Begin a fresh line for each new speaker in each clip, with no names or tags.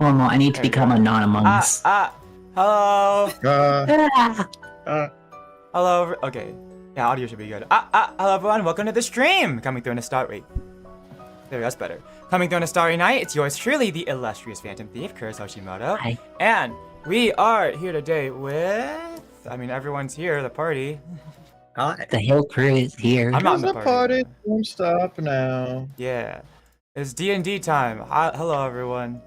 Momo, I need to
There you
become
go.
a non-amongst.
Hello.
Ah.
Hello. Okay. Yeah, audio should be good. Hello everyone. Welcome to the stream. Coming through in a starry. There, that's better. Coming through on a starry night. It's yours truly, the illustrious Phantom Thief, Kurtis Hashimoto.
Hi.
And we are here today with. I mean, everyone's here. The party.
Hi.
The whole crew is here.
I'm not in the
There's a
party.
party. Don't stop now.
Yeah. It's D&D time. Hello everyone.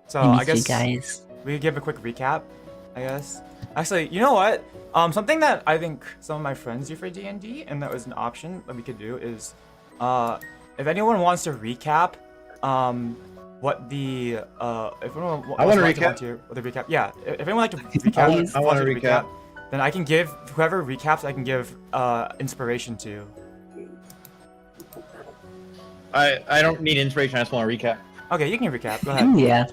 So
I
I
miss
guess
you guys.
we could give a quick recap. I guess. Actually, you know what? Something that I think some of my friends do for D&D, and that was an option that we could do is, if anyone wants to recap, what the if anyone
I want to
wants
recap.
volunteer with a recap, yeah. If anyone like to recap,
Please.
I want to
volunteer to
recap.
then I can give whoever recaps. I can give inspiration to.
I don't need inspiration. I just want to recap.
Okay, you can recap. Go ahead.
Yeah.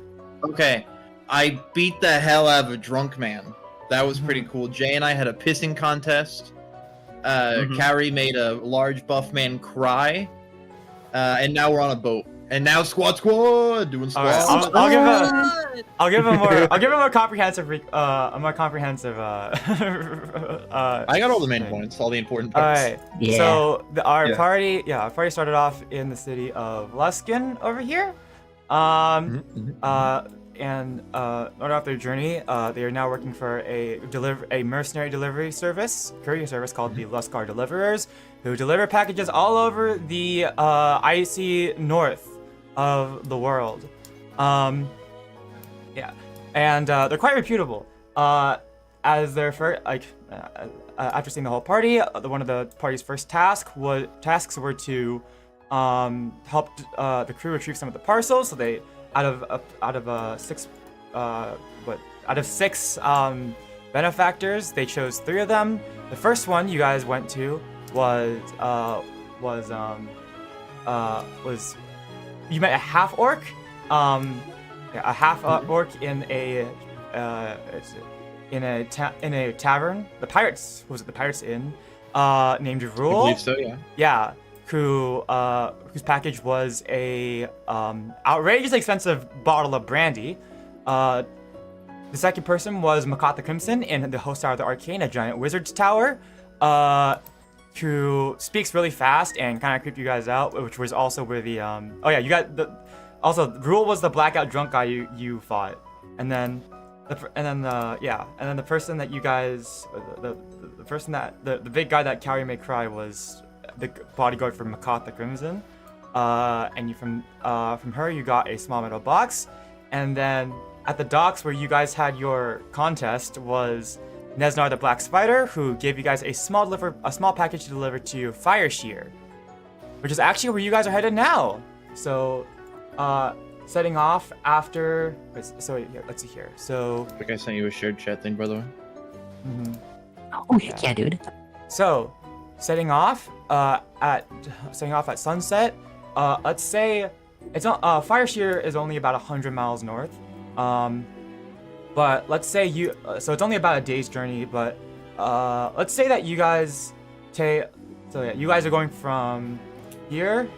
Okay. I beat the hell out of a drunk man. That was pretty cool. Jay and I had a pissing contest. Kaori made a large buff man cry. And now we're on a boat. And now squad doing
All right,
squad.
I'll give him a comprehensive I
got all the main points, all the important
All
parts.
right.
Yeah.
So our
Yeah.
party started off in the city of Luskin over here. And started off their journey. They are now working for a mercenary delivery service, courier service called the Luskar Deliverers, who deliver packages all over the icy north of the world. Yeah, and they're quite reputable. As their first, after seeing the whole party, one of the party's first tasks were to help the crew retrieve some of the parcels. So they, out of six benefactors, they chose 3 of them. The first one you guys went to was you met a half orc, a half orc in a tavern. The Pirates Inn, named
I
Rule.
believe so, yeah.
Yeah, whose package was a outrageously expensive bottle of brandy. The second person was Makata Crimson in the host tower of the Arcane, a giant wizard's tower, who speaks really fast and kind of creep you guys out, which was also where the Rule was the blackout drunk guy you fought, and then the person that you guys the big guy that Kaori made cry was the bodyguard for Makata Crimson, and you from her you got a small metal box, and then at the docks where you guys had your contest was Nesnar the Black Spider, who gave you guys a small package to deliver to Fireshear, which is actually where you guys are headed now. So, setting off after. Let's see here. So.
I think I sent you a shared chat thing, by the way.
Oh, heck yeah, dude.
So, setting off at sunset. Let's say it's not. Fireshear is only about 100 miles north. But let's say so it's only about a day's journey. But let's say that you guys you guys are going from here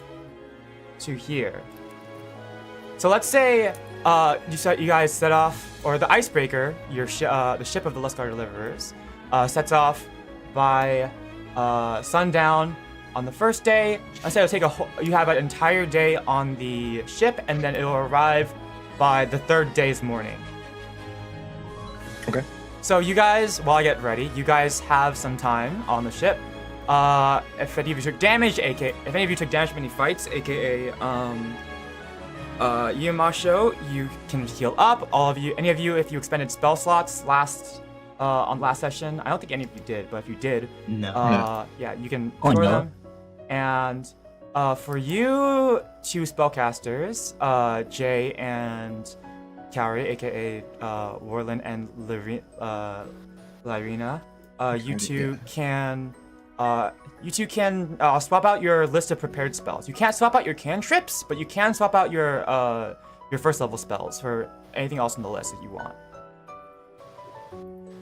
to here. So let's say you guys set off, or the icebreaker, the ship of the Luskar Deliverers, sets off by sundown on the first day. Let's say you have an entire day on the ship, and then it will arrive by the 3rd day's morning.
Okay.
So you guys, while I get ready, you guys have some time on the ship. If any of you took damage, from any fights, aka Mawsho, you can heal up. Any of you, if you expended spell slots on last session, I don't think any of you did, but if you did,
No.
yeah, you can
Oh,
store
no.
them. And for you 2 spellcasters, Jay and Kaori, aka Warlen and Lyryna, you two can swap out your list of prepared spells. You can't swap out your cantrips, but you can swap out your first level spells for anything else on the list that you want.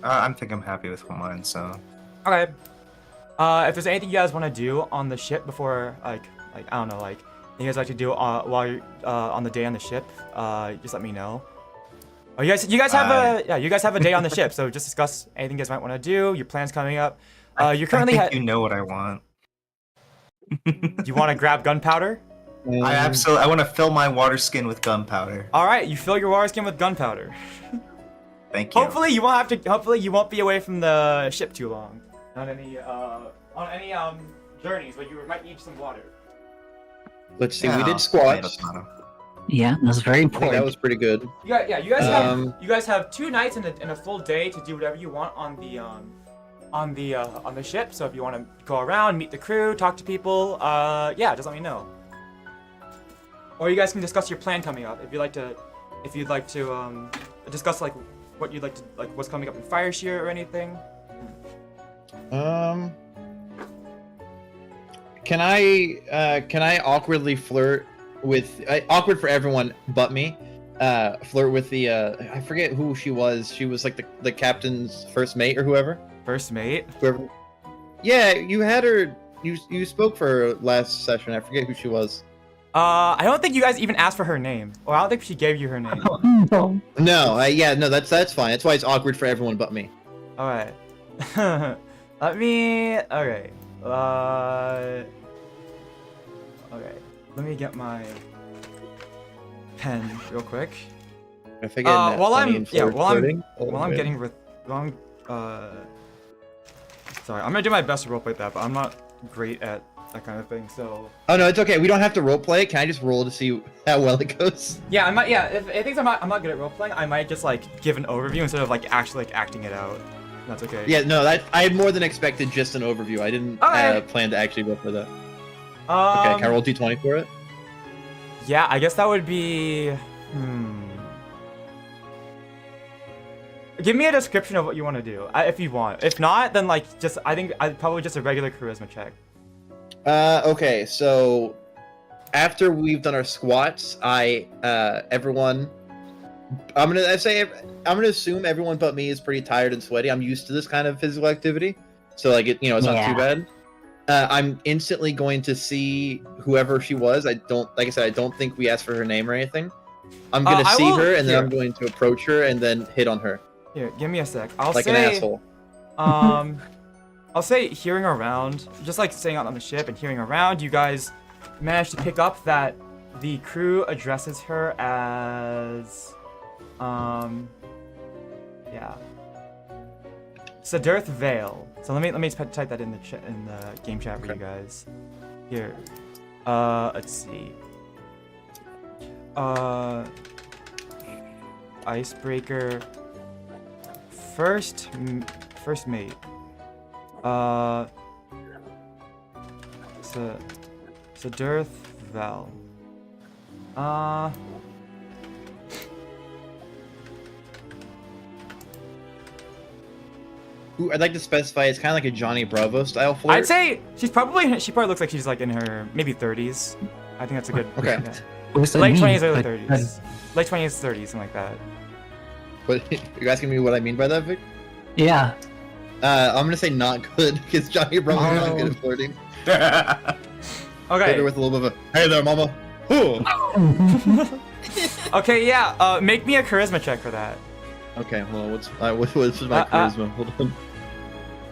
I think I'm happy with mine, so.
Okay. If there's anything you guys want to do on the ship before, like I don't know, like you guys like to do while you're on the day on the ship, just let me know. Oh, you guys have a day on the ship, so just discuss anything you guys might want to do, your plans coming up. You're currently
I think you know what I want.
You want to grab gunpowder?
I want to fill my water skin with gunpowder.
All right, you fill your water skin with gunpowder.
Thank you.
Hopefully you won't have to. Hopefully you won't be away from the ship too long. On any journeys, but you might need some water.
Let's see. We
Yeah,
did squats.
Yeah, that's very
I think
important.
that was pretty good.
You guys have 2 nights and a full day to do whatever you want on the ship. So if you want to go around, meet the crew, talk to people, yeah, just let me know. Or you guys can discuss your plan coming up if you'd like to discuss like what you'd like to what's coming up in Fireshare or anything.
Can I awkwardly flirt with awkward for everyone but me? Flirt with the I forget who she was. She was like the captain's first mate or whoever.
First mate.
Whoever. Yeah, you had her. You spoke for her last session. I forget who she was.
I don't think you guys even asked for her name. Or I don't think she gave you her name.
No.
No, that's fine. That's why it's awkward for everyone but me.
All right. Okay. Okay. Let me get my pen real quick.
If I get in that
while
funny
I'm
and
flirting,
flirting,
sorry, I'm gonna do my best to roleplay that, but I'm not great at that kind of thing. So.
Oh no, it's okay. We don't have to roleplay. Can I just roll to see how well it goes?
Yeah, I might. Yeah, if I think I'm not good at roleplaying, I might just like give an overview instead of like actually like acting it out. That's okay.
Yeah, no, I had more than expected just an overview. I didn't plan to actually roll for that. Okay, can I roll d20 for it?
Yeah, I guess that would be. Give me a description of what you want to do, if you want. If not, then like I think probably just a regular charisma check.
Okay, so after we've done our squats, I'm gonna assume everyone but me is pretty tired and sweaty. I'm used to this kind of physical activity, so like it's not too bad. I'm instantly going to see whoever she was. I don't think we asked for her name or anything. I'm gonna see her and then I'm going to approach her and then hit on her.
Here, give me a sec. I'll
like
say,
an asshole.
I'll say hearing around, just like staying out on the ship and hearing around, you guys managed to pick up that the crew addresses her as, yeah, Sidirth Vale. So let me type that in the game chat for you guys. Here, let's see. Icebreaker. First mate. Sidirth Val.
Ooh, I'd like to specify it's kind of like a Johnny Bravo style flirt.
I'd say she probably looks like she's like in her maybe 30s. I think that's a good.
Okay.
Yeah.
What's that
Late
mean?
20s, early
Like,
30s. Late 20s, 30s, something like that.
But you're asking me what I mean by that, Vic?
Yeah.
I'm gonna say not good because Johnny Bravo's not good at flirting. Hit her
Okay.
with a little bit of a, hey there, mama. Ooh.
Okay, yeah. Make me a charisma check for that.
Okay, well, what's my charisma? Hold on.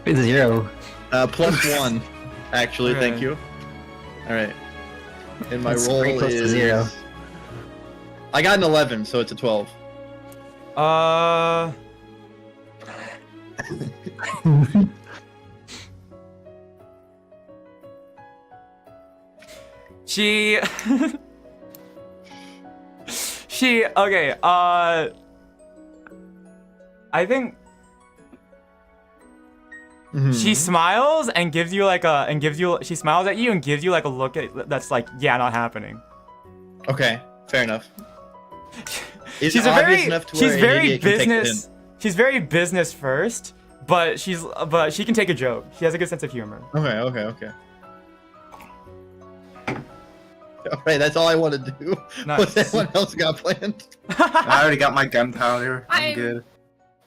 It's 0.
+1, actually.
Okay.
Thank you. All right. And my
That's
roll
pretty close to
is
0.
I got an 11, so it's a 12.
She okay, I think she smiles and gives you like she smiles at you and gives you like a look that's like, yeah, not happening.
Okay, fair enough.
She's very business first, but she can take a joke. She has a good sense of humor.
Okay. Alright, that's all I want to do.
Nice.
What's anyone else got planned?
I already got my gunpowder. I'm good.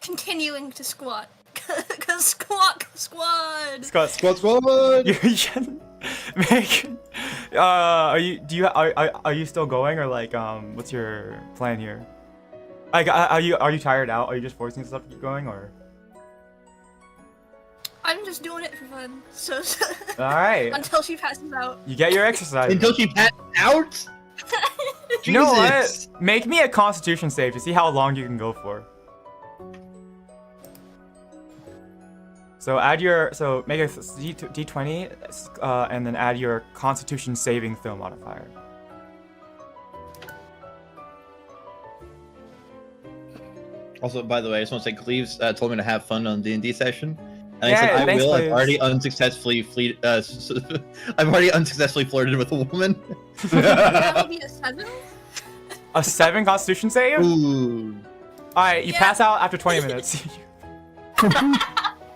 Continuing to squat. Cause squat.
Scott,
Squad!
Make. Are you still going, or like what's your plan here? Like are you tired out? Are you just forcing yourself to keep going, or?
I'm just doing it for fun. So
All right.
until she passes out.
You get your exercise.
Until she passed out?
You know
Jesus.
what? Make me a Constitution save to see how long you can go for. So make a D20, and then add your Constitution saving throw modifier.
Also, by the way, I just want to say, Cleves told me to have fun on D&D session, and
Yeah,
I said I
thanks,
will.
Cleves.
I've already unsuccessfully flirted with a woman.
That would be a 7?
A 7 Constitution save?
Ooh.
All right, you
Yeah.
pass out after 20 minutes.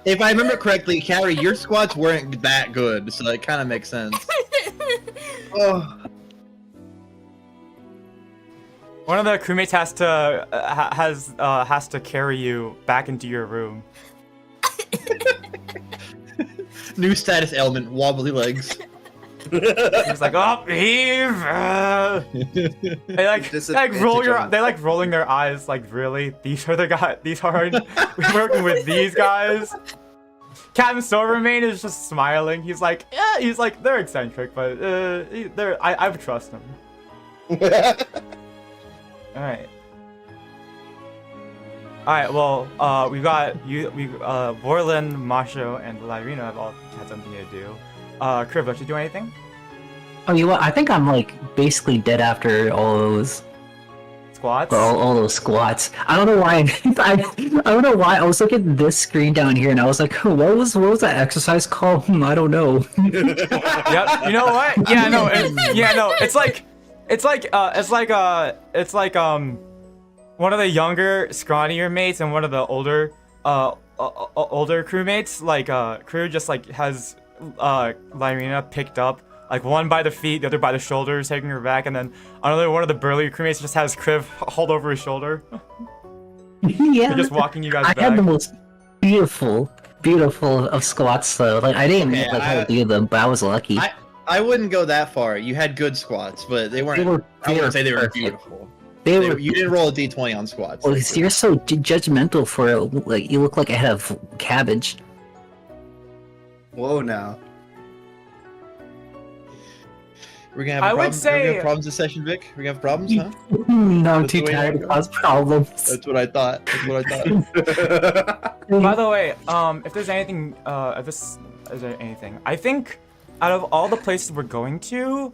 If I remember correctly, Kaori, your squats weren't that good, so it kind of makes sense. Oh.
One of the crewmates has to carry you back into your room.
New status element: wobbly legs.
He's like, "Oh, heave!" They like rolling their eyes. Like, really? These are the guys. These are we're working with these guys. Captain Silvermane is just smiling. He's like, yeah. He's like, they're eccentric, but I would trust them. All right. Alright, well, we've got Warlen, Mawsho, and Lyryna have all had something to do. Kriv, did you do anything?
Oh, you know what? I think I'm like basically dead after all those
Squats?
all those squats. I don't know why. I don't know why. I was looking at this screen down here, and I was like, what was that exercise called? I don't know.
Yep. You know what? Yeah, no. It's like one of the younger, scrawnier mates and one of the older crewmates. Like crew just like has Lyryna picked up, like one by the feet, the other by the shoulders, taking her back, and then another one of the burly crewmates just has Kriv hold over his shoulder.
Yeah.
They're just walking you guys
I
back.
had the most beautiful of squats though. Like I didn't
Okay,
like how to do them, but I was lucky.
I wouldn't go that far. You had good squats, but they weren't. I wouldn't say they were
perfect.
beautiful.
They were.
You didn't roll a d20 on squats.
Well, you're so judgmental for it. Like you look like a head of cabbage.
Whoa, now.
We're gonna have
I
a
would
problem. We're gonna
say-
have problems this session, Vic. We're gonna have problems, huh?
No, I'm
That's
too
the way
tired
you
to
go.
cause problems.
That's what I thought.
By the way, if there's anything, is there anything? I think out of all the places we're going to,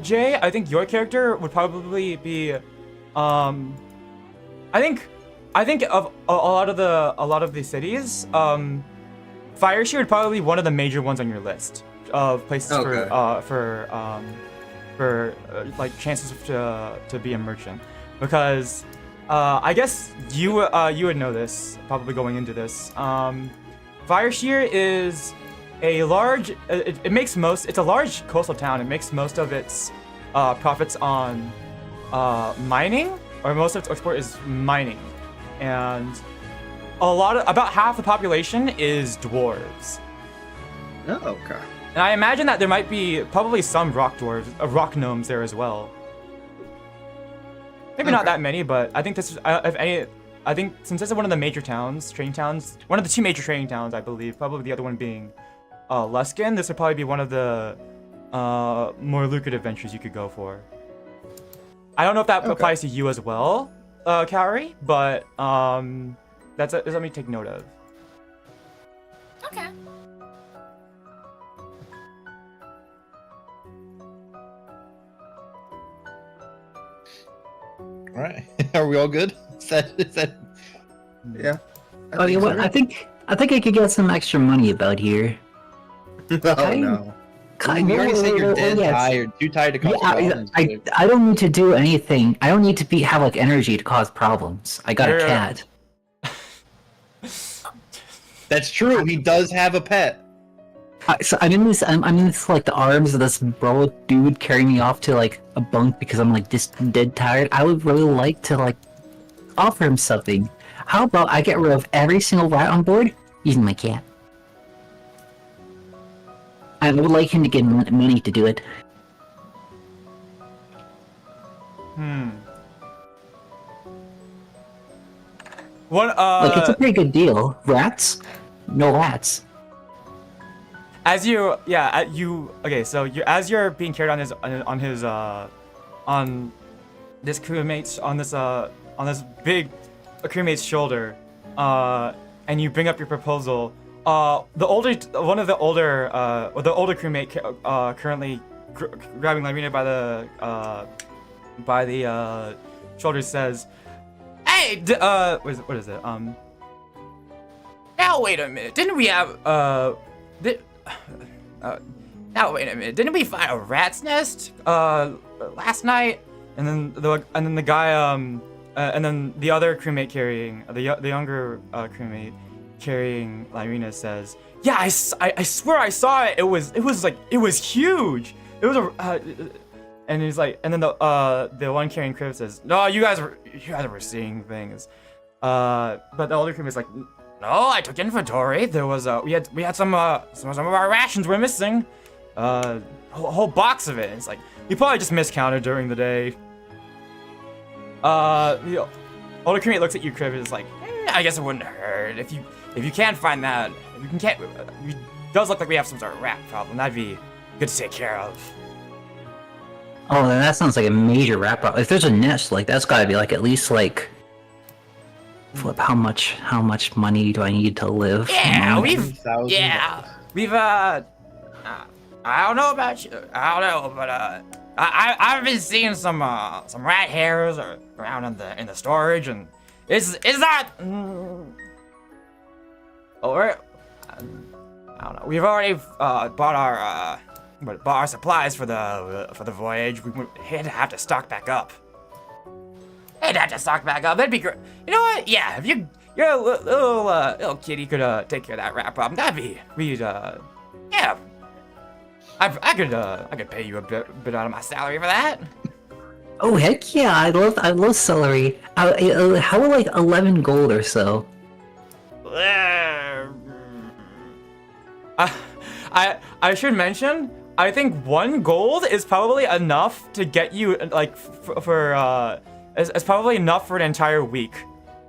Jay, I think your character would probably be, I think of a lot of the cities, Fireshear would probably be one of the major ones on your list of places for like chances to be a merchant, because I guess you would know this probably going into this. Fireshear is a large. It's a large coastal town. It makes most of its profits on mining, or most of its export is mining, and about half the population is dwarves.
Oh, okay.
And I imagine that there might be probably some rock dwarves, rock gnomes there as well. Maybe not that many, but I think this is, if any, I think since this is one of the major towns, trading towns, one of the two major trading towns, I believe, probably the other one being Luskin, this would probably be one of the more lucrative ventures you could go for. I don't know if that applies to you as well, Kaori, but that's something to take note of.
Okay.
All right. Are we all good? Is that...
Yeah.
Oh, you know what? I think I could get some extra money about here.
Oh, no.
You already said you're dead
yes.
tired. Too tired to cause problems.
I don't need to do anything. I don't need to have like energy to cause problems. I got a cat.
That's true. He does have a pet.
So I'm in this like the arms of this bro dude carrying me off to like a bunk because I'm like just dead tired. I would really like to like offer him something. How about I get rid of every single rat on board using my cat? I would like him to get money to do it.
One
Like, it's a pretty good deal. Rats? No rats.
as you okay, so as you're being carried on this big crewmate's shoulder, and you bring up your proposal. The older crewmate currently grabbing Lyryna by the shoulders says, "Hey, what is it? Now wait a minute. Didn't we have now wait a minute. Didn't we find a rat's nest last night?" And then the guy and then the other crewmate carrying the younger crewmate carrying Lyryna says, "Yeah, I swear I saw it. It was huge. It was a." And he's like, and then the one carrying Kriv says, "No, you guys were seeing things." But the older crewmate's like, "No, I took inventory. There was we had some of our rations were missing. A whole box of it." And it's like, you probably just miscounted during the day. The older crewmate looks at you, Kriv, and is like, "I guess it wouldn't hurt if you can't find that. It does look like we have some sort of rat problem. That'd be good to take care of."
Oh, then that sounds like a major rat problem. If there's a nest, like, that's gotta be, like, at least, like... Flip, how much money do I need to live?
Yeah, we've I don't know about you. I don't know, but I've been seeing some rat hairs around in the storage, and is that or I don't know. We've already bought our supplies for the voyage. We have to stock back up. That'd be great. You know what? Yeah, if your little kitty could take care of that rat problem, yeah. I could pay you a bit out of my salary for that.
Oh, heck yeah, I love celery. How about, like, 11 gold or so?
I should mention, I think 1 gold is probably enough to get you, like, it's probably enough for an entire week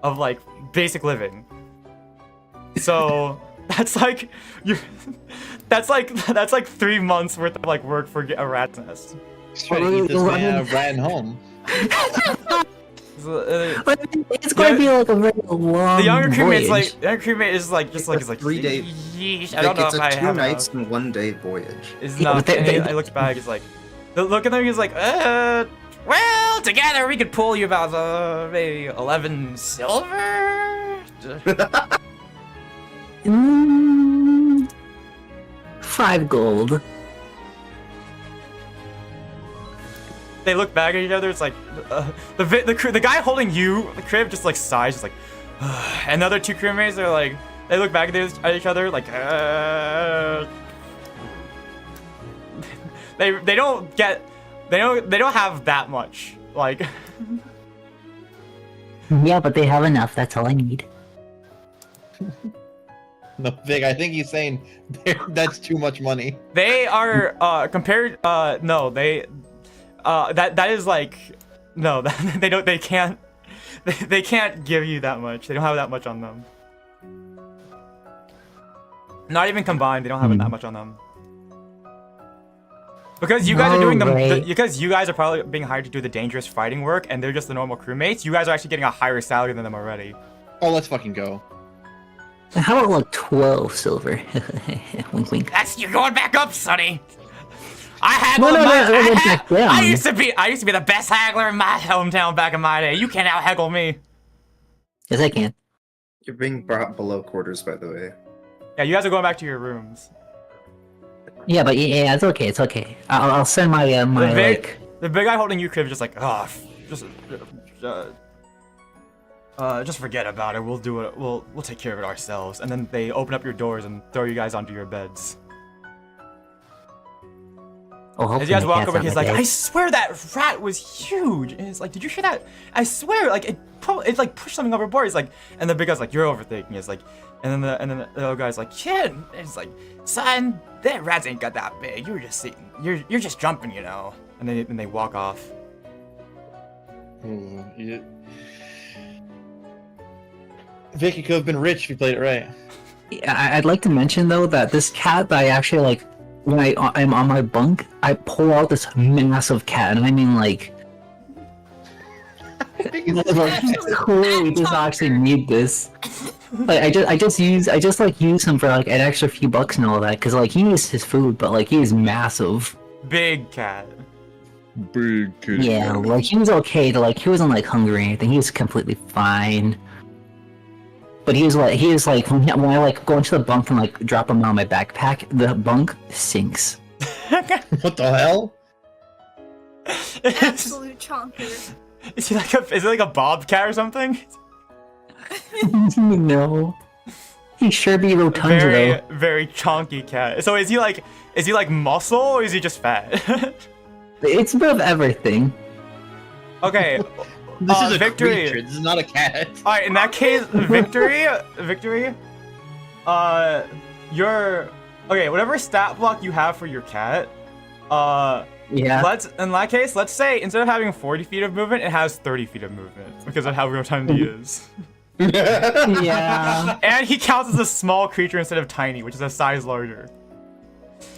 of, like, basic living. So that's like 3 months worth of, like, work for a rat's nest.
Just trying to eat this man rat home.
It's going to be like a very long
The younger crewmate is like
3 day.
"Yeesh, I don't know
It's
if
a
I
2
have
nights and 1 day voyage.
Is
Yeah,
not.
but
And I looked back. He's like, look at them. He's like, well, together we could pull you about maybe 11 silver.
5 gold.
They look back at each other. It's like the guy holding you, the Kriv, just like sighs, just like. And the other 2 crewmates are like, they look back at each other like. They don't have that much, like.
Yeah, but they have enough. That's all I need.
No, Vic, I think he's saying that's too much money.
They are compared. No, they. That is like, no, they can't give you that much. They don't have that much on them. Not even combined, they don't have that much on them. Because you guys are doing because you guys are probably being hired to do the dangerous fighting work, and they're just the normal crewmates. You guys are actually getting a higher salary than them already.
Oh, let's fucking go.
How about like 12 silver? Wink, wink.
You're going back up, Sonny. I used to be the best haggler in my hometown back in my day. You can't out haggle me.
Yes, I can.
You're being brought below quarters, by the way.
Yeah, you guys are going back to your rooms.
Yeah, but yeah, it's okay. It's okay. I'll send my
the big guy holding you, Kriv, just like, just forget about it. We'll do it. We'll take care of it ourselves. And then they open up your doors and throw you guys onto your beds.
Oh,
as you guys walk over, he's like, "I swear that rat was huge." And it's like, "Did you hear that? I swear, like, it it's like push something overboard. He's like, and the big guy's like, you're overthinking. It's like, and then the little guy's like, kid, it's like, son, that rats ain't got that big. You're just sitting, you're just jumping, you know. And then they walk off.
Ooh, Vicky could have been rich if you played it right.
Yeah, I'd like to mention though that this cat that I actually like, when I'm on my bunk, I pull out this massive cat, and I mean like, clearly does not actually need this. Like I just use him for like an extra few bucks and all that, because like he needs his food, but like he is massive.
Big cat.
Big kid.
Yeah, like he was okay to like he wasn't like hungry or anything. He was completely fine. But he was like when I like go into the bunk and like drop him on my backpack, the bunk sinks.
What the hell?
Absolute chonker.
Is it like a bobcat or something?
No. He sure be rotund though.
Very chonky cat. So is he like muscle or is he just fat?
It's a bit of everything.
Okay.
This is a
Victory.
creature. This is not a cat.
All right. In that case, victory. Okay. Whatever stat block you have for your cat.
Yeah.
In that case, let's say instead of having 40 feet of movement, it has 30 feet of movement because of how rotund he is.
Yeah.
And he counts as a small creature instead of tiny, which is a size larger.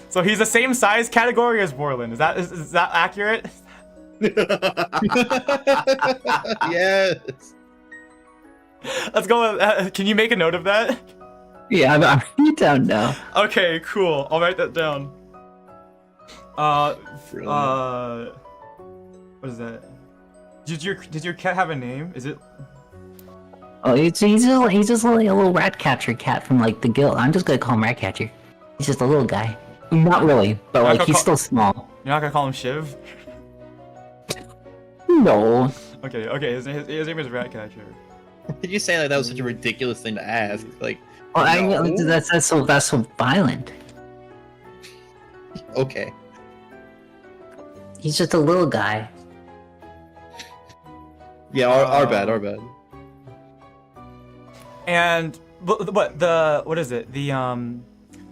So he's the same size category as Warlen. Is that accurate?
Yes.
Let's go with, can you make a note of that?
Yeah, I'm writing it down now.
Okay, cool. I'll write that down. What is that? Did your cat have a name? Is it?
Oh, he's just like a little rat catcher cat from like the guild. I'm just gonna call him rat catcher. He's just a little guy. Not really, but like he's still small.
You're not gonna call him Shiv?
No.
Okay. His name is Ratcatcher.
Did you say like that was such a ridiculous thing to ask? Like,
Well,
no.
that's so violent.
Okay.
He's just a little guy.
Yeah, our bad.
And what is it?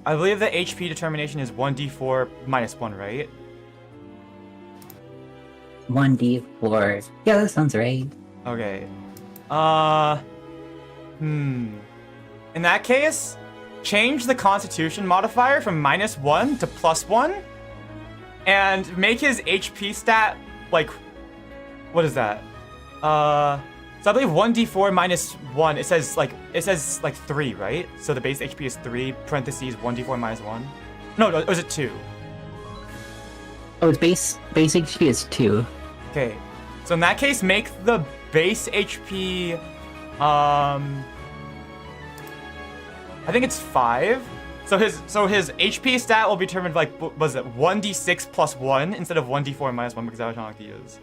I believe the HP determination is 1d4 minus 1, right?
1d4. Yeah, that sounds right.
Okay. In that case, change the Constitution modifier from -1 to +1, and make his HP stat like, what is that? So I believe 1d4 minus 1. It says like 3, right? So the base HP is 3 parentheses 1d4 minus 1. No, or is it 2?
Oh, it's base HP is 2.
Okay. So in that case, make the base HP. I think it's 5. So his HP stat will be determined like, was it 1d6 plus 1 instead of 1d4 minus 1 because that's how he is.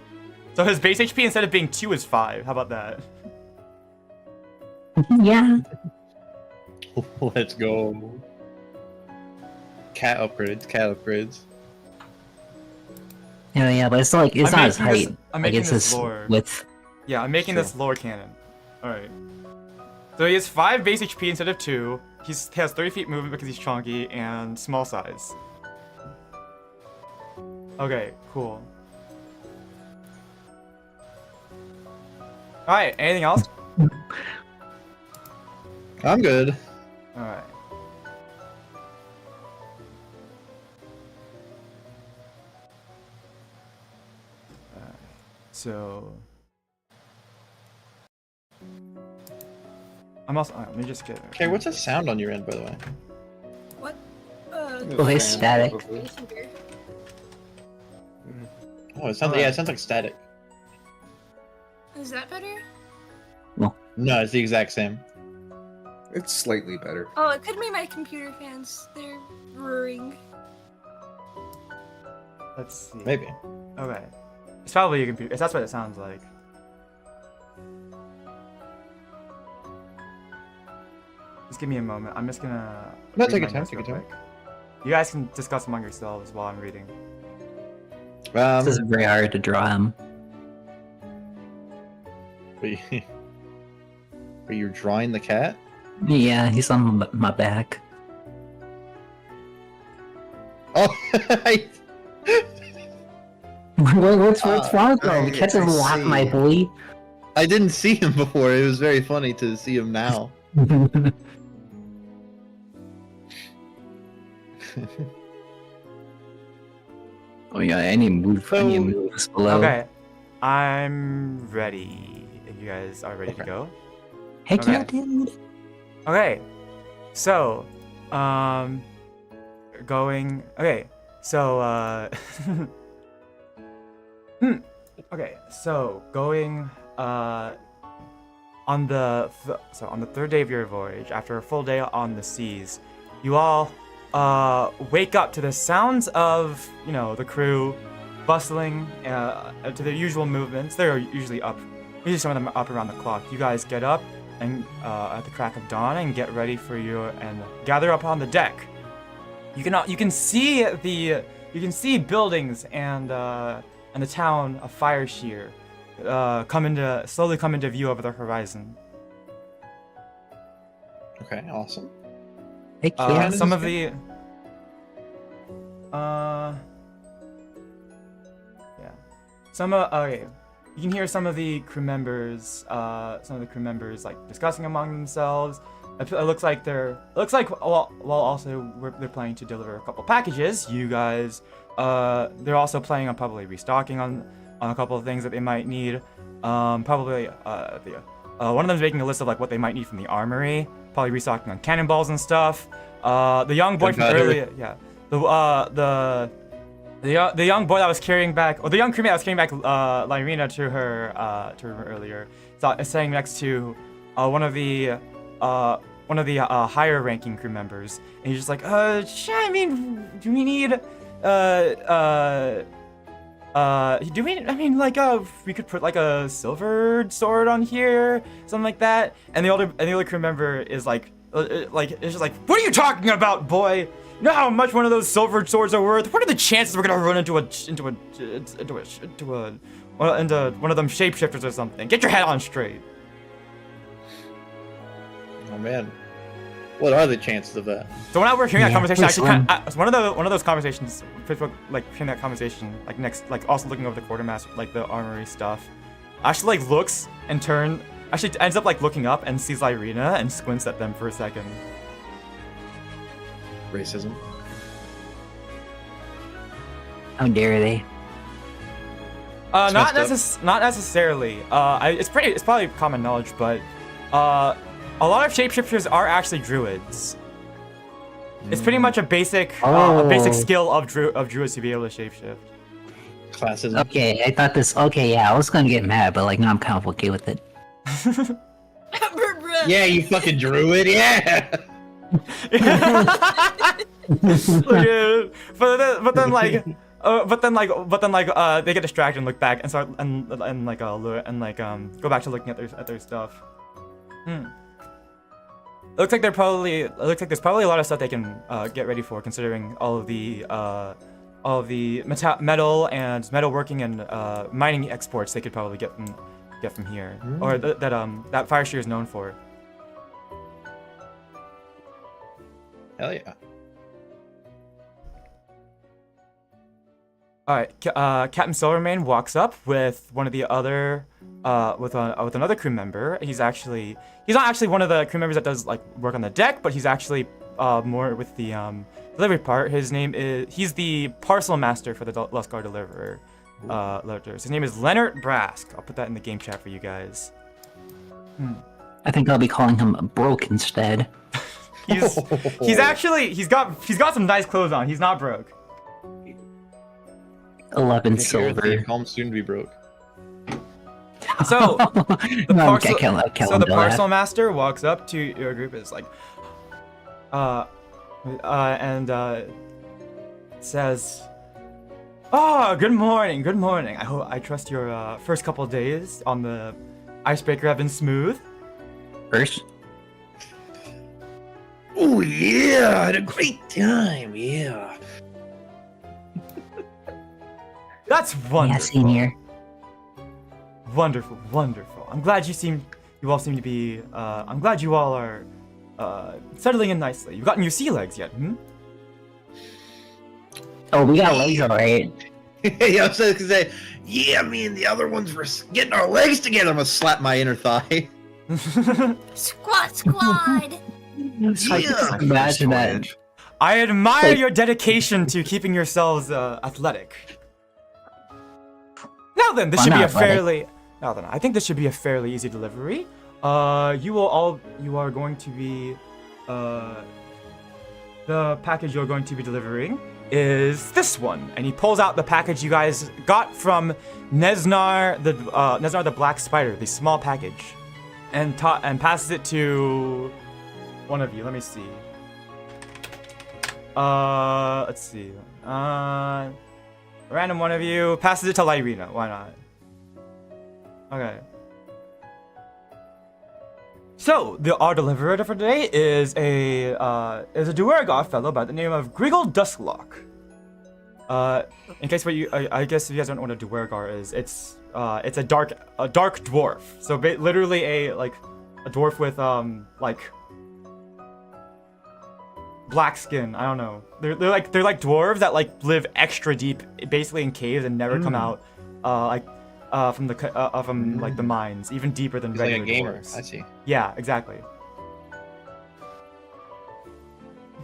So his base HP instead of being 2 is 5. How about that?
Yeah.
Let's go. Cat upgrades.
Yeah, but it's like it's
I'm
not his
making this-
height.
I'm
Like
making
it's
this
his
lore.
width.
Yeah, I'm making this lore canon. Alright. So he has 5 base HP instead of 2. He has 30 feet movement because he's chunky and small size. Okay, cool. Alright, anything else?
I'm good.
Alright. So... I'm also... let me just get...
Okay, what's the sound on your end, by the way?
What?
Oh, it's static.
Oh, it sounds like static.
Is that better?
No, it's the exact same.
It's slightly better.
Oh, it could be my computer fans. They're roaring.
Let's see.
Maybe.
Okay. It's probably your computer. That's what it sounds like. Just give me a moment. I'm just gonna...
No,
read
take
my
your time,
notes
take
real
your time.
quick. You guys can discuss among yourselves while I'm reading.
This is very hard to draw him.
Are you drawing the cat?
Yeah, he's on my back.
Oh,
What's wrong though?
I-
The cat's
I
lap my
see.
boy.
I didn't see him before. It was very funny to see him now.
Oh yeah, I need to move. I need to move this below.
Okay, I'm ready. If you guys are ready to go.
Heck
Okay.
yeah, dude.
Okay, so, going. Okay, so, okay, so going, on the third day of your voyage, after a full day on the seas, you all wake up to the sounds of, you know, the crew bustling to their usual movements. They're usually some of them are up around the clock. You guys get up and at the crack of dawn and get ready for and gather up on the deck. You can see buildings and the town of Fireshear slowly come into view over the horizon.
Okay, awesome.
Heck yeah.
Some of the okay. You can hear some of the crew members like discussing among themselves. It looks like while also they're planning to deliver a couple packages. You guys, they're also planning on probably restocking on a couple of things that they might need. Probably one of them's making a list of like what they might need from the armory. Probably restocking on cannonballs and stuff. The young boy from earlier, yeah. The young boy that was carrying back, or the young crewmate that was carrying back Lyryna to her room earlier, is sitting next to one of the higher ranking crew members, and he's just like, I mean, do we need we could put like a silver sword on here, something like that. And the older crew member is like, it's just like, what are you talking about, boy? You know how much one of those silver swords are worth? What are the chances we're gonna run into one of them shapeshifters or something? Get your head on straight.
Oh man, what are the chances of that?
So when I were hearing that
Yeah,
conversation,
which
actually, one of those conversations, like hearing that conversation, like next, like also looking over the quartermaster, like the armory stuff, actually like looks and actually ends up like looking up and sees Lyryna and squints at them for a second.
Racism.
How dare they?
Not necessarily. It's probably common knowledge, but a lot of shapeshifters are actually druids. It's pretty much a basic skill of druids to be able to shapeshift.
Classism.
Okay, I thought this. Okay, yeah, I was gonna get mad, but like now I'm kind of okay with it.
Yeah, you fucking druid. Yeah.
But then they get distracted and look back and start go back to looking at their stuff. It looks like there's probably a lot of stuff they can get ready for, considering all of the metal and metalworking and mining exports they could probably get from here, or that Fireshear is known for.
Hell yeah.
All right, Captain Silvermane walks up with one of the other, with another crew member. He's not actually one of the crew members that does like work on the deck, but he's actually more with the delivery part. He's the parcel master for the Luscar deliverers. His name is Leonard Brask. I'll put that in the game chat for you guys.
I think I'll be calling him Broke instead.
He's got some nice clothes on. He's not broke.
11 silver.
Calm soon to be broke.
So the
the
parcel master walks up to your group and is like, says, "Oh, good morning. I trust your first couple of days on the icebreaker have been smooth."
First?
Oh yeah, I had a great time. Yeah.
That's wonderful.
Yeah, senior.
Wonderful. I'm glad you seem You all seem to be. I'm glad you all are settling in nicely. You've gotten your sea legs yet? Hmm?
Oh, we got legs, alright.
Yeah, I was gonna say, yeah, me and the other ones were getting our legs together. I'm gonna slap my inner thigh.
Squad, squad.
I just imagine that.
I admire
Like-
your dedication to keeping yourselves athletic. Now then, this
Why
should be
not
a
athletic?
fairly. Now then, I think this should be a fairly easy delivery. You are going to be. The package you're going to be delivering is this one, and he pulls out the package you guys got from Nesnar the Black Spider, the small package, and passes it to one of you. Let me see. Let's see. Random one of you passes it to Lyryna. Why not? Okay. So our deliverer for today is a Duergar fellow by the name of Griggle Dusklock. In case I guess if you guys don't know what a Duergar is, it's a dark dwarf. So literally a dwarf with like black skin. I don't know. They're like dwarves that like live extra deep, basically in caves and never come out. From the mines, even deeper than
He's like
regular
a gamer.
dwarves.
I see.
Yeah, exactly.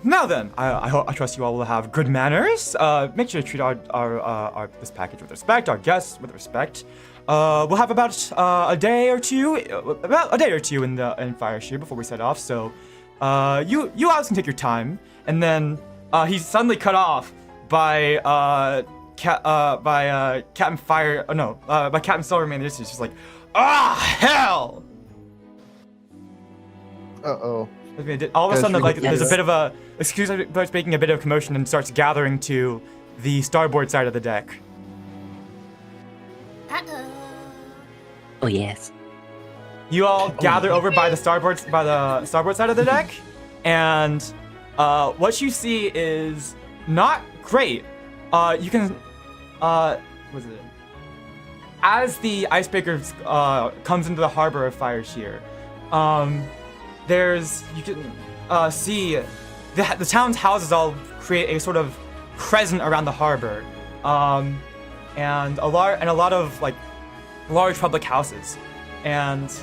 Now then, I trust you all will have good manners. Make sure to treat our this package with respect, our guests with respect. We'll have about a day or two in Fireshare before we set off. So, you guys can take your time. And then he's suddenly cut off by Captain Fire. By Captain Silverman. This is just like, hell!
Uh-oh.
All of a sudden, like,
Yes.
there's a bit of a, excuse me, starts making a bit of commotion and starts gathering to the starboard side of the deck.
Uh-oh.
Oh, yes.
You all gather over by the starboard side of the deck, and what you see is not great. You can, what is it? As the icebreaker comes into the harbor of Fireshear, you can see the town's houses all create a sort of crescent around the harbor, and a lot of like large public houses, and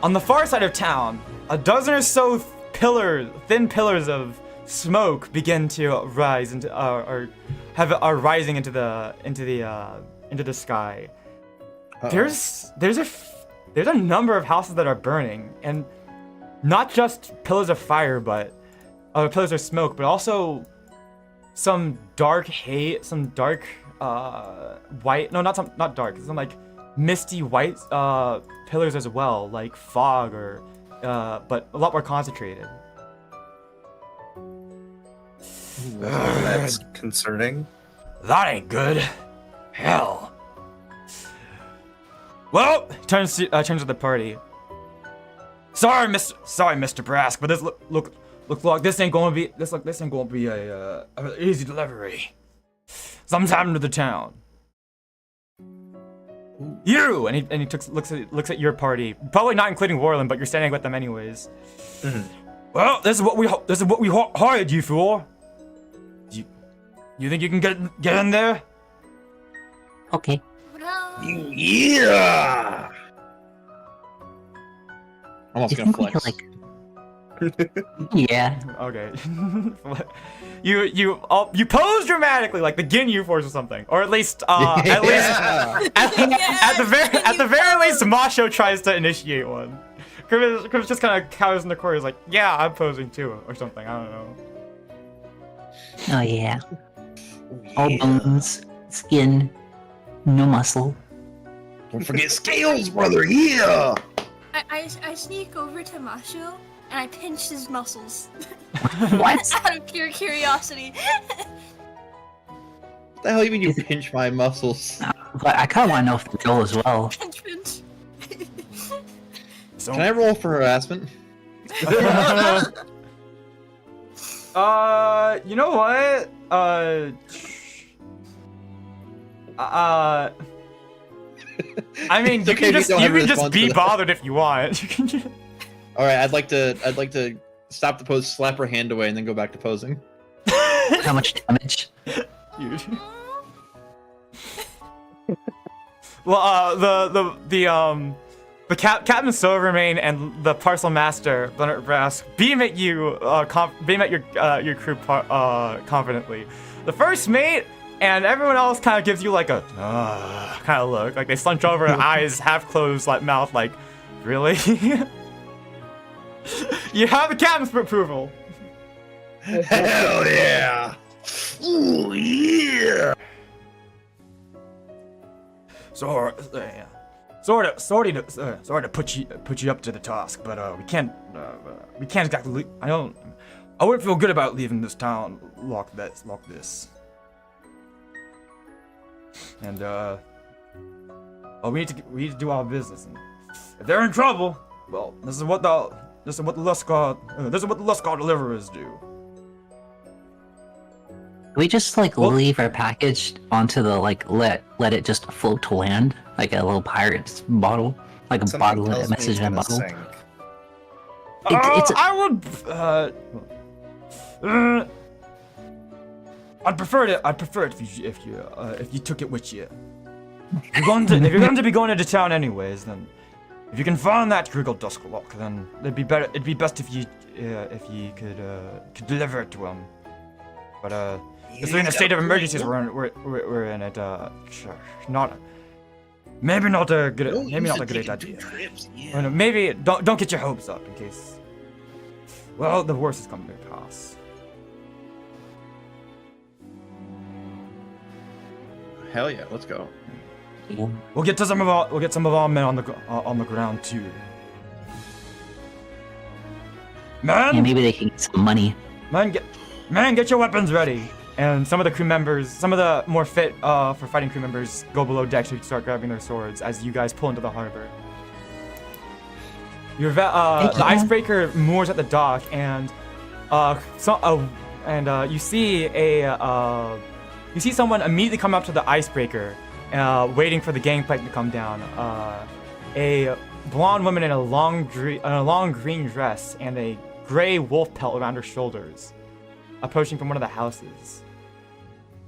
on the far side of town, a dozen or so thin pillars of smoke begin to rise into are rising into the sky.
Uh-oh.
There's a number of houses that are burning, and not just pillars of fire, but pillars of smoke, but also some dark white. No, not dark. Some like misty white pillars as well, like fog or but a lot more concentrated.
That's concerning.
That ain't good. Hell. Well, turns to the party. Sorry, Mr. Brask, but this look like this ain't gonna be a easy delivery. Something's happened to the town. You and he looks at your party, probably not including Warlen, but you're standing with them anyways.
Mhm.
Well, this is what we hired you for. You think you can get in there?
Okay.
No.
Yeah. Almost
You
gonna
think we
flex.
could, like... Yeah.
Okay. you pose dramatically like the Ginyu Force or something, or at least at the very least Mawsho tries to initiate one. Kriv just kind of cowers in the corner. He's like, yeah, I'm posing too, or something. I don't know.
Oh, yeah. All bones, skin, no muscle.
Don't forget scales, brother. Yeah.
I sneak over to Mawsho and I pinch his muscles.
What?
Out of pure curiosity.
What the hell you mean you pinch my muscles?
But I kind of want to know if they're real as well.
Pinch, pinch.
So,
Can I roll for harassment?
you know what? I mean,
It's
you
okay
can
if you don't have a
just
response
be
for that.
bothered if you want. You can just...
All right, I'd like to stop the pose, slap her hand away, and then go back to posing.
How much damage?
Huge. Well, the Captain Silvermane and the Parcel Master Leonard Brask beam at you, beam at your crew confidently. The first mate and everyone else kind of gives you like a kind of look, like they slunch over, eyes half closed, like mouth, like really. You have the captain's approval.
Hell yeah! Ooh yeah!
Sorry to put you up to the task, but we can't exactly. I wouldn't feel good about leaving this town like this. And we need to do our business. And if they're in trouble, well, this is what the Luscar deliverers do.
We just like leave our package onto the like let it just float to land like a little pirate's bottle, like a
Something
bottle, a
tells me
message
it's
in a
gonna
bottle.
sink.
I would. I'd prefer it if you took it with you. If you're going to be going into town anyways, then if you can find that Griggle Dusklock, then it'd be best if you could deliver it to him. But considering the state of emergencies we're in, it maybe not a great idea. Maybe don't get your hopes up in case. Well, the worst is coming to pass.
Hell yeah, let's go.
We'll get some of our men on the ground too. Man,
Yeah, maybe they can get some money.
get your weapons ready. And some of the crew members, some of the more fit for fighting crew members, go below deck to start grabbing their swords as you guys pull into the harbor. The icebreaker moors at the dock, and you see someone immediately come up to the icebreaker, waiting for the gangplank to come down. A blonde woman in a long green dress and a gray wolf pelt around her shoulders, approaching from one of the houses.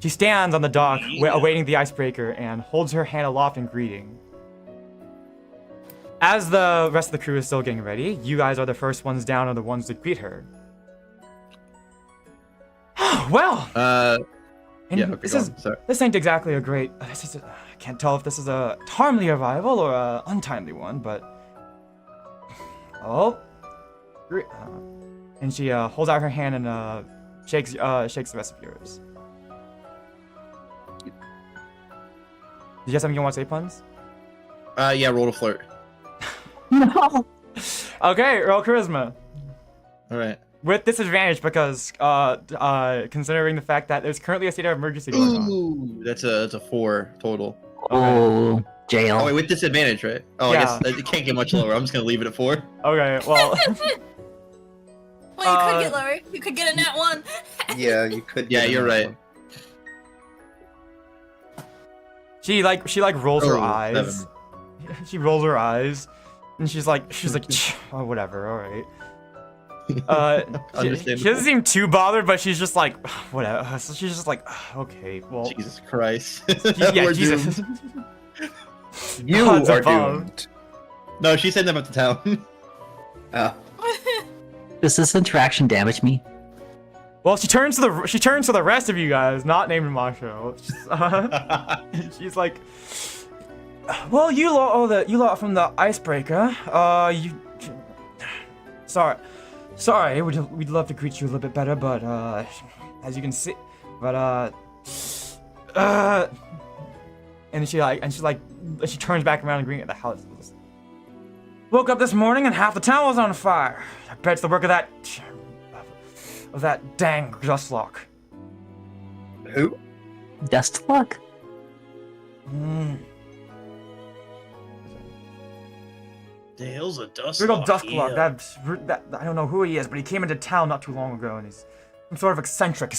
She stands on the dock, awaiting the icebreaker, and holds her hand aloft in greeting. As the rest of the crew is still getting ready, you guys are the first ones down and the ones to greet her. Well, this ain't exactly a great. I can't tell if this is a timely arrival or a untimely one, but and she holds out her hand and shakes the rest of yours. Did you have something you want to say, Puns?
Yeah, roll to flirt.
No.
Okay, roll charisma.
All right.
With disadvantage because considering the fact that there's currently a state of emergency going on.
Ooh, that's a 4 total.
Oh, jail.
Oh wait, with disadvantage, right? Oh,
Yeah.
I guess it can't get much lower. I'm just gonna leave it at 4.
Okay, well.
Well, you could get lower. You could get a nat 1.
Yeah, you could.
Yeah,
get
you're
another
right.
She rolls her
Oh,
eyes.
7.
She rolls her eyes, and she's like, oh, whatever, all right. She doesn't seem too bothered, but she's just like, whatever. So she's just like, okay, well.
Jesus Christ.
Yeah,
We're
Jesus.
doomed.
You
Gods
are
above.
doomed.
No, she sent them up to town.
Ah,
Does this interaction damage me?
Well, she turns to the rest of you guys, not named Mawsho. She's like, well, you lot from the icebreaker. Sorry, we'd love to greet you a little bit better, but as you can see, and she turns back around and greeting at the houses. Woke up this morning and half the town was on fire. I bet it's the work of that dang Dustlock.
who?
Dustlock?
The hell's a dust?
Big old Dustlock. That I don't know who he is, but he came into town not too long ago, and he's some sort of eccentric,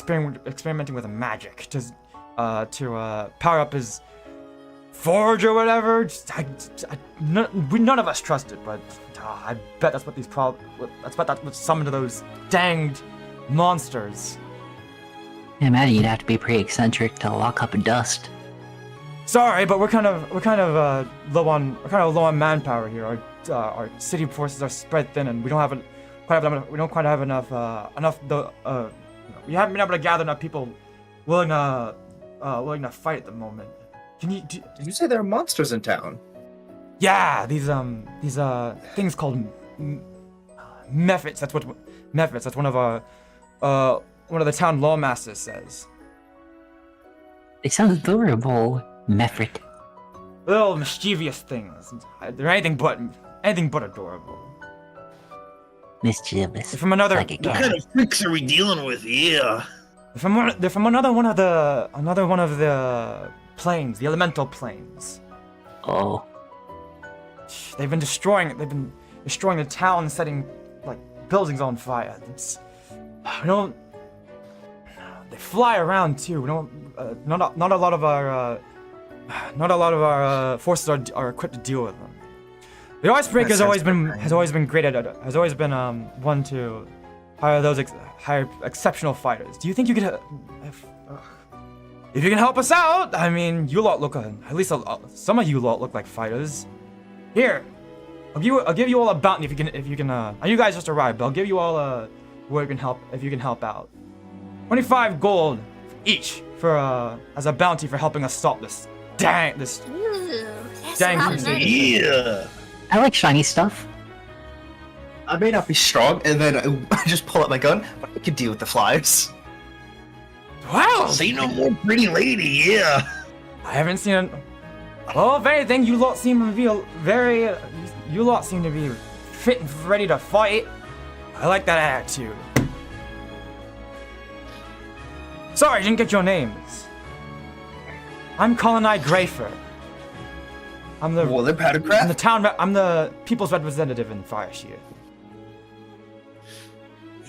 experimenting with magic to power up his forge or whatever. None of us trust it, but I bet that's what that's what summoned those danged monsters.
I imagine you'd have to be pretty eccentric to lock up Dust.
Sorry, but we're kind of low on manpower here. Our city forces are spread thin, and we don't quite have enough. We haven't been able to gather enough people willing to fight at the moment.
Did you say there are monsters in town?
Yeah, these things called mephits. That's one of the town lawmasters says.
They sound adorable, Mephrit.
Little mischievous things. They're anything but adorable.
Mischievous.
They're from another.
Like a
What
cat.
kind of freaks are we dealing with? Yeah.
They're from another one of the planes, the elemental planes.
Oh.
They've been destroying the town, setting like buildings on fire. They fly around too. We don't. Not a lot of our forces are equipped to deal with them. The Icebreaker has always been great at it. Has always been one to hire exceptional fighters. Do you think you could if you can help us out? I mean, you lot look at least some of you lot look like fighters. Here, I'll give you all a bounty if you can. You guys just arrived, but I'll give you all where you can help if you can help out. 25 gold each for as a bounty for helping us stop this dang
Ooh, that's
Dang
a lot of
crusade.
money.
Yeah.
I like shiny stuff.
I may not be strong, and then I just pull out my gun, but I can deal with the flies.
Wow!
Say no more, pretty lady. Yeah.
I haven't seen it. Well, if anything, you lot seem to be you lot seem to be fit and ready to fight. I like that attitude. Sorry, I didn't get your names. I'm Colonel Grafer. I'm the I'm the people's representative in Fireshear.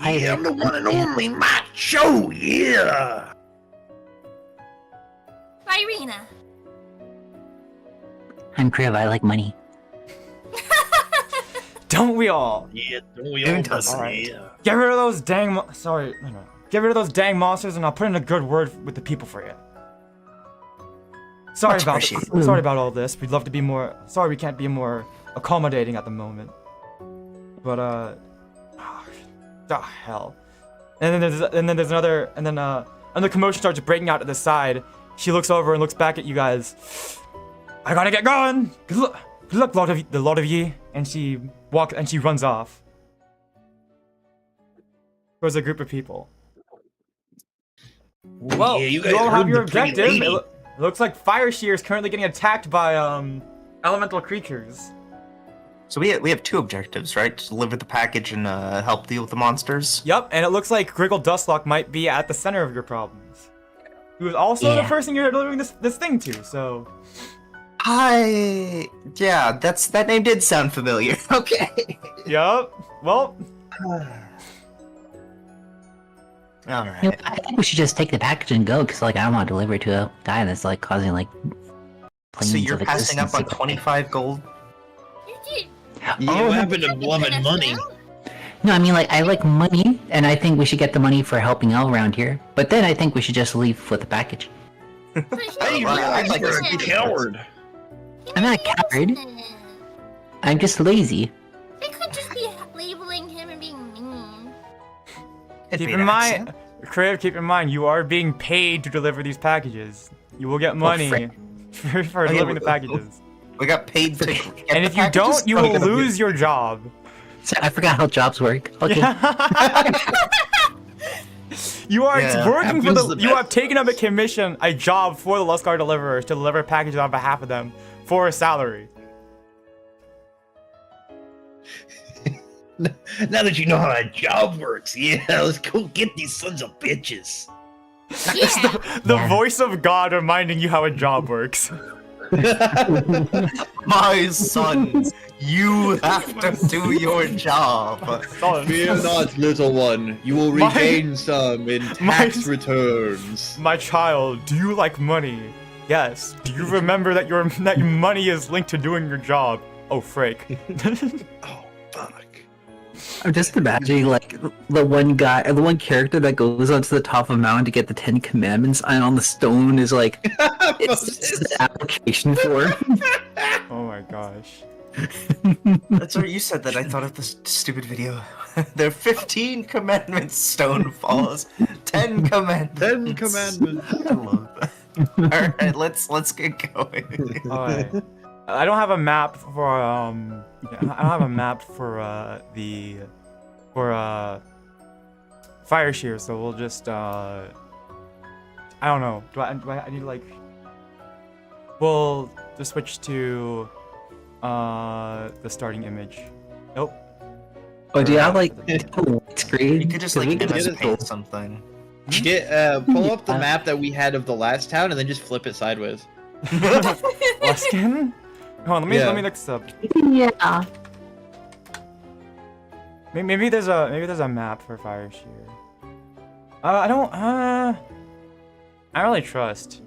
Yeah, I'm the one and only Macho. Yeah.
Lyryna.
I'm Kriv, I like money.
Don't we all?
Yeah. Don't we
Who
all?
doesn't?
Alright. Yeah.
Get rid of those dang Get rid of those dang monsters and I'll put in a good word with the people for you.
Much appreciated.
Sorry about all this. We'd love to be more. Sorry we can't be more accommodating at the moment. But hell. And then there's another commotion starts breaking out to the side. She looks over and looks back at you guys. I gotta get going. Good luck, the lot of ye. And she runs off. There's a group of people. Well,
yeah,
you
guys
all have
heard
your
the pretty
objective.
lady.
It looks like Fireshear is currently getting attacked by elemental creatures.
So we have two objectives, right? To deliver the package and help deal with the monsters.
Yep, and it looks like Griggle Dustlock might be at the center of your problems. He was also the person you're delivering this thing to, so.
Yeah, that name did sound familiar. Okay.
Yep. Well.
All
You know,
right.
I think we should just take the package and go, because like I don't want to deliver it to a guy that's like causing like planes
So you're
of
passing up
existence
on 25 gold?
You did.
Yeah, what happened to
Couldn't
beloved
have
money?
found-
No, I mean like I like money, and I think we should get the money for helping out around here. But then I think we should just leave with the package.
But
Hey,
he
well, I'd
wasn't.
like to
you're a coward.
I'm not a coward.
Wasn't.
I'm just lazy.
They could just be labeling him and being mean.
It'd
Keep
be
in
an
mind,
accent.
Kriv, keep in mind, you are being paid to deliver these packages. You will get money
frick.
for delivering the packages.
We got paid to get
And
the
if you
packages?
don't, you
Are we
will
gonna be-
lose your job.
So I forgot how jobs work. Okay.
You are
Yeah,
working for
happens
the.
the
You
best.
have taken up a job for the Lustgar deliverers to deliver packages on behalf of them for a salary.
Now that you know how that job works, yeah, let's go get these sons of bitches.
Yeah.
The
Yeah.
voice of God reminding you how a job works.
My sons, you have to do your job.
Fear not, little one. You will
My-
regain some in
my-
tax returns.
My child, do you like money? Yes. Do you remember that your money is linked to doing your job? Oh, Frake.
Oh, fuck.
I'm just imagining like the one guy, or the one character that goes onto the top of a mountain to get the 10 Commandments, and on the stone is like it's an application for him.
Oh my gosh.
That's what you said that I thought of this stupid video. There are 15 commandments, stone falls. 10 commandments.
10 commandments.
I love that. Alright, let's get going.
Alright. I don't have a map for I don't have a map for fire shear, so we'll just I don't know. Do I need like we'll just switch to the starting image. Nope.
Oh, do you have like a white screen?
You could just like
can
MS
get it.
Paint something.
Pull up the map that we had of the last town and then just flip it sideways.
Luskin? Hold on, let me look this up.
Yeah.
Maybe there's a map for fire shear. I don't really trust.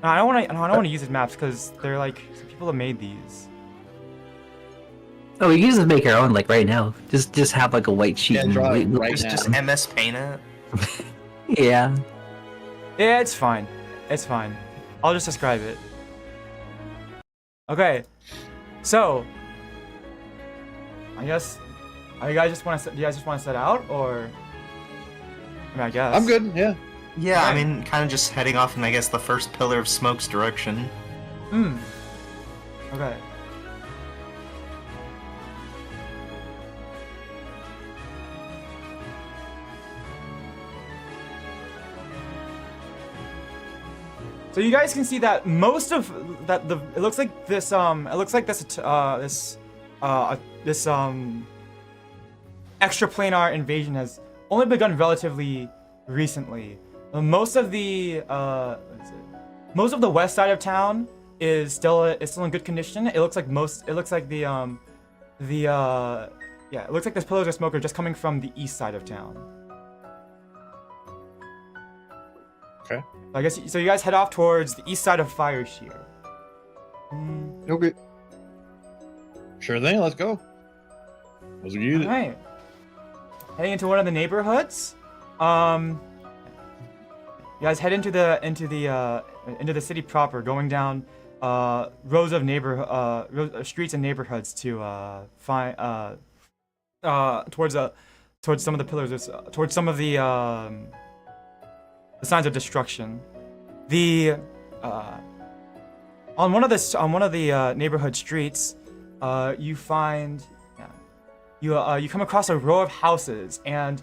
No, I don't want to use these maps because they're like some people have made these.
Oh, we can just make our own like right now. Just have like a white sheet.
Yeah,
and
draw it
wait-
right
Just
now.
MS Paint it.
Yeah.
Yeah, it's fine. It's fine. I'll just describe it. Okay, so I guess you guys just want to set out, or I mean, I guess
I'm good, yeah.
Yeah, I
Right.
mean, kind of just heading off in, I guess, the first pillar of smoke's direction.
Okay. So you guys can see that most of that it looks like this extraplanar invasion has only begun relatively recently. Most of the west side of town is still in good condition. It looks like this pillars of smoke are just coming from the east side of town.
Okay.
I guess so. You guys head off towards the east side of Fire Shear.
Okay. Sure thing, let's go. Let's get it.
Alright. Heading into one of the neighborhoods. You guys head into the city proper, going down rows of streets and neighborhoods to find towards some of the pillars, towards some of the signs of destruction. On one of the neighborhood streets, you find you come across a row of houses, and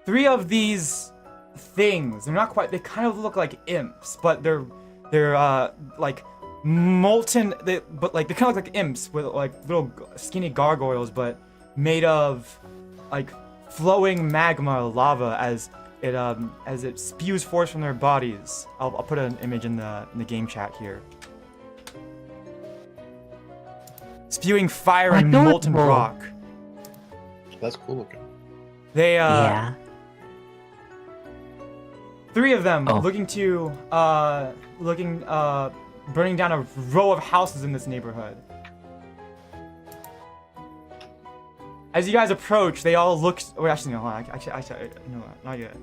3 of these things, they kind of look like imps, but they're like molten, they kind of look like imps with like little skinny gargoyles, but made of like flowing magma lava as it spews forth from their bodies. I'll put an image in the game chat here. Spewing fire and molten rock.
That's cool looking.
They
Yeah.
3 of them
Oh.
burning down a row of houses in this neighborhood. As you guys approach, they all look. Wait, actually, no, hold on. Actually, no, not yet.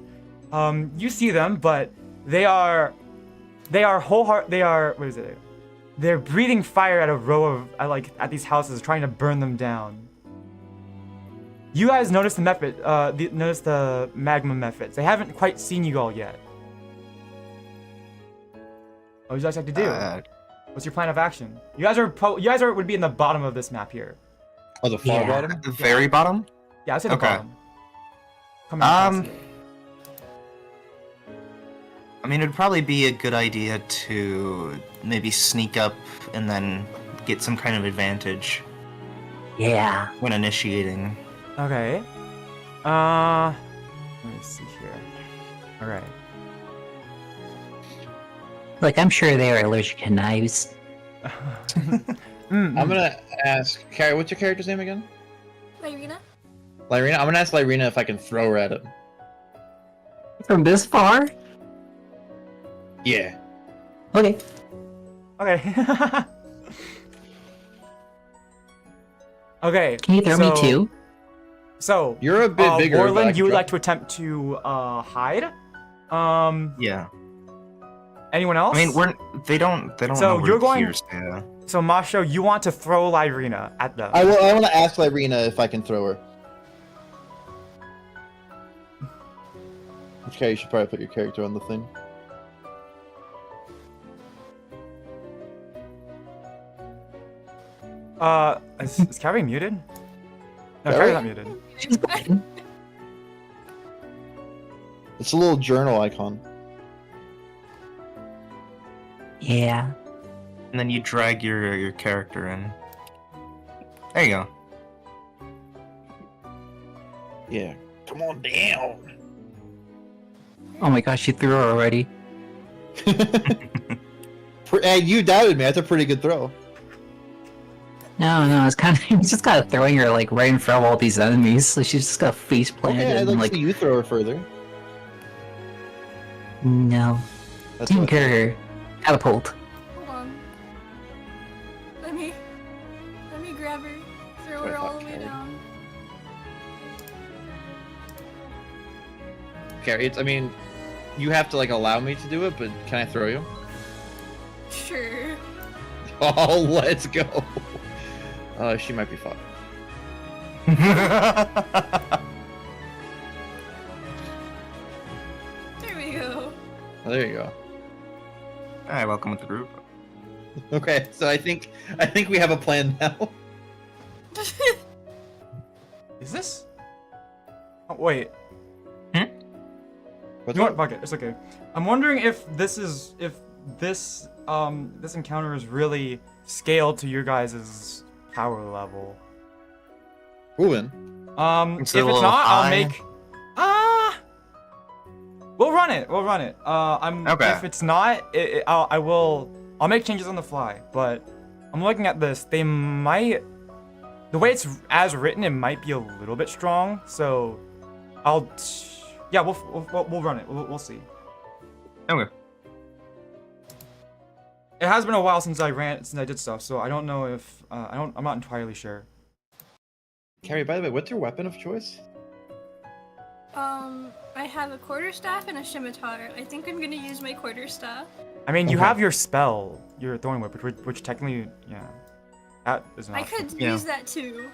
You see them, but they are what is it? They're breathing fire at a row of at these houses, trying to burn them down. You guys notice the magma methods. They haven't quite seen you all yet. What would you guys like to do? What's your plan of action? You guys would be in the bottom of this map here.
Oh, the far
Yeah.
bottom?
At the very bottom?
Yeah, I'd say the
Okay.
bottom. Coming across it.
I mean, it'd probably be a good idea to maybe sneak up and then get some kind of advantage
Yeah.
when initiating.
Okay. Let me see here. Alright.
Like I'm sure they are allergic to knives.
I'm gonna ask Carrie, what's your character's name again?
Lyryna?
Lyryna? I'm gonna ask Lyryna if I can throw her at him.
From this far?
Yeah.
Okay.
Okay. Okay.
Can you throw me too?
So
You're a bit bigger. but I
Warlen,
can
you would
drop
like to attempt to hide?
Yeah.
Anyone else?
I mean, they don't
So
know we're
you're going-
here, so yeah.
So Mawsho, you want to throw Lyryna at them?
I want to ask Lyryna if I can throw her. Okay, you should probably put your character on the thing.
Is Kaori muted? No,
Kaori?
Kaori's not muted.
She's fine.
It's a little journal icon.
Yeah.
And then you drag your character in. There you go.
Yeah. Come on down.
Oh my gosh, she threw her already.
Hey, you doubted me. That's a pretty good throw.
No, it's kind of it's just kind of throwing her like right in front of all these enemies, so she's just got face planted
Okay, I'd
and
like to
like
see you throw her further.
no.
That's
Team
what-
carrier. Catapult.
Hold on. Let me grab her. Throw her all the way
Okay.
down.
Okay, I mean, you have to like allow me to do it, but can I throw you?
Sure.
Oh, let's go. She might be fun.
There we go.
Oh, there you go.
Alright, welcome to the group.
Okay, so I think we have a plan now.
Is this? Oh, wait.
What's
You know
up?
what? Fuck it. It's okay. I'm wondering if this this encounter is really scaled to your guys' power level.
Moving.
If
It's
it's
a little
not, I'll
high.
make. We'll run it. We'll run it.
Okay.
If it's not, I'll make changes on the fly. But I'm looking at this. They might. The way it's as written, it might be a little bit strong. So, yeah, we'll run it. We'll see.
Okay.
It has been a while since I did stuff, so I don't know if I'm not entirely sure.
Carrie, by the way, what's your weapon of choice?
I have a quarterstaff and a scimitar. I think I'm gonna use my quarterstaff.
I mean, you
Okay.
have your spell, your throwing whip, which technically, yeah, that is not.
I could
Yeah.
use that too.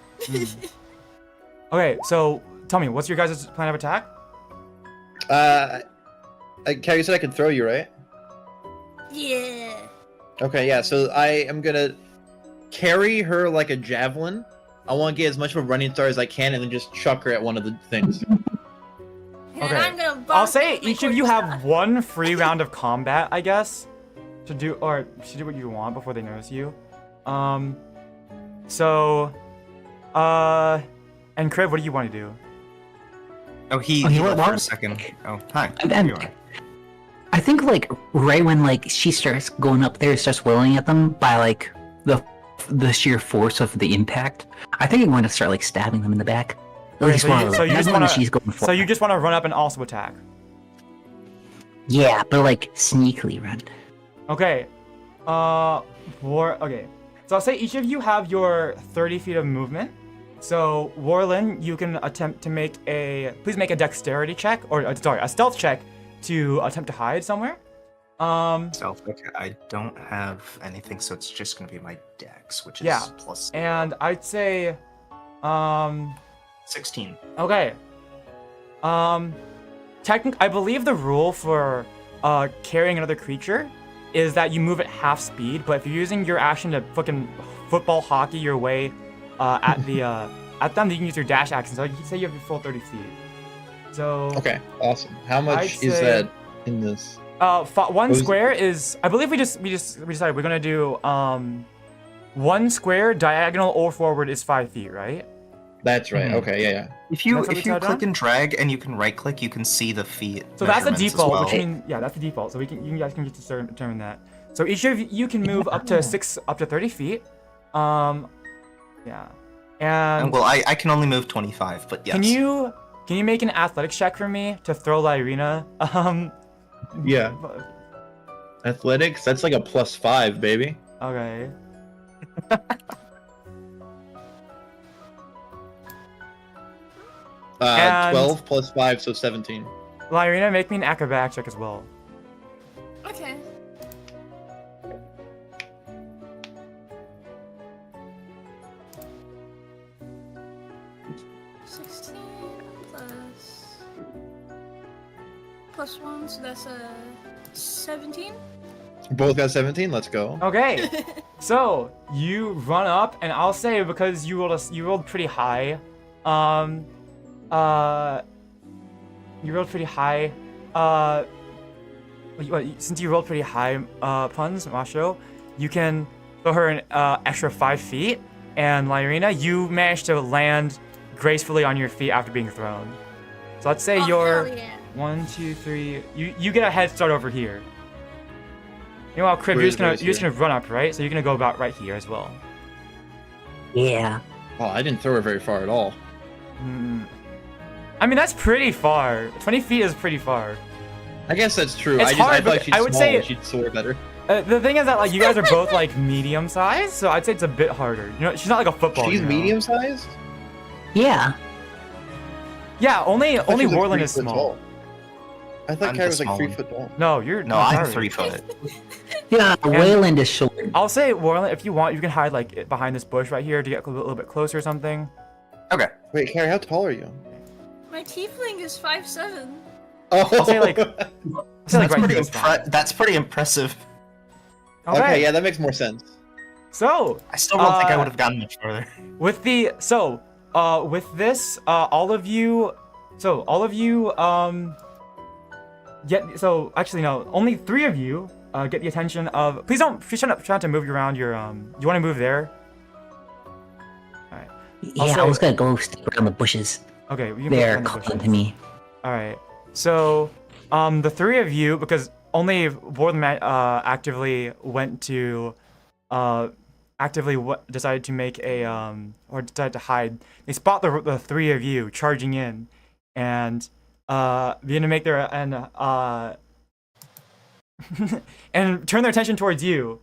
Okay, so tell me, what's your guys' plan of attack?
Carrie, you said I could throw you, right?
Yeah.
Okay, yeah. So I am gonna carry her like a javelin. I want to get as much of a running start as I can, and then just chuck her at one of the things.
And
Okay.
I'm gonna
I'll
bonk
say
with my
each of you have
quarterstaff.
one free round of combat, I guess, to do what you want before they notice you. So, and Kriv, what do you want to do?
Oh, he
Oh, he
left
went
for a
walk?
second. Oh, hi.
And
Here you are.
I think like right when like she starts going up there, starts whirling at them by like the sheer force of the impact. I think I'm going to start like stabbing them in the back. At
Okay,
least
so
one
you-
of
so
them.
you
That's
just
the one that
wanna-
she's going for.
So you just want to run up and also attack.
Yeah, but like sneakily run.
Okay. Okay. So I'll say each of you have your 30 feet of movement. So Warlen, you can attempt to please make a dexterity check, or sorry, a stealth check to attempt to hide somewhere.
Stealth. Okay, I don't have anything, so it's just gonna be my dex, which is
Yeah.
plus
And I'd say,
16.
okay. I believe the rule for carrying another creature is that you move at half speed, but if you're using your action to fucking football hockey your way at them, you can use your dash action. So you say you have your full 30 feet. So
Okay, awesome. How much
I'd
is
say-
that in this?
one
was-
square is, I believe we decided we're gonna do one square diagonal or forward is 5 feet, right?
That's right.
Mhm.
Okay, yeah.
If you
That's what we
click
decided on?
and drag and you can right click, you can see the feet.
So that's the
measurements as
default,
well.
which means that's the default. So you guys can just determine that. So each of you can move up to 30 feet. Yeah. And
Well, I can only move 25, but yes.
can you make an athletics check for me to throw Lyryna?
Yeah. Athletics, that's like a +5, baby.
Okay. And-
12 + 5, so 17.
Lyryna, make me an acrobatic check as well.
Okay. +1, so that's 17.
Both got 17. Let's go.
Okay. So you run up, and I'll say because you rolled pretty high. You rolled pretty high. Since you rolled pretty high, puns, Mawsho, you can throw her an extra 5 feet, and Lyryna, you managed to land gracefully on your feet after being thrown. So let's say you're
Hell yeah.
1, 2, 3. You get a head start over here. Meanwhile, Kriv,
Where
you're
is
just gonna run up, right? So you're gonna go about right here as well.
Yeah.
Oh, I didn't throw her very far at all.
I mean, that's pretty far. 20 feet is pretty far.
I guess that's true.
It's
I
hard,
thought
but
she'd
I would say-
she'd soar better.
The thing is that like you guys are both like medium sized, so I'd say it's a bit harder. You know, she's not like a football.
She's
you know?
medium sized?
Yeah.
Yeah, only
She was, like,
Warlen
3
is
foot
small.
tall. I thought
I'm
Kaori
the
was like
small
3
one.
foot tall.
No, you're
No, I'm
sorry.
3 foot.
Yeah, Wayland is short.
I'll say Warlen, if you want, you can hide like behind this bush right here to get a little bit closer or something.
Okay.
Wait, Kaori, how tall are you?
My tiefling is 5'7".
Oh,
I'll say like,
Oh,
That's pretty impressive.
okay, yeah, that makes more sense.
So
I still don't think I would have gotten much further.
with this, all of you, actually no, only 3 of you get the attention of. Please try not to move around your. You want to move there? All right.
Yeah,
Also-
I was gonna go stick around the bushes.
Okay. You can
They're
put it on the
calling
bushes.
to me.
All right. So, the 3 of you, because only Warlen actively went to, decided to make a or decided to hide. They spot the 3 of you charging in, and begin to make their and turn their attention towards you,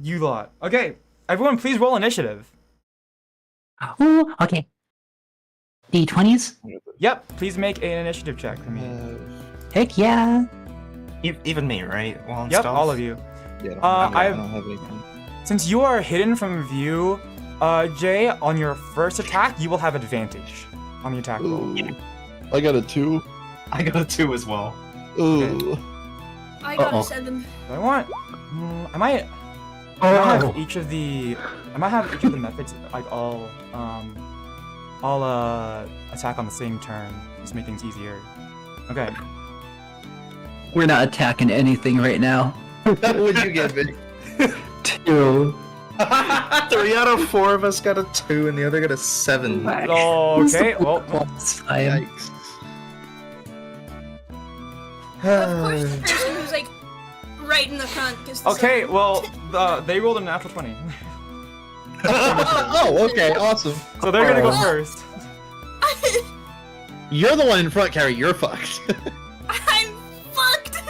you lot. Okay, everyone, please roll initiative.
Ooh, okay. D20s?
Yep, please make an initiative check for me.
Heck yeah.
Even me, right? Well,
Yep, all of you.
Yeah,
I
don't have anything.
Since you are hidden from view, Jay, on your first attack, you will have advantage on the attack roll.
I got a 2.
I got a 2 as well.
Ooh.
I got
Uh-oh.
a 7.
I want. I might have each of the. I might have each of the methods like all attack on the same turn. Just to make things easier. Okay.
We're not attacking anything right now.
What would you give it?
2.
3 out of 4 of us got a 2, and the other got a 7.
Okay. Well.
I
Yikes.
Of course, the person who's like right in the front gets the
Okay.
7.
Well, they rolled a natural 20,
Oh, okay, awesome.
so they're gonna go first.
You're the one in front, Kaori. You're fucked.
I'm fucked.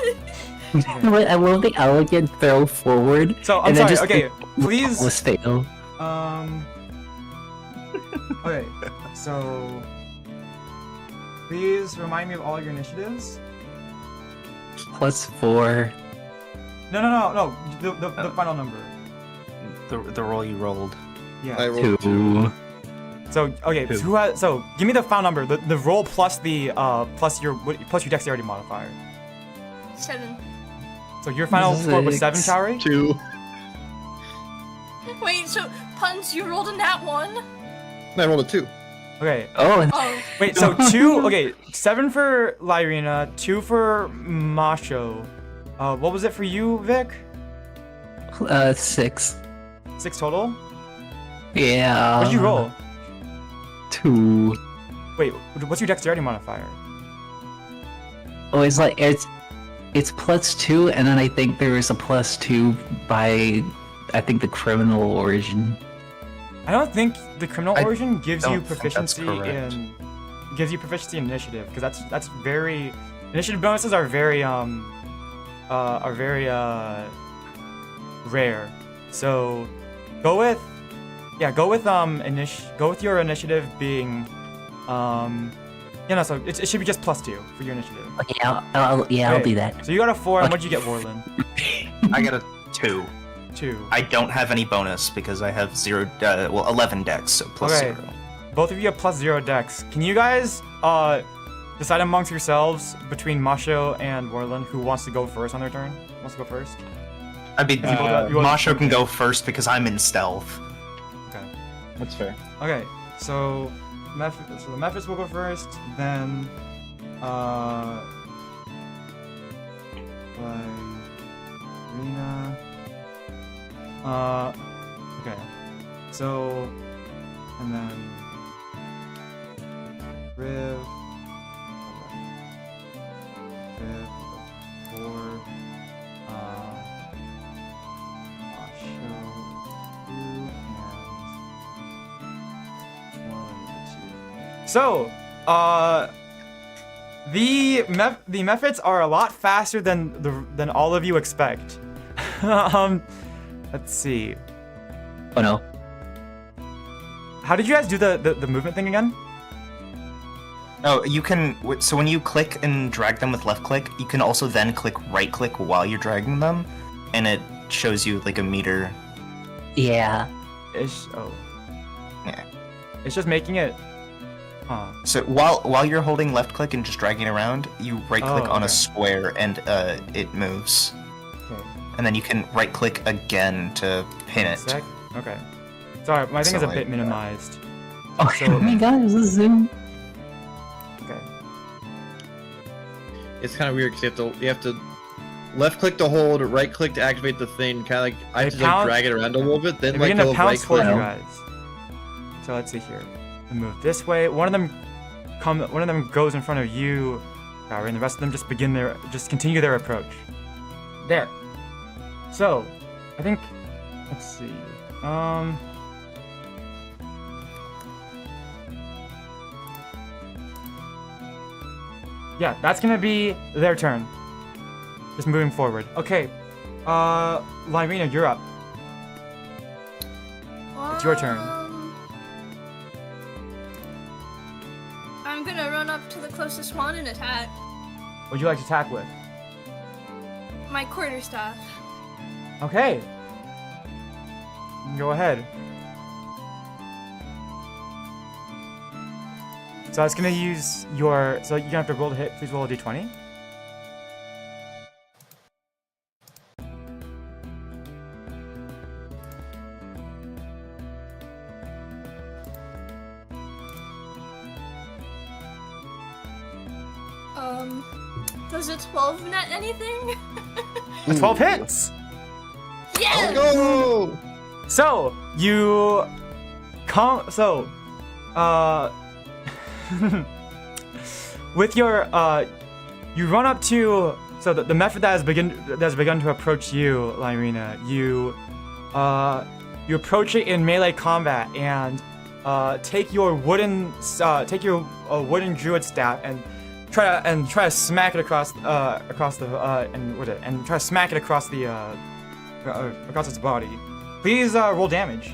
Wait, I love the elegant throw forward.
So I'm
and then
sorry.
just
Okay. Please.
was fail.
Okay, so please remind me of all your initiatives.
+4.
No. The final number.
The roll you rolled.
Yeah.
I rolled
2.
So okay,
Two.
who has? So give me the final number. The roll plus the plus your dexterity modifier.
7.
So your final score was 7,
6.
Kaori.
2.
Wait, so Puns, you rolled a nat 1?
I rolled a 2.
Okay.
Oh,
Oh,
Wait. So 2. Okay. 7 for Lyryna. 2 for Mawsho. What was it for you, Vic?
6.
6 total.
Yeah.
What'd you roll?
2.
Wait. What's your dexterity modifier?
Oh, it's like it's +2, and then I think there is a +2 by I think the criminal origin.
I don't think the criminal
I
origin gives you
don't think that's
proficiency
correct.
in initiative, because that's very initiative bonuses are very are very rare. So go with your initiative being so it should be just +2 for your initiative.
Okay, I'll do that.
So you got a 4, and
Okay.
what'd you get, Warlen?
I got a 2.
2.
I don't have any bonus because I have 11 decks, so plus
Okay.
0.
Both of you have +0 decks. Can you guys decide amongst yourselves between Mawsho and Warlen who wants to go first on their turn? Wants to go first?
I mean, Mawsho can go first because I'm in stealth.
Okay.
That's fair.
Okay. So the Mephits will go first, then Lyryna. Okay. So and then Kriv. Kriv, 4. Mawsho, 2, and 1, 2. So, the Mephits are a lot faster than all of you expect. Let's see.
Oh no.
How did you guys do the movement thing again?
Oh, you can. So when you click and drag them with left click, you can also then click right click while you're dragging them, and it shows you like a meter.
Yeah.
Yeah.
It's just making it. Huh.
So while you're holding left click and just dragging around, you right click on
okay.
a square and it moves,
Okay.
and then you can right click again to pin it.
Sec? Okay. Sorry, my thing is a
So,
bit
like,
minimized.
Oh
So-
my god, it's a zoom.
Okay.
It's kind of weird because you have to left click to hold, right click to activate the thing. Kind of like I have to like drag it around a little bit, then
They
like
begin
go
to
right
pounce towards
click.
you guys. So let's see here. They move this way. One of them goes in front of you, Kaori, and the rest of them just continue their approach. There. So, I think. Let's see. Yeah, that's gonna be their turn. Just moving forward. Okay. Lyryna, you're up. It's your turn.
I'm gonna run up to the closest one and attack.
What'd you like to attack with?
My quarterstaff.
Okay. Go ahead. So I was gonna use your. So you're gonna have to roll to hit. Please roll a d20.
Does a 12 net anything?
A 12 hits.
Yes!
Go!
So you come. So, with your you run up to. So the method that has begun to approach you, Lyryna. You approach it in melee combat and take your wooden druid staff and try to smack it across its body. Please roll damage.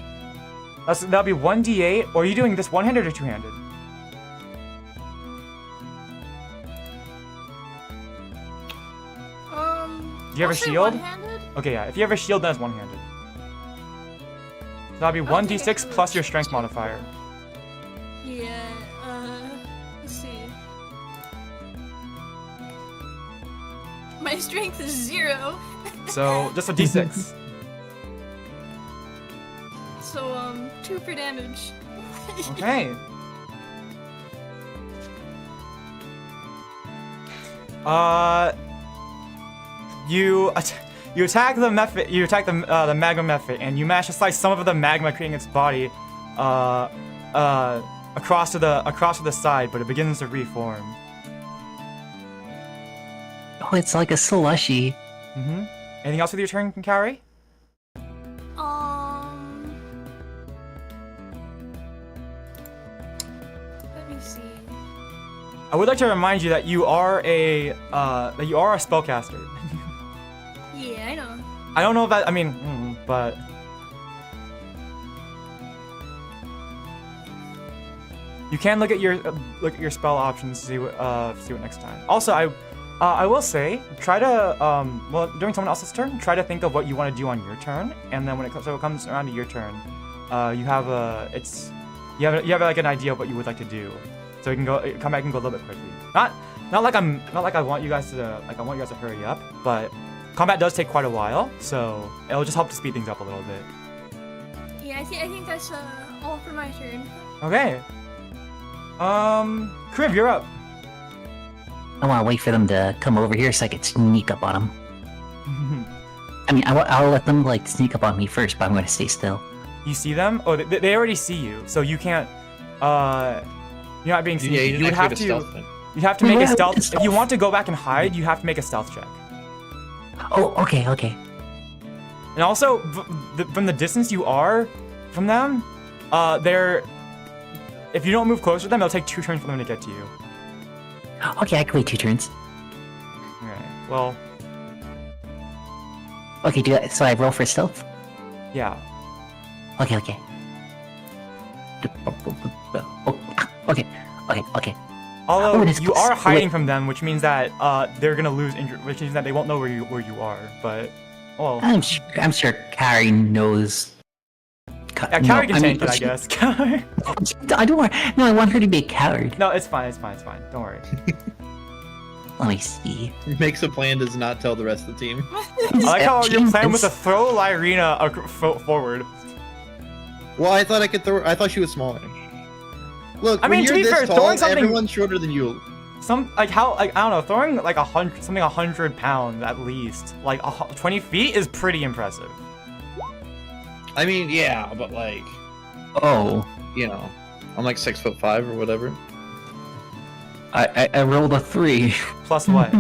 That'll be 1d8. Or are you doing this one-handed or two-handed? Do you have a shield?
One-handed?
Okay, yeah. If you have a shield, that's one-handed. So that'll be
I'll take
1d6
it.
plus your strength modifier.
Yeah, let's see. My strength is 0.
So just a d6.
So, 2 for damage.
Okay. You attack the method. You attack the magma method, and you manage to slice some of the magma creating its body, across to the side, but it begins to reform.
Oh, it's like a slushy.
Mm-hmm. Anything else with your turn, Kaori?
Let me see.
I would like to remind you that you are a spellcaster. I don't know if that. I mean, but you can look at your spell options to see what next time. Also, I will say, try to well, during someone else's turn, try to think of what you want to do on your turn, and then when it comes around to your turn, you have like an idea of what you would like to do, so you can come back and go a little bit quickly. Not like I want you guys to hurry up, but combat does take quite a while, so it'll just help to speed things up a little bit.
Yeah, I think that's all for my turn.
Okay. Kriv, you're up.
I want to wait for them to come over here so I could sneak up on them. I mean, I'll let them like sneak up on me first, but I'm going to stay still.
You see them? Oh, they already see you, so you can't. You're not being seen.
Yeah,
You'd have to make a stealth. If you want to go back and hide, you have to make a stealth check.
Oh, okay.
And also, from the distance you are from them, if you don't move closer to them, it'll take 2 turns for them to get to you.
Okay, I can wait 2 turns.
Alright, well...
Okay, so I roll for stealth?
Yeah.
Okay. Okay.
Although, you are hiding from them, which means that they're gonna lose which means that they won't know where you are, but... Well...
I'm sure Kaori knows...
Yeah, Kaori can tank it, I guess.
I don't want... No, I want her to be a coward.
No, it's fine. Don't worry.
Let me see.
Makes a plan, does not tell the rest of the team.
I like how your plan was to throw Lyryna forward.
Well, I thought I could throw. I thought she was smaller. Look,
I mean,
when
to
you're
be fair,
this tall,
throwing something-
everyone's shorter than you.
I don't know, throwing like 100 pounds at least, like 20 feet is pretty impressive.
I mean, yeah, but like,
Oh.
you know, I'm like 6'5" or whatever.
I rolled a 3.
Plus what?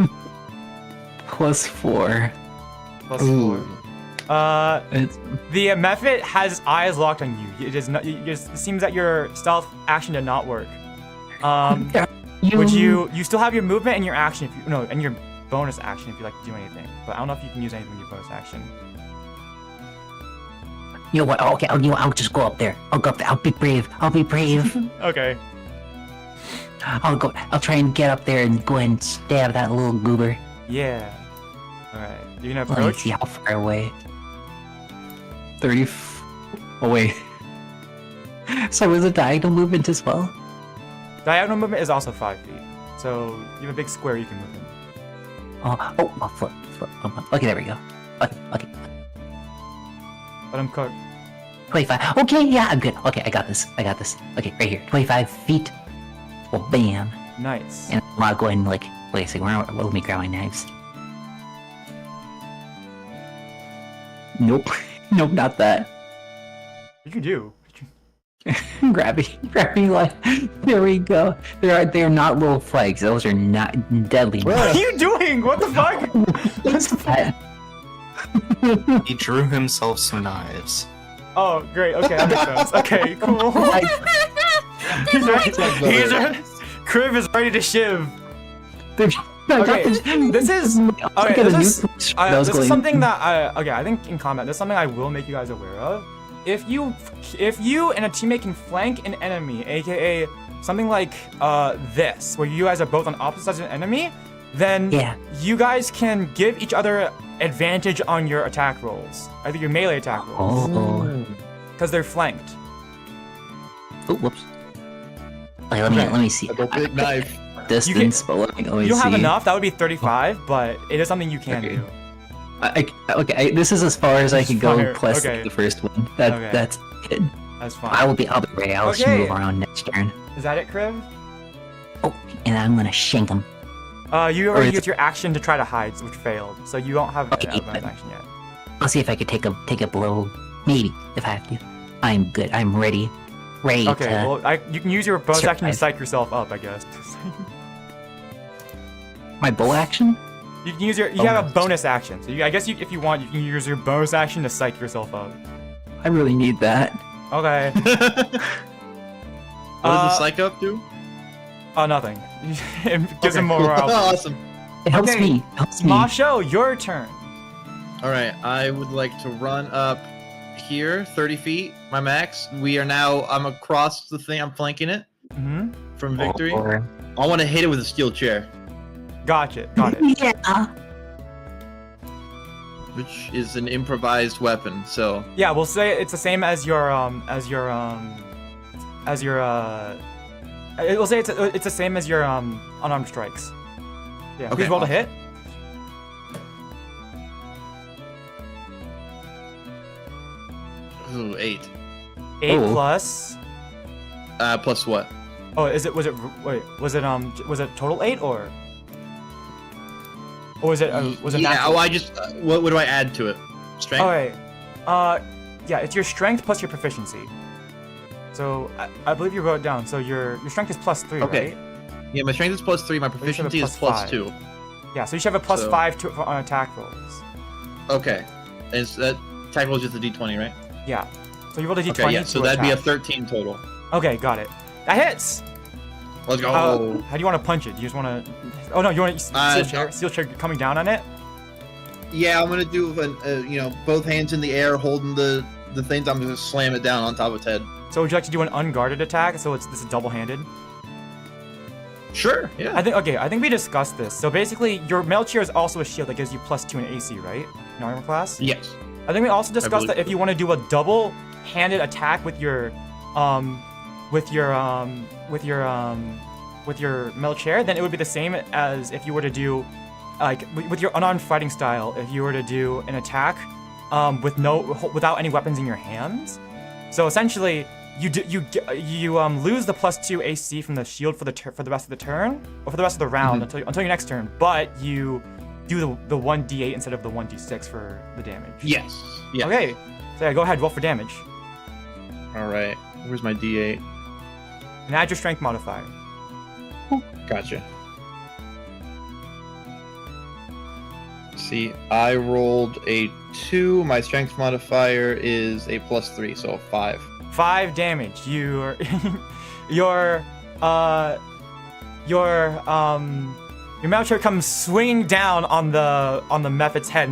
Plus 4.
Plus
Ooh.
4.
It's...
The method has eyes locked on you. It is not. It seems that your stealth action did not work. Would you still have your movement and your action and your bonus action if you like to do anything. But I don't know if you can use anything with your bonus action.
You know what? Okay, I'll just go up there. I'll go up there. I'll be brave.
Okay.
I'll try and get up there and go ahead and stab that little goober.
Yeah. All right. You're gonna
Let me
approach.
see how far away. 30. Oh wait. So was it diagonal movement as well?
Diagonal movement is also 5 feet. So you have a big square you can move in.
Oh, flip. Okay, there we go. Okay.
Let him cook.
25. Okay, yeah, I'm good. Okay, I got this. Okay, right here. 25 feet. Well, bam.
Nice.
And I'll go ahead and like, wait a second. Let me grab my knives. Nope, not that.
You can do.
grab me like, there we go. They're not little flags. Those are not deadly.
What are you doing? What the fuck?
What's that?
He drew himself some knives.
Oh, great. Okay, that makes sense. Okay, cool. He's ready. Kriv is ready to shiv. Okay, this is something that I think in combat, this is something I will make you guys aware of. If you and a teammate can flank an enemy, aka something like this, where you guys are both on opposite sides of an enemy, then you guys can give each other advantage on your attack rolls, either your melee attack rolls, because they're flanked.
Oh, whoops. Okay, let me see.
A big knife.
Distance, but let me
You don't have enough. That would be 35, but it is something you can do.
This is as far as I can go.
Fire.
Plus
Okay.
the first one. That's it.
That's fine.
I'll be ready. I'll just move around next turn.
Is that it, Kriv?
Oh, and I'm gonna shank him.
You already used your action to try to hide, which failed. So you don't have an action yet.
I'll see if I could take a blow. Maybe if I have to. I'm good. I'm ready.
Okay.
To
Well, you can use your bonus action to
survive.
psych yourself up, I guess.
My bow action.
You can use you have a bonus action. So I guess if you want, you can use your bonus action to psych yourself up.
I really need that.
Okay.
What does the psych up do?
Nothing. It gives him more morale.
Awesome.
It helps
Okay,
me. It helps me.
Mawsho, your turn.
All right, I would like to run up here, 30 feet, my max. I'm across the thing. I'm flanking it from victory.
Or-
I want to hit it with a steel chair,
Got it.
Yeah.
which is an improvised weapon. So
Yeah, we'll say it's the same as your we'll say it's the same as your unarmed strikes. Yeah.
Okay,
Please roll to
awesome.
hit.
ooh, 8.
8
Oh.
plus.
Plus what?
Oh, was it total 8 or was it
Yeah.
natural?
Oh, I just. What do I add to it? Strength.
Okay. Yeah, it's your strength plus your proficiency. So I believe you wrote it down. So your strength is +3,
Okay.
right?
Yeah, my strength is +3. My
you should have a
proficiency is
+5.
+2.
Yeah, so you should have a
So-
+5 on attack rolls.
Okay. And that attack roll is just a D20, right?
Yeah. So you rolled a d20
Okay, yeah. So
to
that'd be a
attack.
13 total.
Okay, got it. That hits.
Let's go.
How do you want to punch it? Do you just want to? Oh no, you want to steel chair coming down on it?
Yeah, I'm gonna do both hands in the air, holding the things. I'm gonna slam it down on top of its head.
So would you like to do an unguarded attack? So this is double-handed.
Sure. Yeah.
I think we discussed this. So basically, your mail chair is also a shield that gives you +2 in AC, right? In armor class.
Yes.
I think we also discussed that
believe
if you want to do a double-handed attack with your mail chair, then it would be the same as if you were to do, like, with your unarmed fighting style. If you were to do an attack, without any weapons in your hands. So essentially, you lose the +2 AC from the shield for the rest of the turn or for the rest of the round until your next turn, but you do the 1d8 instead of the 1d6 for the damage.
Yes. Yes.
Okay, so yeah, go ahead, roll for damage.
All right. Where's my D8?
And add your strength modifier.
Gotcha. See, I rolled a 2. My strength modifier is a +3, so a 5.
5 damage. Your mail chair comes swinging down on the Mephit's head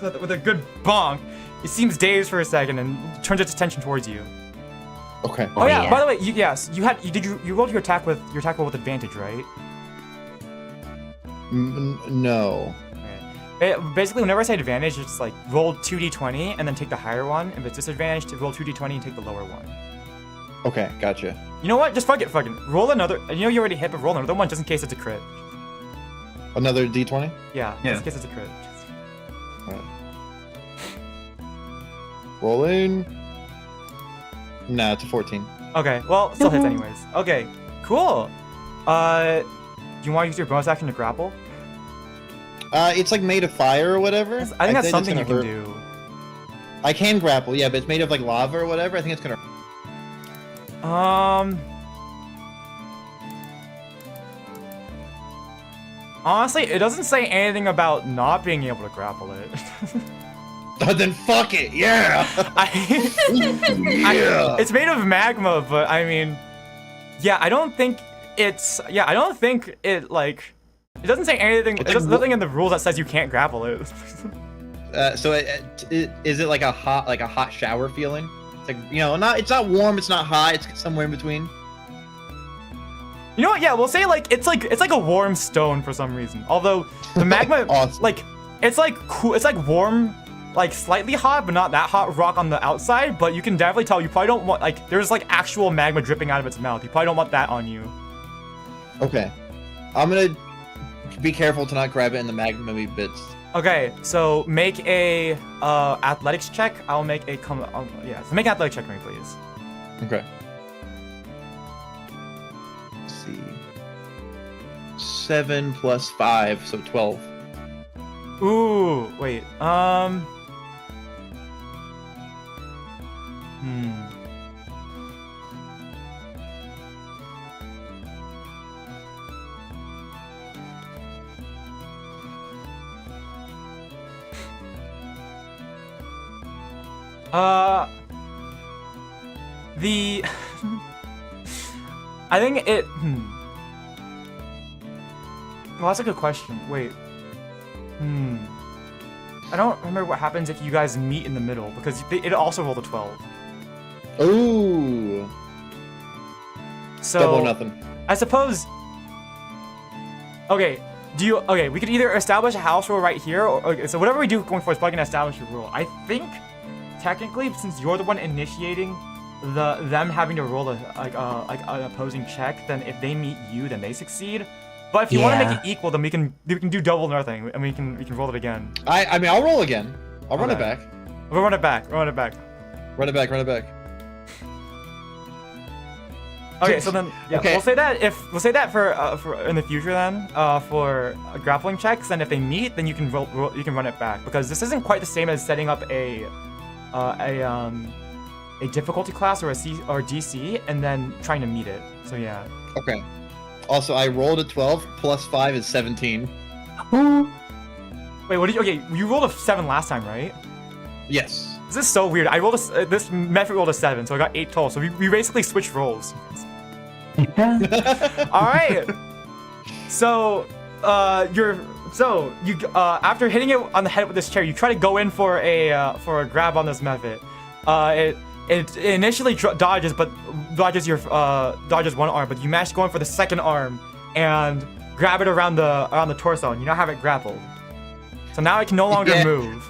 with a good bonk. It seems dazed for a second and turns its attention towards you.
Okay.
Oh yeah.
yeah.
By the way, you rolled your attack roll with advantage, right?
No.
Okay. Basically, whenever I say advantage, it's like roll 2d20 and then take the higher one. If it's disadvantage, to roll 2d20 and take the lower one.
Okay. Gotcha.
You know what? Just fucking roll another. You know you already hit, but roll another one just in case it's a crit.
Another D20.
Yeah,
Yeah.
just in case it's a crit.
Rolling. Nah, it's a 14.
Okay, well, still hits anyways. Okay, cool. Do you want to use your bonus action to grapple?
It's like made of fire or whatever.
I think that's something you can
hurt.
do.
I can grapple, yeah, but it's made of like lava or whatever. I think it's gonna.
Honestly, it doesn't say anything about not being able to grapple it.
Oh, then fuck it, yeah. Yeah.
It's made of magma, but I mean, yeah, I don't think it like. It doesn't say anything. There's nothing in the rules that says you can't grapple it.
So is it like a hot shower feeling? It's like, it's not warm, it's not hot, it's somewhere in between.
You know what? Yeah, we'll say like it's like a warm stone for some reason. Although the magma,
Awesome.
it's like cool. It's like warm, like slightly hot, but not that hot rock on the outside. But you can definitely tell you probably don't want like there's like actual magma dripping out of its mouth. You probably don't want that on you.
Okay, I'm gonna be careful to not grab it in the magma bits.
Okay, so make a athletics check. I'll make a so make an athletics check for me, please.
Okay. Let's see. 7 plus 5, so 12.
Ooh, wait. I think it. Well, that's a good question. Wait. I don't remember what happens if you guys meet in the middle because it also rolled a 12.
Ooh.
So
Double nothing.
I suppose. Okay. Okay, we could either establish a house rule right here, or okay, so whatever we do going forward is probably gonna establish a rule. I think, technically, since you're the one initiating them having to roll an opposing check, then if they meet you, then they succeed. But if you want to make it equal, then we can do double nothing, and we can roll it again.
I mean, I'll roll again. I'll run it back.
We'll run it back. Run it back.
Run it back. Run it back.
Okay, so then we'll say that for in the future then for grappling checks, and if they meet, then you can you can run it back because this isn't quite the same as setting up a difficulty class or a C or DC and then trying to meet it. So yeah.
Okay. Also, I rolled a 12 plus 5 is 17.
Wait, what did you? Okay, you rolled a 7 last time, right?
Yes.
This is so weird. I rolled this method rolled a 7, so I got 8 total. So we basically switched roles. All right. So you after hitting it on the head with this chair, you try to go in for a grab on this method. It initially dodges one arm, but you manage to go in for the second arm and grab it around the torso, and you now have it grappled. So now it can no longer move.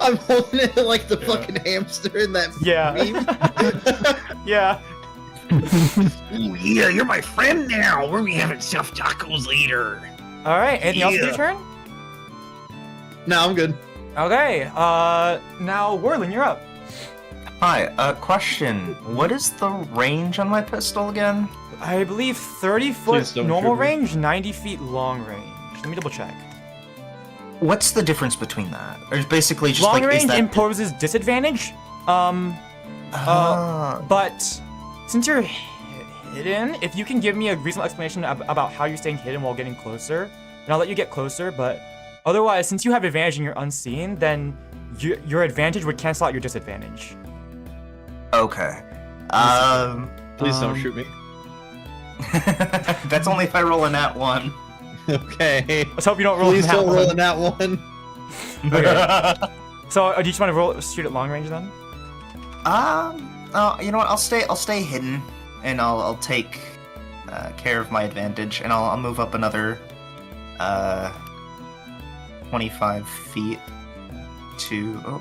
I'm holding it like the fucking hamster in that meme.
Yeah.
Ooh, yeah, you're my friend now. We're gonna be having stuffed tacos later.
All right. Anything else for your turn?
No, I'm good.
Okay. Now Warlen, you're up.
Hi, question. What is the range on my pistol again?
I believe 30
Please
foot
don't
normal
shoot me.
range, 90 feet long range. Let me double check.
What's the difference between that? Or it's basically just
Long
like,
range
is that...
imposes disadvantage. But since you're hidden, if you can give me a reasonable explanation about how you're staying hidden while getting closer, then I'll let you get closer. But otherwise, since you have advantage and you're unseen, then your advantage would cancel out your disadvantage.
Okay.
Please don't shoot me.
That's only if I roll a nat 1.
Okay.
Let's hope you don't roll
Please
that
don't
one.
roll in that one.
Okay. So, do you just want to shoot at long range then?
You know what? I'll stay hidden, and I'll take care of my advantage, and I'll move up another 25 feet to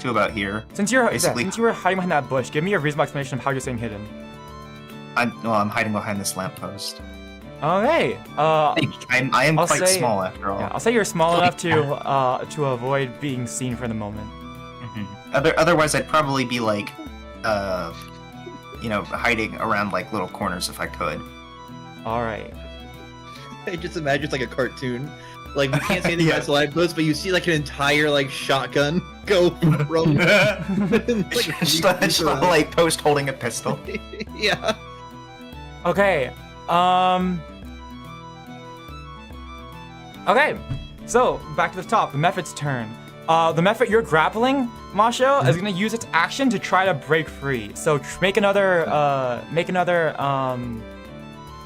about here.
Since you were hiding behind that bush, give me a reasonable explanation of how you're staying hidden.
I'm hiding behind this lamppost.
Okay.
I am quite small after all.
Yeah, I'll say you're small enough to avoid being seen for the moment.
Mm-hmm. Otherwise, I'd probably be like, hiding around like little corners if I could.
All right.
I just imagine it's like a cartoon. Like, you can't see anything past the light post, but you see like an entire like shotgun go from
Just a light post holding a pistol.
Yeah.
Okay. Okay. So back to the top. The Mephit's turn. The Mephit you're grappling, Mawsho, is gonna use its action to try to break free. So make another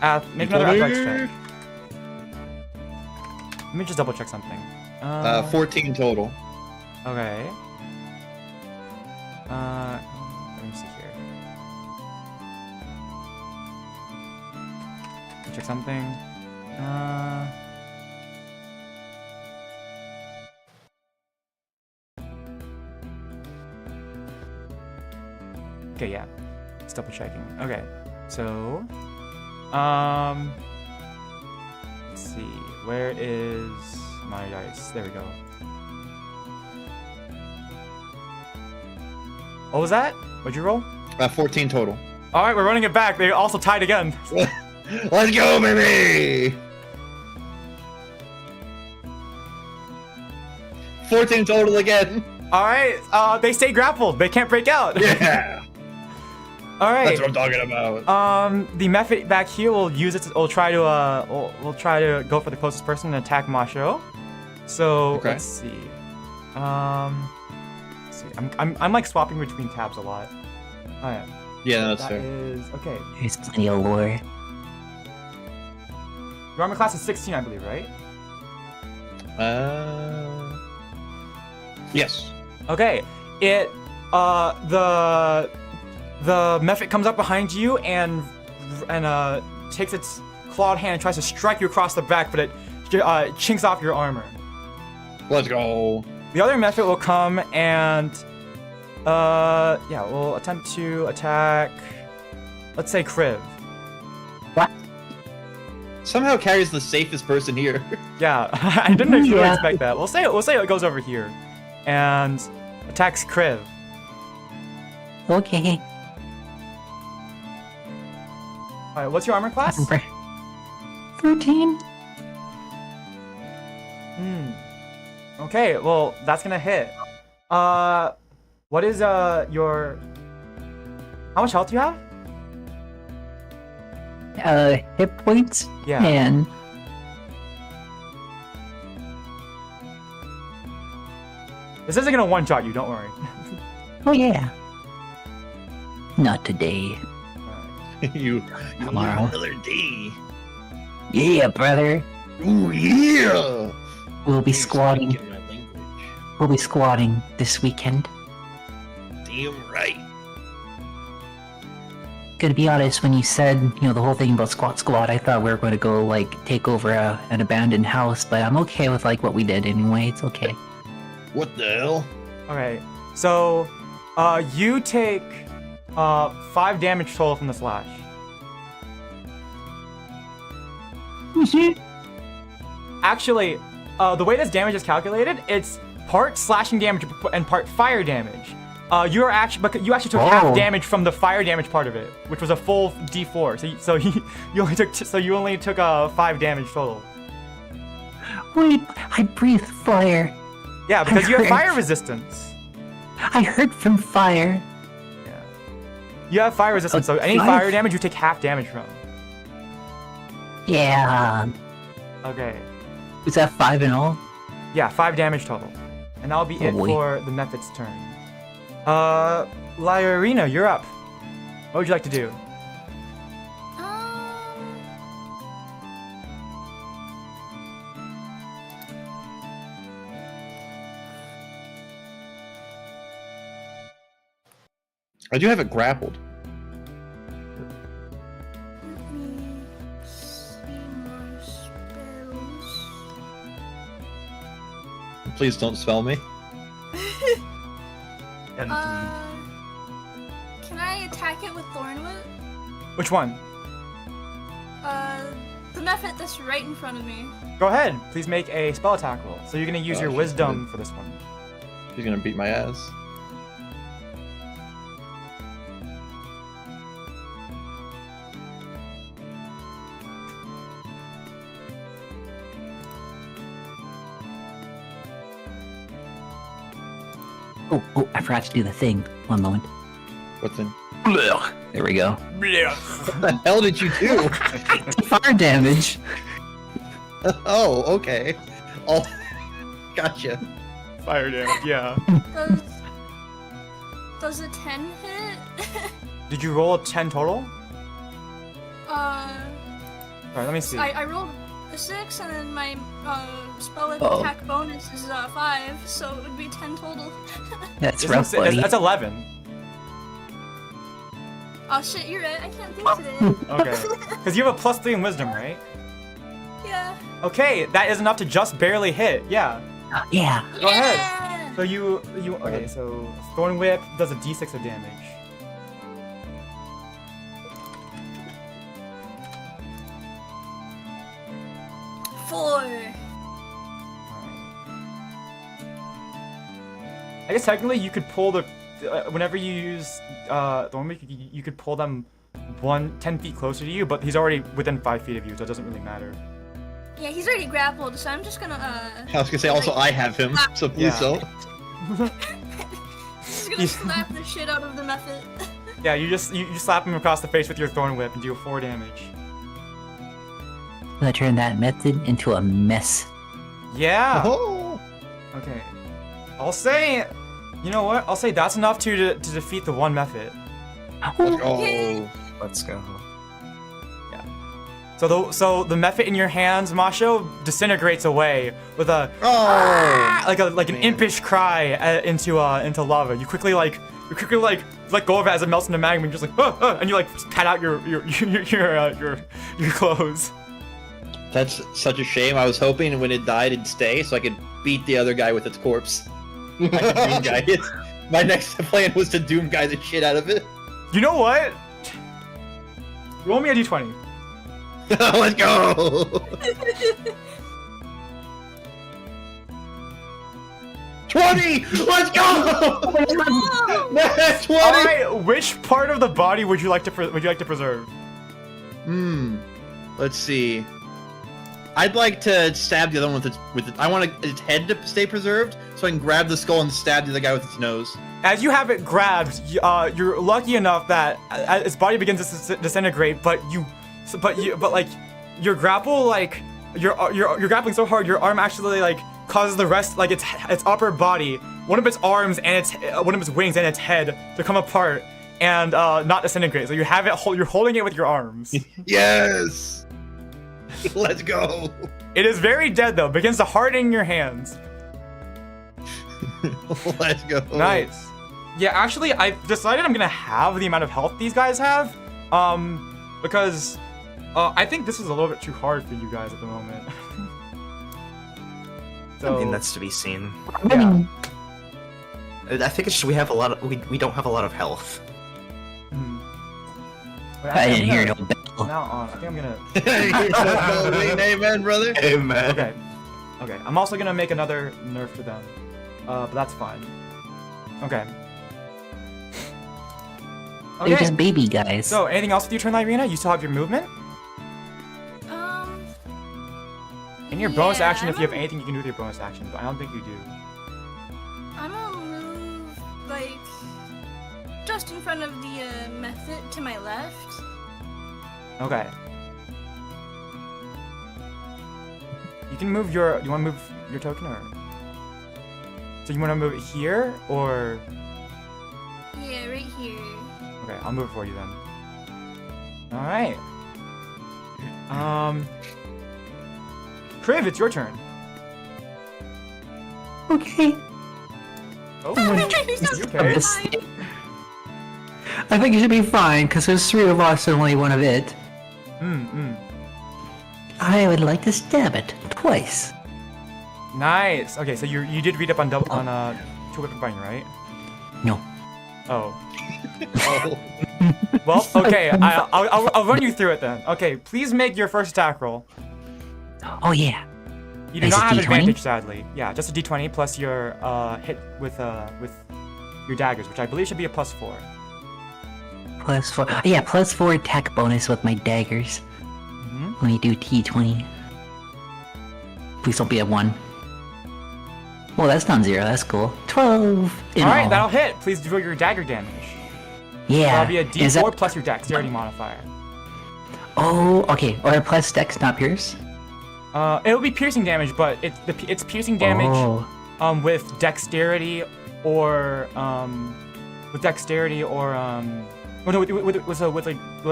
athletics check. Let me just double check something.
14 total.
Okay. Let me see here. Check something. Okay, yeah. Just double checking. Okay. So, let's see. Where is my dice? There we go. What was that? What'd you roll?
14 total.
All right, we're running it back. They also tied again.
Let's go, baby! 14 total again.
All right, they stay grappled. They can't break out.
Yeah.
All right.
That's what I'm talking about.
The Mephit back here will use it. We'll try to go for the closest person and attack Mawsho. So let's see. Let's see. I'm like swapping between tabs a lot. Oh yeah.
Yeah, that's fair.
Okay.
There's plenty of lore.
Your armor class is 16, I believe, right?
Yes.
Okay, it the mephit comes up behind you and takes its clawed hand and tries to strike you across the back, but it chinks off your armor.
Let's go.
The other mephit will come and will attempt to attack, let's say, Kriv.
What?
Somehow Carrie's the safest person here.
Yeah, I didn't really
Yeah.
expect that. We'll say it goes over here and attacks Kriv.
Okay.
All right, what's your armor class?
13.
Okay, well, that's gonna hit. What is your... How much health do you have?
Hit points.
Yeah.
And
This isn't gonna one-shot you, don't worry.
oh yeah. Not today.
you
Tomorrow.
Another day.
Yeah, brother.
Ooh, yeah.
We'll be squatting.
Speaking my language.
We'll be squatting this weekend.
Damn right.
Gonna be honest, when you said, the whole thing about squat, I thought we were going to go, take over an abandoned house, but I'm okay with, what we did anyway. It's okay.
What the hell?
Okay, so you take 5 damage total from the slash. Actually, the way this damage is calculated, it's part slashing damage and part fire damage. You actually took half
Oh.
damage from the fire damage part of it, which was a full D4. So you only took 5 damage total.
Wait, I breathe fire.
Yeah, because you have
heard.
fire resistance.
I heard from fire.
Yeah. You have fire resistance, so any
five?
fire damage you take half damage from.
Yeah.
Okay.
Was that 5 in all?
Yeah, 5 damage total. And that'll be it
boy.
for the Mephit's turn. Lyryna, you're up. What would you like to do?
I do have it grappled.
Let me see my spells.
Please don't spell me.
And
Can I attack it with Thorn Whip?
Which one?
The Mephit that's right in front of me.
Go ahead. Please make a spell attack roll. So you're gonna use your
she's
wisdom for this one.
She's gonna beat my ass.
Oh, I forgot to do the thing. One moment.
What thing?
There we go.
What the hell did you do?
Fire damage.
Oh, okay. Oh, gotcha.
Fire damage, yeah.
Does a 10 hit?
Did you roll a 10 total? Alright, let me see.
I rolled a 6 and then my spell
Uh-oh.
attack bonus is 5, so it would be 10 total.
That's
Isn't
rough,
it-
buddy.
That's 11.
Oh shit, you're right. I can't think today.
Okay. Because you have a +3 in wisdom, right?
Yeah.
Okay, that is enough to just barely hit. Yeah.
Yeah.
Go ahead.
Yeah!
So okay, so Thorn Whip does a d6 of damage.
Four.
I guess technically you could pull the whenever you use Thorn Whip, you could pull them 10 feet closer to you, but he's already within 5 feet of you, so it doesn't really matter.
Yeah, he's already grappled, so I'm just gonna
I was gonna say also I have him, so please
Yeah.
don't.
just gonna slap the shit out of the Mephit.
Yeah, you just slap him across the face with your Thorn Whip and do 4 damage.
I'm gonna turn that method into a mess.
Yeah.
Oh.
Okay. I'll say, you know what? I'll say that's enough to defeat the one Mephit.
Oh.
let's go.
So the mephit in your hands, Mawsho, disintegrates away with a like an impish cry into lava. You quickly let go of it as it melts into magma, and you're just like and you like pat out your clothes.
That's such a shame. I was hoping when it died it'd stay so I could beat the other guy with its corpse. I could Doom Guy it. My next plan was to Doom Guy the shit out of it.
You know what? Roll me a d20.
Let's go! 20! Let's go! 20!
Alright, which part of the body would you like to preserve?
Let's see. I'd like to stab the other one with its I want its head to stay preserved, so I can grab the skull and stab the other guy with its nose.
As you have it grabbed, you're lucky enough that its body begins to disintegrate, but your grapple, like you're grappling so hard, your arm actually like causes the rest, like its upper body, one of its arms and one of its wings and its head to come apart and not disintegrate. So you have it, you're holding it with your arms.
Yes. Let's go.
It is very dead though. Begins to harden in your hands.
Let's go.
Nice. Yeah, actually, I've decided I'm gonna have the amount of health these guys have, because I think this is a little bit too hard for you guys at the moment. So,
I mean, that's to be seen.
yeah.
I think it's just we don't have a lot of health.
Wait,
I didn't
think
hear
I'm
no
gonna-
bell.
from now on, I think I'm gonna.
Amen, brother.
Amen.
Okay. I'm also gonna make another nerf to them, but that's fine. Okay.
They're just baby guys.
So, anything else with your turn, Lyryna? You still have your movement? In your bonus
yeah,
action, if you have
I'm-
anything you can do with your bonus action, but I don't think you do.
I'm gonna move, like, just in front of the method to my left.
Okay. You can move your. You want to move your token, or? So you want to move it here, or?
Yeah, right here.
Okay, I'll move it for you then. All right. Kriv, it's your turn.
Okay.
Oh,
So
you okay?
fine.
I think it should be fine, because there's 3 of us and only 1 of it. I would like to stab it twice.
Nice. Okay, so you did read up on two weapon fighting, right?
No.
Oh. Well, okay. I'll run you through it then. Okay, please make your first attack roll.
Oh yeah.
You do
Is
not
it
have
D20?
advantage, sadly. Yeah, just a d20 plus your hit with your daggers, which I believe should be a +4.
+4. Yeah, +4 attack bonus with my daggers. Let me do T20. Please don't be a 1. Well, that's non-zero. That's cool. 12. In
All right,
all.
that'll hit. Please do your dagger damage.
Yeah.
That'll be a
Is
d4
that-
plus your dexterity modifier.
Oh, okay. Or plus dex, not pierce.
It'll be piercing damage, but it's piercing damage.
Oh.
With dexterity or oh no,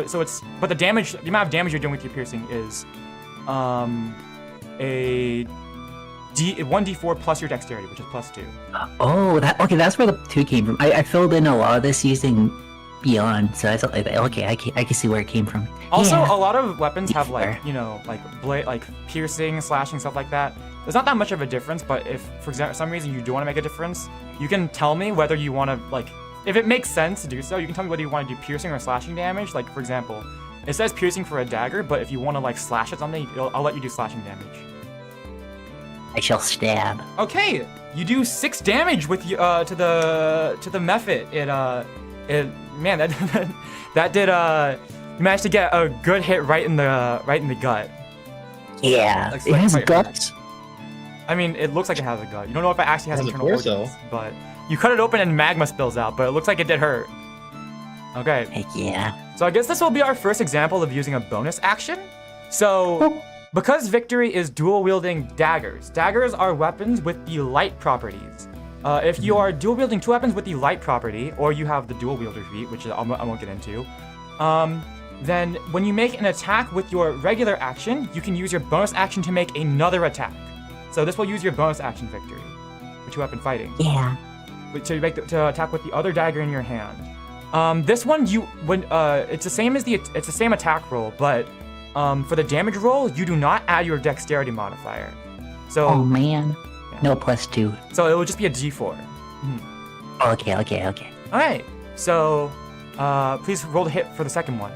so it's but the amount of damage you're doing with your piercing is a 1d4 plus your dexterity, which is +2.
Oh, that's where the 2 came from. I filled in a lot of this using Beyond, so I thought, okay, I can see where it came from.
Also,
Yeah.
a lot of weapons have like,
Fair.
you know, like blade, like piercing, slashing, stuff like that. There's not that much of a difference, but if for some reason you do want to make a difference, you can tell me whether you want to like, if it makes sense to do so, you can tell me whether you want to do piercing or slashing damage. Like for example, it says piercing for a dagger, but if you want to like slash at something, I'll let you do slashing damage.
I shall stab.
Okay, you do 6 damage with to the mephit. Man, that did you managed to get a good hit right in the gut.
Yeah.
Like,
It has
like-
guts.
I mean, it looks like it has a gut. You don't know if it actually has
Has a
internal
torso.
organs, but you cut it open and magma spills out. But it looks like it did hurt. Okay,
Heck yeah.
so I guess this will be our first example of using a bonus action. So, because Victory is dual wielding daggers, daggers are weapons with the light properties. If you are dual wielding 2 weapons with the light property, or you have the dual wielder feat, which I won't get into, then when you make an attack with your regular action, you can use your bonus action to make another attack. So this will use your bonus action victory for 2-weapon fighting.
Yeah.
To attack with the other dagger in your hand. This one it's the same it's the same attack roll, but for the damage roll you do not add your dexterity modifier. So
Oh man.
yeah.
No +2.
So it will just be a d4.
Okay.
All right. So please roll the hit for the second one.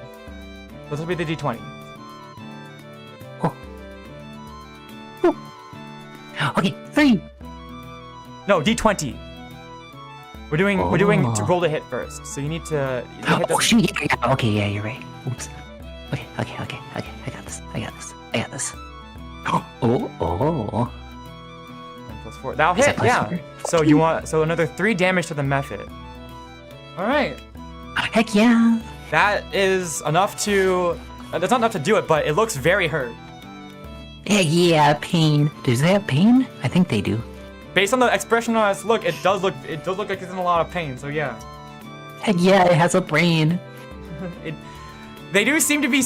This will be the d20.
Okay, 3.
No, d20. We're doing to roll the hit first. So you need to the hit
Oh
doesn't-
shoot! Yeah. Okay, yeah, you're right. Oops. Okay. I got this. Oh.
4. That'll
Is
hit,
that
yeah.
+4?
So another 3 damage to the method. All right.
Heck yeah.
That is enough to. That's not enough to do it, but it looks very hurt.
Heck yeah, pain. Does they have pain? I think they do.
Based on the expression on its look, it does look like it's in a lot of pain. So yeah.
Heck yeah, it has a brain.
They do seem to be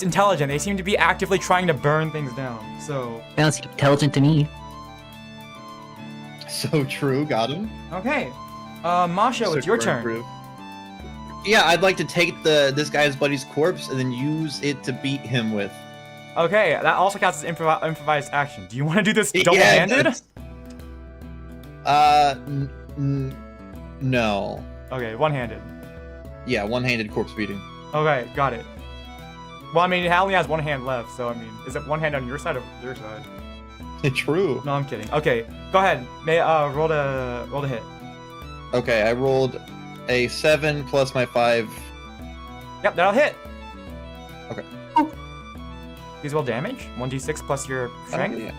intelligent. They seem to be actively trying to burn things down. So
Sounds intelligent to me.
So true, got him.
okay, Mawsho, it's your turn.
Yeah, I'd like to take this guy's buddy's corpse and then use it to beat him with.
Okay, that also counts as improvised action. Do you want to do this double-handed?
No.
Okay, one-handed.
Yeah, one-handed corpse beating.
Okay, got it. Well, I mean, it only has one hand left, so I mean, is it one hand on your side or their side?
True.
No, I'm kidding. Okay, go ahead. Roll the hit.
Okay, I rolled a 7 plus my 5.
Yep, that'll hit.
Okay.
Please roll damage. 1d6 plus your strength.
Yeah.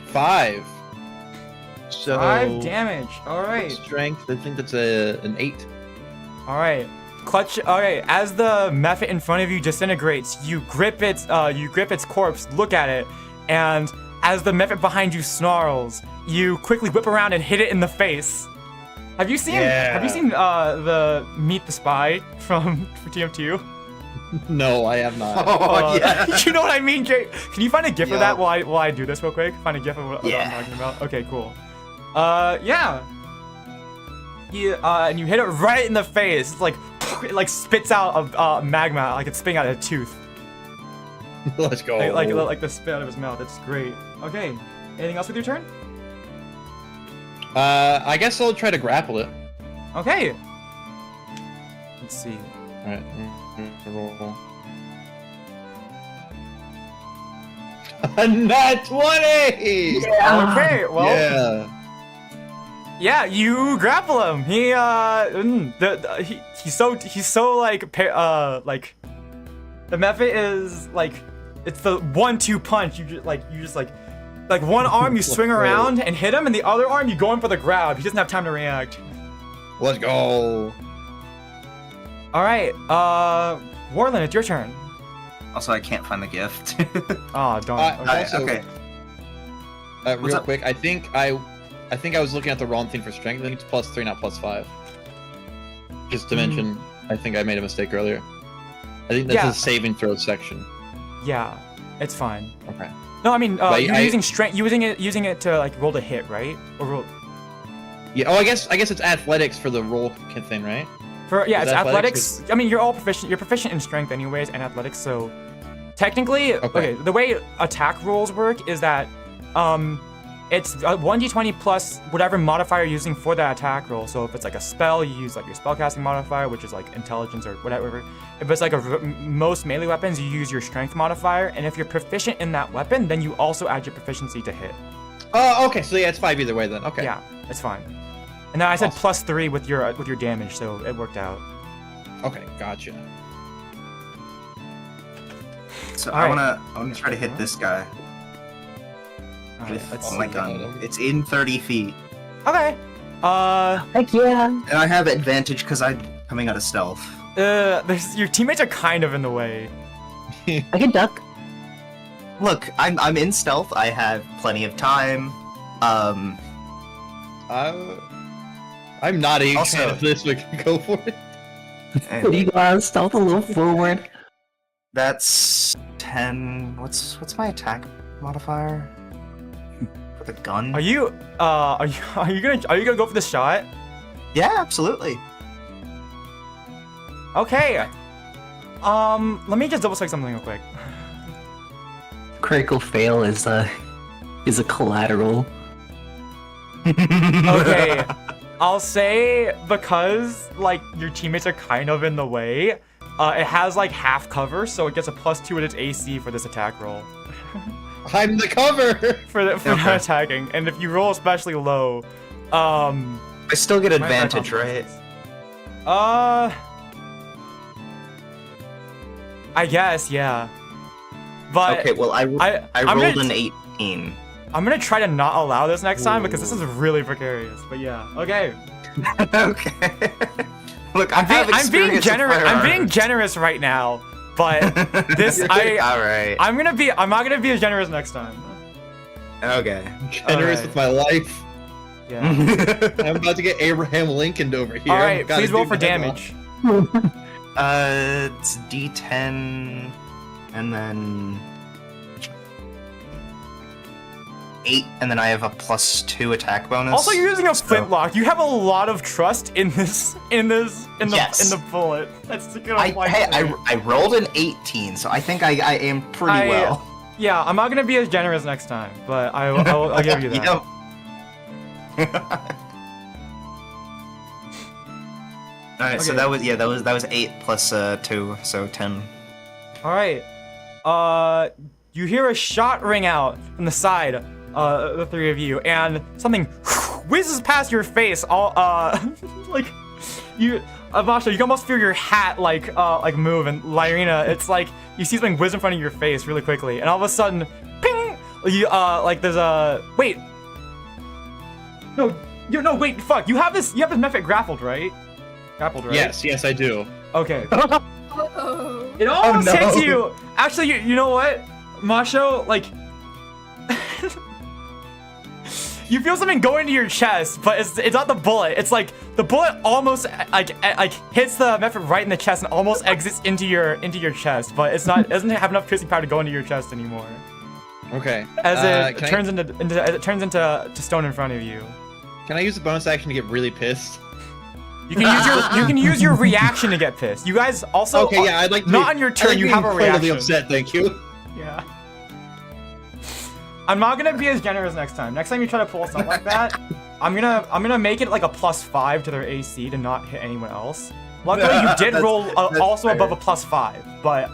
Five. So
5 damage. All right.
Strength. I think that's an 8.
All right. Clutch. Okay. As the mephit in front of you disintegrates, you grip its corpse, look at it, and as the mephit behind you snarls, you quickly whip around and hit it in the face. Have you seen the Meet the Spy from TM2?
No, I have not.
Oh, yeah.
You know what I mean, Jay? Can you find a GIF of that
Yup.
while I do this real quick? Find a GIF of what I'm
Yeah.
talking about. Okay, cool. Yeah. And you hit it right in the face. It's like it like spits out of magma, like it's spitting out a tooth.
Let's go.
Like the spit out of his mouth. It's great. Okay. Anything else with your turn?
I guess I'll try to grapple it.
Okay. Let's see.
All right. Roll. A nat 20!
Okay. Well.
Yeah.
Yeah, you grapple him. He's so like the method is like it's the 1-2 punch. You just like one arm you swing around and hit him, and the other arm you go in for the grab. He doesn't have time to react.
Let's go.
All right, Warlen, it's your turn.
Also, I can't find the gift.
Oh, darn.
Also,
okay.
Real
up?
quick, I think I was looking at the wrong thing for strength. I think it's +3, not +5. Just to mention, I think I made a mistake earlier. I think that's
Yeah.
a saving throw section.
Yeah, it's fine.
Okay.
No, I mean
But
you're using strength, using it to like roll the hit, right? Or roll.
Yeah. Oh, I guess it's athletics for the roll thing, right?
Yeah,
Is
it's
athletics?
athletics. I mean, you're all proficient. You're proficient in strength, anyways, and athletics. So, technically, okay. The way attack rolls work is that, it's 1d20 plus whatever modifier you're using for that attack roll. So if it's like a spell, you use like your spellcasting modifier, which is like intelligence or whatever. If it's like most melee weapons, you use your strength modifier, and if you're proficient in that weapon, then you also add your proficiency to hit.
Oh, okay. So yeah, it's 5 either way then. Okay.
Yeah, it's fine. And then I said
Awesome.
+3 with your damage, so it worked out.
Okay, gotcha.
So
All right.
I wanna try to hit this guy
All right,
with
let's
my
see.
gun. It's in 30 feet,
Okay.
Heck yeah.
and I have advantage because I'm coming out of stealth.
Your teammates are kind of in the way.
I can duck.
Look, I'm in stealth. I have plenty of time. Um,
I'm not a huge
Also-
fan of this, but go for it.
What do you got? Stealth a little forward.
That's 10. What's my attack modifier? For the gun?
Are you gonna go for the shot?
Yeah, absolutely.
Okay. Let me just double check something real quick.
Critical fail is a collateral.
Okay. I'll say because like your teammates are kind of in the way, it has like half cover, so it gets a +2 at its AC for this attack roll.
I'm the cover.
for not attacking, and if you roll especially low,
I still get
my attack
advantage, right?
I guess, yeah. But
Okay, well, I
I'm
rolled
gonna-
an 18.
I'm gonna try to not allow this next time because this is really precarious. But yeah, okay.
Okay. Look, I'm
I'm being generous. I'm being generous right now, but this
Alright.
I'm not gonna be as generous next time.
Okay.
Generous
Alright.
with my life.
Yeah.
I'm about to get Abraham Lincoln over here.
All right,
Gotta
please roll
do
for
my
damage.
It's D10, and then 8, and then I have a +2 attack bonus.
Also, you're using a
so-
flintlock. You have a lot of trust in the bullet. That's gonna apply.
I rolled an 18, so I think I aim pretty well.
Yeah, I'm not gonna be as generous next time, but I'll give you that.
know. Alright, so
Okay.
that was 8 plus 2, so 10.
All right. You hear a shot ring out from the side, the three of you, and something whizzes past your face. All like you, Mawsho, you can almost feel your hat like move, and Lyryna, it's like you see something whiz in front of your face really quickly, and all of a sudden, ping! You like there's a wait. No, wait, fuck! You have this method grappled, right? Grappled, right?
Yes, I do.
Okay.
Uh-oh.
It almost
no.
hits you! Actually, you know what? Mawsho, like... you feel something go into your chest, but it's not the bullet. It's like, the bullet almost, like hits the method right in the chest and almost exits into your chest, but it doesn't have enough piercing power to go into your chest anymore.
Okay.
As it
can
turns into stone in front of you.
Can I use the bonus action to get really pissed?
You can use your reaction to get pissed. You guys also
Okay, yeah, I'd like to
not
be,
on your
I'd
turn.
like to
You
be
have a
incredibly
reaction.
upset, thank you.
Yeah. I'm not gonna be as generous next time. Next time you try to pull something like that, I'm gonna make it like a +5 to their AC to not hit anyone else. Luckily, you did roll also
fair.
above a +5, but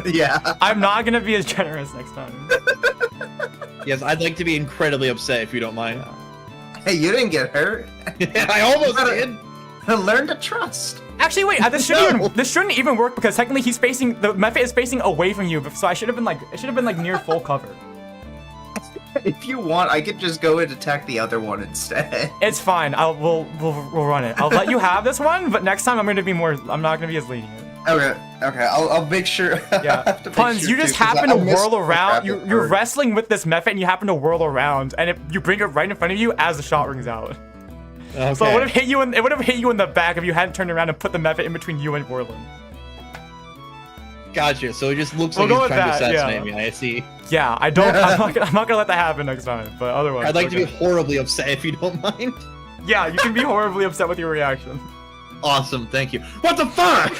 Yeah.
I'm not gonna be as generous next time.
Yes, I'd like to be incredibly upset if you don't mind.
Hey, you didn't get hurt.
I almost did.
Learn to trust.
Actually, wait. This shouldn't even work because technically the method is facing away from you. So it should have been like near full cover.
If you want, I could just go and attack the other one instead.
It's fine. We'll run it. I'll let you have this one, but next time I'm not gonna be as lenient.
Okay, I'll make sure.
Yeah, Puns, you just happen to whirl around. You're
wrestling.
wrestling with this method, and you happen to whirl around, and you bring it right in front of you as the shot rings out.
Okay.
So it would have hit you in the back if you hadn't turned around and put the method in between you and Warlen.
Gotcha. So it just looks
We'll
like
go
he's
with
trying to
that,
assassinate
yeah.
me. I see.
Yeah, I'm not gonna let that happen next time. But otherwise,
I'd like to be
okay.
horribly upset if you don't mind.
Yeah, you can be horribly upset with your reaction.
Awesome, thank you. What the fuck?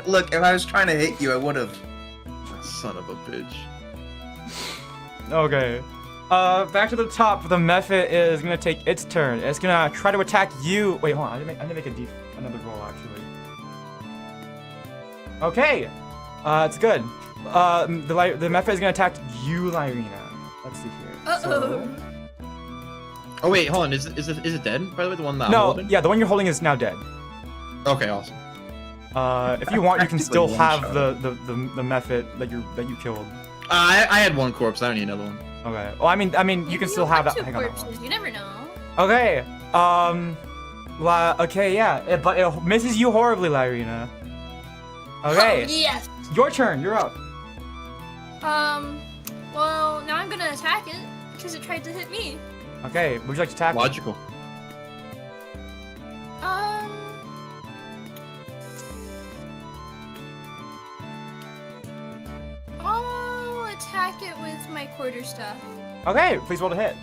Look, if I was trying to hit you, I would have.
Son of a bitch.
Okay. Back to the top. The method is gonna take its turn. It's gonna try to attack you. Wait, hold on. I need to make another roll actually. Okay. It's good. The method is gonna attack you, Lyryna. Let's see here.
Uh-oh.
Oh wait, hold on. Is it dead? By the way, the one that I'm
No,
holding?
yeah, the one you're holding is now dead.
Okay, awesome.
If you want, you can
Practically
still have
one-shot.
the method that you killed.
I had one corpse. I don't need another one.
Okay. Well, I mean, you can still have that.
Two
Hang on that one.
corpses. You never know.
Okay. Okay, yeah, but it misses you horribly, Lyryna. Okay.
Oh, yes.
Your turn. You're up.
Well, now I'm gonna attack it. because it tried to hit me.
Okay, would you like to tackle?
Logical.
I'll attack it with my quarterstaff.
Okay, please roll to hit.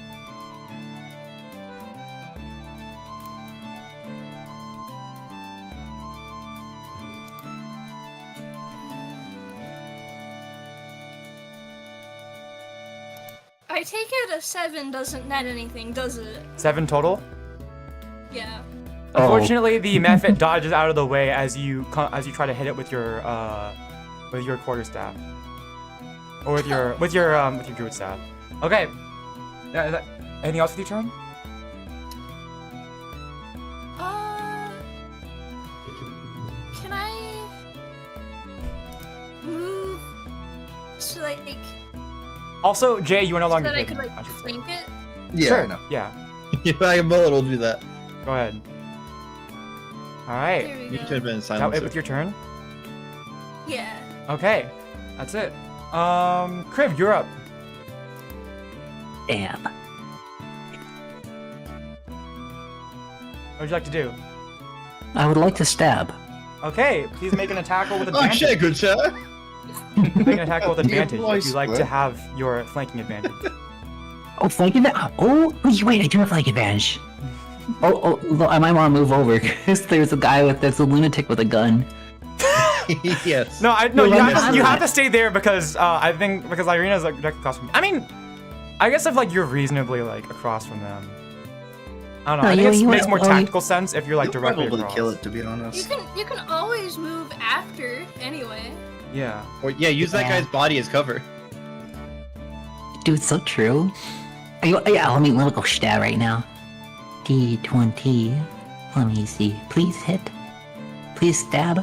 I take it a 7 doesn't net anything, does it?
7 total.
Yeah.
Unfortunately, the mephit dodges out of the way as you try to hit it with your quarterstaff, or with your druid staff. Okay. Yeah, is that anything else with your turn?
Can I move so like
Also, Jay, you are no
so
longer
that I
hidden,
could like
I should say.
flank it?
Yeah,
Sure.
I know.
Yeah.
Yeah, like a bullet will do that.
Go ahead. All right.
Here we
You
go.
could have been
Is that
silent.
it with your turn?
Yeah.
Okay. That's it. Kriv, you're up.
Damn.
What would you like to do?
I would like to stab.
Okay, please make an attack roll with
Oh
advantage.
shit, good shot.
Make an attack roll with advantage if
voice,
you like to
what?
have your flanking advantage.
Oh, flank advantage. Oh, wait, I do have flank advantage. Oh, I might want to move over because there's a lunatic with a gun.
Yes.
No, you
No,
have to stay there because I think because Lyryna's like directly across from. I mean, I guess if like you're reasonably like across from them. I don't know.
No,
I think
you
it makes more
well,
tactical sense if you're like
You'll
directly
probably
across.
kill it, to be
You
honest.
can always move after anyway.
Yeah.
Or yeah, use that
Yeah.
guy's body as cover.
Dude, so true. Yeah, let me go stab right now. D20. Let me see. Please hit. Please stab.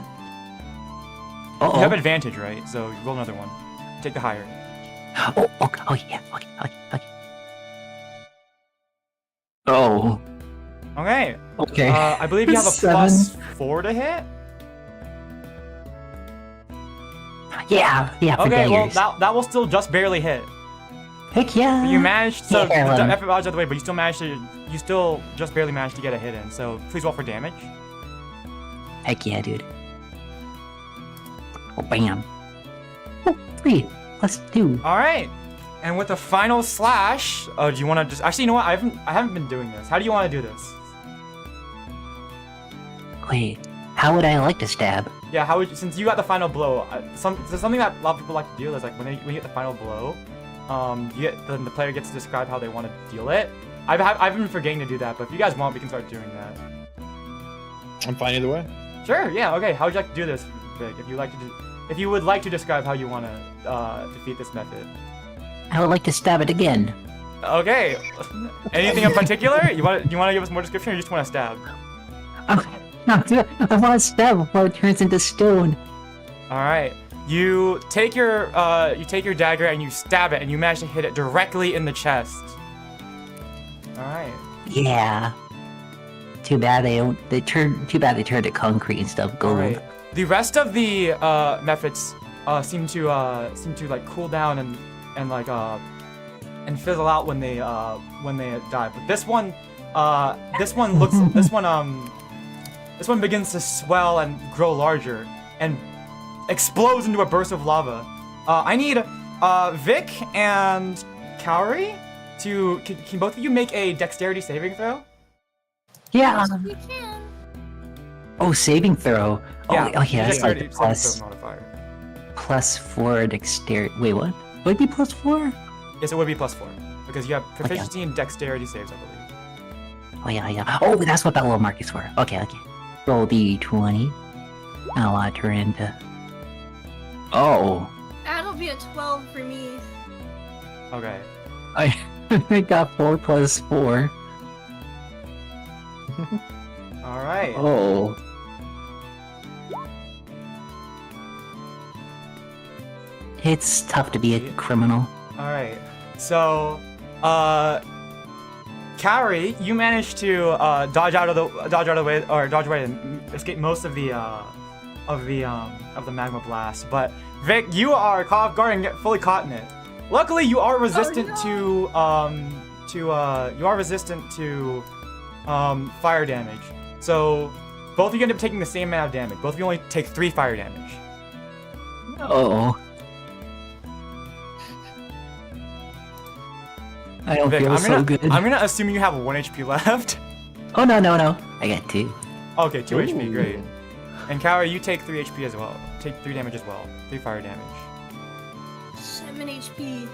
Uh-oh.
You have advantage, right? So you roll another one. Take the higher.
Oh, okay. Oh, yeah. Okay. Oh.
Okay.
Okay.
I believe you have a
Seven.
+4 to hit.
Yeah, for
Okay, well
daggers.
that will still just barely hit.
Heck yeah.
You managed, so
Yeah,
the effort dodged out of the way, but you still just barely managed to get a hit in. So please roll for damage.
Heck yeah, dude. Oh, bam. Oh, 3 + 2.
All right, and with the final slash, do you want to just actually? You know what? I haven't been doing this. How do you want to do this?
Wait, how would I like to stab?
Yeah, how would you, since you got the final blow? Something that a lot of people like to do is like when you get the final blow, the player gets to describe how they want to deal it. I've been forgetting to do that, but if you guys want, we can start doing that.
I'm fine either way.
Sure. Yeah. Okay. How would you like to do this, Vic? If you would like to describe how you want to defeat this method.
I would like to stab it again.
Okay. Anything in particular? You want to give us more description, or you just want to stab?
I want to stab before it turns into stone.
All right. You take your dagger and you stab it, and you manage to hit it directly in the chest. All right.
Yeah. Too bad they turned to concrete instead of
All
gold.
right. The rest of the methods seem to like cool down and fizzle out when they die. But this one begins to swell and grow larger and explodes into a burst of lava. I need Vic and Kaori to can both of you make a dexterity saving throw?
Yeah.
Yes, we can.
Oh, saving throw.
Yeah.
Oh, yeah. That's like
dexterity
the
saving
plus
throw modifier.
+4 dexterity. Wait, what? Would it be +4?
Yes, it would be +4 because you have proficiency in dexterity saves, I believe.
Oh yeah. Oh, that's what that little mark is for. Okay. Roll D20. I'll want to turn into. Oh,
That'll be a 12 for me.
Okay.
I got 4 + 4.
All right.
Oh. It's tough to be a criminal.
All right. So, Kaori, you managed to dodge out of the way, or dodge away and escape most of the magma blast. But Vic, you are caught off guard and get fully caught in it. Luckily, you are resistant to fire damage. So both of you end up taking the same amount of damage. Both of you only take 3 fire damage.
Oh. I don't
Vic,
feel so good.
I'm gonna assume you have 1 HP left.
Oh no. I got 2.
Okay, 2 HP,
Ooh.
great. And Kaori, you take 3 HP as well. Take 3 damage as well. 3 fire damage.
7 HP.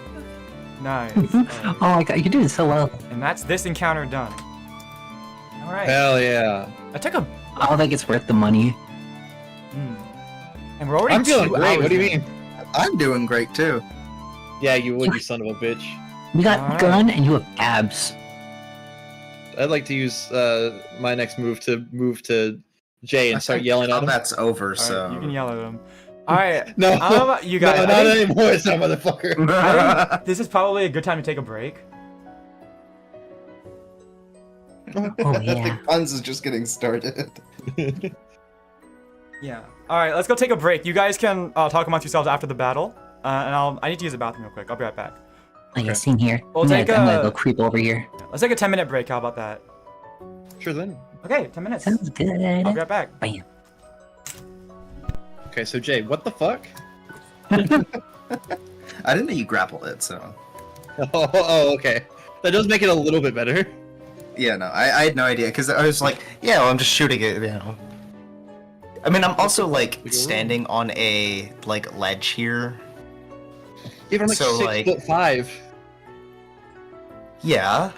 Nice.
Oh my god, you're doing so well.
And that's this encounter done. Alright.
Hell yeah.
I took a...
I don't think it's worth the money.
And we're already
I'm feeling
2
great.
hours
What do you
in.
mean?
I'm doing great too.
Yeah, you would, you son of a bitch.
You got
Alright.
gun and you have abs.
I'd like to use my next move to Jay and start yelling at him.
That's over,
Alright,
so.
you can yell at him. Alright.
No,
I don't know about you guys.
no,
I
not
think-
anymore, son of a motherfucker.
I think this is probably a good time to take a break.
Oh yeah.
Puns is just getting started.
Yeah. Alright, let's go take a break. You guys can talk amongst yourselves after the battle. And I need to use the bathroom real quick. I'll be right back.
Oh yeah, same here.
We'll
I'm
take
gonna
a-
go creep over here.
Let's take a 10-minute break. How about that?
Sure then.
Okay, 10 minutes.
Sounds good.
I'll be right back.
Bam.
Okay, so Jay, what the fuck?
I didn't know you grappled it, so.
Oh, okay. That does make it a little bit better.
Yeah, no, I had no idea, because I was like, yeah, well, I'm just shooting it, you know.
I mean, I'm also like standing on a like ledge here.
Even like
So,
6'5".
Yeah.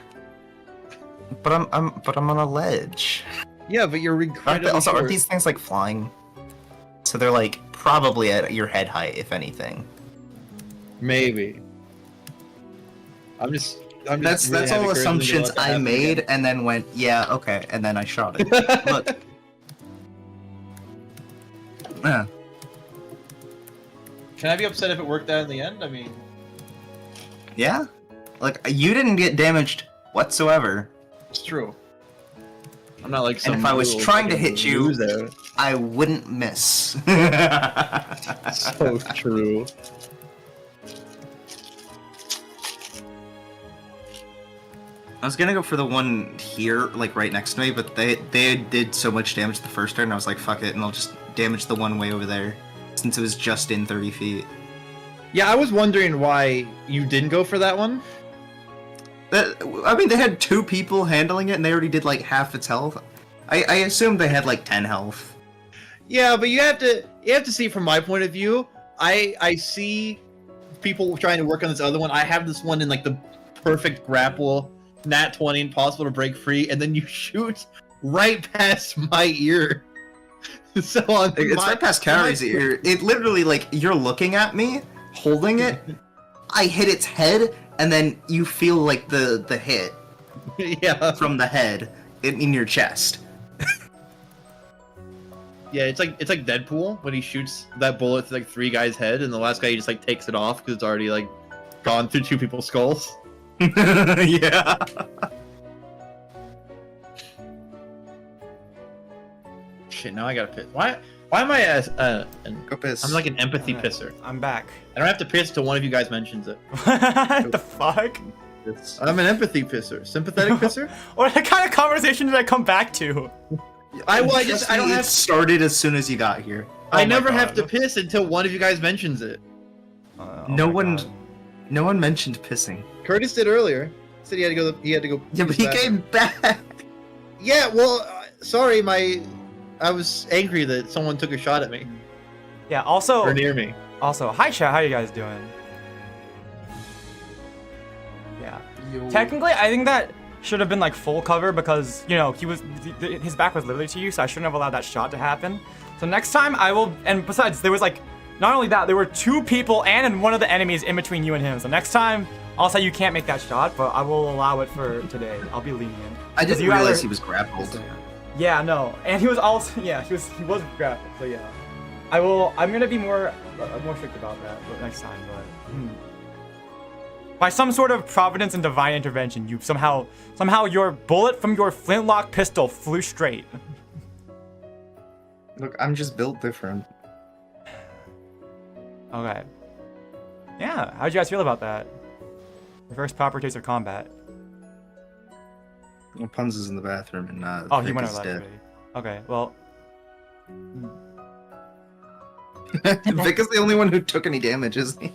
But I'm on a ledge.
Yeah, but you're incredibly
Also,
short.
aren't these things like flying? So they're like probably at your head height, if anything.
Maybe. I'm just
That's
really
all
happy Kurtis didn't
assumptions
let that
I
happen
made,
again.
and then went, yeah, okay, and then I shot it. Look. Yeah.
Can I be upset if it worked out in the end? I mean,
Yeah? Like, you didn't get damaged whatsoever.
it's true. I'm not like some.
And if I was
little
trying to
fucking
hit you-
loser.
I wouldn't miss.
So true.
I was gonna go for the one here, like right next to me, but they did so much damage the first turn, I was like, fuck it, and I'll just damage the one way over there, since it was just in 30 feet.
Yeah, I was wondering why you didn't go for that one.
I mean, they had 2 people handling it, and they already did like half its health. I assumed they had like 10 health.
Yeah, but you have to see from my point of view. I see people trying to work on this other one. I have this one in like the perfect grapple, nat 20, impossible to break free, and then you shoot right past my ear. So on
It's right past Kaori's ear. It literally, like, you're looking at me, holding it, I hit its head, and then you feel like the hit
Yeah,
from the head in your chest.
yeah. It's like Deadpool when he shoots that bullet to like 3 guys' head, and the last guy he just like takes it off because it's already like gone through 2 people's skulls.
Yeah.
Shit, now I gotta piss. Why am I
Go piss.
I'm like an empathy
Alright.
pisser.
I'm back.
I don't have to piss till one of you guys mentions it.
What the fuck?
I'm an empathy pisser. Sympathetic pisser?
What kind of conversation did I come back to?
I don't
It
have
started as soon as you got here.
I
Oh my
never have to
God.
piss until one of you guys mentions it.
Oh
No
my
one-
God.
No one mentioned pissing.
Curtis did earlier. Said he had to go.
Yeah, but
use
he
the
came
bathroom.
back.
Yeah, well, sorry, I was angry that someone took a shot at me
Yeah. Also,
or near me.
hi chat. How you guys doing? Yeah. Technically, I think that should have been like full cover because you know his back was literally to you, so I shouldn't have allowed that shot to happen. So next time I will. And besides, there was like not only that, there were 2 people and one of the enemies in between you and him. So next time I'll say you can't make that shot, but I will allow it for today. I'll be lenient.
I didn't
you
realize
either-
he was grappled.
Yeah, no, and he was also he was grappled. So yeah, I'm gonna be more strict about that next time. But by some sort of providence and divine intervention, you somehow your bullet from your flintlock pistol flew straight.
Look, I'm just built different.
Okay. Yeah, how'd you guys feel about that? Your first proper taste of combat.
Well, Punz is in the bathroom and
Oh, he
Vic
went
is
over that
dead.
already. Okay, well,
Vic is the only one who took any damage, isn't he?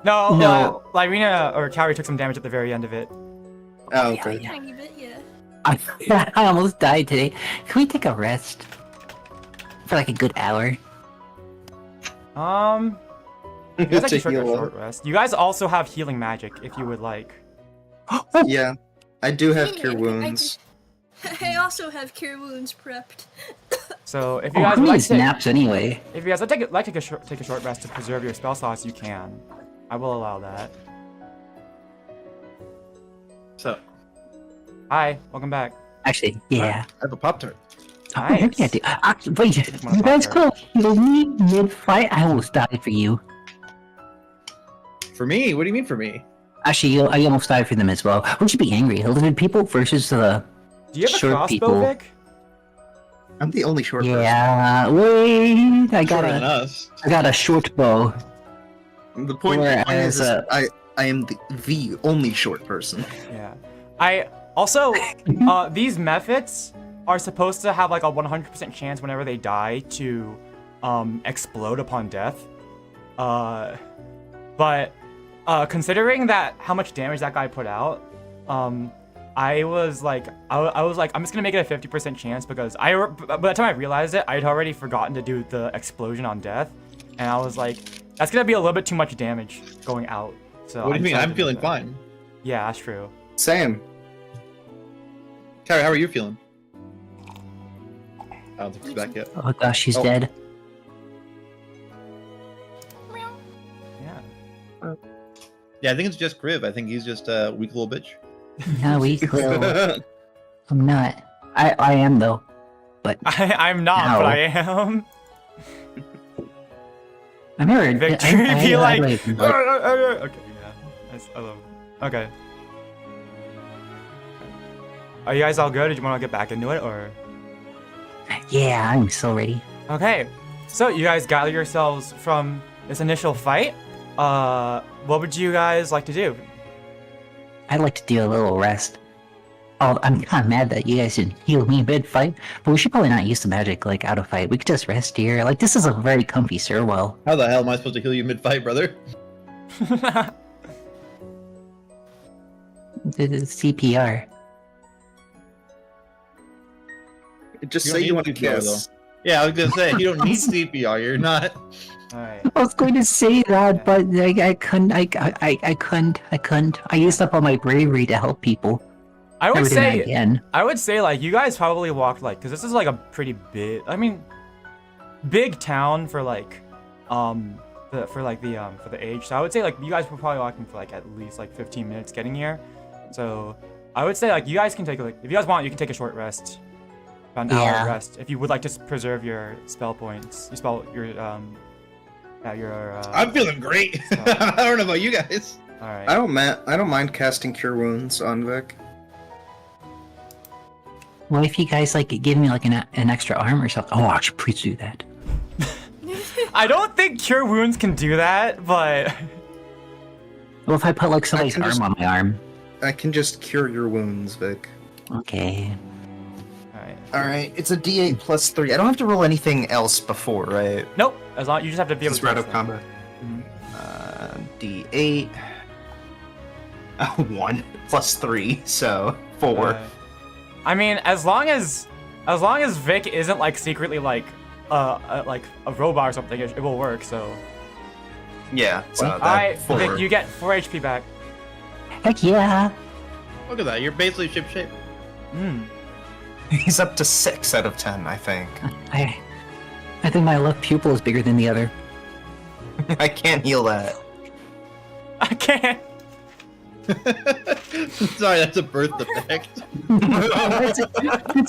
no,
No.
Lyryna or Kaori took some damage at the very end of it.
Oh,
Yeah,
okay.
a tiny bit, yeah.
I almost died today. Can we take a rest? For like a good hour?
You guys
To
actually took a
heal
short
up.
rest. You guys also have healing magic if you would like.
Yeah, I do have cure
Yeah,
wounds.
I also have cure wounds prepped.
So if you
Oh,
guys
I
would like
need
to take,
naps anyway.
if you guys would take a short rest to preserve your spell slots, you can. I will allow that.
So,
Hi, welcome back.
Actually, yeah.
I have a Pop Tart.
Oh,
Nice.
yeah, dude. Wait,
one
you guys
Pop-Tart.
could heal me mid-fight? I almost died for you.
For me? What do you mean for me?
Actually, I almost died for them as well. We should be angry. Limited people versus the...
Do you have a
Short
crossbow,
people.
Vic?
I'm the only short person.
Yeah, wait, I
Shorter than
got
us.
a short bow.
The point
Whereas,
is, I am the only short person.
Yeah. I also these methods are supposed to have like a 100% chance whenever they die to explode upon death. But considering that how much damage that guy put out, I was like, I'm just gonna make it a 50% chance because by the time I realized it, I'd already forgotten to do the explosion on death, and I was like, that's gonna be a little bit too much damage going out. So
What do you mean?
decided
I'm
to do
feeling
that.
fine.
Yeah, that's true.
Same.
Kaori, how are you feeling? I don't think he's back yet.
Oh gosh, she's
Oh.
dead.
Yeah.
Yeah, I think it's just Kriv. I think he's just a weak little bitch.
No, we will. I'm not. I am though. But
I'm not,
No.
but I am.
I'm here.
Victory be like,
but-
okay, yeah. I love it. Okay. Are you guys all good? Or do you want to get back into it, or?
yeah, I'm so ready.
Okay. So you guys gather yourselves from this initial fight. What would you guys like to do?
I'd like to do a little rest. Oh, I'm kind of mad that you guys didn't heal me mid-fight, but we should probably not use the magic, like, out of fight. We could just rest here. Like, this is a very comfy stairwell.
How the hell am I supposed to heal you mid-fight, brother?
It's CPR.
Just
You
say
don't
you
need
want to
CPR,
kiss.
Yeah, I was gonna say, you don't need CPR. You're not.
Alright.
I was going to say that, but I couldn't. I couldn't. I used up all my bravery to help people.
I would
Never did that
say,
again.
like, you guys probably walked, like, because this is, like, a pretty big, big town for, like, for the age. So I would say, like, you guys were probably walking for, like, at least, like, 15 minutes getting here. So I would say, like, you guys can take, like, if you guys want, you can take a short rest. About an
Yeah.
hour rest. If you would like to preserve your spell points.
I'm feeling great. I don't know about you guys.
Alright.
I don't mind casting Cure Wounds on Vic.
What if you guys like give me like an extra arm or something? Oh, I should please do that.
I don't think Cure Wounds can do that, but...
Well, if I put like somebody's
can
arm
just-
on my arm.
I can just cure your wounds, Vic.
Okay.
Alright.
Alright, it's a d8 plus 3. I don't have to roll anything else before, right?
Nope. As long you just have to be able
This
to
is right
touch
up
them.
combat.
D8. 1 plus 3, so 4.
I mean, as long as Vic isn't like secretly like a robot or something, it will work. So,
Yeah, so that
alright,
4.
Vic, you get 4 HP back.
Heck yeah.
Look at that. You're basically shipshape.
Hmm.
He's up to 6 out of 10, I think.
I think my left pupil is bigger than the other.
I can't heal that.
I can't.
Sorry, that's a birth defect.
it's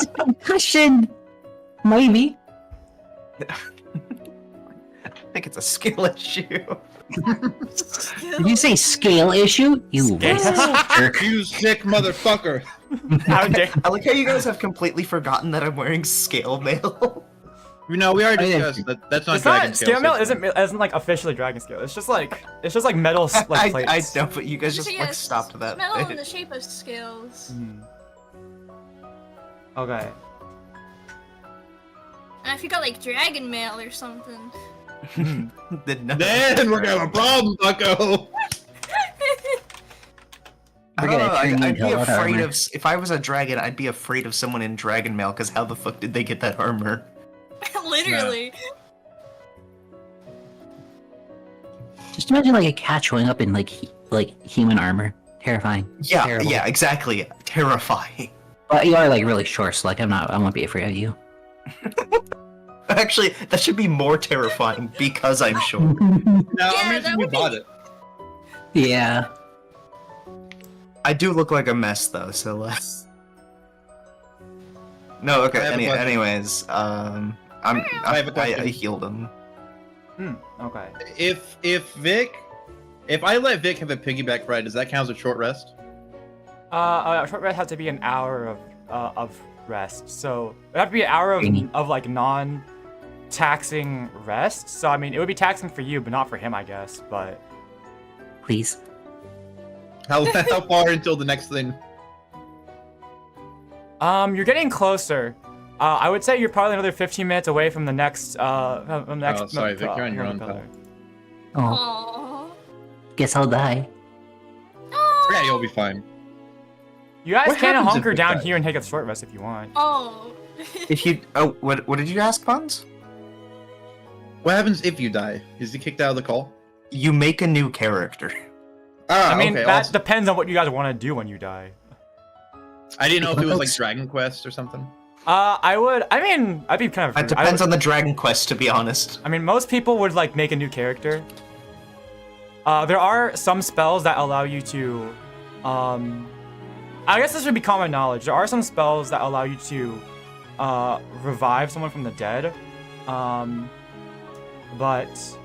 a concussion. Maybe.
I think it's a skill issue.
Did you say scale issue? You jerk.
You sick motherfucker.
How dare?
I like how you guys have completely forgotten that I'm wearing scale mail.
No, we already
Oh, yeah.
discussed that. That's not
It's
dragon
not
scale.
scale mail isn't like officially dragon scale. It's just like metal like plates.
I know, but you guys just like
Yes,
stopped that.
Metal in the shape of scales.
Mhm. Okay.
And if you got like dragon mail or something.
Then
Then we're gonna have a problem, Bucko.
I
We're
don't
gonna
know,
turn you
I'd
into
be
a lot of
afraid
armor.
of if I was a dragon. I'd be afraid of someone in dragon mail because how the fuck did they get that armor?
Literally.
Just imagine like a cat showing up in like human armor. Terrifying.
Yeah,
Terrible.
yeah, exactly. Terrifying.
But you are like really short, so like I won't be afraid of you.
Actually, that should be more terrifying because I'm short.
No,
Yeah,
I'm
that
just
would be-
bought it.
Yeah.
I do look like a mess though, so let's. No, okay.
I have a question.
Anyways,
I have a question.
I healed him.
Okay.
If I let Vic have a piggyback ride, does that count as a short rest?
A short rest has to be an hour of rest. So it have to be an hour of like non-taxing rest. So I mean, it would be taxing for you, but not for him, I guess. But
Please.
How far until the next thing?
you're getting closer. I would say you're probably another 15 minutes away from the next from the next.
Oh, sorry, Vic, you're on your own, pal.
Oh,
Aww.
guess I'll die.
Yeah, you'll be fine.
You guys
What
can
happens if
hunker
we
down
die?
here and take a short rest if you want.
Oh.
If you what did you ask, Pons?
What happens if you die? Is he kicked out of the call?
You make a new character.
Ah,
I mean,
okay,
that
awesome.
depends on what you guys want to do when you die.
I didn't know if it was like Dragon Quest or something.
I'd be kind of.
It depends on the Dragon Quest, to be honest.
I mean, most people would like make a new character. There are some spells that allow you to, I guess this would be common knowledge. There are some spells that allow you to, revive someone from the dead, but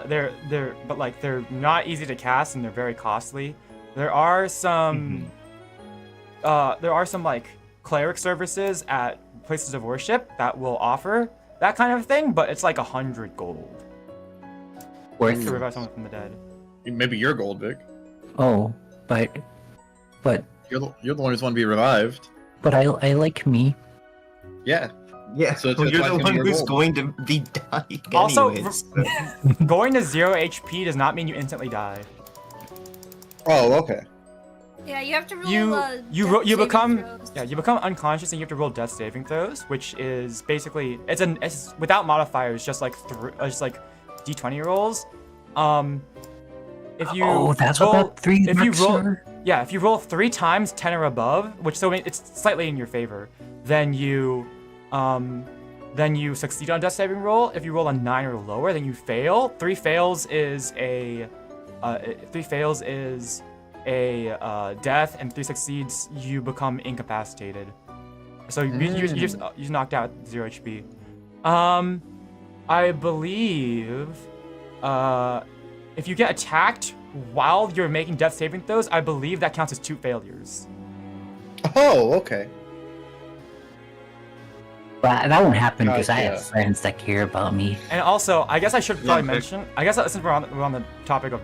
they're not easy to cast and they're very costly. There are some, like cleric services at places of worship that will offer that kind of thing, but it's like 100 gold
Worth.
to revive someone from the dead.
Maybe you're gold, Vic.
Oh, but
You're the one who's want to be revived.
I like me.
Yeah.
Yeah,
So it's
well, you're
why
the
it's gonna
one
be your
who's
goal.
going to be dying
Also,
anyways.
Going to 0 HP does not mean you instantly die.
Oh, okay.
Yeah, you have to roll.
You
death saving
become
throws.
you become unconscious and you have to roll death saving throws, which is basically it's without modifiers, just like d20 rolls. If you
Oh, that's
roll,
what that 3
if you
marks
roll
are?
yeah, if you roll 3 times 10 or above, which so it's slightly in your favor, then you succeed on death saving roll. If you roll a 9 or lower, then you fail. 3 fails is a death, and 3 succeeds, you become incapacitated. So you just knocked out 0 HP. I believe if you get attacked while you're making death saving throws, I believe that counts as 2 failures.
Oh, okay.
But that won't happen because I
Gotcha.
have friends that care about me.
And also, I guess I should probably
Yeah,
mention. I guess since we're on the topic of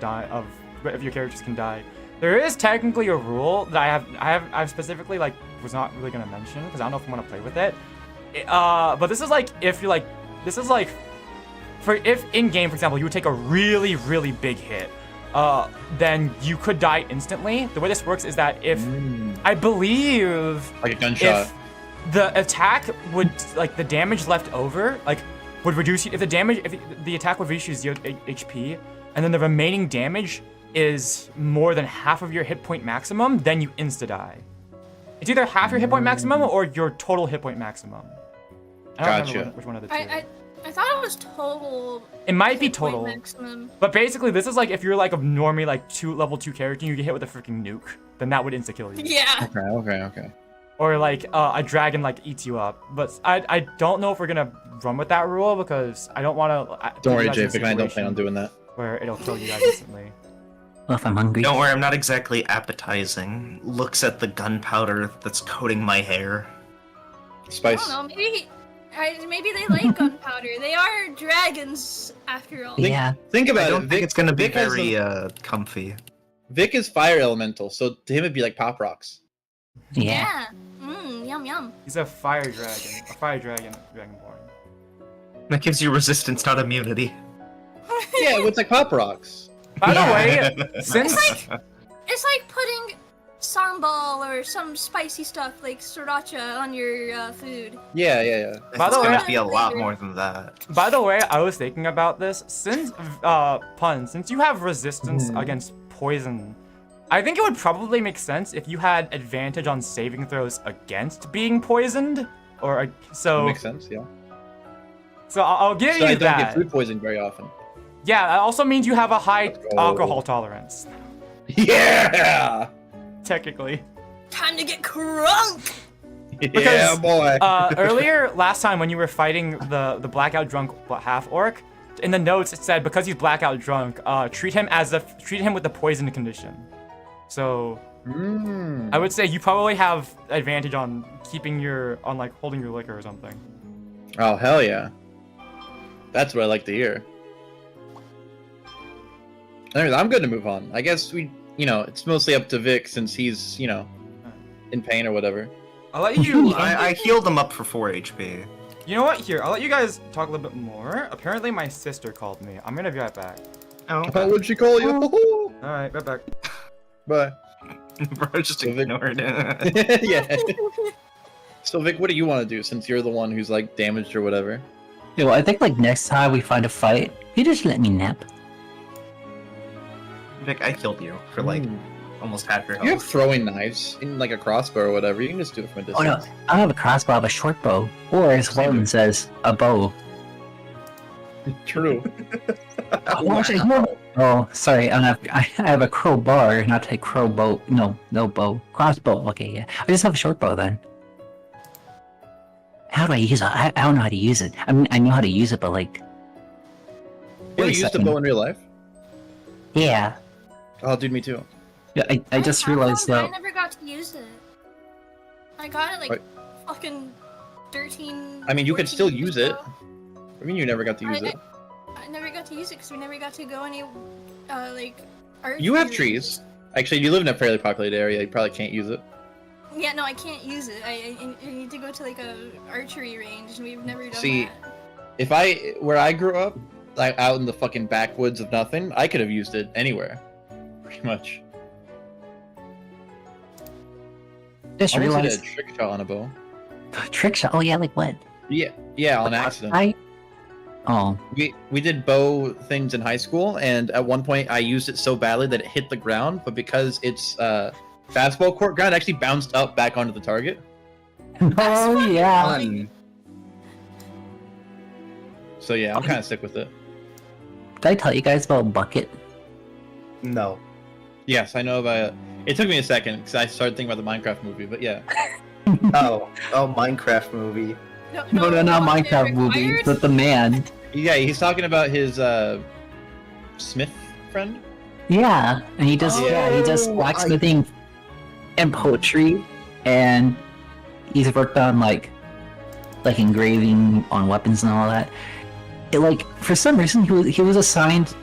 if your characters can die, there is technically a rule that I've specifically like was not really gonna mention because I don't know if I want to play with it. But this is like if in game, for example, you would take a really really big hit, then you could die instantly. The way this works is that if I believe
Like a gunshot.
if the attack would like the damage left over would reduce you if the attack would reduce you 0 HP and then the remaining damage is more than half of your hit point maximum, then you insta die. It's either half your hit point maximum or your total hit point maximum. I don't remember which one of the two.
I thought it was total.
It might be
hit point
total.
maximum.
But basically, this is like if you're like a normie like level 2 character and you get hit with a freaking nuke, then that would insta kill you.
Yeah.
Okay.
Or like a dragon like eats you up. But I don't know if we're gonna run with that rule because I don't want to.
Don't worry, Jake. I don't plan on doing that.
Where it'll kill you guys instantly.
Well, if I'm hungry.
Don't worry, I'm not exactly appetizing. Looks at the gunpowder that's coating my hair.
I
Spice.
don't know. Maybe Maybe they like gunpowder. They are dragons, after all.
Yeah.
Think
I
about
don't
it.
think it's gonna be
Vic has
very
some-
comfy.
Vic is fire elemental, so to him it'd be like pop rocks.
Yeah.
Yum yum.
He's a fire dragonborn.
That gives you resistance, not immunity.
Yeah, it's like pop rocks.
By
Yeah.
the way, since
It's like putting sambal or some spicy stuff like sriracha on your food.
Yeah.
By the
It's
way-
gonna be a lot more than that.
By the way, I was thinking about this. Since since you have resistance against poison, I think it would probably make sense if you had advantage on saving throws against being poisoned, or
That makes sense. Yeah.
So I'll give
So I
you
don't get
that.
food poisoning very often.
Yeah, that also means you have a high
Let's go.
alcohol tolerance,
Yeah.
technically.
Time to get crunk.
Yeah,
Because,
boy.
Earlier, last time when you were fighting the blackout drunk half orc, in the notes it said because he's blackout drunk, treat him with the poison condition. So I would say you probably have advantage on holding your liquor or something.
Oh hell yeah. That's what I like to hear. Anyways, I'm good to move on. I guess it's mostly up to Vic since he's, in pain or whatever.
I'll let you.
I healed him up for 4 HP.
You know what? Here, I'll let you guys talk a little bit more. Apparently, my sister called me. I'm gonna be right back.
Oh,
How would she call you?
All right, right back.
Bye.
bro, just
So Vic-
ignored it.
Yeah. So Vic, what do you want to do since you're the one who's like damaged or whatever?
Yeah, well, I think like next time we find a fight, you just let me nap.
Vic, I killed you for like almost half your
You have
health.
throwing knives in like a crossbow or whatever. You can just do it from a
Oh no,
distance.
I don't have a crossbow, I have a short bow. Or as Warlen says, a bow.
True.
Oh, actually, no. Oh, sorry, I have a crowbar, not a crowbow. No bow. Crossbow, okay, yeah. I just have a short bow then. How do I use it? I don't know how to use it. I mean, I know how to use it, but like...
You
Wait a
ever used a
second.
bow in real life?
Yeah.
Oh, dude, me too.
Yeah, I just realized
I
that...
never got to use it. I got it like
What?
fucking 13.
I mean, you could
14
still
years
use it.
ago.
I mean, you never got to use it.
I never got to use it because we never got to go any like art.
You have
series.
trees. Actually, you live in a fairly populated area. You probably can't use it.
Yeah, no, I can't use it. I need to go to like a archery range, and we've never done
See,
that.
Where I grew up, like out in the fucking backwoods of nothing, I could have used it anywhere. Pretty much.
Just
I almost
realized...
did a trick shot on a bow.
Trick shot? Oh yeah, like what?
Yeah, on accident.
Oh.
We did bow things in high school, and at one point I used it so badly that it hit the ground, but because it's basketball court ground, it actually bounced up back onto the target.
Oh yeah.
Fun.
So yeah, I'm kind of sick with it.
Did I tell you guys about Bucket?
No.
Yes, I know about it. It took me a second because I started thinking about the Minecraft movie, but yeah.
Oh, Minecraft movie.
No, not
Bucket
Minecraft movie,
required?
but the man.
Yeah, he's talking about his Smith friend.
Yeah, and he does. Yeah, he does blacksmithing and poetry, and he's worked on like engraving on weapons and all that. It, like, for some reason he was assigned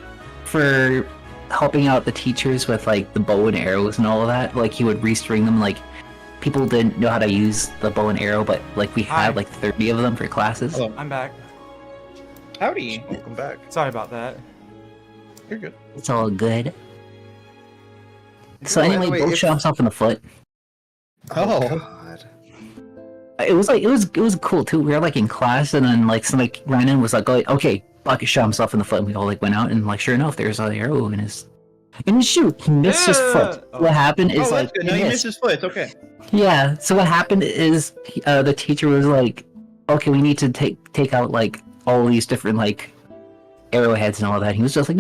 for helping out the teachers with like the bow and arrows and all of that. Like he would restring them. Like people didn't know how to use the bow and arrow, but like we
Hi.
had like 30 of them for classes.
Hello.
I'm back.
Howdy.
Welcome back.
Sorry about that.
You're good.
It's all good. So
Oh,
anyway,
wait,
Bo
if-
shot himself in the foot.
Oh.
God.
It was cool too. We were like in class, and then like somebody ran in, was like, "Oh, okay, Bucket shot himself in the foot." And we all like went out, and like sure enough, there's an arrow in his shoe. He missed his foot.
Oh.
What happened is
Oh,
like
that's good. No, he missed his foot. It's okay.
Yeah. So what happened is the teacher was like, "Okay, we need to take out like all these different like arrowheads and all that." He was just like,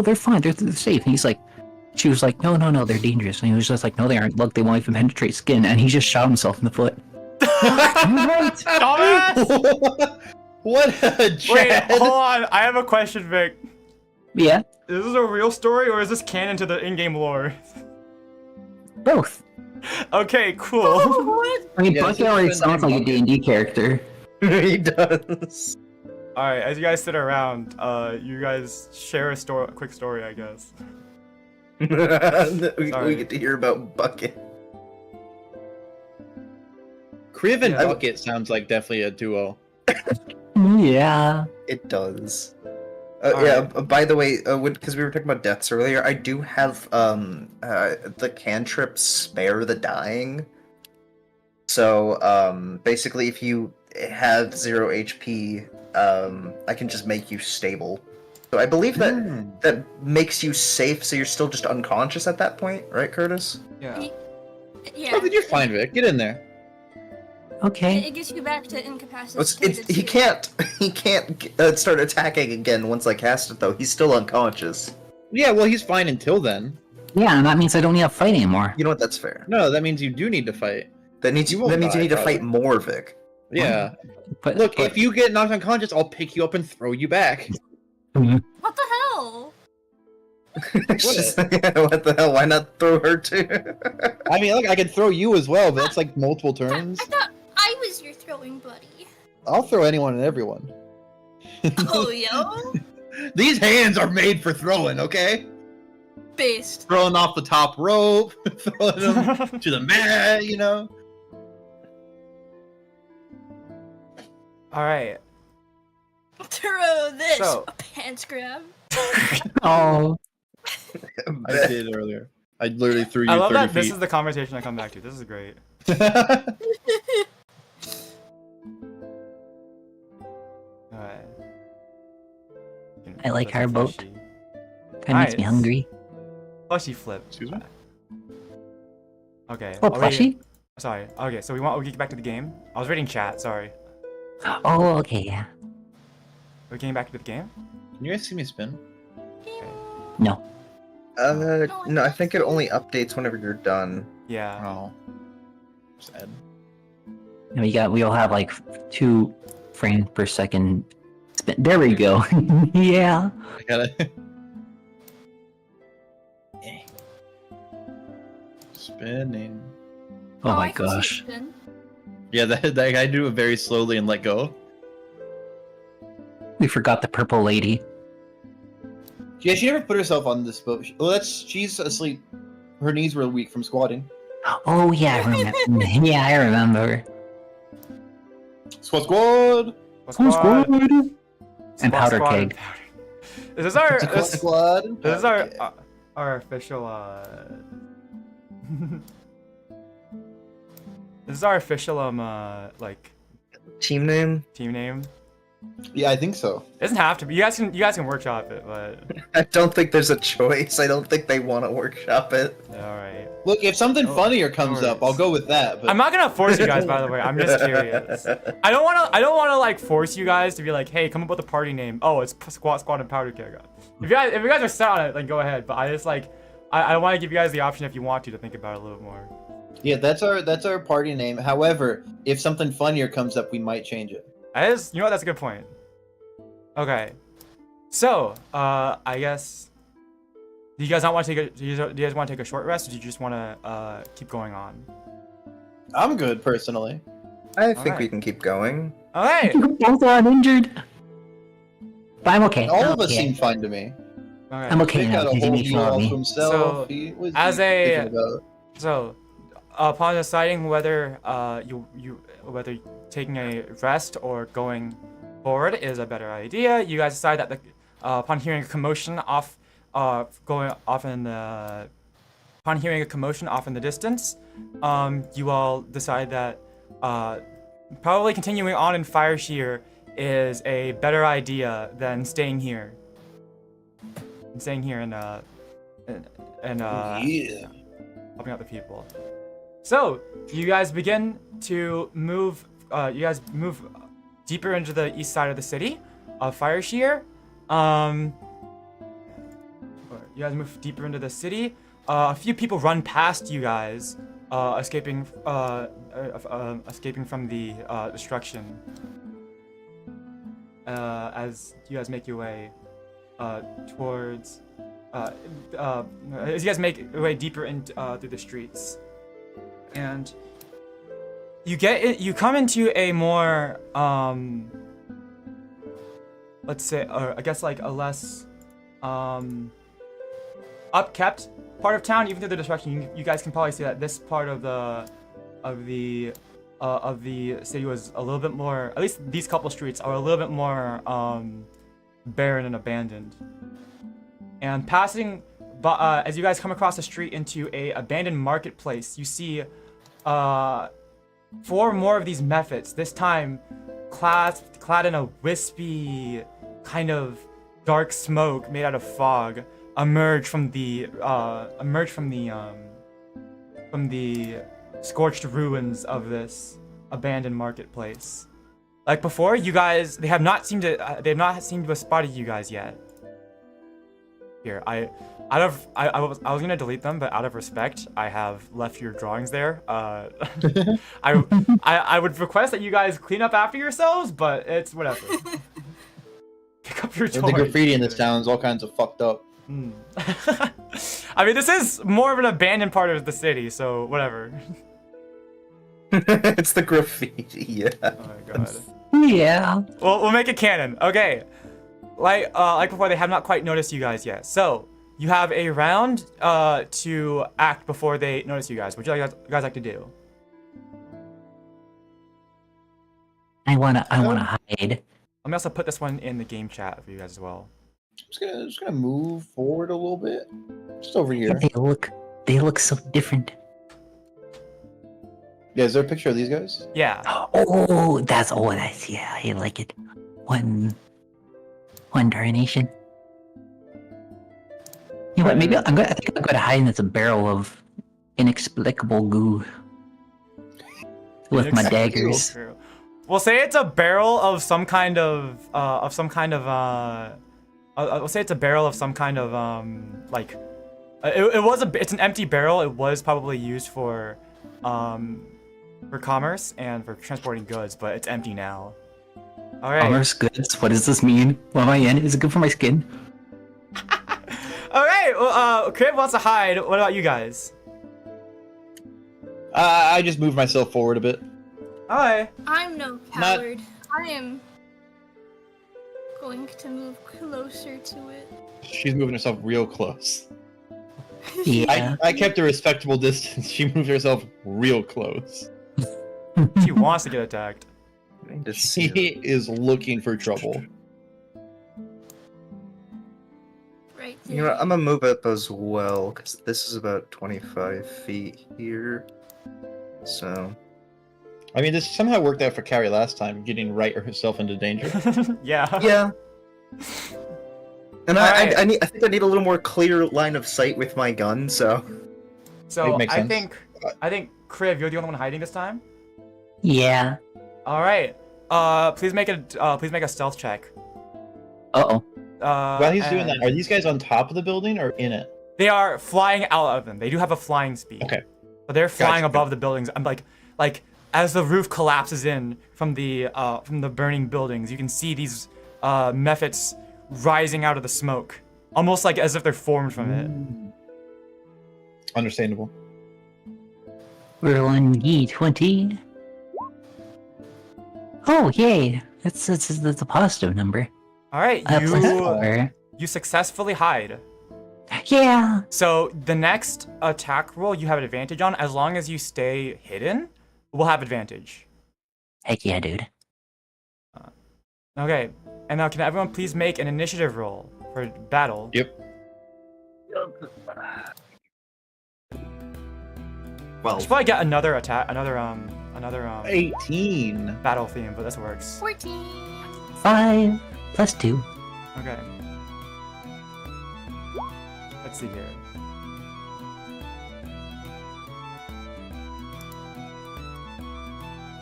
they're fine. They're safe." And he's like, she was like, no, they're dangerous. And he was just like, no, they aren't. Look, they won't even penetrate skin. And he just shot himself in the foot.
Dumbass!
What a
Wait,
Chad.
hold on. I have a question, Vic.
Yeah,
Is this a real story or is this canon to the in-game lore?
both.
Okay, cool.
What?
I mean,
Yeah,
Bucket
this
already
has been
sounds like a
Bucket.
D&D character.
He does.
All right, as you guys sit around, you guys share a quick story, I guess.
we
Sorry.
get to hear about Bucket.
Kriv and
Yeah.
Bucket sounds like definitely a duo.
Yeah.
It does.
Alright.
By the way, because we were talking about deaths earlier, I do have the cantrip Spare the Dying. So basically, if you have 0 HP, I can just make you stable. So I believe that that makes you safe, so you're still just unconscious at that point, right, Curtis?
Yeah.
Yeah.
Oh, you're fine, Vic. Get in there.
Okay.
It gets you back to incapacitated.
He can't start attacking again once I cast it though. He's still unconscious.
Yeah, well, he's fine until then.
Yeah, and that means I don't need to fight anymore.
You know what? That's fair.
No, that means you do need to fight.
That means
You
you
won't
that means you
die,
need to
probably.
fight more, Vic.
Yeah.
But
Look, if you get knocked unconscious, I'll pick you up and throw you back.
What the hell?
It's just, what the hell? Why not throw her too?
I mean, look, I can throw you as well, but that's like multiple turns.
I thought I was your throwing buddy.
I'll throw anyone and everyone.
Oh, yo.
These hands are made for throwing, okay?
Based.
Throwing off the top rope, throwing them to the mat, you know?
All right.
Throw this.
So-
A pants grab.
oh,
I did earlier. I literally threw you
I love
30
that
feet.
this is the conversation I come back to. This is great. All right.
I like
That's a
our boat.
plushie.
that makes me
Nice.
hungry.
Plushie flip.
Excuse me?
Okay.
Oh,
are we-
plushie?
Sorry. Okay, so we'll get back to the game. I was reading chat. Sorry.
Oh, okay, yeah.
We're getting back to the game.
Can you guys see me spin?
No.
No, I think it only updates whenever you're done.
Yeah.
Oh. Sad.
We'll have like 2 frames per second. There we go. Yeah.
I gotta... Spinning.
Oh my
I can see
gosh.
it then.
Yeah, that I do it very slowly and let go.
We forgot the purple lady.
Yeah, she never put herself on this boat. Well, she's asleep. Her knees were weak from squatting.
Oh yeah, I remember. Yeah, I remember.
Squad squad!
Squad.
And
Squad,
powder
squad,
keg.
and powder. This is our
Squad
this,
squad.
this is our official this is our official like
Team name?
team name.
Yeah, I think so.
It doesn't have to be. You guys can workshop it, but
I don't think there's a choice. I don't think they want to workshop it.
all right.
Look, if something
Oh,
funnier comes
no
up, I'll
worries.
go with that. But
I'm not gonna force you guys, by the way. I'm just curious. I don't wanna like force you guys to be like, hey, come up with a party name. Oh, it's squad and powder keg. If you guys are set on it, then go ahead. But I just like I want to give you guys the option if you want to think about it a little more.
yeah, that's our party name. However, if something funnier comes up, we might change it.
You know what? That's a good point. Okay, so I guess do you guys not want to take do you guys want to take a short rest, or do you just want to keep going on?
I'm good personally.
I think
Alright.
we can keep going.
All right.
You both are uninjured. But I'm okay.
All
I'm
of us
okay.
seem fine to me.
Okay.
I'm okay
He
now
got a
because you
whole
made
heal
fun of
all
me.
to himself.
So,
What's
as
he
a-
thinking about?
So, upon deciding whether whether taking a rest or going forward is a better idea, you guys decide that upon hearing a commotion upon hearing a commotion off in the distance, you all decide that probably continuing on in Fire Shear is a better idea than staying here. And
Yeah.
helping out the people. So you guys begin to move. You guys move deeper into the east side of the city of Fire Shear. You guys move deeper into the city. A few people run past you guys, escaping from the destruction. As you guys make your way towards. As you guys make your way deeper through the streets, and you come into a more let's say, or I guess like a less upkept part of town. Even through the destruction, you guys can probably see that this part of the city was a little bit more, at least these couple streets are a little bit more barren and abandoned. And passing, as you guys come across the street into a abandoned marketplace, you see 4 more of these mephits, this time clad in a wispy kind of dark smoke made out of fog, emerge from the scorched ruins of this abandoned marketplace. Like before, you guys, they have not seemed to have spotted you guys yet. Here, I was gonna delete them, but out of respect, I have left your drawings there. I would request that you guys clean up after yourselves, but it's whatever. Pick up your toys.
The graffiti in this town is all kinds of fucked up.
I mean, this is more of an abandoned part of the city, so whatever.
It's the graffiti, yeah.
Oh my god.
Yeah.
We'll make it canon. Okay. Like before, they have not quite noticed you guys yet. So you have a round to act before they notice you guys. What would you guys like to do?
I wanna hide.
Let me also put this one in the game chat for you guys as well.
I'm just gonna move forward a little bit, just over here.
They look so different.
Yeah, is there a picture of these guys?
Yeah.
Oh, that's yeah, I like it. One darnation. You know what? Maybe I think I'm gonna hide in this barrel of inexplicable goo with my daggers.
We'll say it's a barrel of some kind of I'll say it's a barrel of some kind of like it's an empty barrel. It was probably used for commerce and for transporting goods, but it's empty now. All right.
Commerce goods. What does this mean? What am I in? Is it good for my skin?
All right. Well, Kriv wants to hide. What about you guys?
I just moved myself forward a bit.
All right.
I'm no coward. I am going to move closer to it.
She's moving herself real close.
Yeah.
I kept a respectable distance. She moved herself real close.
She wants to get attacked.
She is looking for trouble.
Right
You know what, I'm gonna move up as well, because this is about 25 feet here. So...
I mean, this somehow worked out for Kaori last time, getting right herself into danger.
Yeah.
Yeah. And
Alright.
I think I need a little more clear line of sight with my gun, so...
So
Makes
I
sense.
think Kriv, you're the only one hiding this time.
Yeah.
All right. Please make a stealth check.
Uh-oh.
While he's doing that,
and
are these guys on top of the building or in it?
They are flying out of them. They do have a flying speed.
Okay.
But they're flying
Gotcha.
above the buildings. I'm like as the roof collapses in from the burning buildings, you can see these mephits rising out of the smoke, almost like as if they're formed from it.
Understandable.
We're on E20. Oh, yay! That's a positive number.
All right,
+4.
you successfully hide.
Yeah.
So the next attack roll you have an advantage on, as long as you stay hidden, we'll have advantage.
Heck yeah, dude.
Okay, and now can everyone please make an initiative roll for battle?
Yep.
I should probably get another attack, another
18.
battle theme, but this works.
14.
5 plus 2.
Okay. Let's see here.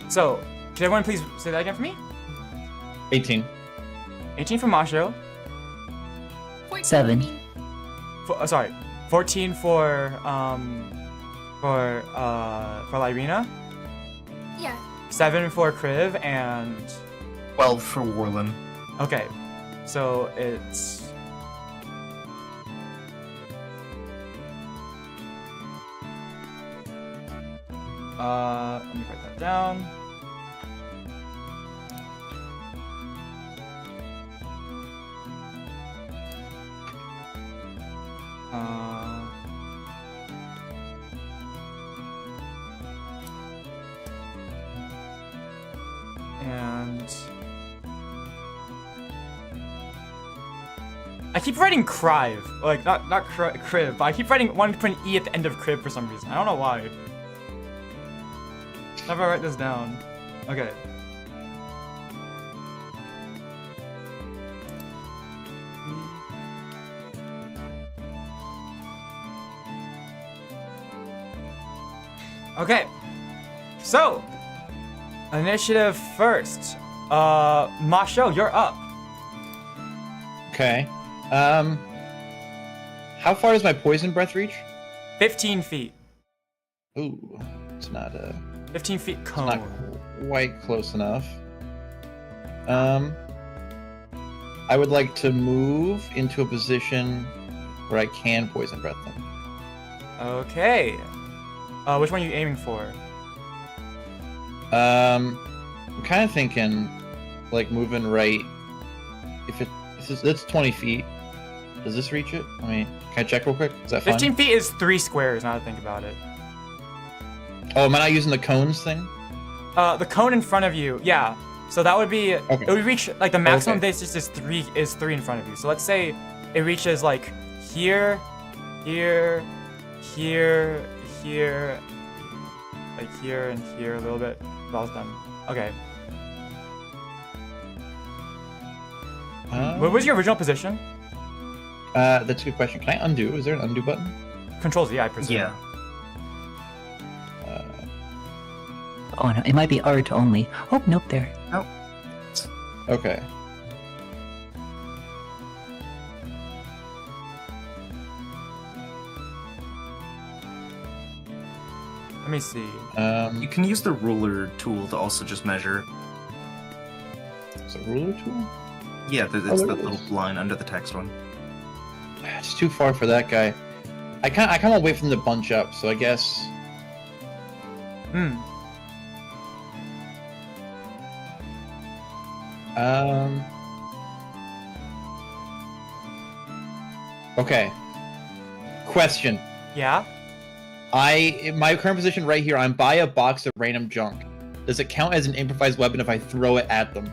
So, can everyone please say that again for me?
18.
18 for Mawsho.
14.
7.
Sorry, 14 for Lyryna.
Yeah.
7 for Kriv, and
12 for Warlen.
okay, so it's Let me write that down. And I keep writing Kriv, like not Kriv, but I keep wanting to put an E at the end of Kriv for some reason. I don't know why. How do I write this down? Okay. Okay. So, initiative first. Mawsho, you're up.
Okay. How far does my poison breath reach?
15 feet.
Ooh, it's not
15 feet
it's
cone.
not quite close enough. I would like to move into a position where I can poison breath them.
Okay. Which one are you aiming for?
I'm kind of thinking, like moving right. That's 20 feet. Does this reach it? I mean, can I check real quick? Is that fine?
15 feet is 3 squares. Now that I think about it.
Oh, am I not using the cones thing?
The cone in front of you. Yeah. So that would be.
Okay.
It would reach like the maximum
Okay.
distance is three in front of you. So let's say it reaches like here, here, here, here, like here and here a little bit. That was done. Okay. What was your original position?
That's a good question. Can I undo? Is there an undo button?
Control Z, I presume.
Yeah.
Oh no, it might be art only. Oh, nope, there.
Okay.
Let me see.
You can use the ruler tool to also just measure.
Is it a ruler tool?
Yeah, it's
there
that
it
little
is.
line under the text one.
It's too far for that guy. I kind of want to wait for them to bunch up, so I guess.
Hmm.
Okay. Question.
Yeah.
In my current position right here, I'm by a box of random junk. Does it count as an improvised weapon if I throw it at them?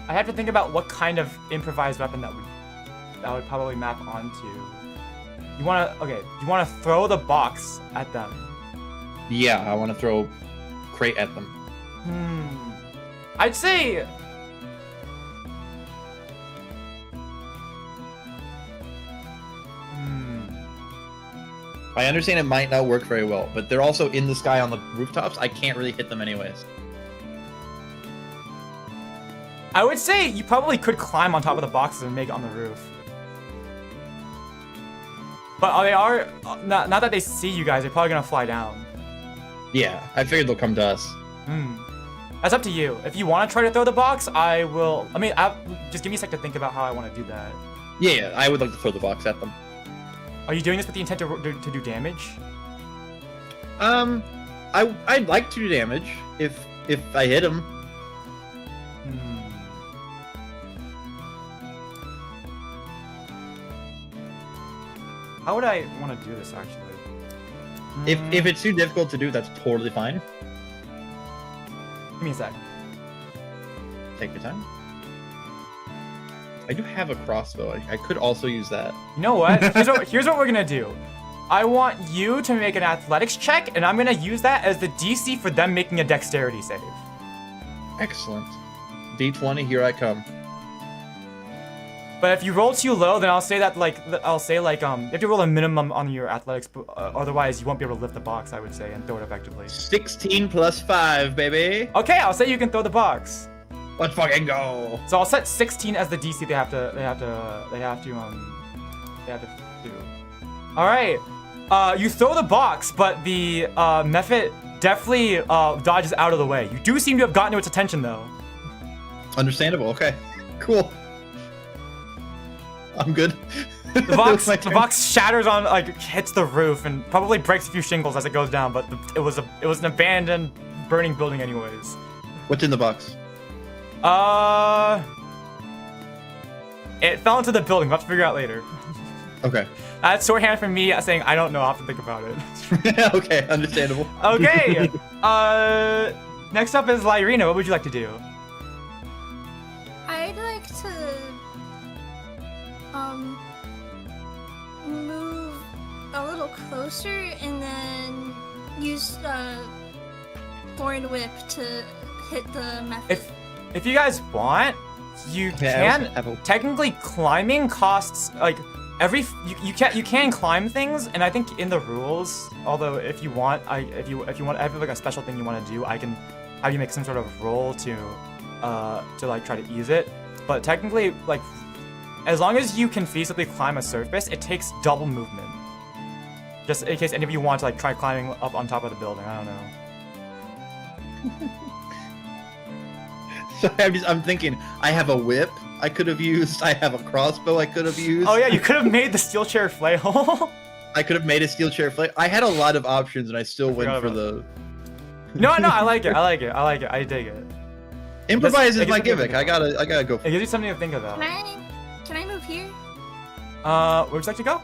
I have to think about what kind of improvised weapon that would probably map onto. You wanna throw the box at them.
Yeah, I want to throw crate at them.
I'd say
I understand it might not work very well, but they're also in the sky on the rooftops. I can't really hit them anyways.
I would say you probably could climb on top of the boxes and make it on the roof. But they are not that they see you guys, they're probably gonna fly down.
Yeah, I figured they'll come to us.
That's up to you. If you want to try to throw the box, I will. I mean, just give me a sec to think about how I want to do that.
Yeah, I would like to throw the box at them.
Are you doing this with the intent to do damage?
I'd like to do damage if I hit him.
How would I want to do this actually?
If it's too difficult to do, that's totally fine.
Give me a sec.
Take your time. I do have a crossbow. I could also use that.
You know what? Here's what we're gonna do. I want you to make an athletics check, and I'm gonna use that as the DC for them making a dexterity save.
Excellent. D20, here I come.
But if you roll too low, then I'll say you have to roll a minimum on your athletics, otherwise you won't be able to lift the box, I would say, and throw it effectively.
16 plus 5, baby.
Okay, I'll say you can throw the box.
Let's fucking go.
So I'll set 16 as the DC they have to do. All right. You throw the box, but the method definitely dodges out of the way. You do seem to have gotten to its attention though.
Understandable. Okay. Cool. I'm good.
The box shatters on, like, hits the roof and probably breaks a few shingles as it goes down. But it was an abandoned, burning building, anyways.
What's in the box?
It fell into the building. We'll have to figure out later.
Okay.
That's shorthand for me saying I don't know. I'll have to think about it.
Okay, understandable.
Okay. Next up is Lyryna. What would you like to do?
I'd like to move a little closer and then use Thorn Whip to hit the method.
If you guys want, you can. Technically, climbing costs like you can climb things, and I think in the rules, although if you want, if you want, have like a special thing you want to do, I can have you make some sort of roll to like try to ease it. But technically, like, as long as you can feasibly climb a surface, it takes double movement. Just in case any of you want to like try climbing up on top of the building. I don't know.
So I'm thinking, I have a whip I could have used. I have a crossbow I could have used.
Oh yeah, you could have made the steel chair flail.
I could have made a steel chair flail. I had a lot of options, and I still went for the.
No, I like it. I dig it.
Improvise
It
is my
gives you
gimmick.
something
I
to
gotta go. For
It gives you something to think about.
Can I move here?
Where would you like to go?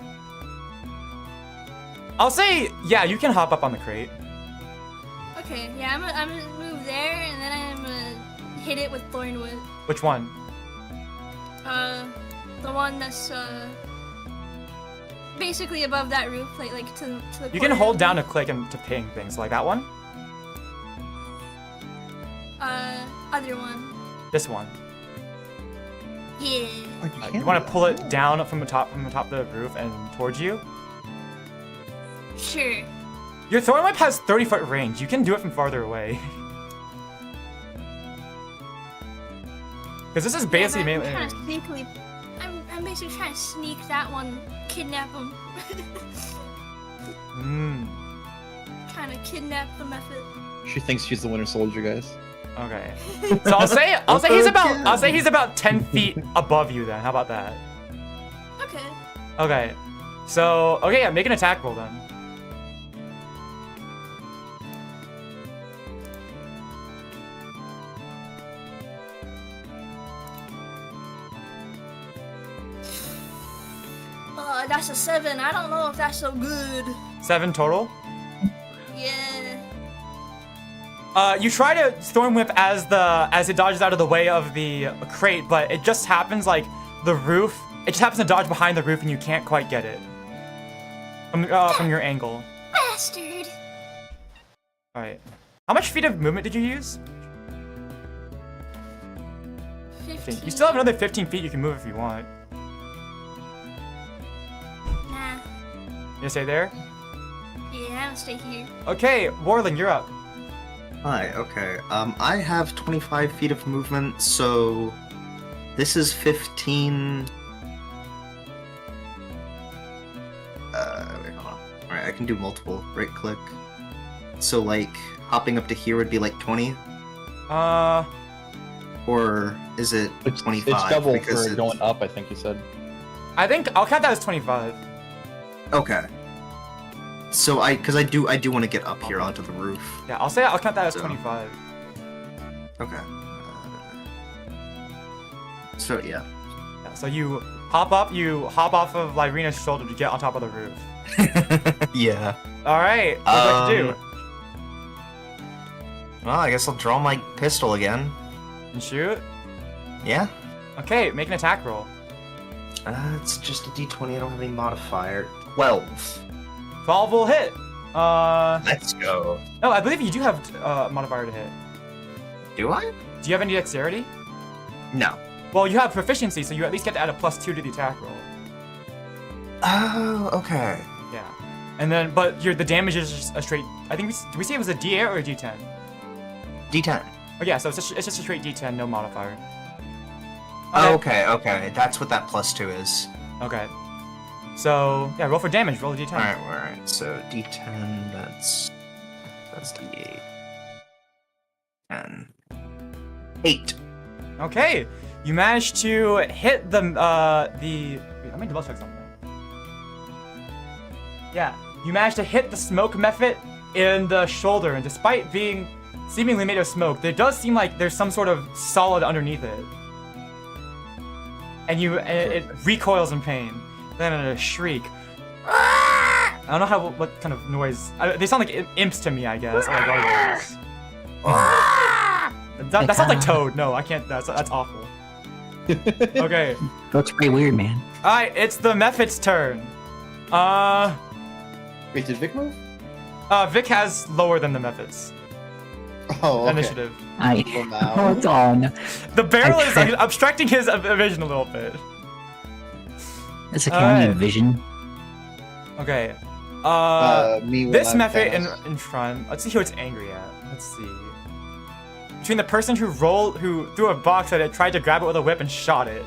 I'll say, yeah, you can hop up on the crate.
Okay, yeah, I'm gonna move there and then I'm gonna hit it with Thorn Whip.
Which one?
The one that's basically above that roof, like to the.
You can hold down to click and to ping things, like that one.
Other one.
This one.
Yeah.
You want to pull it down from the top of the roof and towards you.
Sure.
Your Thorn Whip has 30-foot range. You can do it from farther away. Because this is basically mainly.
I'm basically trying to sneak that one, kidnap him. Trying to kidnap the method.
She thinks she's the Winter Soldier, guys.
Okay. So I'll say he's about 10 feet above you then. How about that?
Okay.
Okay. So yeah, make an attack roll then.
That's a 7. I don't know if that's so good.
7 total.
Yeah.
You try to Thorn Whip as it dodges out of the way of the crate, but it just happens like the roof. It just happens to dodge behind the roof, and you can't quite get it from your angle.
Bastard.
All right. How much feet of movement did you use?
15.
You still have another 15 feet you can move if you want.
Nah.
You gonna stay there?
Yeah, I'm gonna stay here.
Okay, Warlen, you're up.
Hi, okay. I have 25 feet of movement, so this is 15. Wait, hold on. Alright, I can do multiple. Right click. So, like, hopping up to here would be like 20? Or is it 25?
It's double
because
for going up, I think you said.
I think I'll count that as 25.
Okay. So because I do want to get up here onto the roof.
Yeah, I'll count that as 25.
Okay. So yeah.
Yeah, so you hop off of Lyryna's shoulder to get on top of the roof.
Yeah.
All right, what would you like to do?
Well, I guess I'll draw my pistol again.
And shoot?
Yeah.
Okay, make an attack roll.
It's just a d20. I don't have any modifier. 12.
12 will hit.
Let's go.
No, I believe you do have a modifier to hit.
Do I?
Do you have any dexterity?
No.
Well, you have proficiency, so you at least get to add a +2 to the attack roll.
Oh, okay.
Yeah. And then, but the damage is just a straight. I think did we say it was a D8 or a D10?
D10.
Oh yeah, so it's just a straight D10, no modifier.
Oh, okay. That's what that +2 is.
Okay. So yeah, roll for damage. Roll a D10.
All right. So D10. That's D8. 10. 8.
Okay, you managed to hit the. Wait, let me double check something. Yeah, you managed to hit the smoke method in the shoulder, and despite being seemingly made of smoke, there does seem like there's some sort of solid underneath it. And it recoils in pain. Then a shriek. I don't know what kind of noise. They sound like imps to me, I guess. Like gargoyles. That sounds like Toad. No, I can't. That's awful. Okay.
That's pretty weird, man.
All right, it's the Mephit's turn.
Wait, did Vic move?
Vic has lower than the Mephits.
Oh, okay.
Initiative.
Hold on.
The barrel is like, obstructing his vision a little bit.
It's a county of vision.
Okay.
Me when
This
I'm
Mephit
fast.
in front. Let's see who it's angry at. Let's see. Between the person who threw a box at it, tried to grab it with a whip and shot it.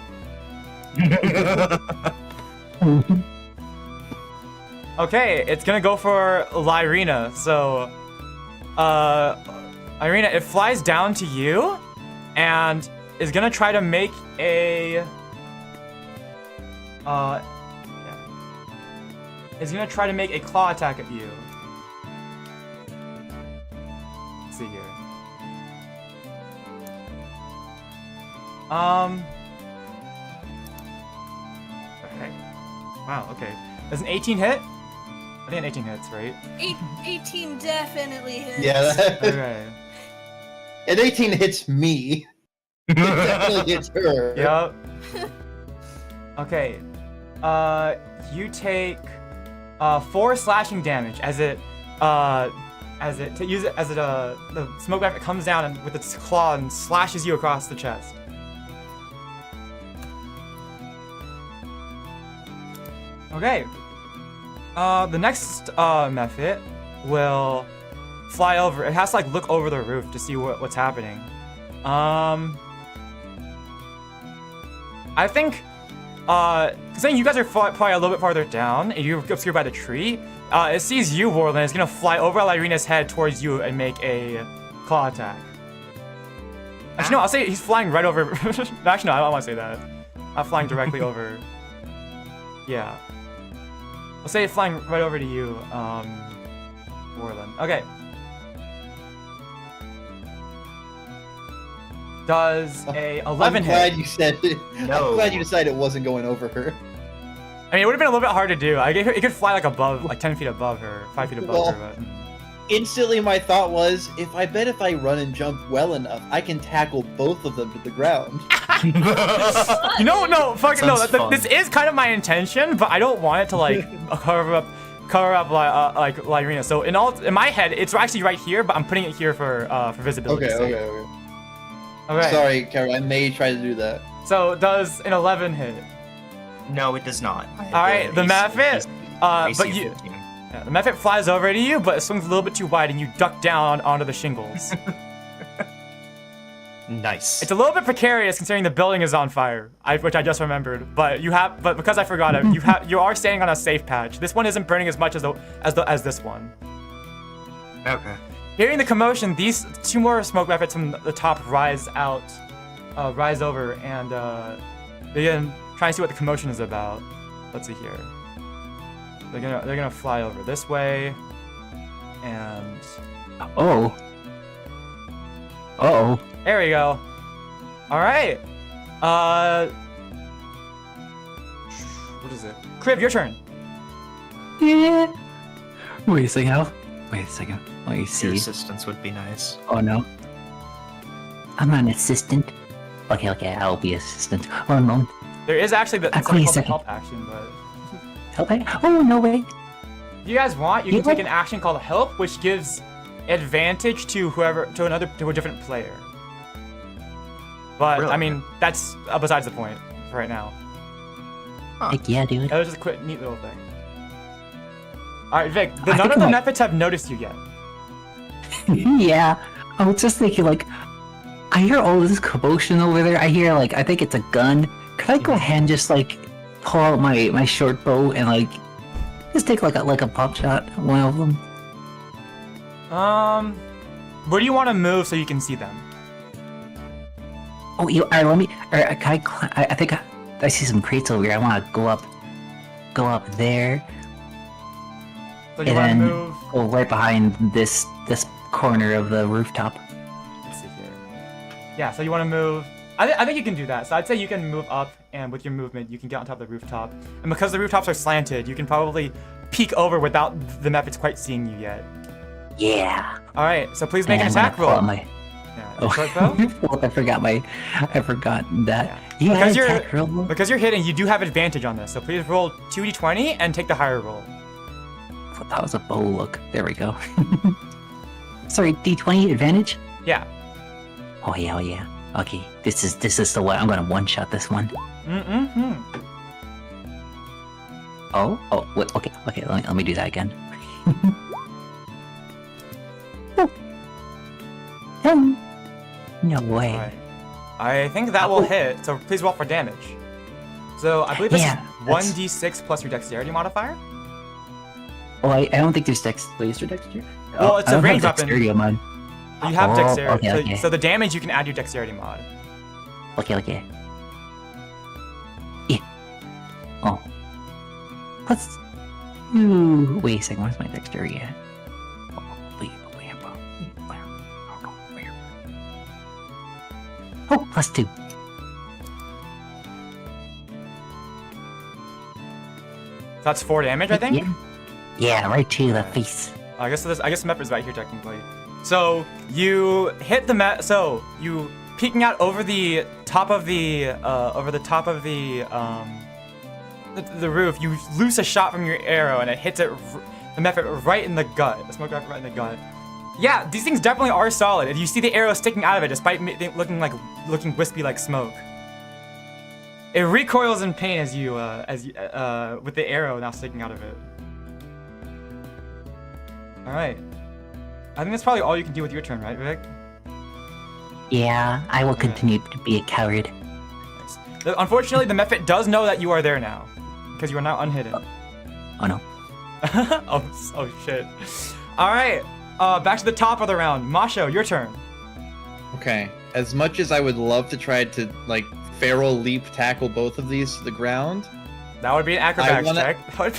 Okay, it's gonna go for Lyryna. So, Lyryna, it flies down to you, and is gonna try to make a. Is gonna try to make a claw attack at you. Let's see here. Okay. Wow. Okay. Does an 18 hit? I think an 18 hits, right?
18 definitely hits.
Yeah,
Okay.
an 18 hits me. It definitely hits her.
Yep. Okay. You take 4 slashing damage as the smoke weapon comes down and with its claw and slashes you across the chest. Okay. The next method will fly over. It has to like look over the roof to see what's happening. I think, considering you guys are probably a little bit farther down, and you're obscured by the tree, it sees you, Warlen. It's gonna fly over Lyryna's head towards you and make a claw attack. Actually, no, I'll say he's flying right over. Actually, no, I don't want to say that. I'm flying directly over. Yeah. I'll say it's flying right over to you, Warlen. Okay. Does a 11
I'm glad
hit?
you said it.
No.
I'm glad you decided it wasn't going over her.
I mean, it would have been a little bit hard to do. It could fly like above, like 10 feet above her, 5 feet above
Well,
her. But...
Instantly, my thought was, if I run and jump well enough, I can tackle both of them to the ground.
You know, no, fuck no.
Sounds fun.
This is kind of my intention, but I don't want it to like cover up like Lyryna. So in my head, it's actually right here, but I'm putting it here for visibility.
Okay.
Okay.
Sorry, Kaori, I may try to do that.
So does an 11 hit?
No, it does not.
All right, the Mephit. But
AC
you.
15.
Yeah, the Mephit flies over to you, but it swings a little bit too wide, and you duck down onto the shingles.
Nice.
It's a little bit precarious considering the building is on fire, which I just remembered. But because I forgot it, you are standing on a safe patch. This one isn't burning as much as this one.
Okay.
Hearing the commotion, these 2 more smoke weapons from the top rise over, and they begin trying to see what the commotion is about. Let's see here. They're gonna fly over this way, and
Oh. Uh-oh.
there we go. All right. What is it? Kriv, your turn.
Yeah. Wait a second. Wait a second. Let me
Your
see.
assistance would be nice.
Oh no. I'm not an assistant. Okay, I'll be assistant. Oh no.
There is actually
wait a
something called the
second.
help action, but
Help me? Oh no, wait.
if you guys want, you can
Yeah.
take an action called help, which gives advantage to a different player. But
Really?
I mean, that's besides the point for right now.
Heck yeah, dude.
That was just a quick, neat little thing. All right, Vic.
I
None of
think
the
I-
Mephits have noticed you yet.
Yeah. I was just thinking, like, I hear all this commotion over there. I hear, like, I think it's a gun. Could I go ahead and just, like, pull out my short bow and, like, just take, like a pop shot at one of them?
Where do you want to move so you can see them?
Oh, alright, let me. Alright, I think I see some crates over here. I want to go up there.
So you
And
want to
then
move.
go right behind this corner of the rooftop.
Let's see here. Yeah, so you want to move. I think you can do that. So I'd say you can move up, and with your movement, you can get on top of the rooftop. And because the rooftops are slanted, you can probably peek over without the methods quite seeing you yet.
Yeah.
All right, so please make an
And I'm
attack
gonna pull
roll.
out my-
Yeah,
Oh,
short bow?
well, I forgot that.
Yeah.
Yeah,
Because you're-
attack roll.
Because you're hitting, you do have advantage on this. So please roll 2d20 and take the higher roll.
That was a bow look. There we go. Sorry, D20 advantage?
Yeah.
Oh yeah. Okay, this is the one. I'm gonna one-shot this one.
Mm-hmm.
Oh, wait, okay. Let me do that again. No way.
All right. I think that will hit. So please roll for damage. So I believe this
Yeah,
is
that's-
1d6 plus your dexterity modifier.
Oh, I don't think there's Wait, dexterity?
Well, it's
I
a
don't have
ranged weapon.
dexterity on mine.
You have
Oh,
dexterity.
okay.
So the damage you can add your dexterity mod.
Okay. Yeah. Oh. Let's. Ooh, wait a second. Where's my dexterity at? Oh, wait, where? Oh, +2.
That's 4 damage, I think.
Yeah, right to the face.
I guess the map is right here technically. So you hit the So you peeking out over the top of the the roof. You loose a shot from your arrow and it hits the method right in the gut. The smoke rifle right in the gut. Yeah, these things definitely are solid. You see the arrow sticking out of it, despite looking wispy like smoke. It recoils in pain as you with the arrow now sticking out of it. All right. I think that's probably all you can do with your turn, right, Vic?
Yeah, I will continue to be a coward.
Nice. Unfortunately, the Mephit does know that you are there now, because you are now unhidden.
Oh no.
oh shit. All right. Back to the top of the round. Mawsho, your turn.
Okay. As much as I would love to try to like feral leap tackle both of these to the ground,
That would be an acrobatics check. That would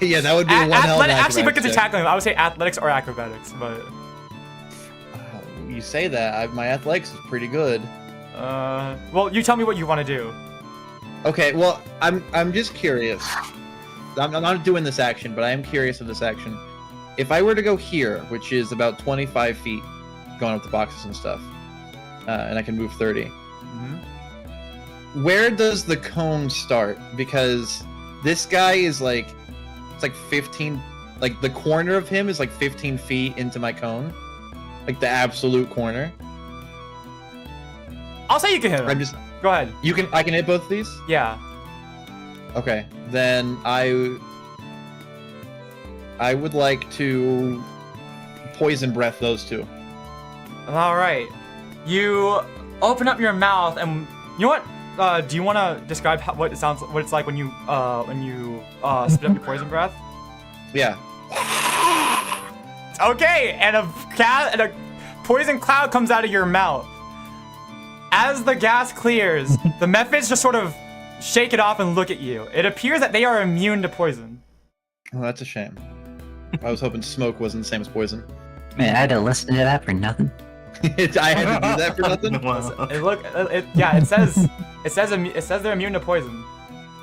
be.
yeah, that would be one hell of an
Actually, pick it to
acrobatics check.
tackling. I would say athletics or acrobatics, but.
You say that. My athletics is pretty good.
Well, you tell me what you want to do.
Okay, well, I'm just curious. I'm not doing this action, but I am curious of this action. If I were to go here, which is about 25 feet, going up the boxes and stuff, and I can move 30.
Mm-hmm.
Where does the cone start? Because this guy is like, it's like 15, like the corner of him is like 15 feet into my cone. Like the absolute corner.
I'll say you can hit him.
I'm just,
Go ahead.
I can hit both of these?
Yeah.
Okay, then I would like to poison breath those two.
All right. You open up your mouth, and you know what? Do you want to describe what it's like when you spit up your poison breath?
Yeah.
Okay, and a poison cloud comes out of your mouth. As the gas clears, the Mephits just sort of shake it off and look at you. It appears that they are immune to poison.
Oh, that's a shame. I was hoping smoke wasn't the same as poison.
Man, I had to listen to that for nothing.
I had to do that for nothing.
It says they're immune to poison.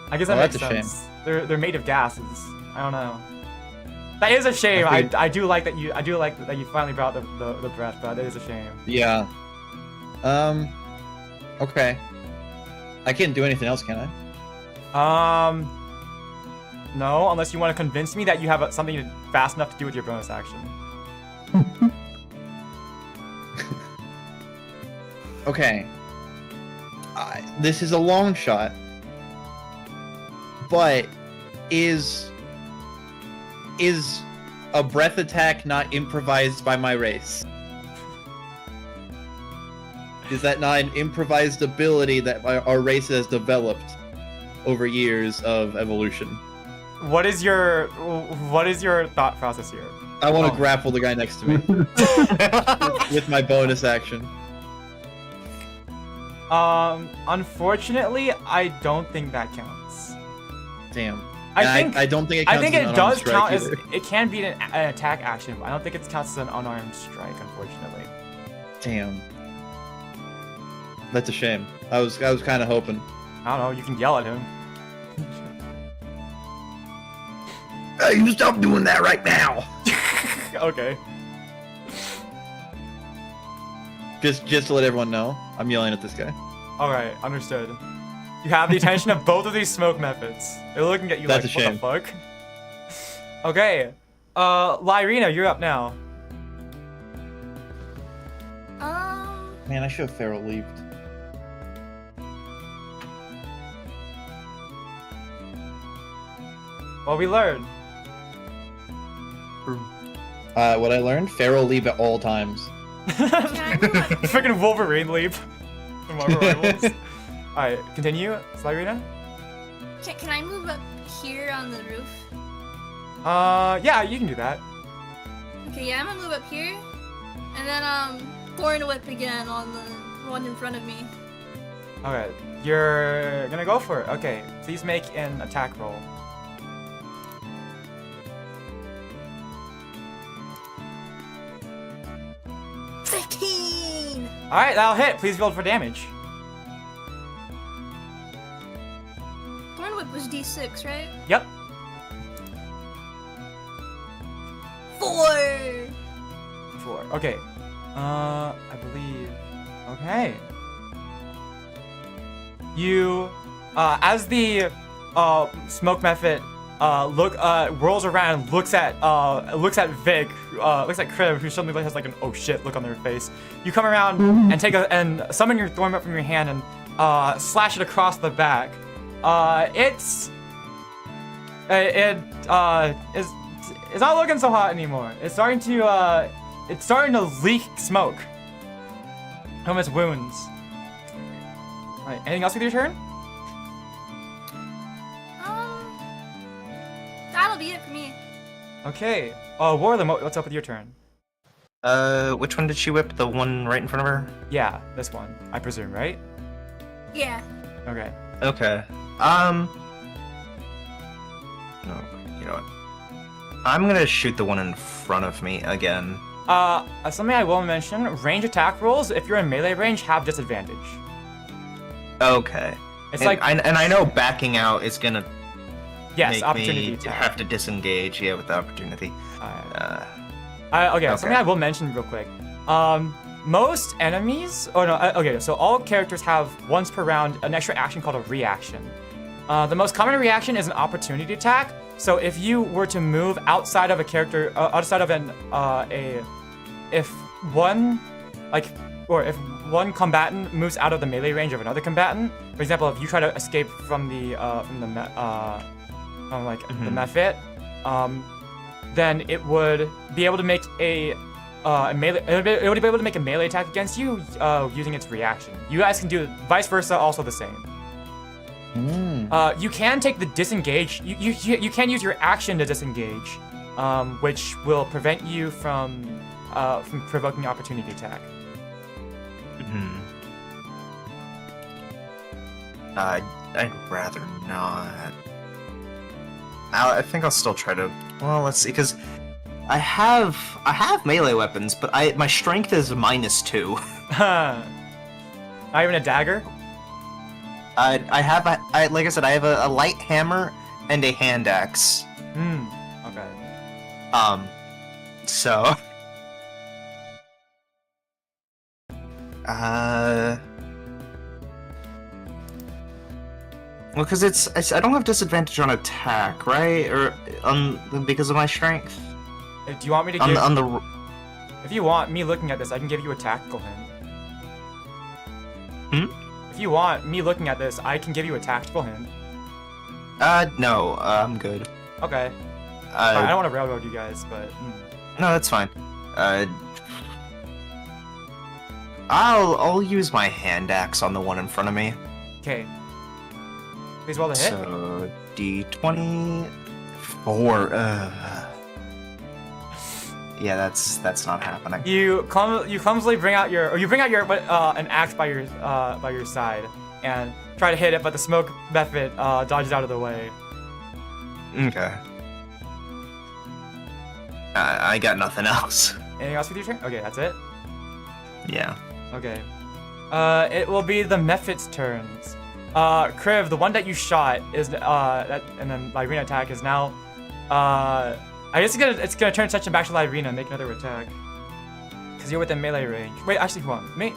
I guess that
Oh,
makes
that's a
sense. They're made of gases. I don't know. That is a shame. I do like that you finally brought the breath, but it is a shame.
Yeah. Okay. I can't do anything else, can I?
No, unless you want to convince me that you have something fast enough to do with your bonus action.
Okay. This is a long shot. But is a breath attack not improvised by my race? Is that not an improvised ability that our race has developed over years of evolution?
What is your thought process here?
I want to grapple the guy next to me with my bonus action.
Unfortunately, I don't think that counts.
Damn. I don't think it counts
I think
as
it
an
does
unarmed
count
strike
as
either.
it can be an attack action, but I don't think it counts as an unarmed strike, unfortunately.
Damn. That's a shame. I was kind of hoping.
I don't know. You can yell at him.
Hey, you stop doing that right now.
Okay.
Just to let everyone know, I'm yelling at this guy.
All right. Understood. You have the attention of both of these smoke methods. They're looking at you
That's
like,
a shame.
what the fuck? Okay. Lyryna, you're up now.
Man, I should have Pharaoh leaped.
What we learned.
What I learned? Pharaoh leap at all times.
Freaking Wolverine leap. From Marvel Rivals. Alright, continue. Lyryna?
Can I move up here on the roof?
Yeah, you can do that.
Okay, yeah, I'm gonna move up here. And then, Thorn Whip again on the one in front of me.
Okay, you're gonna go for it. Okay, please make an attack roll. Alright, that'll hit. Please roll for damage.
Thorn Whip was D6, right?
Yep.
4!
4. Okay. I believe. Okay. You, as the smoke method whirls around and looks at Vic, looks at Kriv, who suddenly has like an oh shit look on their face. You come around and summon your thorn whip from your hand and slash it across the back. It's not looking so hot anymore. It's starting to leak smoke from its wounds. Alright, anything else with your turn?
That'll be it for me.
Okay. Warlen, what's up with your turn?
Which one did she whip? The one right in front of her?
Yeah, this one, I presume, right?
Yeah.
Okay.
Okay. No, you know what? I'm gonna shoot the one in front of me again.
Something I will mention, range attack rolls, if you're in melee range, have disadvantage.
Okay.
It's
and
like...
I know backing out is gonna
Yes,
make
opportunity
me
attack.
have to disengage, yeah, with the opportunity.
Okay, something I will mention real quick. Most enemies... okay, so all characters have, once per round, an extra action called a reaction. The most common reaction is an opportunity attack. So if you were to move outside of a character, outside of if one combatant moves out of the melee range of another combatant, for example, if you try to escape from the method, then it would be able to make a melee. It would be able to make a melee attack against you using its reaction. You guys can do vice versa, also the same. You can take the disengage. You can use your action to disengage, which will prevent you from provoking the opportunity attack.
I'd rather not. I think I'll still try to. Well, let's see, because I have melee weapons, but my strength is -2.
Not even a dagger.
I have like I said, I have a light hammer and a hand axe.
Okay.
So. Well, because I don't have disadvantage on attack, right? Or because of my strength.
Do you want me to give?
On the.
If you want me looking at this, I can give you a tactical hint. If you want me looking at this, I can give you a tactical hint.
No, I'm good.
Okay. I don't want to railroad you guys, but.
No, that's fine. I'll use my hand axe on the one in front of me.
Okay. Please roll the hit.
So D20 4. Yeah, that's not happening.
You clumsily bring out an axe by your side and try to hit it, but the smoke method dodges out of the way.
Okay. I got nothing else.
Anything else with your turn? Okay, that's it.
Yeah.
Okay. It will be the Mephit's turns. Kriv, the one that you shot is and then Lyryna attack is now. I guess it's gonna turn attention back to Lyryna and make another attack. Cause you're within melee range. Wait, actually, hold on. You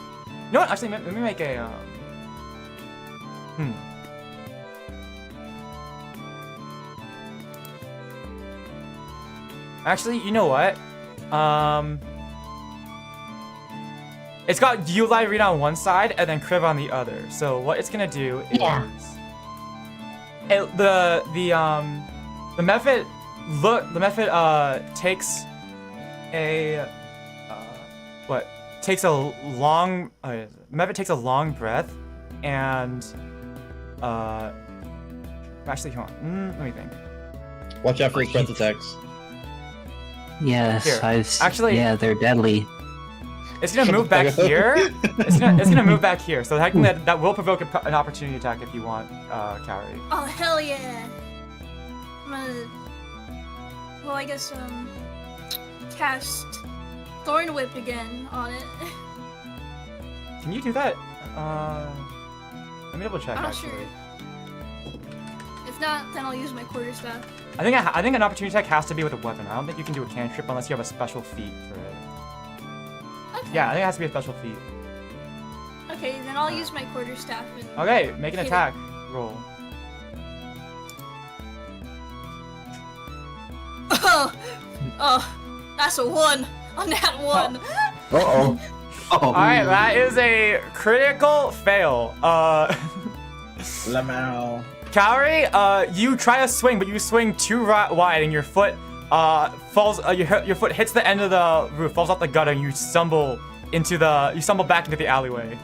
know what? Actually, let me make a. Actually, you know what? It's got you, Lyryna, on one side and then Kriv on the other. So what it's gonna do is the Mephit takes a Mephit takes a long breath and actually hold on. Let me think.
Watch out for his breath attacks.
Yes,
Here. Actually-
yeah, they're deadly.
It's gonna move back here. It's gonna move back here. So technically that will provoke an opportunity attack if you want, Kaori.
Oh hell yeah! I'm gonna, well, I guess cast Thorn Whip again on it.
Can you do that? Let me double check.
I'm not
Actually,
sure. If not, then I'll use my quarterstaff.
I think an opportunity attack has to be with a weapon. I don't think you can do a cantrip unless you have a special feat for it.
Okay.
Yeah, I think it has to be a special feat.
Okay, then I'll use my quarterstaff. And
Okay, make an
hit it.
attack roll.
Oh, that's a 1 on that one.
Uh-oh.
Oh,
Alright, that is a critical fail.
Lamau.
Kaori, you try to swing, but you swing too wide and your foot falls, your foot hits the end of the roof, falls off the gutter, and you stumble back into the alleyway.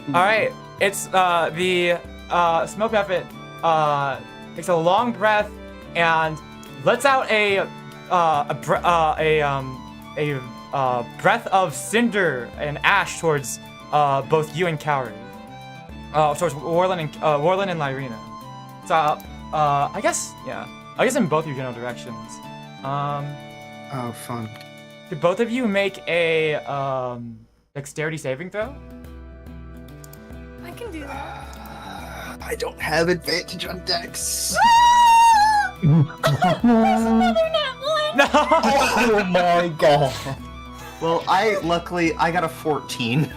Alright, it's the Smoke Mephit takes a long breath and lets out a breath of cinder and ash towards both you and Kaori. Towards Warlen and Lyryna. So I guess in both your general directions.
Oh, fun.
Could both of you make a dexterity saving throw?
I can do that.
I don't have advantage on dex.
Another nat one.
No.
Oh my god. Well, I got a 14.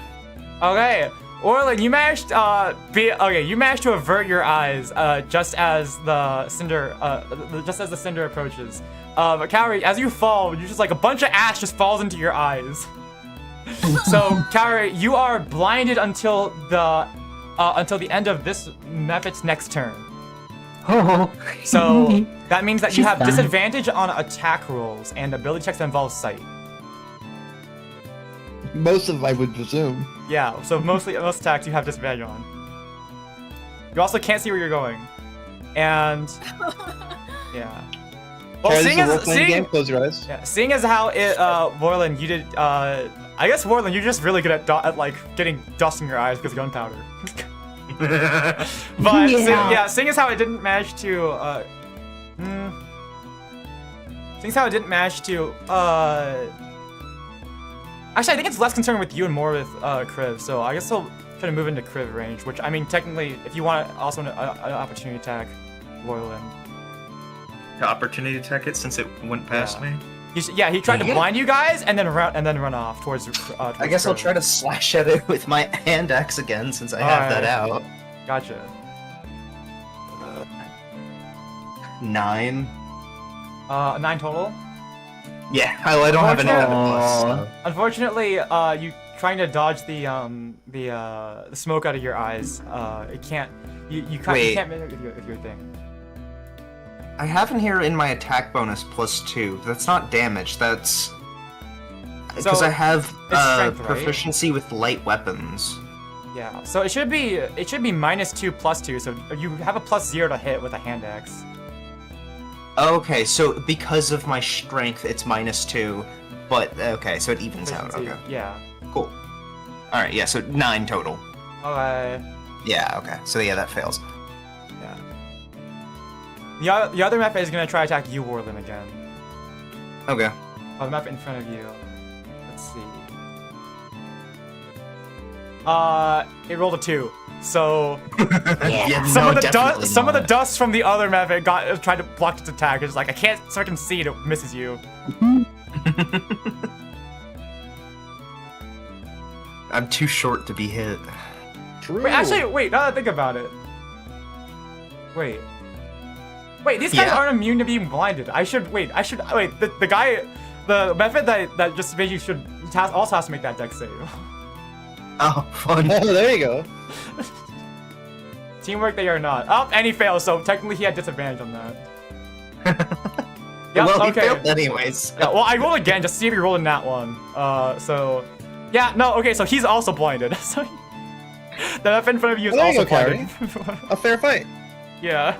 Okay, Warlen, you managed to avert your eyes just as the cinder approaches. But Kaori, as you fall, you just like a bunch of ash just falls into your eyes. So Kaori, you are blinded until the end of this Mephit's next turn.
oh.
So that means that you
She's
have
done.
disadvantage on attack rolls and ability checks that involve sight.
Most of them, I would presume.
Yeah, so most attacks you have disadvantage on. You also can't see where you're going. And yeah. Well,
Try this as a role-playing game. Close your eyes.
Yeah, seeing as how Warlen, you did, I guess Warlen, you're just really good at like getting dust in your eyes because of gunpowder. But
Yeah.
seeing as how it didn't manage to, seeing as how it didn't manage to, actually, I think it's less concerned with you and more with Kriv. So I guess I'll try to move into Kriv range, which I mean, technically, if you want also an opportunity attack, Warlen.
To opportunity attack it since it went past me.
He tried to blind you guys and then run off towards.
I guess I'll
Kriv.
try to slash at it with my hand axe again since I have that out.
Gotcha.
9.
9 total.
Yeah, I don't have an
Aw.
Unfortunately, you trying to dodge the smoke out of your eyes. It can't. You can't make it with your thing.
I have in here in my attack bonus +2. That's not damage. That's because
So,
I have
it's strength, right?
proficiency with light weapons.
Yeah. So it should be -2 +2. So you have a +0 to hit with a hand axe.
Okay, so because of my strength, it's -2. But okay, so it evens out.
Efficiency,
Okay,
Yeah.
cool. All right, yeah, so 9 total.
Okay.
Yeah, okay. So yeah, that fails.
The other Mephit is gonna try to attack you, Warlen, again.
Okay.
Oh, the Mephit in front of you. Let's see. It rolled a 2. So
Yeah.
some of the
definitely
some of the
not.
dust from the other Mephit tried to block its attack. It's like I can't freaking see it. It misses you.
I'm too short to be hit.
True.
Wait, actually, wait. Now that I think about it. Wait, these guys
Yeah.
aren't immune to being blinded. I should wait. The guy, the Mephit that just made you also has to make that dex save.
Oh, fun.
Oh, there you go.
Teamwork they are not. Oh, and he fails, so technically he had disadvantage on that. Yep,
Well, he
okay.
failed anyways.
Yeah, well, I rolled again, just to see if he rolled in that one. So, yeah, no, okay, so he's also blinded. So, the Mephit in front of you is
Well, there you
also
go,
blinded.
A fair fight.
Yeah.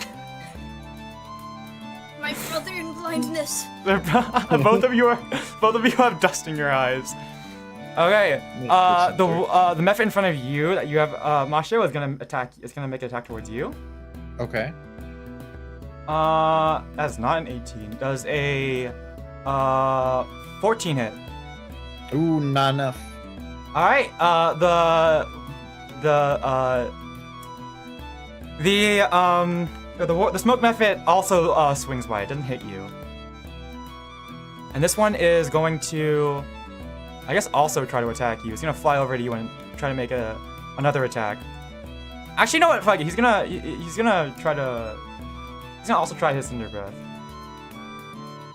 My brother in blindness.
both of you have dust in your eyes. Okay. The Mephit in front of you that you have Mawsho is gonna attack. It's gonna make an attack towards you.
Okay.
That's not an 18. Does a 14 hit?
Ooh, not enough.
All right. The smoke Mephit also swings by. It doesn't hit you. And this one is going to, I guess, also try to attack you. It's gonna fly over to you and try to make another attack. Actually, you know what? Fuck it. He's gonna also try his Cinder Breath.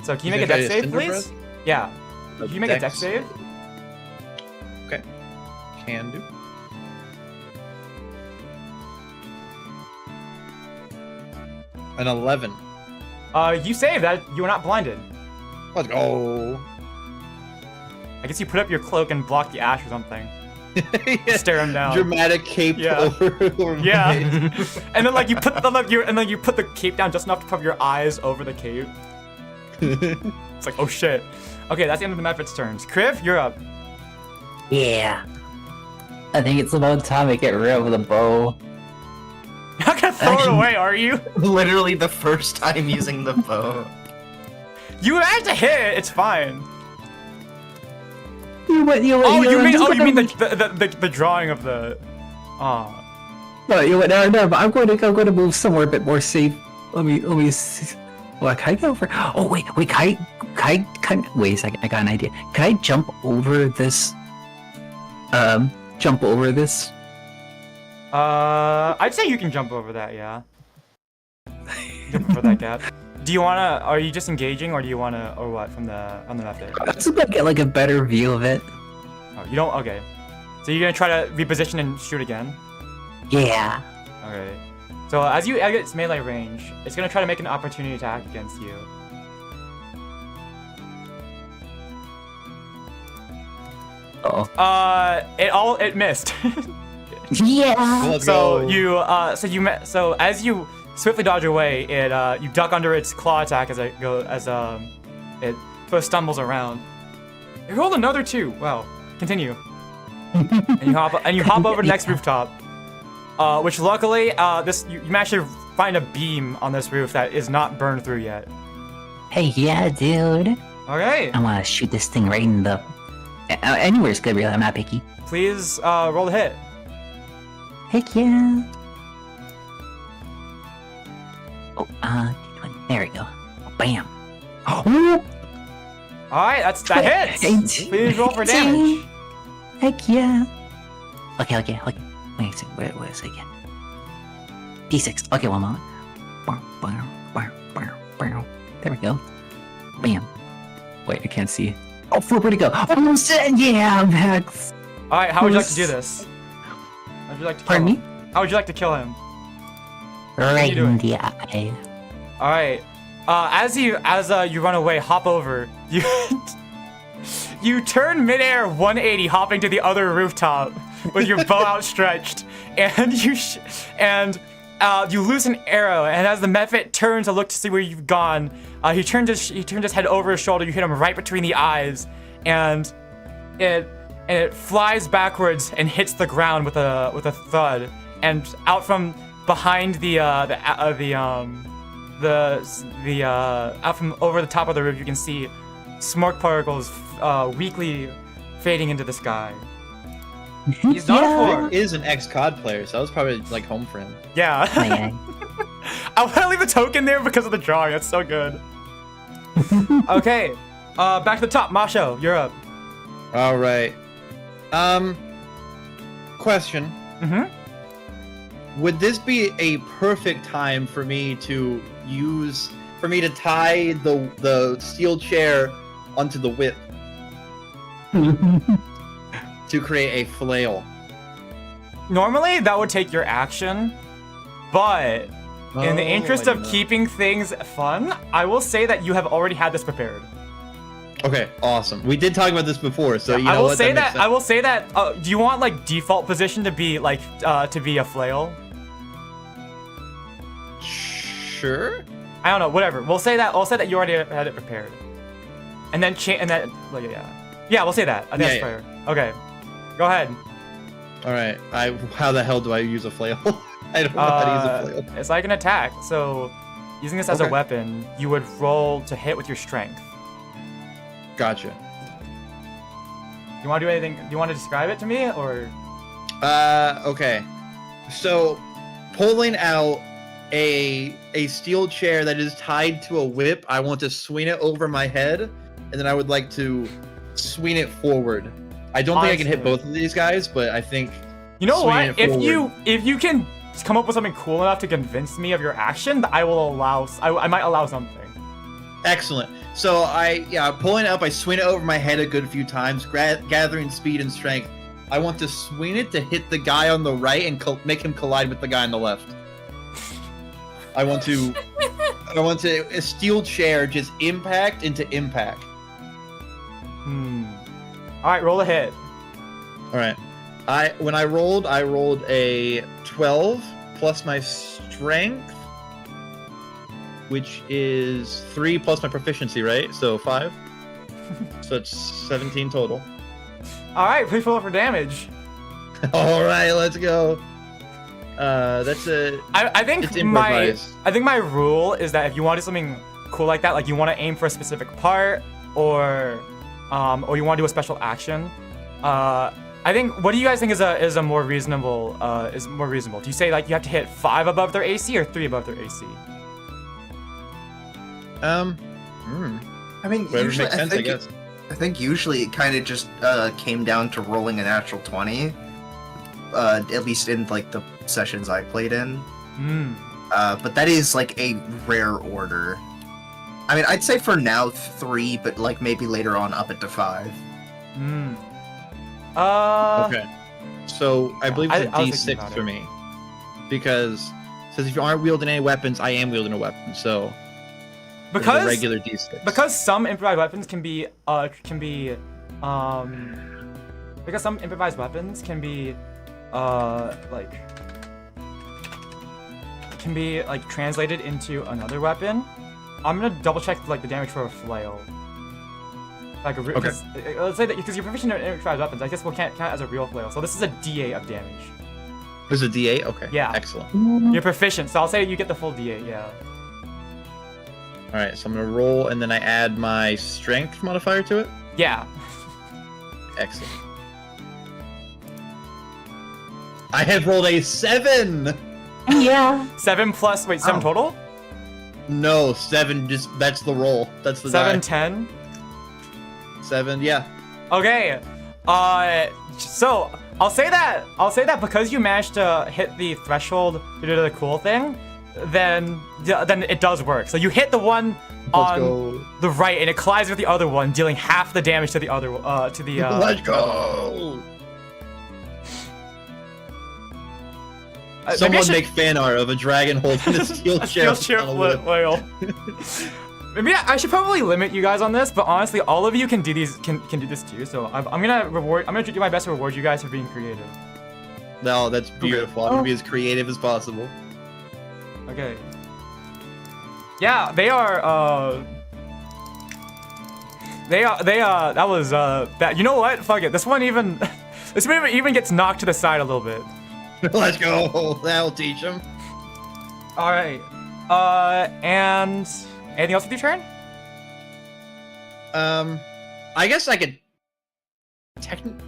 So can you make a dex save, please? Yeah. Can you make a dex save?
Okay. Can do. An 11.
You save that. You are not blinded.
Let's go.
I guess you put up your cloak and block the ash or something.
Yeah.
Stare him down.
Dramatic cape
Yeah.
over
Yeah.
my-
And then you put the cape down just enough to cover your eyes over the cape. It's like, oh shit. Okay, that's the end of the Mephit's turns. Kriv, you're up.
Yeah. I think it's about time I get rid of the bow.
You're not gonna throw it away, are you?
Literally the first time using the bow.
You had to hit it. It's fine.
You
Oh, you
I'm
mean
just
you mean
gonna-
the drawing of the. Oh.
No, no, but I'm going to move somewhere a bit more safe. Let me see. Well, can I go over? Oh wait, can I wait a second, I got an idea. Can I jump over this? Jump over this?
I'd say you can jump over that, yeah. Jump over that gap. Do you wanna? Are you just engaging, or do you wanna, or what? On the left there.
Let's get like a better view of it.
Oh, you don't. Okay. So you're gonna try to reposition and shoot again.
Yeah.
Okay. So as you exit its melee range, it's gonna try to make an opportunity attack against you.
Oh.
It missed.
Yeah.
Let's
So
go.
so as you swiftly dodge away, you duck under its claw attack as it it sort of stumbles around. It rolled another 2. Wow. Continue. and you hop over to the next rooftop. Which luckily, you managed to find a beam on this roof that is not burned through yet.
Hey, yeah, dude.
Okay.
I want to shoot this thing right in the. Anywhere's good, really. I'm not picky.
Please roll the hit.
Heck yeah. Oh, there we go. Bam. Oh,
All right, that hits.
18.
Please roll for damage.
Heck yeah. Okay. Wait a second. Where is it again? D6. Okay, one moment. There we go. Bam. Wait, I can't see. Oh, where'd it go? Almost dead. Yeah, I'm back.
All right, how would you like to do this? How would you like to kill
Pardon
him?
me?
How would you like to kill him?
Right
doing?
in the eye.
All right. As you run away, hop over. You turn midair 180, hopping to the other rooftop with your bow outstretched, and you lose an arrow. And as the Mephit turns to look to see where you've gone, he turned his head over his shoulder. You hit him right between the eyes, and it flies backwards and hits the ground with a thud. And out from behind the out from over the top of the roof, you can see smoke particles weakly fading into the sky. He's not a
He
four.
is an ex-COD player, so that was probably like home for him.
Yeah. I want to leave a token there because of the drawing. That's so good. Okay. Back to the top. Mawsho, you're up.
All right. Question. Would this be a perfect time for me to tie the steel chair onto the whip to create a flail?
Normally, that would take your action, but in the interest of keeping things fun, I will say that you have already had this prepared.
Okay, awesome. We did talk about this before, so you know
I will
what?
say
makes
that. I will say that. Do you want like default position to be like to be a flail?
Sure.
I don't know. Whatever. We'll say that. I'll say that you already had it prepared, and then well, yeah. We'll say that. I think that's fair. Okay. Go ahead.
All right. How the hell do I use a flail? I don't know how to use a flail.
It's like an attack. So, using this as a weapon, you would roll to hit with your strength.
Gotcha.
You want to do anything? Do you want to describe it to me, or?
Okay. So, pulling out a steel chair that is tied to a whip, I want to swing it over my head, and then I would like to swing it forward. I don't think I can hit both of these guys, but I think.
You know what? If
forward.
you can come up with something cool enough to convince me of your action, I might allow something.
Excellent. So pulling it up, I swing it over my head a good few times, gathering speed and strength. I want to swing it to hit the guy on the right and make him collide with the guy on the left. I want to a steel chair just impact into impact.
All right, roll a hit.
All right. When I rolled a 12 plus my strength, which is 3 plus my proficiency, right? So 5. So it's 17 total.
All right, please roll for damage.
All right, let's go. That's
I think
it's improvised.
I think my rule is that if you want to do something cool like that, like you want to aim for a specific part, or you want to do a special action, I think. What do you guys think is a more reasonable? Is more reasonable? Do you say like you have to hit 5 above their AC or 3 above their AC?
I mean,
Whatever
usually
makes sense, I guess.
I think usually it kind of just came down to rolling a natural 20. At least in like the sessions I played in. But that is like a rare order. I mean, I'd say for now 3, but like maybe later on up it to 5.
Okay. So I believe it's a
I was thinking
D6
about
for
it.
me, because it says if you aren't wielding any weapons, I am wielding a weapon. So it's a regular D6.
Because some improvised weapons can be like translated into another weapon. I'm gonna double check like the damage for a flail. Like let's say that because you're proficient in improvised weapons, I guess we'll count as a real flail. So this is a D8 of damage.
There's a D8. Okay.
Yeah.
Excellent.
You're proficient, so I'll say you get the full D8. Yeah.
All right. So I'm gonna roll, and then I add my strength modifier to it.
Yeah.
Excellent. I have rolled a 7.
Yeah.
7 plus 7 total?
No, 7. Just that's the roll. That's the
7,
die.
10.
7. Yeah.
Okay. So I'll say that because you managed to hit the threshold to do the cool thing, then it does work. So you hit the one on the right, and it collides with the other one, dealing half the damage to the other
Let's go. Someone make fan art of a dragon holding a steel chair.
Flail. Maybe I should probably limit you guys on this, but honestly, all of you can do these can do this too. So I'm gonna do my best to reward you guys for being creative.
No, that's beautiful. I'm gonna be as creative as possible.
Okay. Yeah, they are. That was bad. You know what? Fuck it. This one even gets knocked to the side a little bit.
Let's go. That'll teach him.
All right. And anything else with your turn?
I guess I could.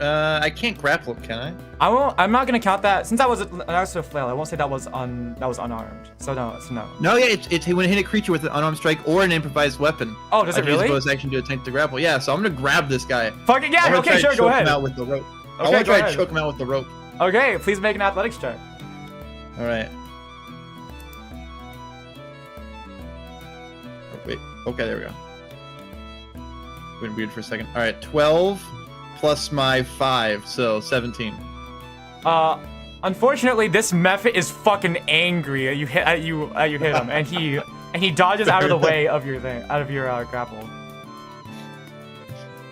I can't grapple, can I?
I won't. I'm not gonna count that since that was an extra flail. I won't say that was unarmed. So no.
No, yeah, it's when hit a creature with an unarmed strike or an improvised weapon.
Oh, does it really?
Bonus action to attempt to grapple. Yeah, so I'm gonna grab this guy.
Fuck it, yeah. Okay, sure, go ahead.
Him out with the rope. I
Okay,
want to
go
try to
ahead.
choke him out with the rope.
Okay, please make an athletics check.
All right. Oh, wait. Okay, there we go. Went weird for a second. All right, 12 plus my 5, so 17.
Unfortunately, this method is fucking angry. You hit him, and he dodges out of the way of your grapple.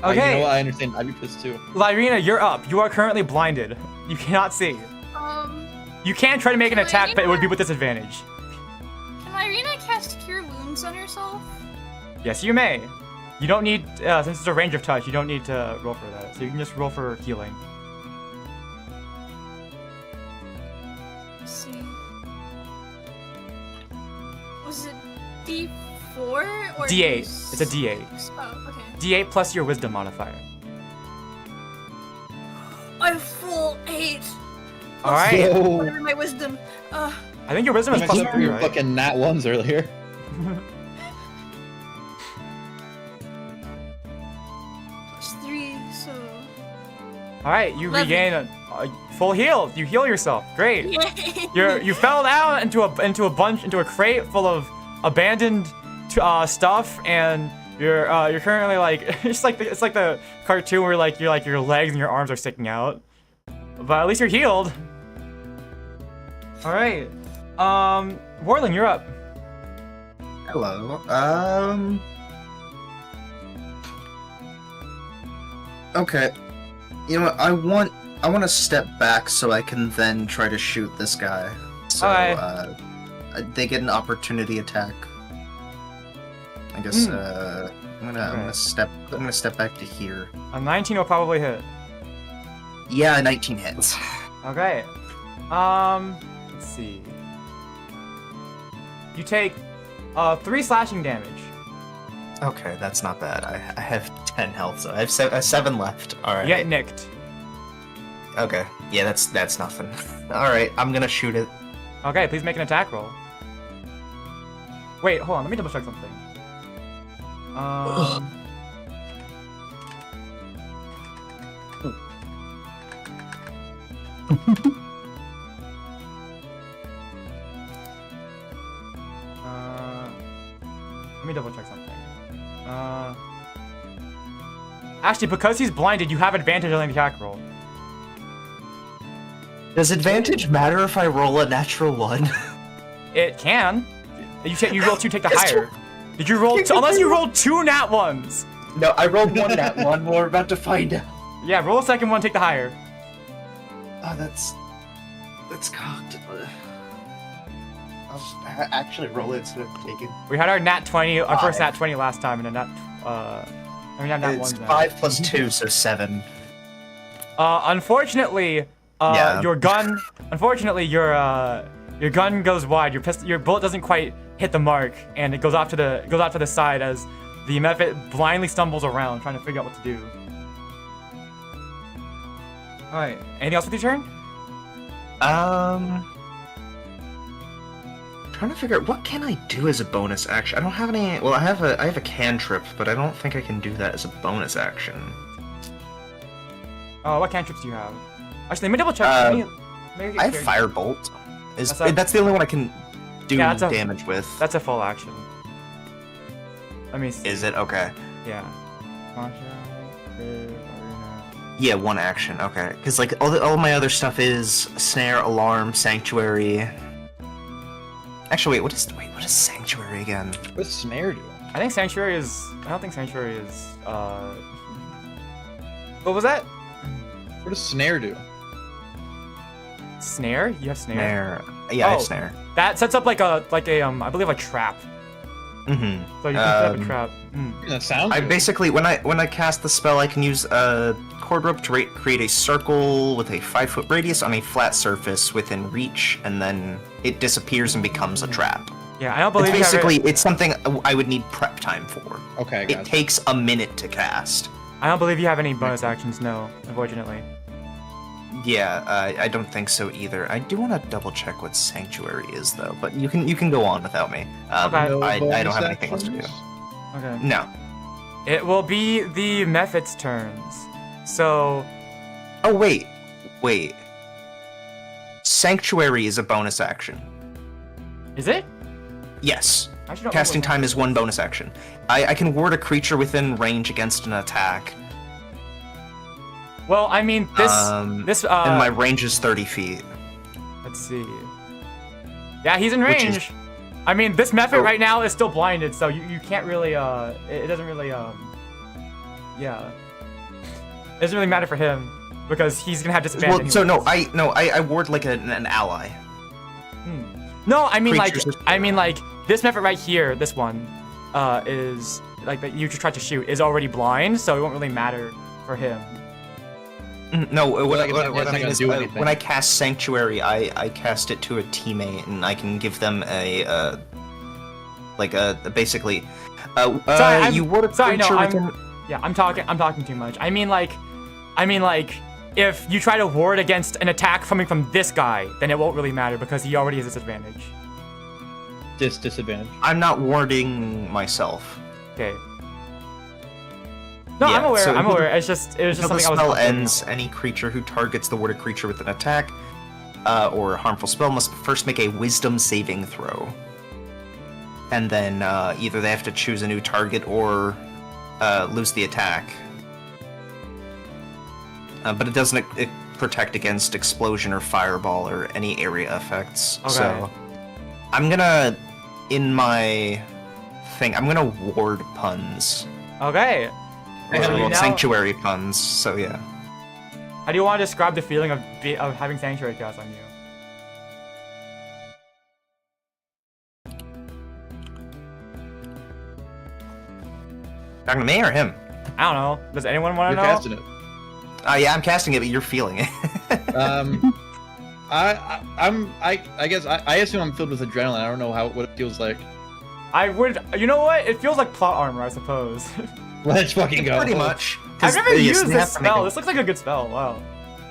Okay.
You know what? I understand. I'd be pissed too.
Lyryna, you're up. You are currently blinded. You cannot see. You can try to make an attack, but it would be with disadvantage.
Can Lyryna cast Cure Wounds on herself?
Yes, you may. You don't need, since it's a range of touch, you don't need to roll for that. So you can just roll for healing.
Let's see. Was it D4 or
D8. It's a D8.
Oh, okay.
D8 plus your wisdom modifier.
I'm full 8.
All right.
Whatever my wisdom.
I think your wisdom is plus 3,
Your
right?
fucking nat ones earlier.
Plus 3, so.
All right, you
11.
regain a full heal. You heal yourself. Great.
Yay!
You fell down into a crate full of abandoned stuff, and you're currently like it's like the cartoon where your legs and your arms are sticking out, but at least you're healed. All right, Warlen, you're up.
Hello. Okay. You know what? I want to step back so I can then try to shoot this guy. So
Alright.
They get an opportunity attack. I guess I'm gonna step back to here.
A 19 will probably hit.
Yeah, 19 hits.
Okay. Let's see. You take 3 slashing damage.
Okay, that's not bad. I have 10 health, so I have 7 left. All right.
You get nicked.
Okay. Yeah, that's nothing. All right, I'm gonna shoot it.
Okay, please make an attack roll. Wait, hold on. Let me double check something. Let me double check something. Actually, because he's blinded, you have advantage on the attack roll.
Does advantage matter if I roll a natural 1?
It can. You roll 2, take the higher. Did you roll 2? Unless you rolled 2 nat 1s.
No, I rolled 1 nat 1. We're about to find out.
Yeah, roll a second one, take the higher.
Oh, that's cocked. I'll just actually roll it instead of taking.
We had our nat 20, our first
5.
nat 20 last time, and a we have nat
It's
1s now.
5 plus 2, so 7.
Unfortunately,
Yeah.
your gun. Unfortunately, your gun goes wide. Your bullet doesn't quite hit the mark, and it goes off to the side as the method blindly stumbles around, trying to figure out what to do. All right. Anything else with your turn?
Trying to figure out what can I do as a bonus action. I don't have any. Well, I have a cantrip, but I don't think I can do that as a bonus action.
What cantrips do you have? Actually, let me double check.
I have firebolt.
That's the only one I can do
Yeah, that's a-
damage with.
That's a full action. Let me see.
Is it? Okay.
Yeah. Mawsho, Kriv, Lyryna.
Yeah, 1 action. Okay. Because like all my other stuff is snare, alarm, sanctuary. Actually, what is sanctuary again?
What does snare do?
I think sanctuary is. I don't think sanctuary is. What was that?
What does snare do?
Snare? You have snare.
Snare. Yeah, I have
Oh.
snare.
That sets up like a I believe a trap.
Mm-hmm.
So you can set up a trap.
That sounds
I
good.
basically, when I cast the spell, I can use a cord rope to create a circle with a 5-foot radius on a flat surface within reach, and then it disappears and becomes a trap.
Yeah, I don't
It's
believe you have
basically
it.
it's something I would need prep time for.
Okay,
It
gotcha.
takes a minute to cast.
I don't believe you have any bonus actions. No, unfortunately.
Yeah, I don't think so either. I do want to double check what Sanctuary is though, but you can go on without me.
Okay.
No
I
bonus
don't have anything else to do.
actions?
Okay.
No.
It will be the Mephit's turns. So,
Oh wait. Sanctuary is a bonus action.
is it?
Yes.
I actually don't
Casting
remember.
time is one bonus action. I can ward a creature within range against an attack,
Well, I mean, this.
and my range is 30 feet.
Let's see. Yeah, he's in
Which
range.
is-
I mean, this Mephit
Oh.
right now is still blinded, so you can't really, it doesn't really, yeah. It doesn't really matter for him, because he's gonna have disadvantage.
Well, so
anyways.
I ward like an ally.
No, I mean,
Creatures
like, this Mephit right here, this one, is, like, that you just tried to shoot, is already blind, so it won't really matter for him.
No, what
Like, it's not
I mean
gonna
is
do anything.
when I cast Sanctuary, I cast it to a teammate, and I can give them a basically.
Sorry,
you ward a
sorry, no,
creature
I'm-
within.
Yeah, I'm talking too much. I mean, like, if you try to ward against an attack coming from this guy, then it won't really matter because he already has disadvantage.
Disadvantage.
I'm not warding myself.
Okay. No,
Yeah,
I'm aware.
so
I'm
until
aware. It's just
Until the
something I was.
spell
considering.
ends, any creature who targets the warded creature with an attack or a harmful spell must first make a Wisdom saving throw, and then either they have to choose a new target or lose the attack. But it doesn't protect against explosion or fireball or any area effects.
Okay.
So I'm gonna, in my thing, I'm gonna ward puns.
Okay.
Or,
So
well,
now-
sanctuary puns. So yeah.
How do you want to describe the feeling of having sanctuary cast on you?
Talking to me or him?
I don't know. Does anyone want
You're
to know?
casting it.
Yeah, I'm casting it, but you're feeling it.
I guess I assume I'm filled with adrenaline. I don't know what it feels like.
I would. You know what? It feels like plot armor, I suppose.
Let's fucking go.
Pretty much.
I've never used this spell. This looks like a good spell. Wow.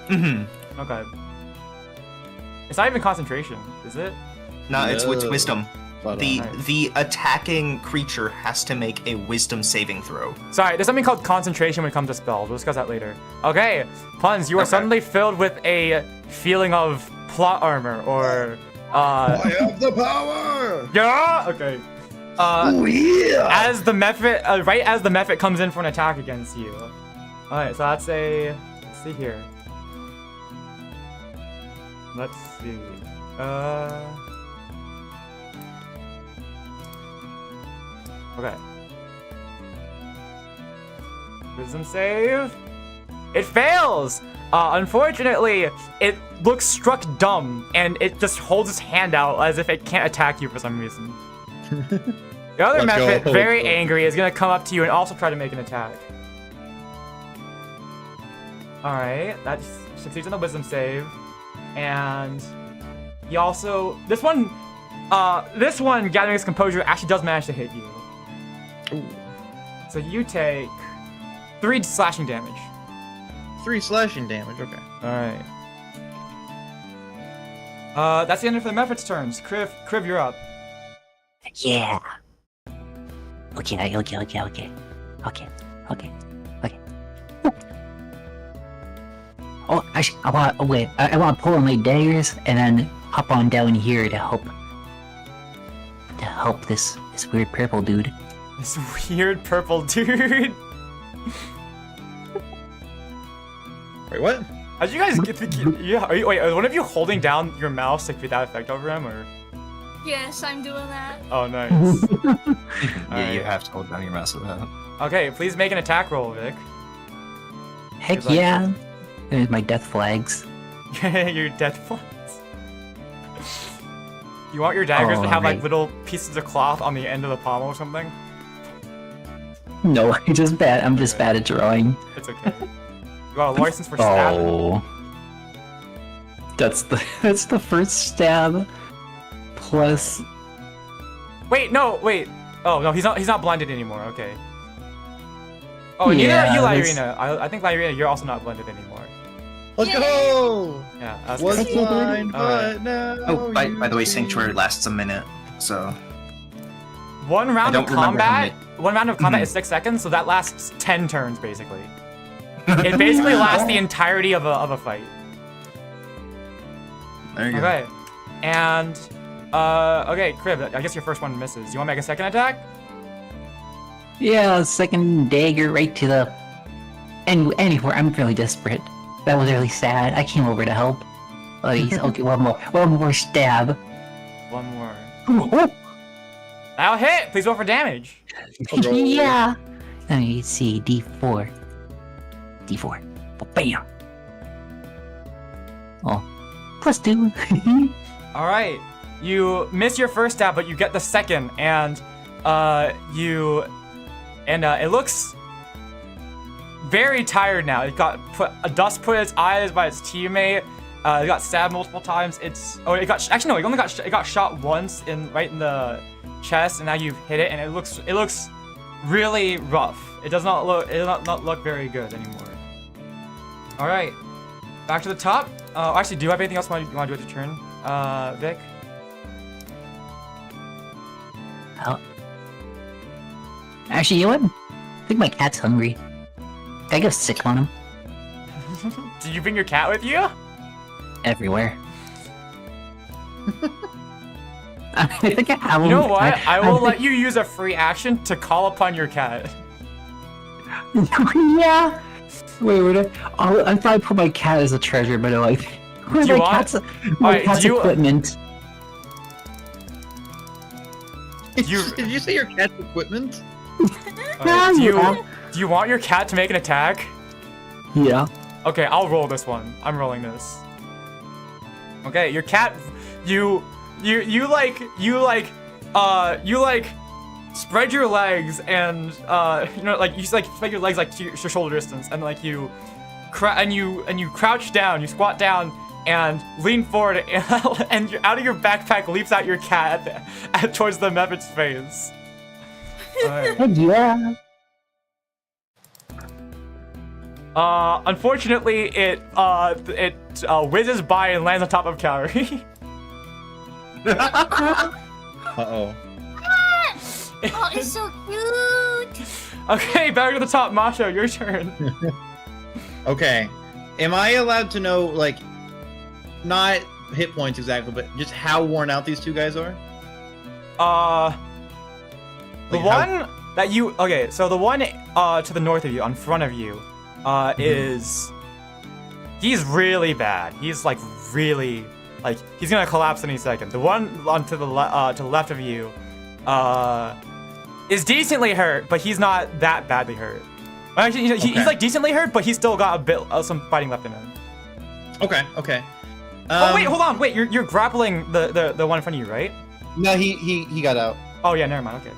Mm-hmm.
Okay. It's not even concentration, is it?
No, it's
No.
wisdom.
Spot on.
The attacking creature has to make a wisdom saving throw.
Sorry, there's something called concentration when it comes to spells. We'll discuss that later. Okay, Puns, you are
Okay.
suddenly filled with a feeling of plot armor, or
I have the power.
yeah. Okay.
Oh yeah.
As the Mephit, right as the Mephit comes in for an attack against you. All right, so that's a. Let's see here. Let's see. Okay. Wisdom save. It fails! Unfortunately, it looks struck dumb, and it just holds its hand out as if it can't attack you for some reason. The other
Let's
Mephit,
go.
very angry, is gonna come up to you and also try to make an attack. Alright, that succeeds on the wisdom save. And he also this one gathering his composure actually does manage to hit you.
Ooh.
So you take 3 slashing damage.
3 slashing damage. Okay.
Alright. That's the end of the Mephit's turns. Kriv, you're up.
Yeah. Okay. Oh, I want to pull on my daggers and then hop on down here to help this weird purple dude.
This weird purple dude.
Wait, what?
How'd you guys get the? Yeah, are one of you holding down your mouse to create that effect over him, or?
Yes, I'm doing that.
Oh, nice.
Yeah, you have to hold down your mouse with that.
Okay, please make an attack roll, Vic.
Heck
Good luck.
yeah. There's my death flags.
Your death flags. You want your daggers to have like
Alright.
little pieces of cloth on the end of the pommel or something?
No, I'm just bad at drawing.
It's okay. You got a license for stabbing.
Oh. That's the first stab plus
Wait, no, wait. Oh no, he's not blinded anymore. Okay. Oh, neither
Yeah,
are you,
that's-
Lyryna. I think Lyryna, you're also not blinded anymore.
Let's go!
Yeah. That's
Was
good.
blind,
Alright.
but now
Oh, by the way,
you see.
Sanctuary lasts a minute, so
One round of
don't remember how
combat. One round of combat
Mhm.
is 6 seconds, so that lasts 10 turns basically. It basically lasts the entirety of a fight.
there you go.
Okay. And okay, Kriv, I guess your first one misses. You want to make a second attack?
Yeah, second dagger right to the... Anywhere, I'm really desperate. That was really sad. I came over to help. Please, okay, one more stab.
One more.
Oh,
That'll hit! Please roll for damage.
yeah! Let me see, D4. D4. Bam! Oh, +2.
Alright. You miss your first stab, but you get the second, and it looks very tired now. It got dust put in its eyes by its teammate. It got stabbed multiple times. It got shot once right in the chest, and now you've hit it, and it looks really rough. It does not look very good anymore. All right, back to the top. Actually, do you have anything else you want to do with your turn, Vic?
Actually, you know what? I think my cat's hungry. Can I go sick on him?
Did you bring your cat with you?
Everywhere. I think I have
You
him.
know what? I will let you use a free action to call upon your cat.
Yeah. Wait. I'll probably put my cat as a treasure, but like, where's
Do you
my
want-
cat's,
Alright,
cat's
do you-
equipment?
Did you say your cat's equipment?
Alright,
Yeah.
do you want your cat to make an attack?
Yeah.
Okay, I'll roll this one. I'm rolling this. Okay, your cat, you spread your legs and you spread your legs like to your shoulder distance, and like you crouch down, you squat down and lean forward, and out of your backpack leaps out your cat towards the Mepet's face. Alright.
Yeah.
Unfortunately, it whizzes by and lands on top of Kaori.
Uh-oh.
Oh, it's so cute.
Okay, back to the top, Mawsho, your turn.
Okay. Am I allowed to know, like, not hit points exactly, but just how worn out these two guys are?
The
Like,
one that you... Okay, so the one to the north of you, on front of you, is... He's really bad. He's, like, really... Like, he's gonna collapse any second. The one to the left of you, is decently hurt, but he's not that badly hurt. Actually, he's like decently hurt, but he's still got a bit some fighting left in him.
Okay.
Oh wait, hold on, wait, you're grappling the one in front of you, right?
No, he got out.
Oh yeah, never mind. Okay.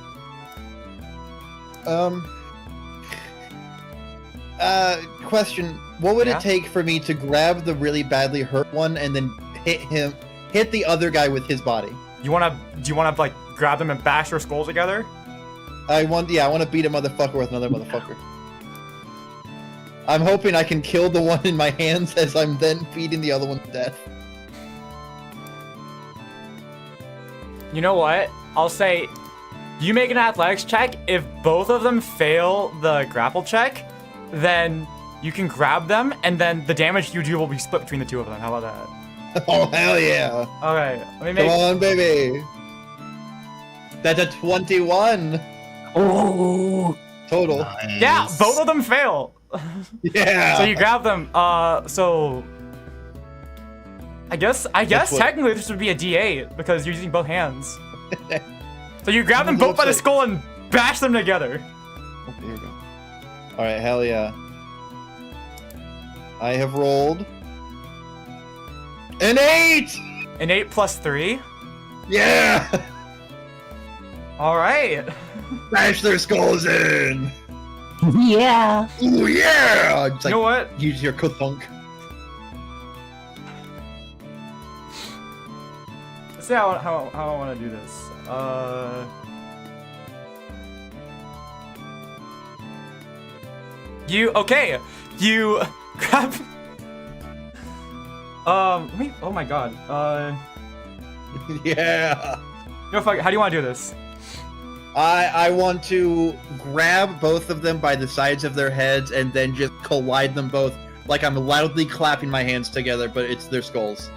Question. What would
Yeah?
it take for me to grab the really badly hurt one and then hit the other guy with his body?
Do you wanna like grab them and bash their skulls together?
I want to beat a motherfucker with another motherfucker. I'm hoping I can kill the one in my hands as I'm then beating the other one to death.
You know what? I'll say, you make an athletics check. If both of them fail the grapple check, then you can grab them, and then the damage you do will be split between the two of them. How about that?
Oh hell yeah!
Okay, let me make.
Come on, baby. That's a 21
Oh.
total.
Yeah, both of them fail.
Yeah.
So you grab them. So I guess
what-
technically this would be a D8 because you're using both hands. So you grab them both by the
Looks like-
skull and bash them together.
Oh, here we go. All right, hell yeah. I have rolled an 8.
An 8 plus 3.
Yeah.
All right.
Bash their skulls in.
Yeah.
Ooh yeah. It's
You know
like,
what?
use your kuthunk.
Let's see how I want to do this. You grab. Wait, oh my god.
Yeah.
No, fuck it. How do you want to do this?
I want to grab both of them by the sides of their heads and then just collide them both like I'm loudly clapping my hands together, but it's their skulls.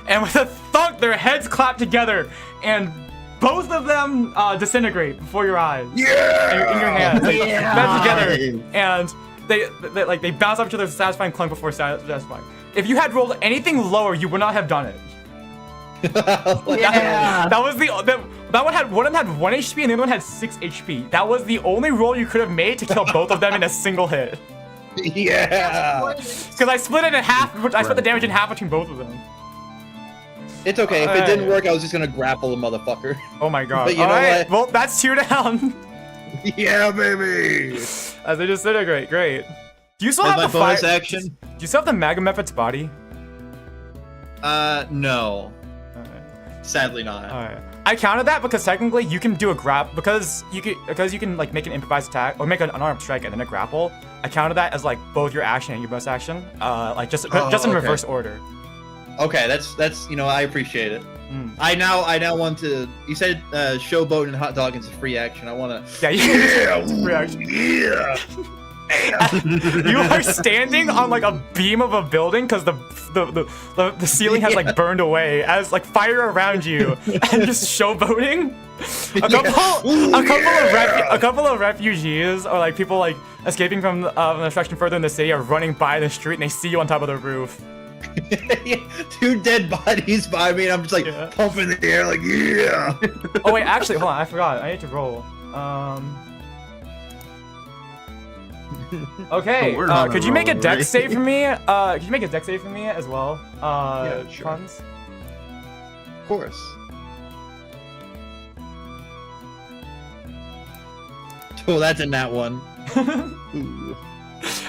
And with a thunk, their heads clap together, and both of them disintegrate before your eyes.
Yeah!
In your hands. They
Yeah!
bend together, and they bounce up to their satisfying clunk before satisfying. If you had rolled anything lower, you would not have done it.
Yeah.
That was one of them had 1 HP and the other one had 6 HP. That was the only roll you could have made to kill both of them in a single hit.
Yeah!
Because I split it in half. I split the damage in half between both of them.
It's okay. If it didn't work, I was just gonna grapple the motherfucker.
Oh my god.
But you know
Alright,
what?
well, that's 2 down.
Yeah, baby!
As they disintegrate, great. Do you still
As
have
my
the
bonus
fire?
action?
Do you still have the Megamephet's body?
No.
Alright.
Sadly not.
Alright. I counted that because technically you can do a grab because you can like make an improvised attack or make an unarmed strike and then a grapple. I counted that as like both your action and your bonus action. Like just in
okay.
reverse order.
Okay, that's I appreciate it. I now want to. You said showboat and hot dog is a free action. I want to.
Yeah, it's a free action. You are standing on like a beam of a building because the ceiling has like burned away as like fire around you and just showboating. A couple of refugees or like people like escaping from an obstruction further in the city are running by the street and they see you on top of the roof.
Yeah, 2 dead bodies by me, and I'm just like pumping the air, like yeah.
Oh wait, actually, hold on, I forgot. I need to roll. Okay. Could you make a dex save for me? Could you make a dex save for me as well?
Yeah, sure.
Tons?
Of course. Oh, that's in that one. Ooh.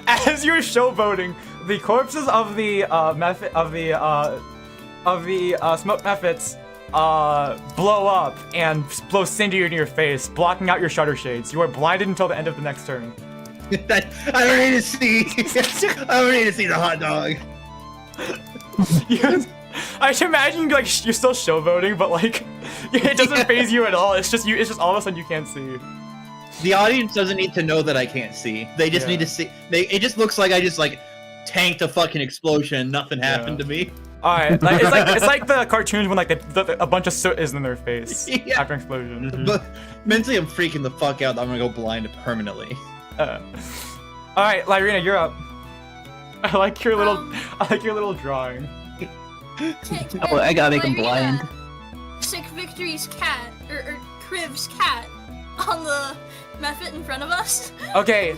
As you're showboating, the corpses of the smoke mephits blow up and blow cinder in your face, blocking out your shutter shades. You are blinded until the end of the next turn.
I don't need to see. I don't need to see the hot dog.
I should imagine you're like you're still showboating, but like it doesn't phase you at all. It's just all of a sudden you can't see.
The audience doesn't need to know that I can't see. They just need to see. It just looks like I just like tanked a fucking explosion and nothing happened to me.
All right, like, it's like the cartoons when like a bunch of soot is in their face after an explosion.
But mentally, I'm freaking the fuck out that I'm gonna go blind permanently.
All right, Lyryna, you're up. I like your little drawing.
Oh, I gotta make him blind.
Stick Victory's cat or Kriv's cat on the mephit in front of us.
Okay,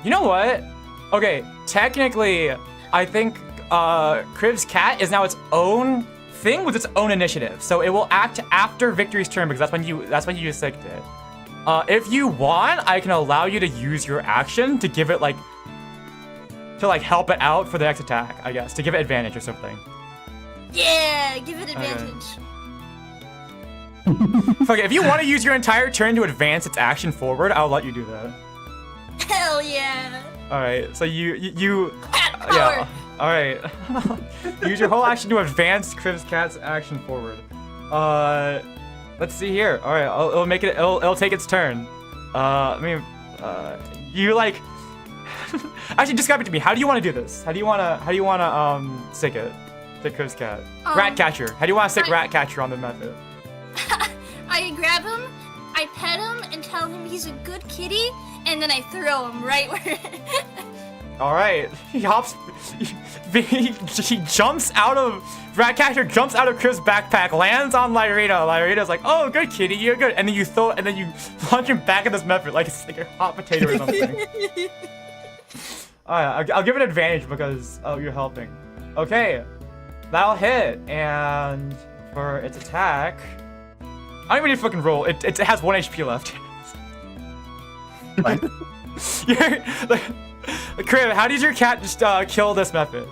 you know what? Okay, technically, I think Kriv's cat is now its own thing with its own initiative, so it will act after Victory's turn because that's when you sicked it. If you want, I can allow you to use your action to give it to help it out for the next attack, I guess, to give it advantage or something.
Yeah, give it advantage.
Okay, if you want to use your entire turn to advance its action forward, I'll let you do that.
Hell yeah.
All right, so you
Cat power.
yeah. All right, use your whole action to advance Kriv's cat's action forward. Let's see here. All right, it'll take its turn. You like. Actually, describe it to me. How do you want to do this? How do you wanna stick it? Stick Kriv's cat. Ratcatcher. How do you want to stick Ratcatcher on the method?
I grab him, I pet him, and tell him he's a good kitty, and then I throw him right where.
All right. He hops. He jumps out of Ratcatcher. Jumps out of Kriv's backpack. Lands on Lyryna. Lyryna's like, "Oh, good kitty, you're good." And then you launch him back at this method like it's like a hot potato or something. All right. I'll give it advantage because you're helping. Okay. That'll hit, and for its attack, I don't even need to fucking roll. It has 1 HP left. Kriv, how does your cat just kill this method?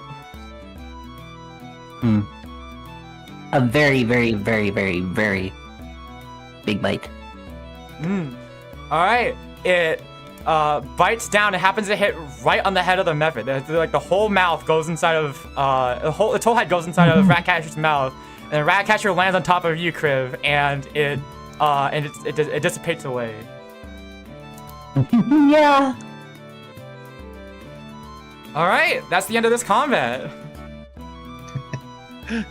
A very, very, very, very, very, big bite.
Alright, it bites down. It happens to hit right on the head of the method. Like the whole mouth goes inside of the whole head goes inside of Ratcatcher's mouth, and the Ratcatcher lands on top of you, Kriv, and it dissipates away.
Yeah.
Alright, that's the end of this combat.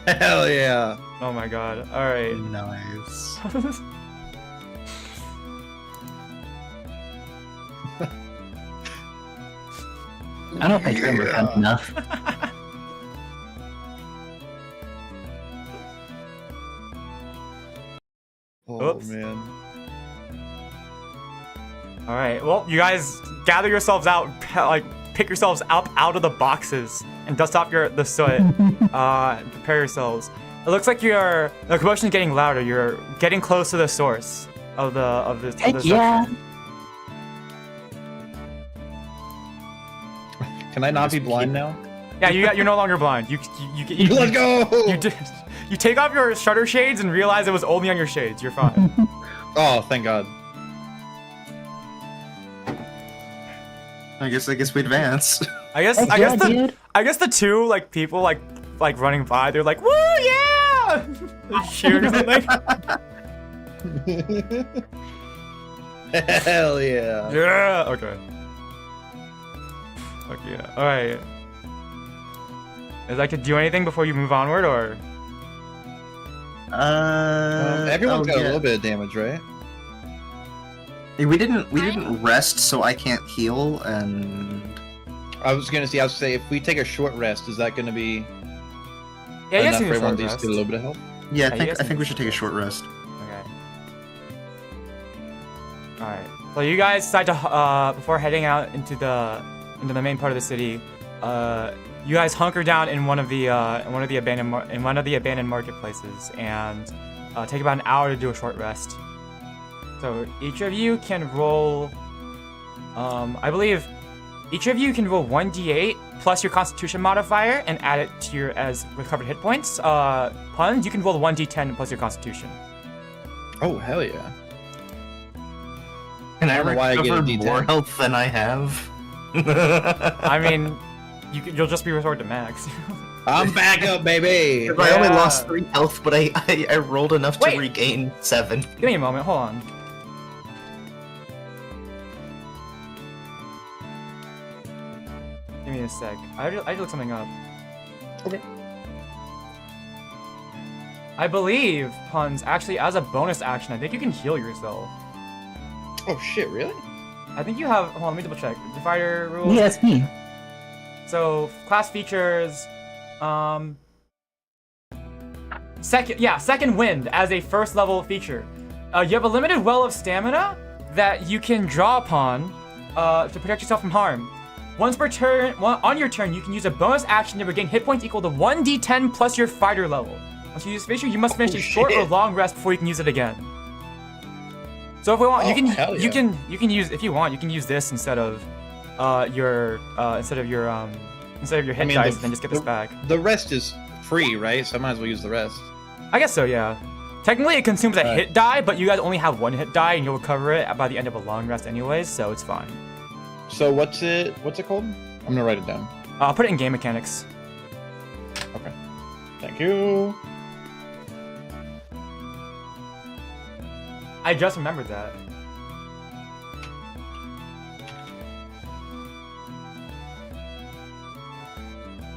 Hell yeah.
Oh my god. Alright.
Nice.
I don't know if I remember count enough.
Oh
Oops.
man.
All right. Well, you guys gather yourselves out, like pick yourselves up out of the boxes and dust off the soot. And prepare yourselves. It looks like the commotion is getting louder. You're getting close to the source of the
Heck yeah.
Can I not be blind now?
Yeah, you're no longer blind. You
Let's go!
You take off your shutter shades and realize it was only on your shades. You're fine.
Oh, thank God.
I guess we advance.
I guess the two like people like running by, they're like, woo yeah! They're cheering or something.
Hell yeah.
Yeah. Okay. Fuck yeah. All right. Is I could do anything before you move onward, or?
Everyone's got a little bit of damage, right?
We didn't rest, so I can't heal, and
I was gonna say if we take a short rest, is that gonna be
Yeah,
enough
yes,
for
you
everyone
can
to just get a little bit of help?
yeah,
Yeah,
I think we should take a short rest.
Okay. All right. So you guys decide to before heading out into the main part of the city, you guys hunker down in one of the abandoned marketplaces and take about an hour to do a short rest. So each of you can roll. I believe each of you can roll 1d8 plus your Constitution modifier and add it to your as recovered hit points. Puns, you can roll 1d10 plus your Constitution.
Oh hell yeah!
Can I
don't know why I get a
recover
D10.
more health than I have?
I mean, you'll just be restored to max.
I'm back up, baby.
I only
Yeah.
lost 3 health, but I rolled enough
Wait.
to regain 7.
Give me a moment. Hold on. Give me a sec. I had to look something up.
Okay.
I believe, Puns, actually, as a bonus action, I think you can heal yourself.
Oh shit, really?
I think you have. Hold on, let me double check. The fighter rules.
Yeah, that's me.
So class features, second wind as a first level feature. You have a limited well of stamina that you can draw upon to protect yourself from harm. Once per turn, on your turn, you can use a bonus action to regain hit points equal to 1d10 plus your fighter level. Once you use feature, you must finish a short or
shit.
long rest before you can use it again. So if we want,
Oh, hell
you
yeah.
can use, if you want, you can use this instead of your hit dice, and then just get this back.
The rest is free, right? So I might as well use the rest.
I guess so, yeah. Technically, it consumes a
Alright.
hit die, but you guys only have one hit die, and you'll recover it by the end of a long rest anyways, so it's fine.
So what's it called? I'm gonna write it down.
I'll put it in game mechanics.
Okay. Thank you.
I just remembered that.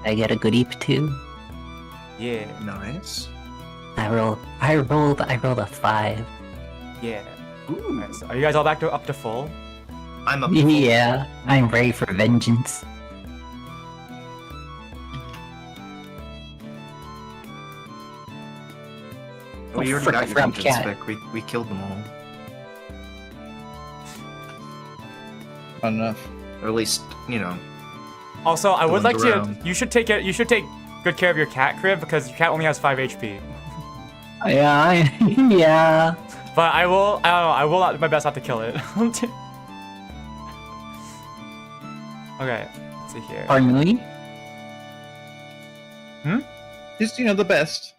I get a good eep too.
Yeah,
Nice.
I rolled a 5.
yeah.
Ooh.
Alright, so are you guys all back to up to full?
I'm up.
Yeah, I'm ready for vengeance.
We already
Frick,
got
I
your
forgot
vengeance,
cat.
Vic. We killed them all.
Not enough.
Or at least, you know.
Also, I would
Going
like to.
around.
You should take good care of your cat, Kriv, because your cat only has 5 HP.
Yeah, yeah.
But I will do my best not to kill it. Okay, let's see here.
Pardon me?
Just the best.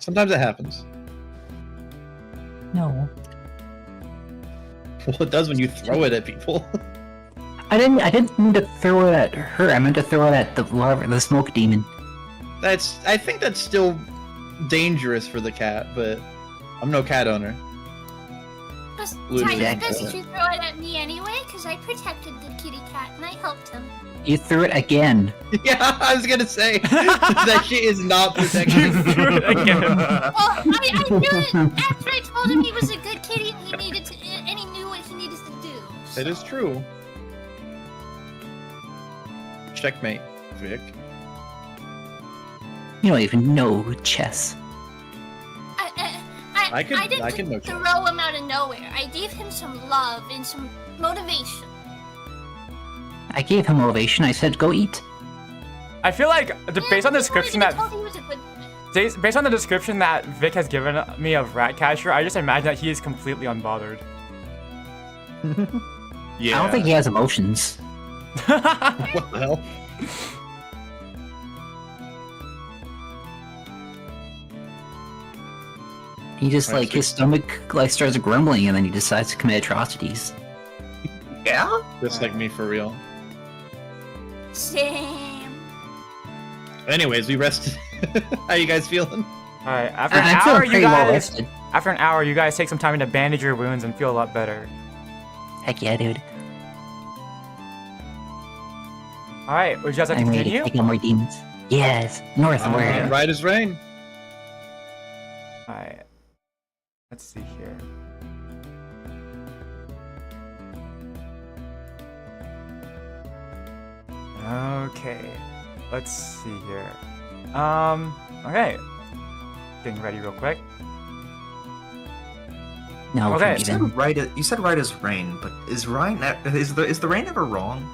Sometimes it happens.
No.
Well, it does when you throw it at people.
I didn't mean to throw it at her. I meant to throw it at the smoke demon.
I think that's still dangerous for the cat, but I'm no cat owner.
Besides this, you throw it at me anyway, because I protected the kitty cat and I helped him.
You threw it again.
Yeah, I was gonna say that shit is not protected.
Again.
Well, I knew it after I told him he was a good kitty and he needed to, and he knew what he needed to do. So.
It is true. Checkmate, Vic.
You don't even know chess.
I
can
didn't
know
throw him out of nowhere. I gave him some love and some motivation.
I gave him motivation. I said, go eat.
I feel like based on the
I
description
told
that
he was a good.
based on the description that Vic has given me of Ratcatcher, I just imagine that he is completely unbothered.
Yeah.
I don't think he has emotions.
What the hell?
He just like his stomach like starts grumbling and then he decides to commit atrocities.
Yeah?
Just like me for real.
Same.
Anyways, we rested. How you guys feeling?
All right, after an
I feel
hour, you
pretty well
guys.
rested.
After an hour, you guys take some time to bandage your wounds and feel a lot better.
Heck yeah, dude.
All right, would you guys like to
I'm ready to
continue?
take on more demons. Yes, northward.
And right as rain.
All right. Let's see here. Okay, let's see here. Okay. Getting ready real quick.
No,
Okay.
okay.
You said right as rain, but is the rain ever wrong?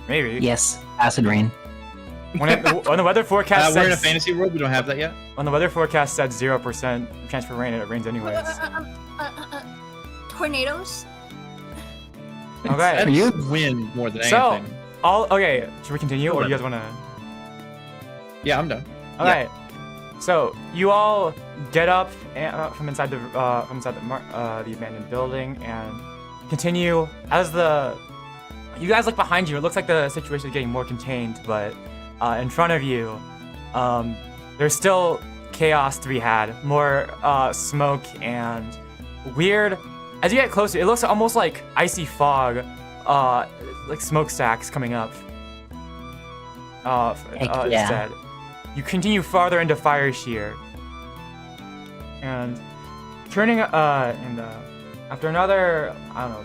Maybe.
Yes, acid rain.
When the weather forecast
We're in a
says,
fantasy world. We don't have that yet.
when the weather forecast said 0% chance for rain, and it rains anyways.
Tornadoes?
Okay.
That's
you?
wind more than
So,
anything.
okay. Should we continue, or do you guys want to?
Yeah, I'm done.
Okay. So you all get up from inside the abandoned building and continue as you guys look behind you. It looks like the situation is getting more contained, but in front of you, there's still chaos to be had. More smoke and weird. As you get closer, it looks almost like icy fog, like smokestacks coming up.
Heck yeah.
Instead, you continue farther into Fire Shear, and turning after another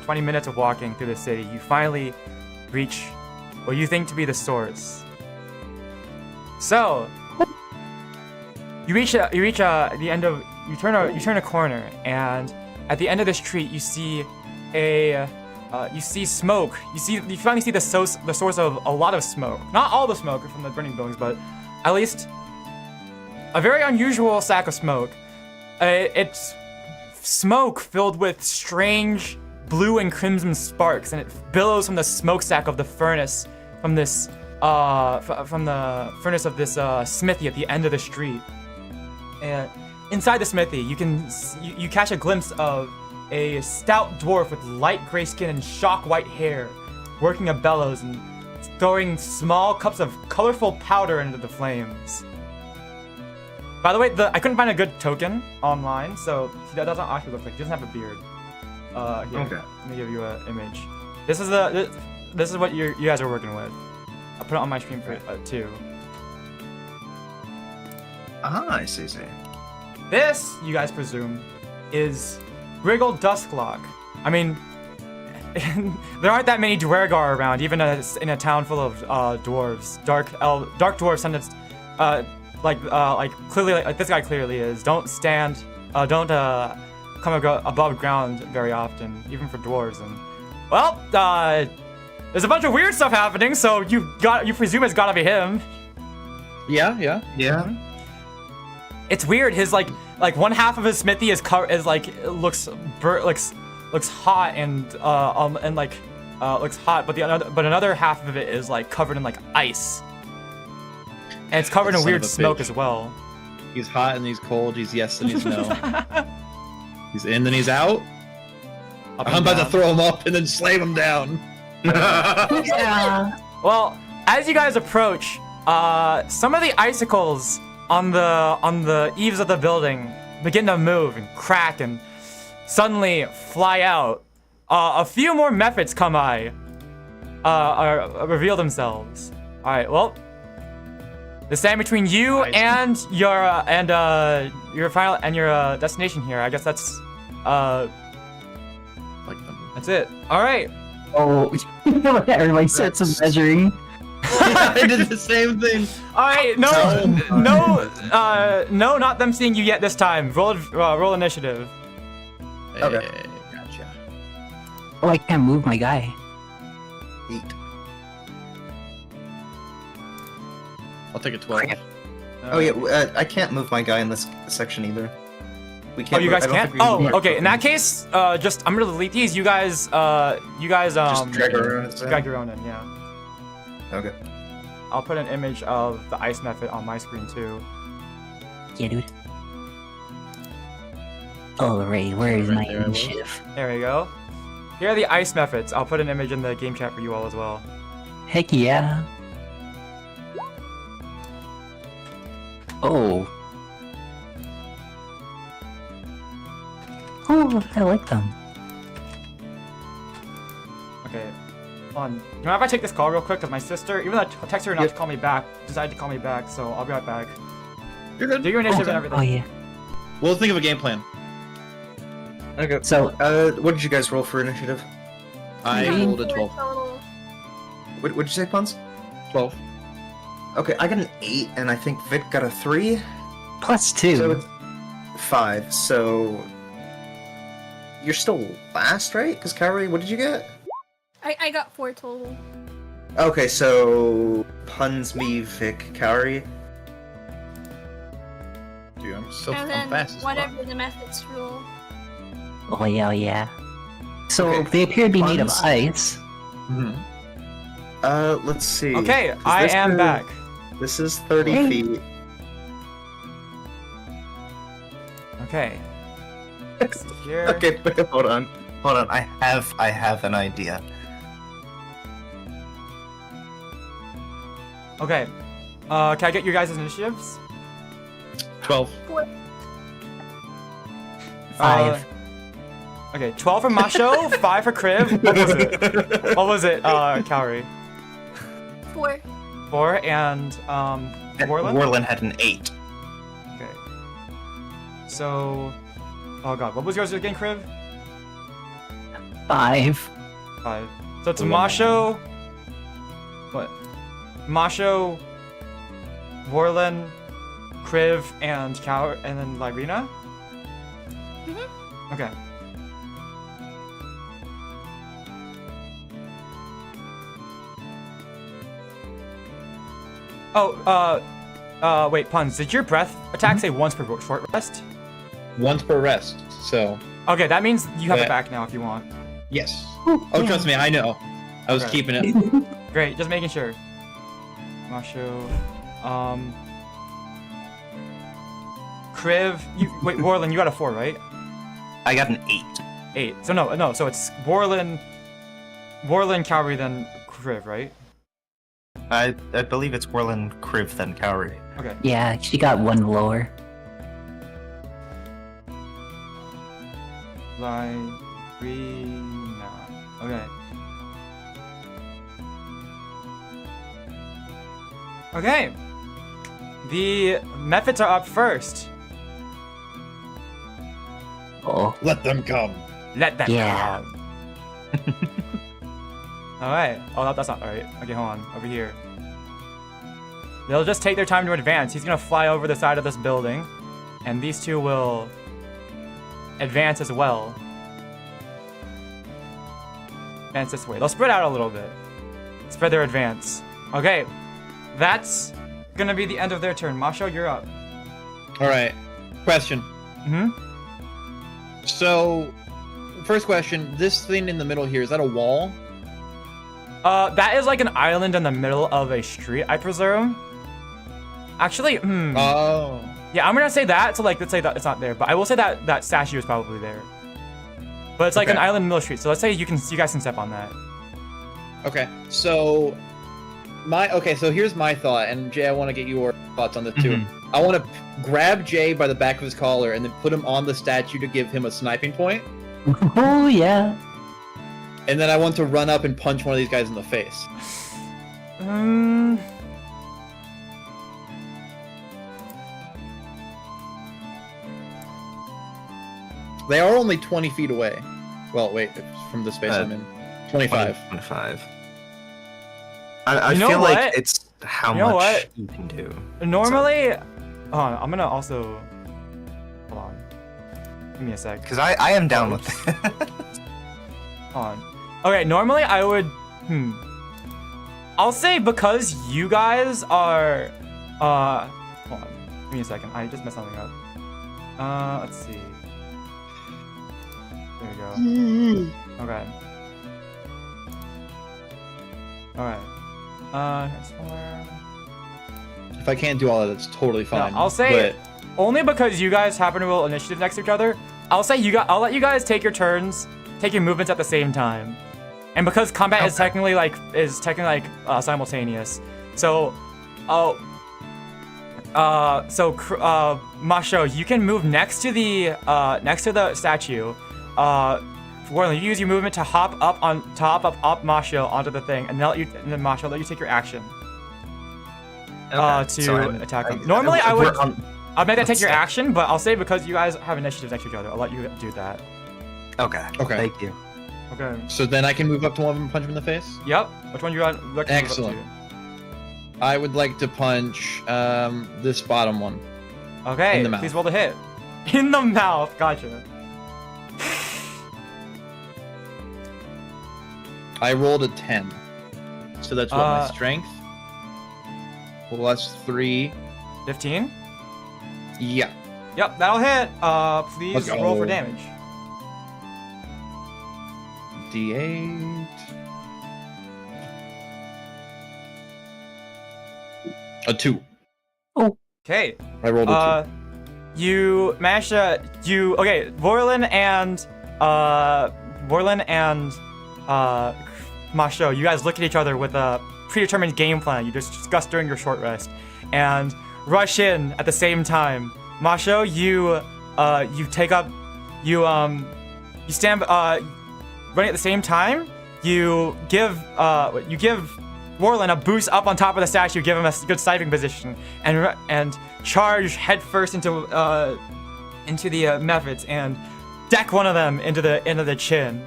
20 minutes of walking through the city, you finally reach what you think to be the source. So you reach the end of you turn a corner, and at the end of the street you see you see smoke. You finally see the source of a lot of smoke. Not all the smoke from the burning buildings, but at least a very unusual sack of smoke. It's smoke filled with strange blue and crimson sparks, and it billows from the smokestack of the furnace, from this from the furnace of this smithy at the end of the street. And inside the smithy, you catch a glimpse of a stout dwarf with light gray skin and shock white hair, working a bellows and throwing small cups of colorful powder into the flames. By the way, I couldn't find a good token online, so that doesn't actually look like he doesn't have a beard. Here,
Okay.
let me give you an image. This is what you guys are working with. I'll put it on my stream for too.
I see.
This, you guys presume, is Griggle Dusklock. I mean, there aren't that many Dwergar around, even in a town full of dwarves. Dark dwarves tend to, clearly, like this guy clearly is. Don't come above ground very often, even for dwarves. And well, there's a bunch of weird stuff happening, so you presume it's gotta be him.
Yeah.
It's weird. His like one half of his smithy looks hot and looks hot, but another half of it is like covered in like ice, and it's covered in
Son
weird
of a
smoke
bitch.
as well.
He's hot and he's cold. He's yes and he's no. He's in, then he's out.
Up
I'm
and
about to
down.
throw him up and then slam him down.
Yeah.
Well, as you guys approach, some of the icicles on the eaves of the building begin to move and crack and suddenly fly out. A few more methods come by, reveal themselves. All right, well, the stand between you and your final and your destination here. I guess that's
Like them.
that's it. All right.
Oh, everybody starts measuring.
I did the same thing.
All right, no, not them seeing you yet this time. Roll initiative.
Okay.
Hey, gotcha.
Oh, I can't move my guy.
8.
I'll take a 12.
Oh yeah, I can't move my guy in this section either. We
Oh,
can't.
you guys
I don't
can't?
think we can
Oh,
move our
okay. In that
tokens.
case, just I'm gonna delete these. You guys,
Just drag her around.
drag your own in. Yeah.
Okay.
I'll put an image of the ice method on my screen too.
Yeah, dude. Oh, Ray, where is
Right
my
there, I will.
initiative?
There we go. Here are the ice methods. I'll put an image in the game chat for you all as well.
Heck yeah. Oh. Oh, I like them.
Okay. Hold on. You mind if I take this call real quick? Because my sister, even though I texted her not to call me back, decided to call me back. So I'll be right back.
You're good.
Do your initiative and
Oh
everything.
yeah.
We'll think of a game plan.
Okay.
So,
What did you guys roll for initiative?
I
I got
rolled a
4
12.
total.
What'd you say, Puns?
12.
Okay, I got an 8, and I think Vic got a 3.
+2.
So it's 5. So you're still last, right? Because Kaori, what did you get?
I got 4 total.
Okay, so Puns, me, Vic, Kaori.
Dude, I'm so
And
I'm
then
fast as fuck.
whatever the methods rule.
Oh yeah, oh yeah. So
Okay,
they appear to be made of
ones.
ice.
Mhm.
Let's see.
Okay,
'Cause
I
this
am
is-
back.
This is 30
Hey.
feet.
Okay. So here.
Okay, hold on. I have an idea.
Okay. Can I get your guys' initiatives?
12.
5.
Okay, 12 for Mawsho, 5 for Kriv. What was it? What was it, Kaori?
4.
4 and Warlen?
Warlen had an 8.
Okay. So, oh god, what was yours again, Kriv?
5.
5. So it's Mawsho. What? Mawsho, Warlen, Kriv, and Kaori, and then Lyryna.
Mhm.
Okay. Oh, wait, Puns, did your breath attack say once per short rest?
Once per rest. So,
Okay, that means you have
Yeah.
it back now if you want.
yes. Oh, trust me, I know. I was
Okay.
keeping it.
Great, just making sure. Mawsho, Kriv, wait, Warlen, you got a 4, right?
I got an 8.
8. So no, so it's Warlen, Kaori, then Kriv, right?
I believe it's Warlen, Kriv, then Kaori.
Okay.
Yeah, she got 1 lower.
Lyryna. Okay. Okay. The methods are up first.
Oh.
Let them come.
Let them
Yeah.
come. Alright. Oh, that's not alright. Okay, hold on. Over here. They'll just take their time to advance. He's gonna fly over the side of this building. And these two will advance as well. Advance this way. They'll spread out a little bit. Spread their advance. Okay. That's gonna be the end of their turn. Mawsho, you're up.
Alright. Question.
Mm-hmm.
So, first question. This thing in the middle here, is that a wall?
That is like an island in the middle of a street, I presume. Actually,
Oh.
Yeah, I'm gonna say that. So like, let's say that it's not there, but I will say that that statue is probably there. But it's like
Okay.
an island middle street. So let's say you guys can step on that.
Okay, so so here's my thought, and Jay, I want to get your thoughts on this too.
Mhm.
I want to grab Jay by the back of his collar and then put him on the statue to give him a sniping point,
Oh yeah.
and then I want to run up and punch one of these guys in the face. They are only 20 feet away. Well, wait, from the space I'm in. 25.
25. I
You know
feel
what?
like it's how
You know
much
what?
you can do.
Normally, hold on, I'm gonna also hold on. Give me a sec.
Because I am down with it.
Hold on. Okay, normally I would. I'll say because you guys are. Hold on. Give me a second. I just messed something up. Let's see. There we go. Okay. Alright. Somewhere.
If I can't do all of that, it's totally fine.
I'll say only because you guys happen to roll initiative next to each other. I'll say I'll let you guys take your turns, take your movements at the same time, and because combat is technically simultaneous. So, Mawsho, you can move next to the statue. Warlen, you use your movement to hop up Mawsho onto the thing, and then Mawsho let you take your action. To attack him. Normally, I'd make that take your action, but I'll say because you guys have initiatives next to each other, I'll let you do that.
Okay. Thank you.
Okay.
So then I can move up to one of them and punch him in the face?
Yep. Which one you want?
Excellent. I would like to punch this bottom one.
Okay.
In the mouth.
Please roll the hit. In the mouth. Gotcha.
I rolled a 10. So that's what, my strength? Plus 3.
15?
Yeah.
Yep, that'll hit. Please
Let's
roll for
go.
damage.
D8. A 2.
Okay.
I rolled a 2.
You managed to okay, Warlen and Mawsho, you guys look at each other with a predetermined game plan you just discussed during your short rest, and rush in at the same time. Mawsho, you stand running at the same time. You give Warlen a boost up on top of the statue, give him a good sniping position, and charge headfirst into the methods and deck one of them into the chin.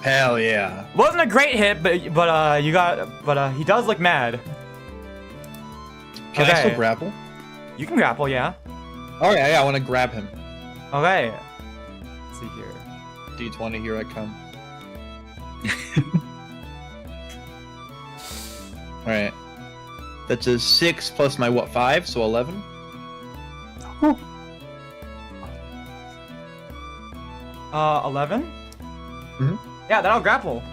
Hell yeah.
Wasn't a great hit, but he does look mad.
Can I still grapple?
You can grapple, yeah.
Oh yeah, I want to grab him.
Okay. Let's see here.
D20, here I come. Alright. That's a 6 plus my 5, so 11?
Oh.
11?
Mhm.
Yeah, that'll grapple.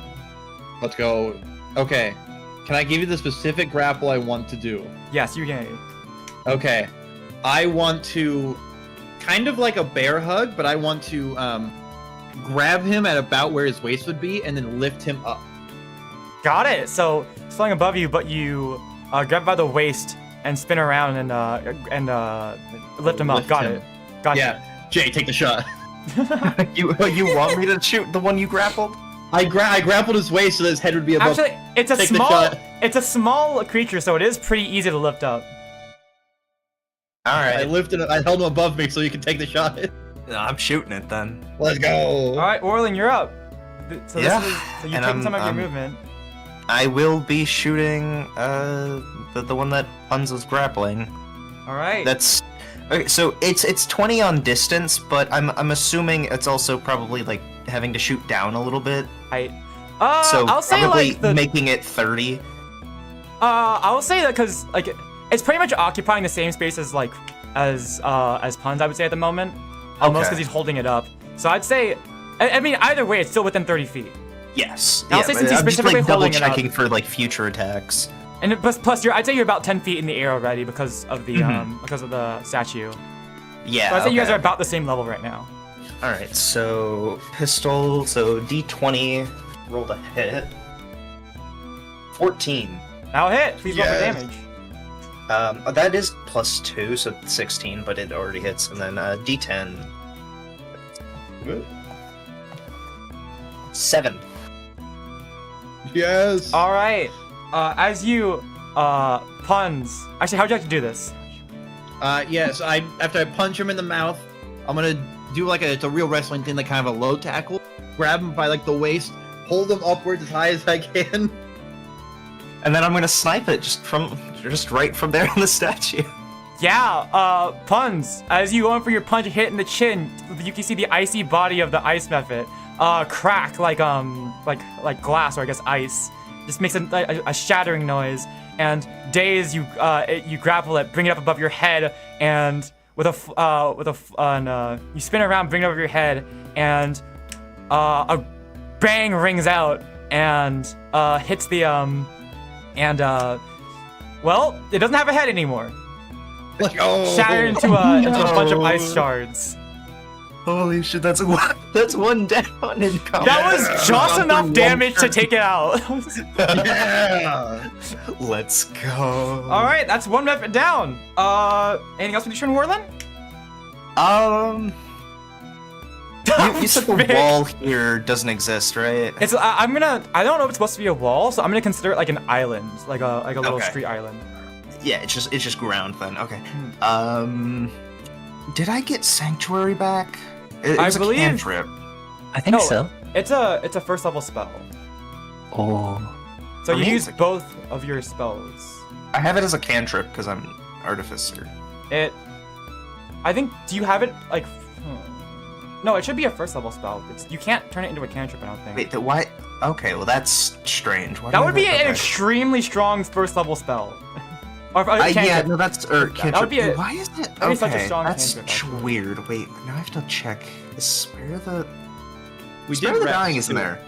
Let's go. Okay. Can I give you the specific grapple I want to do?
Yes, you can.
Okay. I want to, kind of like a bear hug, but I want to grab him at about where his waist would be and then lift him up.
Got it. So it's flying above you, but you grab by the waist and spin around and lift him up.
Lift
Got
him.
it. Gotcha.
Yeah. Jay, take the shot.
You want me to shoot the one you grappled?
I grappled his waist so that his head would be above.
Actually, it's a
Take the
small
shot.
it's a small creature, so it is pretty easy to lift up.
All
I
right.
I held him above me so you can take the shot.
I'm shooting it then.
Let's go.
All right, Warlen, you're up. So
Yeah,
so you're
and
taking some of your
I'm-
movement.
I will be shooting the one that Puns was grappling.
All right.
That's okay. So it's 20 on distance, but I'm assuming it's also probably like having to shoot down a little bit.
So I'll say
probably
like
making it 30.
I'll say that because like it's pretty much occupying the same space as as Puns, I would say at the moment. Almost because he's holding it up. So I'd say, I mean, either way, it's still within 30 feet.
Yes.
I'll say since he's
I'm just
specifically
like double
holding it up.
checking for like future attacks.
And plus, I'd say you're about 10 feet in the air already because of the statue.
Yeah.
So I'd say you guys
okay.
are about the same level right now.
All right, so pistol, so D20, rolled a hit. 14.
That'll hit. Please roll for
Yes.
damage.
That is +2, so 16, but it already hits. And then D10. 7.
Yes.
All right. As you puns. Actually, how'd you like to do this?
Yes. After I punch him in the mouth, I'm gonna do like it's a real wrestling thing, like kind of a low tackle. Grab him by like the waist, hold him upwards as high as I can.
And then I'm gonna snipe it just right from there on the statue.
Yeah. Puns. As you go in for your punch, hit in the chin, you can see the icy body of the ice method crack like glass, or I guess ice. Just makes a shattering noise. And Daze, you grapple it, bring it up above your head, and you spin around, bring it over your head, and a bang rings out and hits the well, it doesn't have a head anymore.
Like, oh.
Shattered into a bunch of ice shards.
Holy shit, that's one down in combat.
That was just enough damage to take it out.
Yeah.
Let's go.
All right, that's one weapon down. Anything else with your turn, Warlen?
You said the
Vic.
wall here doesn't exist, right?
It's I don't know if it's supposed to be a wall, so I'm gonna consider it like an island, like a little
Okay.
street island.
Yeah, it's just ground then. Okay. Did I get Sanctuary back? It
I
was
believe-
a cantrip.
I think
No.
so.
It's a first level spell,
Oh.
so
For
you
me,
use
it's
both of your spells.
I have it as a cantrip because I'm an artificer.
I think. Do you have it like? No, it should be a first level spell. You can't turn it into a cantrip, I don't think.
Wait, why? Okay, well that's strange. Why
That
do I
would be
have-
an
okay.
extremely strong first level spell. Or
Yeah,
cantrip.
no, that's cantrip.
That would be a-
Why is it?
that'd be such a
Okay,
strong
that's
cantrip, actually.
weird. Wait, now I have to check. Is Spare the
We
Spare
did
the
rest,
Dying isn't
too.
there?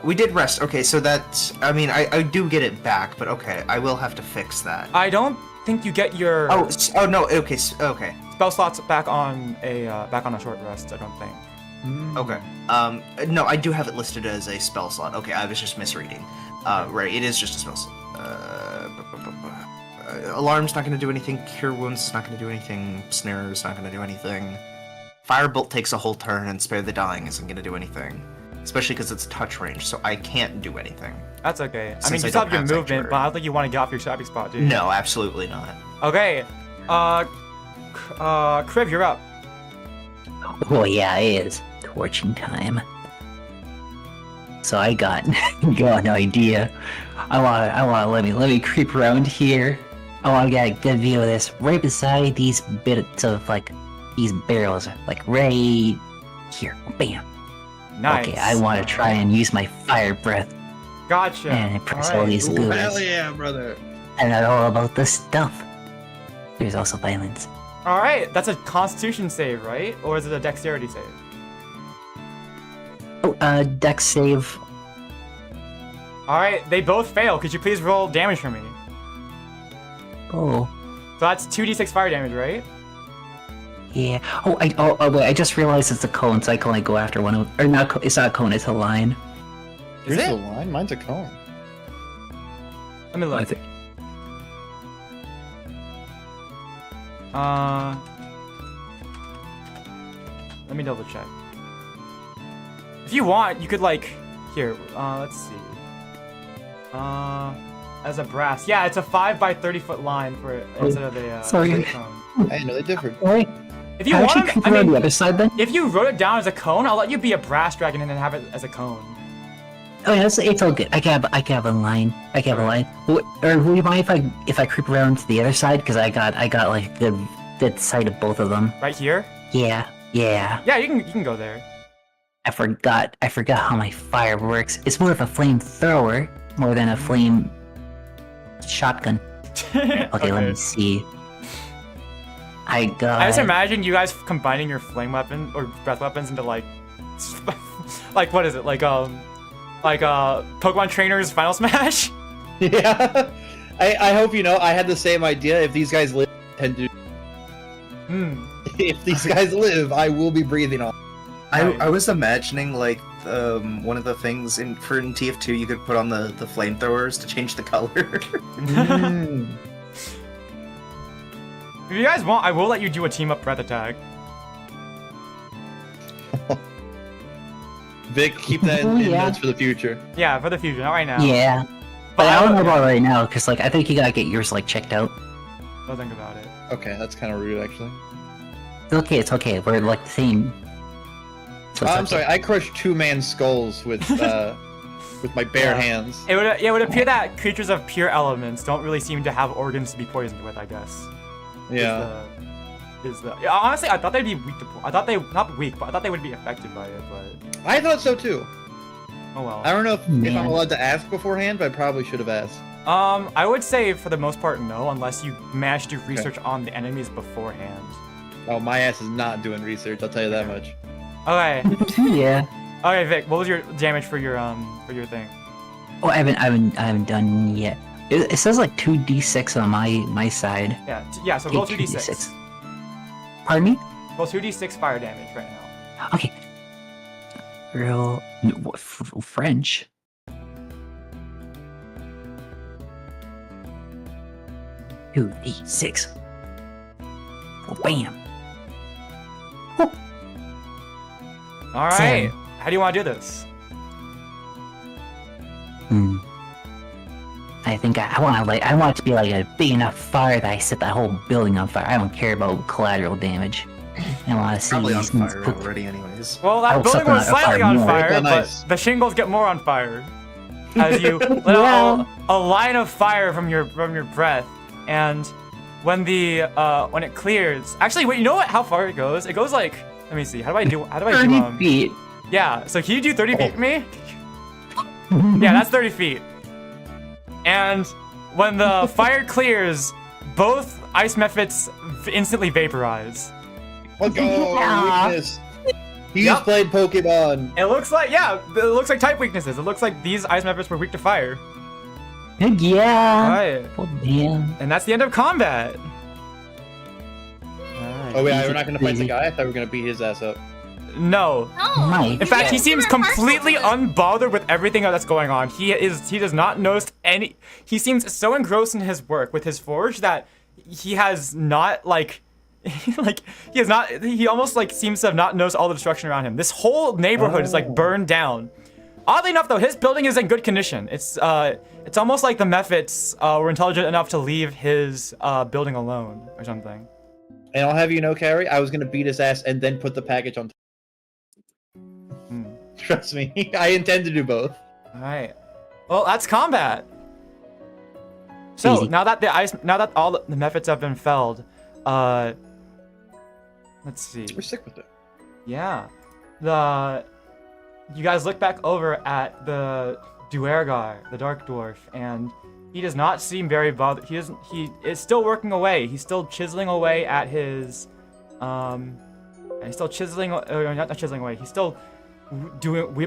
We did rest. Okay, so that's. I mean, I do get it back, but okay, I will have to fix that.
I don't think you get your
Oh no. Okay. Okay.
spell slots back on a short rest. I don't think.
Okay. No, I do have it listed as a spell slot. Okay, I was just misreading. Right, it is just a spell slot. Alarm's not going to do anything. Cure Wounds is not going to do anything. Snare is not going to do anything. Firebolt takes a whole turn, and Spare the Dying isn't going to do anything. Especially because it's touch range, so I can't do anything.
That's okay. I mean,
Since
you
I
still
don't
have your
have
movement,
Sanctuary.
but I don't think you want to get off your stopping spot, do you?
No, absolutely not.
Okay. Kriv, you're up.
Oh yeah, it is torching time. So I got an idea. I wanna let me creep around here. I wanna get a good view of this right beside these bits of these barrels, like right here. Bam.
Nice.
Okay, I want to try and use my fire breath
Gotcha.
and press all
Alright.
these
Ooh,
goobers.
hell yeah, brother.
I know all about this stuff. There's also violence.
All right, that's a Constitution save, right? Or is it a Dexterity save?
Oh, dex save.
All right, they both fail. Could you please roll damage for me?
Oh,
So that's 2d6 fire damage, right?
yeah. Oh, wait, I just realized it's a cone, so I can only go after one of, or not, it's not a cone, it's a line.
Is
Here's
it?
the line. Mine's a cone.
Let me
I
look.
think.
Let me double check. If you want, you could here. Let's see. As a brass, yeah, it's a 5 by 30 foot line for instead of the.
Sorry.
cone.
I know they differed.
Wait,
If you
can I
want,
actually creep
I
around
mean,
the other side then?
if you wrote it down as a cone, I'll let you be a brass dragon and then have it as a cone.
Oh yeah, it's all good. I can have a line. I can have a line. Or will you mind if I creep around to the other side? Because I got like good sight of both of them.
Right here.
Yeah.
Yeah, you can go there.
I forgot how my fire works. It's more of a flamethrower more than a flame shotgun. Okay, let me see. I got.
I just imagine you guys combining your flame weapon or breath weapons into like what is it like Pokemon Trainers Final Smash?
Yeah. I hope you know I had the same idea. If these guys live, if these guys live, I will be breathing on.
I was imagining like one of the things in TF2 you could put on the flamethrowers to change the color.
If you guys want, I will let you do a team up breath attack.
Vic, keep that in notes for the future.
Yeah, for the future, not right now.
Yeah. But I don't know about right now, because like I think you gotta get yours like checked out.
Don't think about it.
Okay, that's kind of rude, actually.
It's okay. We're like the same. So it's
I'm
okay.
sorry, I crushed 2-man skulls with my bare hands.
It would appear that creatures of pure elements don't really seem to have organs to be poisoned with, I guess.
Yeah.
Yeah, honestly, I thought they'd be weak to. I thought they not weak, but I thought they would be affected by it. But
I thought so too.
oh well.
I don't know if
Man.
I'm allowed to ask beforehand, but I probably should have asked.
I would say for the most part no, unless you manage to do research on the enemies beforehand.
Oh, my ass is not doing research. I'll tell you that much.
Okay.
Yeah.
Okay, Vic. What was your damage for your thing?
Oh, I haven't done yet. It says like 2d6 on my side.
Yeah. So roll 2d6.
Pardon me?
Roll 2d6 fire damage right now.
Okay. Real French. Two D6. Bam.
All right. How do you want to do this?
I think I want it to be like a big enough fire that I set that whole building on fire. I don't care about collateral damage. I want to see
Probably on
these things
fire
cook.
already, anyways.
Well, that
I will
building
set
was
them on
slightly
fire
on
more.
fire,
Oh, nice.
but the shingles get more on fire as you let out a line of fire from your breath. And when it clears, actually, wait, you know what? How far it goes? It goes like, let me see. How do I do?
30 feet.
Yeah. So can you do 30 feet for me? Yeah, that's 30 feet. And when the fire clears, both ice methods instantly vaporize.
Let's go!
Yeah.
Weakness. He's played Pokemon.
It looks like, it looks like type weaknesses. It looks like these ice methods were weak to fire.
Heck yeah.
Right.
Oh, damn.
And that's the end of combat.
Oh wait,
Easy
we're not gonna fight the
peasy.
guy? I thought we were gonna beat his ass up.
No.
No.
Nice.
In fact, he seems
You were partial
completely
to it.
unbothered with everything that's going on. He does not notice any. He seems so engrossed in his work with his forge that he has not he almost like seems to have not noticed all the destruction around him. This whole neighborhood is like burned down. Oddly enough, though, his building is in good condition. It's almost like the Mephits were intelligent enough to leave his building alone or something.
And I'll have you know, Kaori, I was gonna beat his ass and then put the package on. Trust me, I intend to do both.
All right. Well, that's combat. So
Easy.
now that all the Mephits have been felled, let's see.
We're sick with it.
Yeah, you guys look back over at the Duergar, the Dark Dwarf, and he does not seem very bothered. He is still working away. He's still chiseling away at his, he's still chiseling, or not chiseling away. He's still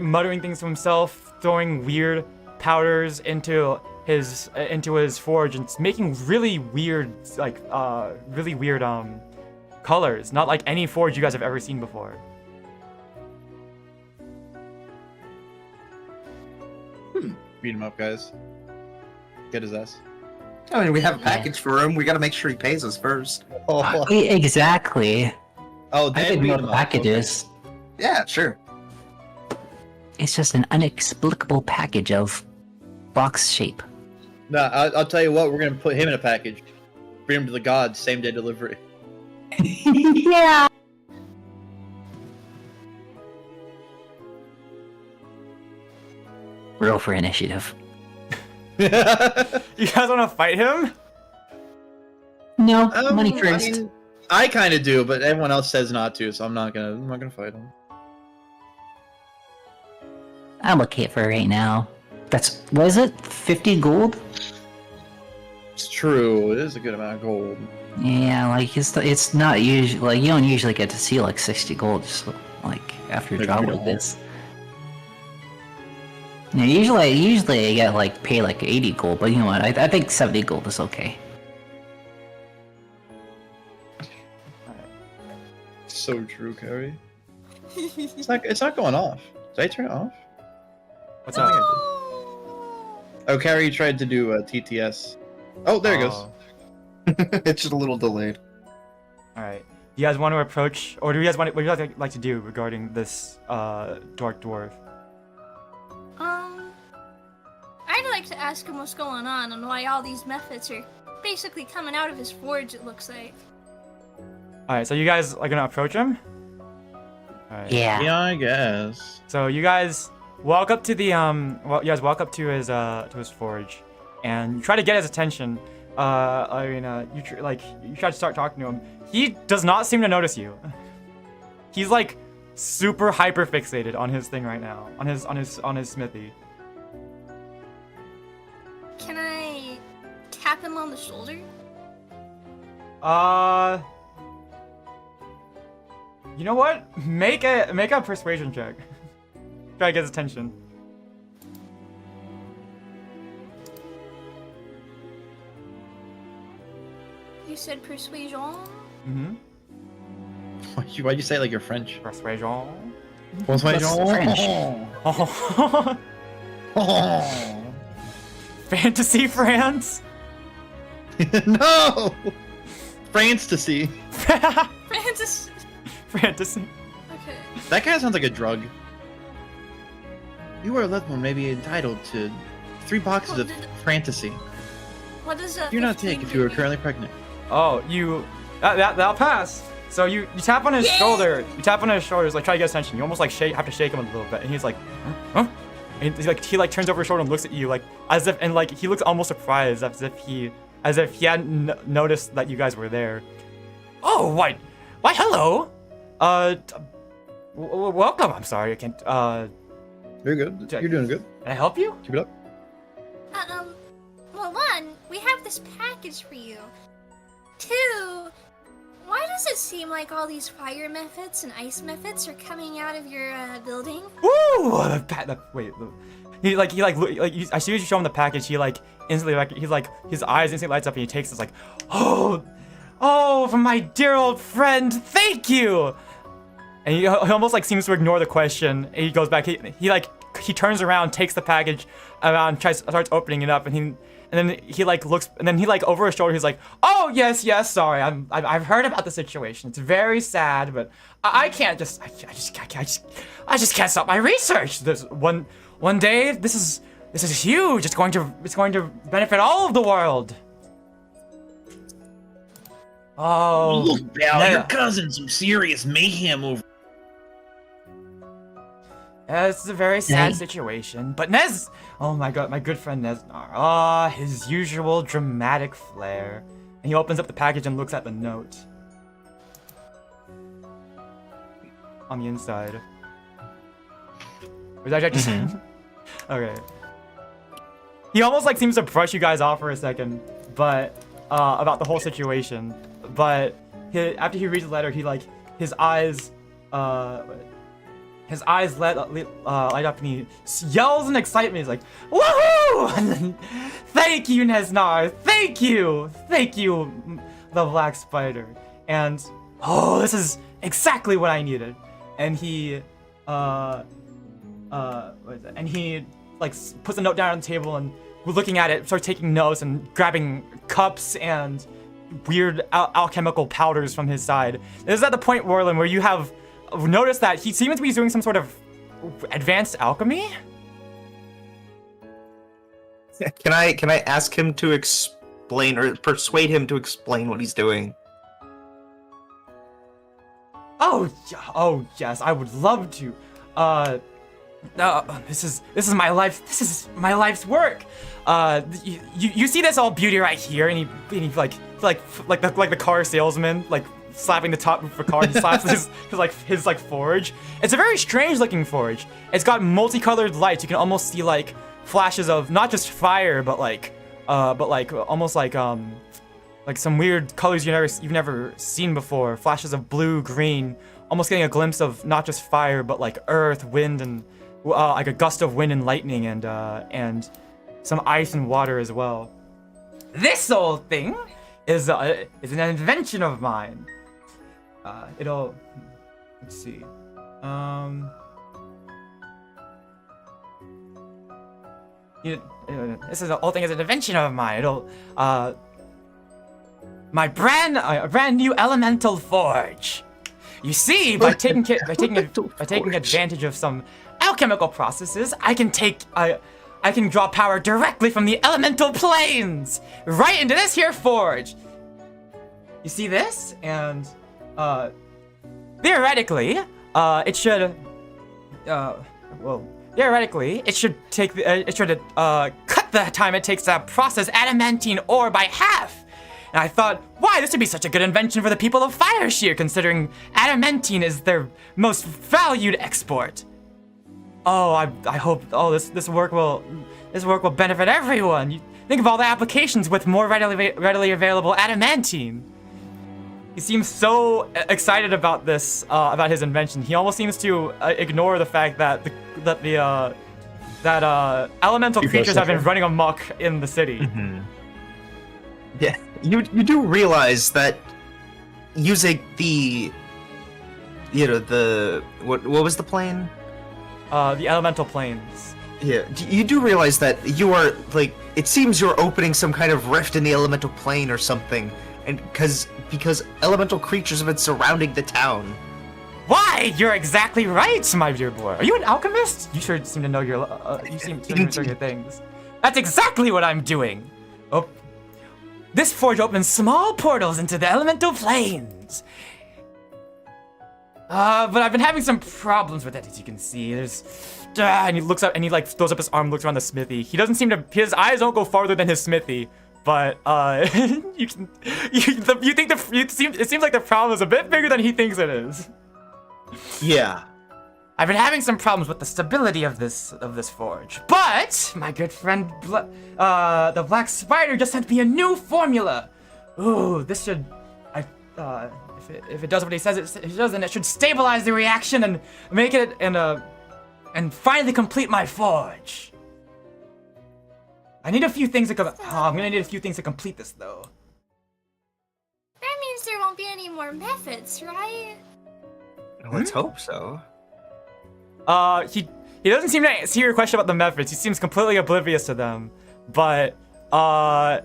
muttering things to himself, throwing weird powders into his forge, and making really weird colors. Not like any forge you guys have ever seen before.
Beat him up, guys. Get his ass.
I mean, we have a package for him. We gotta make sure he pays us first.
Oh,
Exactly.
oh
I
then
didn't
beat
know
him
the
up.
package
Okay.
is.
Yeah, sure.
It's just an inexplicable package of box shape.
Nah, I'll tell you what. We're gonna put him in a package. Bring him to the gods. Same day delivery.
Yeah. Roll for initiative.
You guys want to fight him?
No, money
I
first.
mean, I kind of do, but everyone else says not to, so I'm not gonna fight him.
I'm okay for right now. That's, what is it? 50 gold?
It's true. It is a good amount of gold.
Yeah, like it's not usually, like you don't usually get to see like 60 gold just like after a
Maybe
job
we
like
don't.
this. Yeah, usually I get like pay like 80 gold, but you know what? I think 70 gold is okay.
So true, Kaori. It's not going off. Did I turn it off?
What's
I
up?
think I did. Oh, Kaori tried to do TTS. Oh, there it goes.
It's just a little delayed.
All right. Do you guys want to approach, or do you guys want? What do you guys like to do regarding this dark dwarf?
I'd like to ask him what's going on and why all these methods are basically coming out of his forge. It looks like.
All right. So you guys are gonna approach him. All right.
Yeah.
Yeah, I guess.
So you guys walk up to the you guys walk up to his forge, and you try to get his attention. Lyryna, you try to start talking to him. He does not seem to notice you. He's like super hyper fixated on his thing right now, on his smithy.
Can I tap him on the shoulder?
You know what? Make a persuasion check. Try to get his attention.
You said persuasion.
Mm-hmm.
Why'd you say it like you're French?
Persuasion.
French.
Oh. Fantasy France.
No! France to see.
Francis.
Fantasy.
Okay.
That kind of sounds like a drug. You are a Leathworm may be entitled to 3 boxes of fantasy.
What does that?
Do not take if you are currently pregnant.
Oh, that'll pass. So you tap on his shoulder. You tap on his shoulders, like try to get his attention. You almost like have to shake him a little bit, and he's like, huh? And he turns over his shoulder and looks at you like as if, and like he looks almost surprised, as if he hadn't noticed that you guys were there. Oh, why, hello. Welcome. I'm sorry, I can't.
You're good. You're doing good.
Can I help you?
Keep it up.
Well, one, we have this package for you. 2, why does it seem like all these fire methods and ice methods are coming out of your building?
Woo! As soon as you show him the package, he like instantly his eyes instantly lights up and he takes this like, oh, from my dear old friend, thank you. And he almost like seems to ignore the question. And he goes back. He turns around, takes the package around, starts opening it up, and then he like looks, and then he like over his shoulder, he's like, "Oh yes, sorry, I've heard about the situation. It's very sad, but I can't just, I just can't stop my research. This one day, this is huge. It's going to benefit all of the world." Oh,
look, Val, your cousin's some serious mayhem over.
It's a very sad situation, but oh my god, my good friend Nesnar, his usual dramatic flair. And he opens up the package and looks at the note on the inside. Was that just okay? He almost like seems to brush you guys off for a second, but about the whole situation. But after he reads the letter, he like his eyes light up and he yells in excitement. He's like, "Woohoo!" And then, "Thank you, Nesnar. Thank you, the Black Spider." And this is exactly what I needed. And he like puts a note down on the table and looking at it, starts taking notes and grabbing cups and weird alchemical powders from his side. This is at the point, Warlen, where you have noticed that he seems to be doing some sort of advanced alchemy.
Can I ask him to explain or persuade him to explain what he's doing?
Oh yes, I would love to. This is my life. This is my life's work. You see this all beauty right here, and he like the car salesman, like slapping the top of a car. He slaps his forge. It's a very strange looking forge. It's got multicolored lights. You can almost see like flashes of not just fire, but almost like some weird colors you've never seen before. Flashes of blue, green, almost getting a glimpse of not just fire, but like earth, wind, and like a gust of wind and lightning and some ice and water as well. This old thing is an invention of mine. Let's see. This is whole thing is an invention of mine. My brand new elemental forge. You see, by taking advantage of some alchemical processes, I can draw power directly from the elemental planes right into this here forge. You see this? And theoretically, it should cut the time it takes to process adamantine ore by half. And I thought, why, this would be such a good invention for the people of Fireshear, considering adamantine is their most valued export. Oh, I hope this work will benefit everyone. You think of all the applications with more readily available adamantine. He seems so excited about this, about his invention. He almost seems to ignore the fact that elemental creatures have been running amok in the city.
Mm-hmm. Yeah, you do realize that using the what was the plane?
The elemental planes.
Yeah, you do realize that you are it seems you're opening some kind of rift in the elemental plane or something, and because elemental creatures have been surrounding the town.
Why? You're exactly right, my dear boy. Are you an alchemist? You sure seem to know your your things. That's exactly what I'm doing. Oh, this forge opens small portals into the elemental planes. But I've been having some problems with it, as you can see. And he looks up and he throws up his arm, looks around the smithy. He doesn't seem to. His eyes don't go farther than his smithy. But it seems like the problem is a bit bigger than he thinks it is.
Yeah.
I've been having some problems with the stability of this forge. But my good friend, the Black Spider, just sent me a new formula. Ooh, this should, if it does what he says it does, then it should stabilize the reaction and make it and finally complete my forge. I need a few things to I'm gonna need a few things to complete this though.
That means there won't be any more methods, right?
Let's hope so.
He doesn't seem to see your question about the methods. He seems completely oblivious to them. But I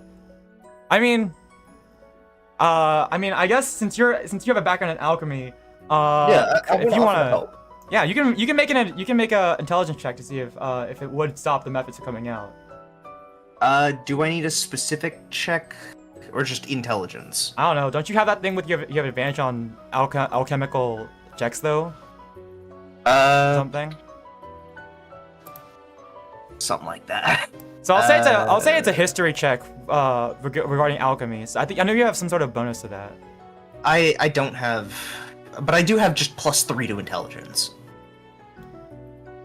guess since you have a background in alchemy, if you wanna help. Yeah, you can make an intelligence check to see if it would stop the methods from coming out.
Do I need a specific check or just intelligence?
I don't know. Don't you have that thing with you have advantage on alchemical checks though? Something like that. So I'll say it's a history check regarding alchemy. So I know you have some sort of bonus to that.
I don't have, but I do have just +3 to intelligence.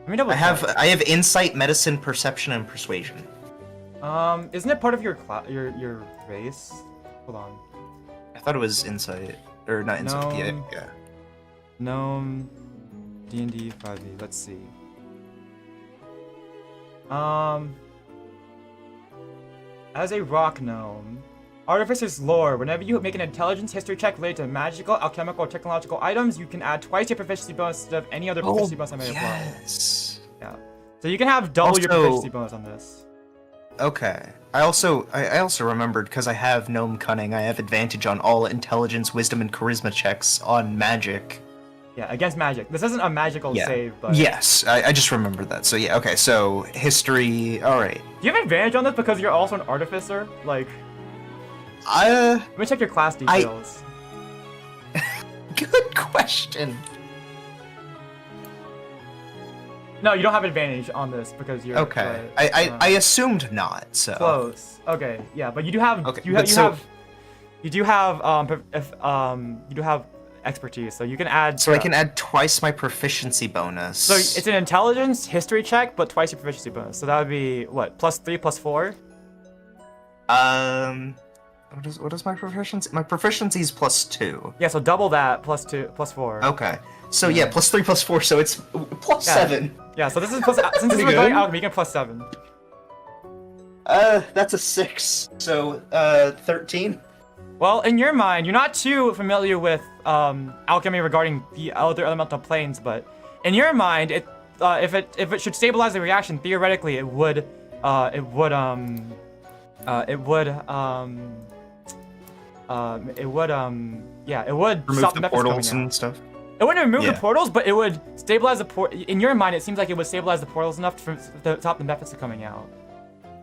I have insight, medicine, perception, and persuasion.
Isn't it part of your race? Hold on.
I thought it was insight or not insight.
No.
Yeah.
Gnome, D&D 5e. Let's see. As a rock gnome, Artificer's lore. Whenever you make an intelligence history check related to magical, alchemical, or technological items, you can add twice your proficiency bonus instead of any other proficiency bonus I may apply.
Yes.
Yeah. So you can have double your proficiency bonus on this.
Okay. I also remembered, because I have gnome cunning, I have advantage on all intelligence, wisdom, and charisma checks on magic.
Yeah, against magic. This isn't a magical save, but...
Yes, I just remembered that. So yeah, okay, so history, alright.
Do you have advantage on this because you're also an artificer? Like... Let me check your class details.
Good question.
No, you don't have advantage on this because you're...
Okay, I assumed not, so...
Close. Okay, yeah, but you do have...
Okay,
you do have expertise, so you can add...
So I can add twice my proficiency bonus.
So it's an intelligence history check, but twice your proficiency bonus. So that would be, what, +3, +4?
What is my proficiency? My proficiency is +2.
Yeah, so double that, +2, +4.
Okay. So yeah, +3, +4, so it's +7.
Yeah, so this is plus. Since this is
Pretty
going
good.
alchemy, you get +7.
That's a 6. So 13.
Well, in your mind, you're not too familiar with alchemy regarding the other elemental planes, but in your mind, if it should stabilize the reaction, theoretically, it would stop
Remove
the
the
methods
portals
coming out.
and stuff.
It wouldn't remove the
Yeah.
portals, but it would stabilize the in your mind, it seems like it would stabilize the portals enough to stop the methods coming out.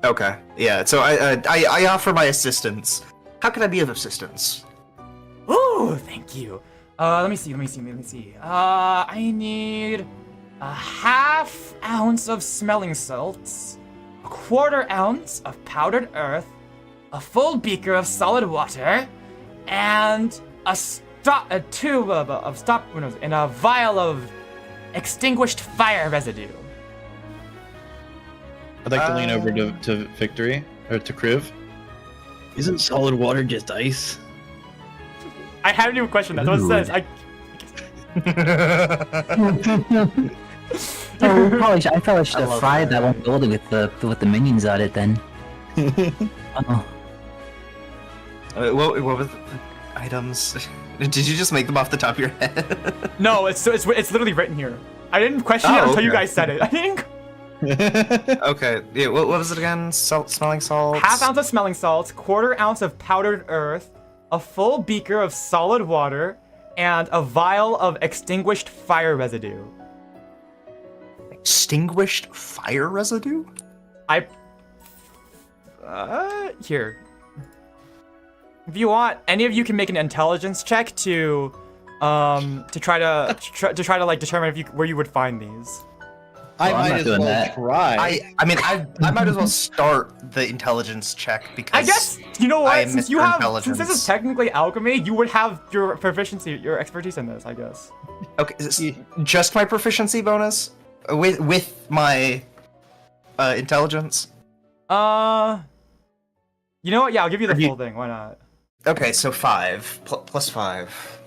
Okay. Yeah. So I offer my assistance. How can I be of assistance?
Ooh, thank you. Let me see. I need a ½ ounce of smelling salts, a ¼ ounce of powdered earth, a full beaker of solid water, and a tube of stop windows, and a vial of extinguished fire residue.
I'd like to lean over to Victory, or to Kriv. Isn't solid water just ice?
I haven't even questioned that. That's what it says.
I probably should have
love
fried
that.
that one building with the minions on it then. Oh.
What were the items? Did you just make them off the top of your head?
No, it's literally written here. I didn't question it
Oh,
until you
okay.
guys said it. I think
Okay. Yeah. What was it again? Smelling salts.
½ ounce of smelling salts, ¼ ounce of powdered earth, a full beaker of solid water, and a vial of extinguished fire residue.
Extinguished fire residue?
Here. If you want, any of you can make an intelligence check to try to like determine where you would find these.
I
Well, I'm
might
not
as
doing
well
that.
try.
I mean, I might as well start the intelligence check because
I guess you know
I
what?
am
Since you
Mr.
have, since this is
Intelligence.
technically alchemy, you would have your proficiency, your expertise in this, I guess.
Okay, just my proficiency bonus with my intelligence.
You know what? Yeah, I'll give you the
Are you-
full thing. Why not?
Okay, so 5 plus 5.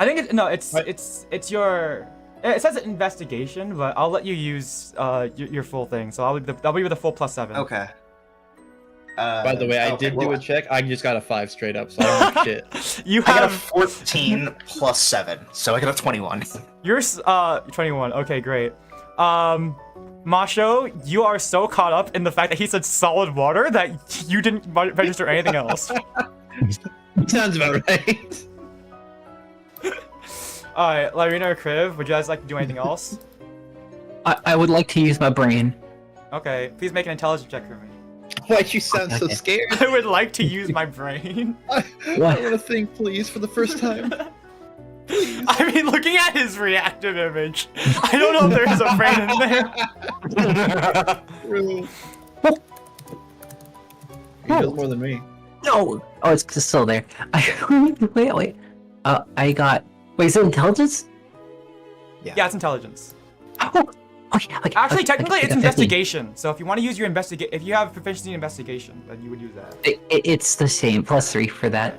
I think it's your. It says investigation, but I'll let you use your full thing. So I'll be with a full +7.
Okay.
By the way, I did do a check. I just got a 5 straight up, so I don't know shit.
You
I got a
have
14 plus 7, so I got a 21.
you're 21. Okay, great. Mawsho, you are so caught up in the fact that he said solid water that you didn't register anything else.
Sounds about right.
Alright, Lyryna or Kriv, would you guys like to do anything else?
I would like to use my brain.
Okay, please make an intelligence check for me.
Why'd you sound so
Okay.
scared?
I would like to use my brain.
I
What?
want to think, please, for the first time.
I mean, looking at his reactive image, I don't know if there's a brain in there.
True. He does more than me.
No! Oh, it's still there. Wait. I got. Wait, is it intelligence?
Yeah, it's intelligence.
Oh, okay.
Actually, technically, it's
15.
investigation. So if you want to use your if you have proficiency in investigation, then you would use that.
It's the same. +3 for that.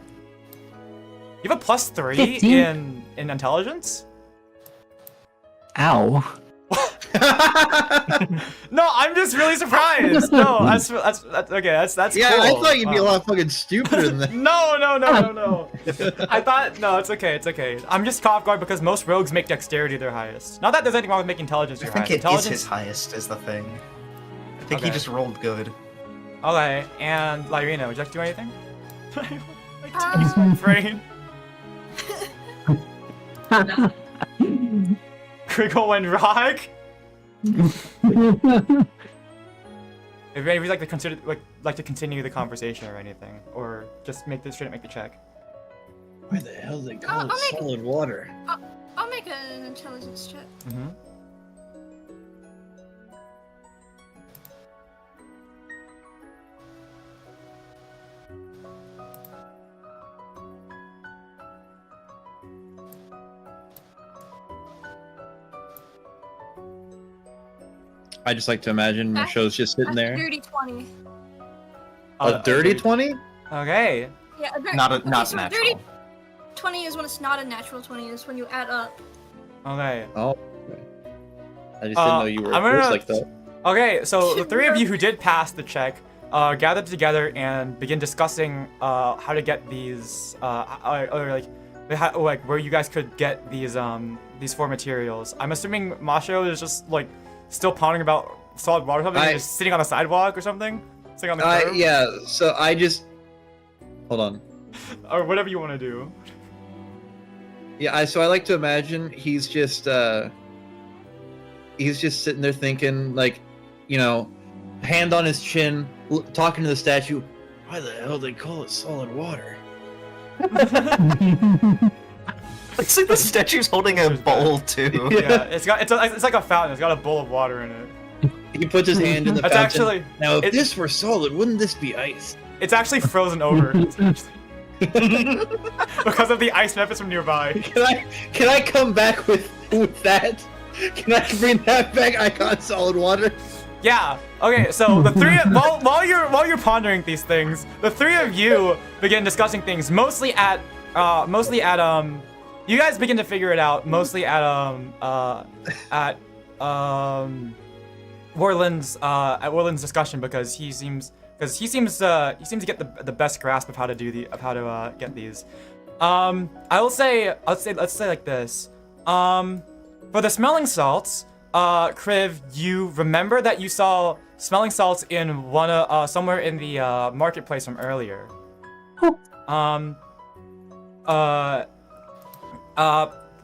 You have a +3
15?
in intelligence?
Ow.
No, I'm just really surprised. No, that's okay. That's
Yeah,
cool.
I thought you'd be a lot fucking stupider than that.
No. I thought no, it's okay. I'm just caught off guard because most rogues make dexterity their highest. Not that there's anything wrong with making intelligence
I
your
think
highest.
it is
Intelligence.
his highest, is the thing. I think
Okay.
he just rolled good.
Okay, and Lyryna, would you like to do anything? I use my brain. Crickle and rock. If you'd like to continue the conversation or anything, or just straight up make the check.
Why the hell they
call it
solid water?
I'll make an intelligence check.
Mm-hmm.
I just like to imagine the show's just sitting
That's
there.
Dirty 20.
A dirty 20?
Okay.
Yeah,
Not
so
natural.
Dirty 20 is when it's not a natural 20. Is when you add up.
Okay.
Oh, I just didn't know you were
I'm
first
gonna-
like that.
Okay, so the three of you who did pass the check gathered together and begin discussing how to get these, or like where you guys could get these four materials. I'm assuming Mawsho is just like still pondering about solid water something, and just sitting on a sidewalk or something, sitting on the curb,
Yeah, so I just hold on.
or whatever you want to do.
Yeah, so I like to imagine he's just sitting there thinking, like, you know, hand on his chin, talking to the statue. Why the hell they call it solid water?
It's like the statue's holding a bowl too.
Yeah, it's like a fountain. It's got a bowl of water in it.
He puts his hand in the
That's
fountain.
actually
Now, if this were solid, wouldn't this be ice?
it's actually frozen over. Because of the ice methods from nearby.
Can I come back with that? Can I bring that back? I got solid water.
Yeah. Okay. So the three while you're pondering these things, the three of you begin discussing things mostly at you guys begin to figure it out mostly at Warlen's discussion because he seems to get the best grasp of how to get these. Let's say like this. For the smelling salts, Kriv, you remember that you saw smelling salts in somewhere in the marketplace from earlier.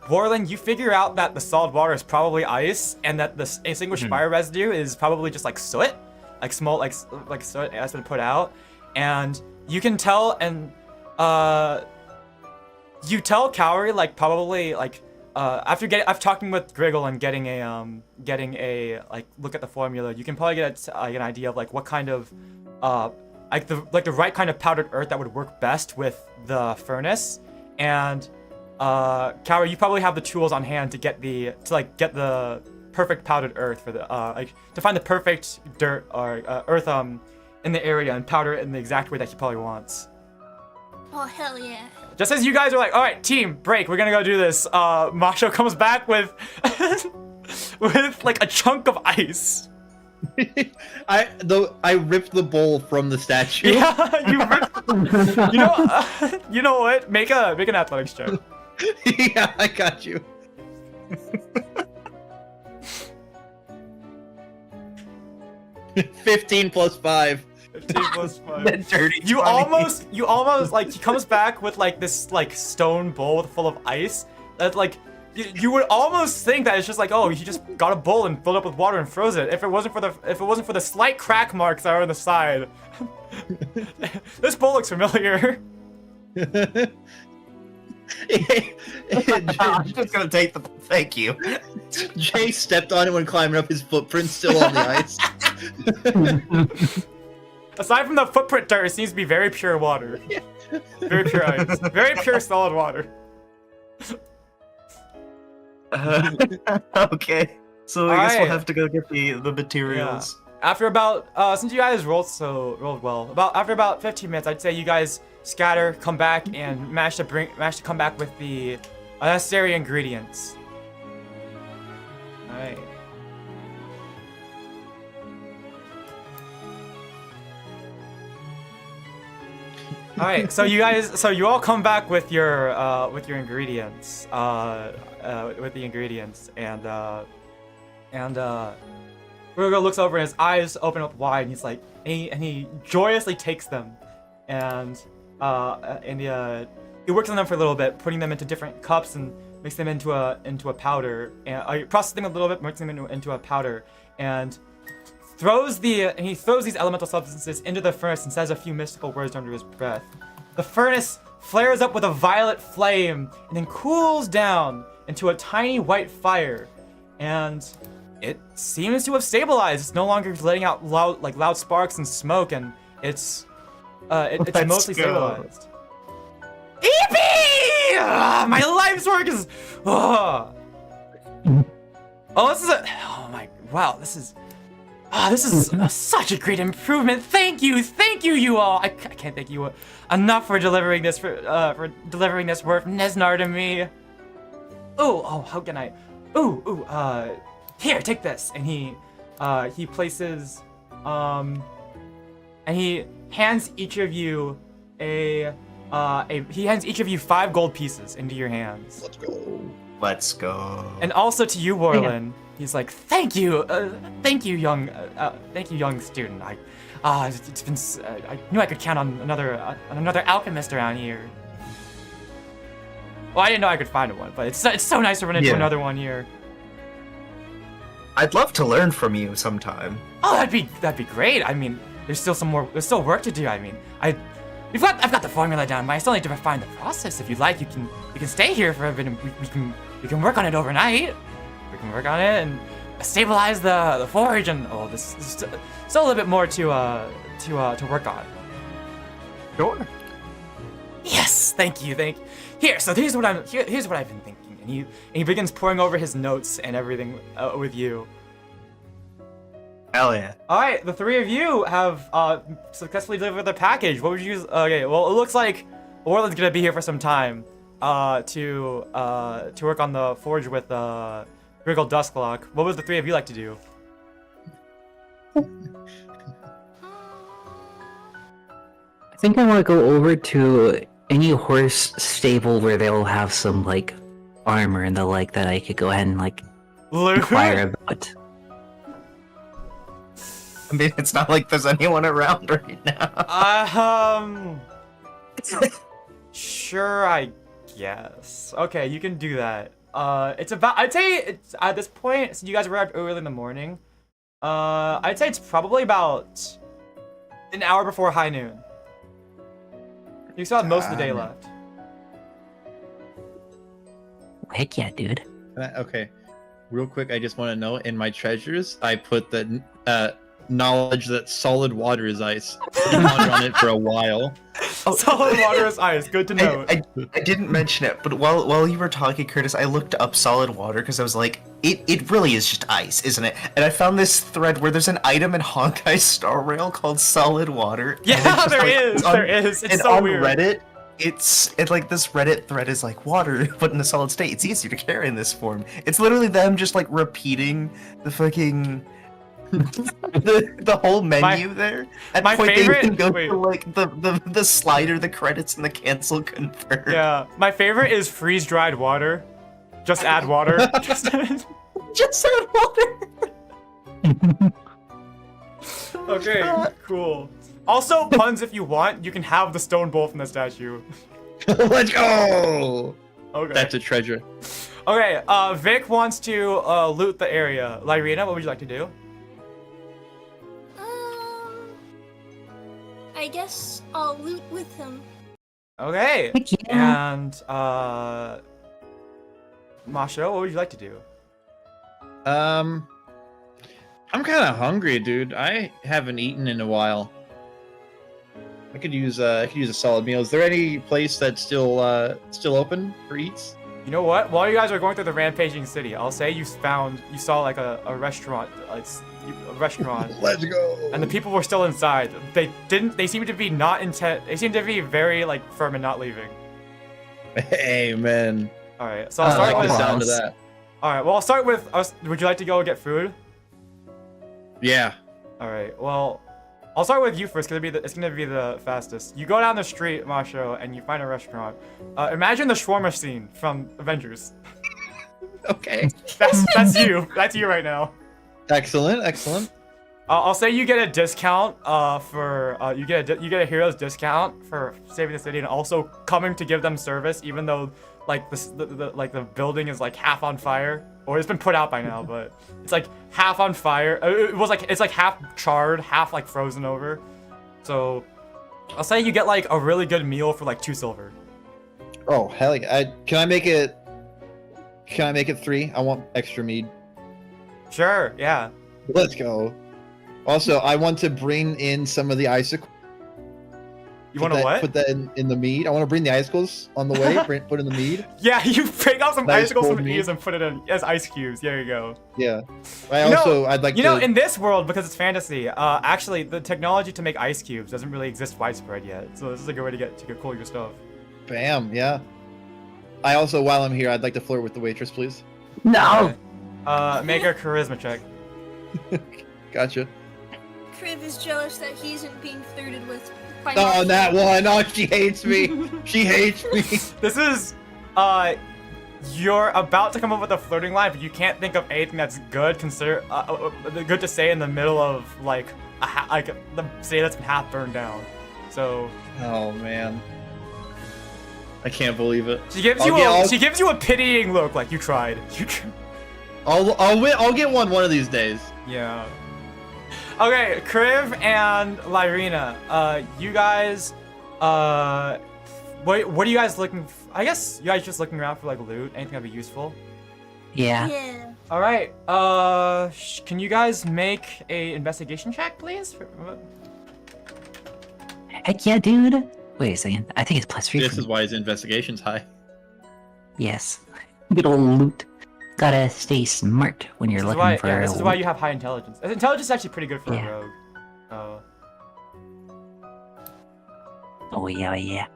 Warlen, you figure out that the solid water is probably ice, and that the extinguished fire residue is probably just like soot, like small, like soot that's been put out, and you can tell, and you tell Kaori like probably like after talking with Griggle and getting a like look at the formula, you can probably get an idea of like what kind of like the right kind of powdered earth that would work best with the furnace. And Kaori, you probably have the tools on hand to get the perfect powdered earth for the like to find the perfect dirt or earth in the area and powder it in the exact way that he probably wants.
Oh, hell yeah.
Just as you guys are like, all right, team, break, we're gonna go do this. Mawsho comes back with with like a chunk of ice.
I ripped the bowl from the statue.
Yeah, you ripped. You know what? Make an athletics check.
Yeah, I got you. 15 plus 5.
15 plus 5.
That dirty
You
20.
almost like he comes back with like this like stone bowl full of ice. That like you would almost think that it's just like, oh, he just got a bowl and filled up with water and froze it. If it wasn't for the slight crack marks that are on the side. This bowl looks familiar.
I'm just gonna take the. Thank you.
Jay stepped on it when climbing up, his footprint still on the ice.
Aside from the footprint dirt, it seems to be very pure water. Very pure ice. Very pure solid water.
Okay. So I guess we'll
Alright.
have to go get the materials.
After about since you guys rolled well, after about 15 minutes, I'd say you guys scatter, come back, and manage to come back with the necessary ingredients. All right. All right. So you all come back with your ingredients, with the ingredients, and Rugo looks over and his eyes open up wide, and he's like, and he joyously takes them, and he works on them for a little bit, putting them into different cups and makes them into a powder, and processing them a little bit, mixing them into a powder, and he throws these elemental substances into the furnace and says a few mystical words under his breath. The furnace flares up with a violet flame and then cools down into a tiny white fire, and it seems to have stabilized. It's no longer letting out loud sparks and smoke, and it's mostly stabilized. Yippee! My life's work is. Oh, this is this is such a great improvement. Thank you, you all. I can't thank you enough for delivering this work from Nesnar to me. Oh, how can I? here, take this, and he places, and he hands each of you he hands each of you 5 gold pieces into your hands.
Let's go.
Let's go.
And also to you, Warlen, he's like, thank you, young student. It's been, I knew I could count on another alchemist around here. Well, I didn't know I could find one, but it's so nice to run into another one here.
I'd love to learn from you sometime.
Oh, that'd be great. I mean, there's still work to do. I mean, I've got the formula down, but I still need to refine the process. If you'd like, you can stay here for a bit, and we can work on it overnight. We can work on it and stabilize the forge, and this is still a little bit more to work on.
Sure.
Yes, thank you. Here, so here's what I've been thinking, and he begins pouring over his notes and everything with you.
Hell yeah.
All right, the 3 of you have successfully delivered the package. What would you use? Okay, well, it looks like Warlen's gonna be here for some time to work on the forge with Griggle Dusklock. What would the 3 of you like to do?
I think I want to go over to any horse stable where they'll have some like armor and the like that I could go ahead and like inquire about.
I mean, it's not like there's anyone around right now.
Sure, I guess. Okay, you can do that. I'd say it's at this point, since you guys arrived early in the morning, I'd say it's probably about an hour before high noon. You still have most of the day left.
Heck yeah, dude.
Okay, real quick, I just want to know, in my treasures, I put the knowledge that solid water is ice. Ponder on it for a while.
Solid water is ice. Good to know.
I didn't mention it, but while you were talking, Kurtis, I looked up solid water because I was like, it really is just ice, isn't it? And I found this thread where there's an item in Honkai Star Rail called solid water.
Yeah, there is. It's so
on
weird.
Reddit, it's like this Reddit thread is like water, but in a solid state. It's easier to carry in this form. It's literally them just like repeating the fucking the whole menu there. At
my
point
favorite.
they even go to like the slider, the credits, and the cancel confirm.
Yeah, my favorite is freeze dried water. Just add water.
Just add water.
Okay, cool. Also, puns if you want. You can have the stone bowl from the statue.
Let's go.
Okay.
That's a treasure.
Okay. Vic wants to loot the area. Lyryna, what would you like to do?
I guess I'll loot with him.
Okay.
Heck yeah.
And Mawsho, what would you like to do?
I'm kind of hungry, dude. I haven't eaten in a while. I could use a solid meal. Is there any place that's still open for eats?
You know what? While you guys are going through the rampaging city, I'll say you saw like a restaurant, a restaurant.
Let's go.
And the people were still inside. They seemed to be not intent. They seemed to be very like firm and not leaving.
Amen.
All right. So I'll start
like
with
the sound of that.
All right. Well, I'll start with us. Would you like to go get food?
Yeah.
All right. Well, I'll start with you first because it's gonna be the fastest. You go down the street, Mawsho, and you find a restaurant. Imagine the shawarma scene from Avengers.
Okay.
That's you. That's you right now.
Excellent. Excellent.
I'll say you get a discount you get a hero's discount for saving the city and also coming to give them service, even though like the building is like half on fire, or it's been put out by now, but it's like half on fire. It's like half charred, half like frozen over. So I'll say you get like a really good meal for like 2 silver.
Oh hell yeah! Can I make it 3? I want extra mead.
Sure. Yeah.
Let's go. Also, I want to bring in some of the icicles.
You want to what?
Put that in the mead. I want to bring the icicles on the way. Put in the mead.
Yeah, you pick out some
Nice
icicles
cold
from
mead.
Ease and put it in as ice cubes. There you go.
Yeah. I'd like
You
to.
know, in this world, because it's fantasy, actually, the technology to make ice cubes doesn't really exist widespread yet. So this is a good way to get cool your stuff.
Bam. Yeah. I also, while I'm here, I'd like to flirt with the waitress, please.
No.
Make a charisma check.
Gotcha.
Kriv is jealous that he isn't being flirted with by
Oh,
Mawsho.
that one. Oh, she hates me. She hates me.
This is, you're about to come up with a flirting line, but you can't think of anything that's good. Good to say in the middle of like the city that's been half burned down. So.
Oh man. I can't believe it.
She gives you a pitying look, like you tried.
I'll get one of these days.
Yeah. Okay, Kriv and Lyryna, you guys, what are you guys looking? I guess you guys just looking around for like loot, anything that'd be useful.
Yeah.
Yeah.
All right. Can you guys make a investigation check, please?
Heck yeah, dude. Wait a second. I think it's +3.
This
for
is
me.
why his investigation's high.
Yes. Good old loot. Gotta stay smart when you're looking for.
This is why you have high intelligence. Intelligence is actually pretty good for
Yeah.
a rogue. Oh.
Oh yeah, yeah.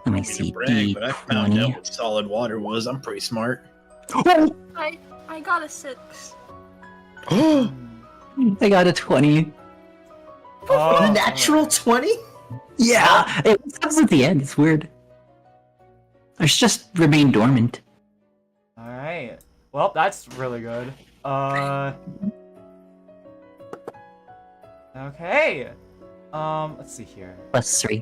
Let me see.
But I found
D20.
out what solid water was. I'm pretty smart.
I got a 6.
I got a 20.
Oh.
Natural 20?
Yeah, it comes at the end. It's weird. It's just remain dormant.
All right. Well, that's really good. Okay. Let's see here.
+3.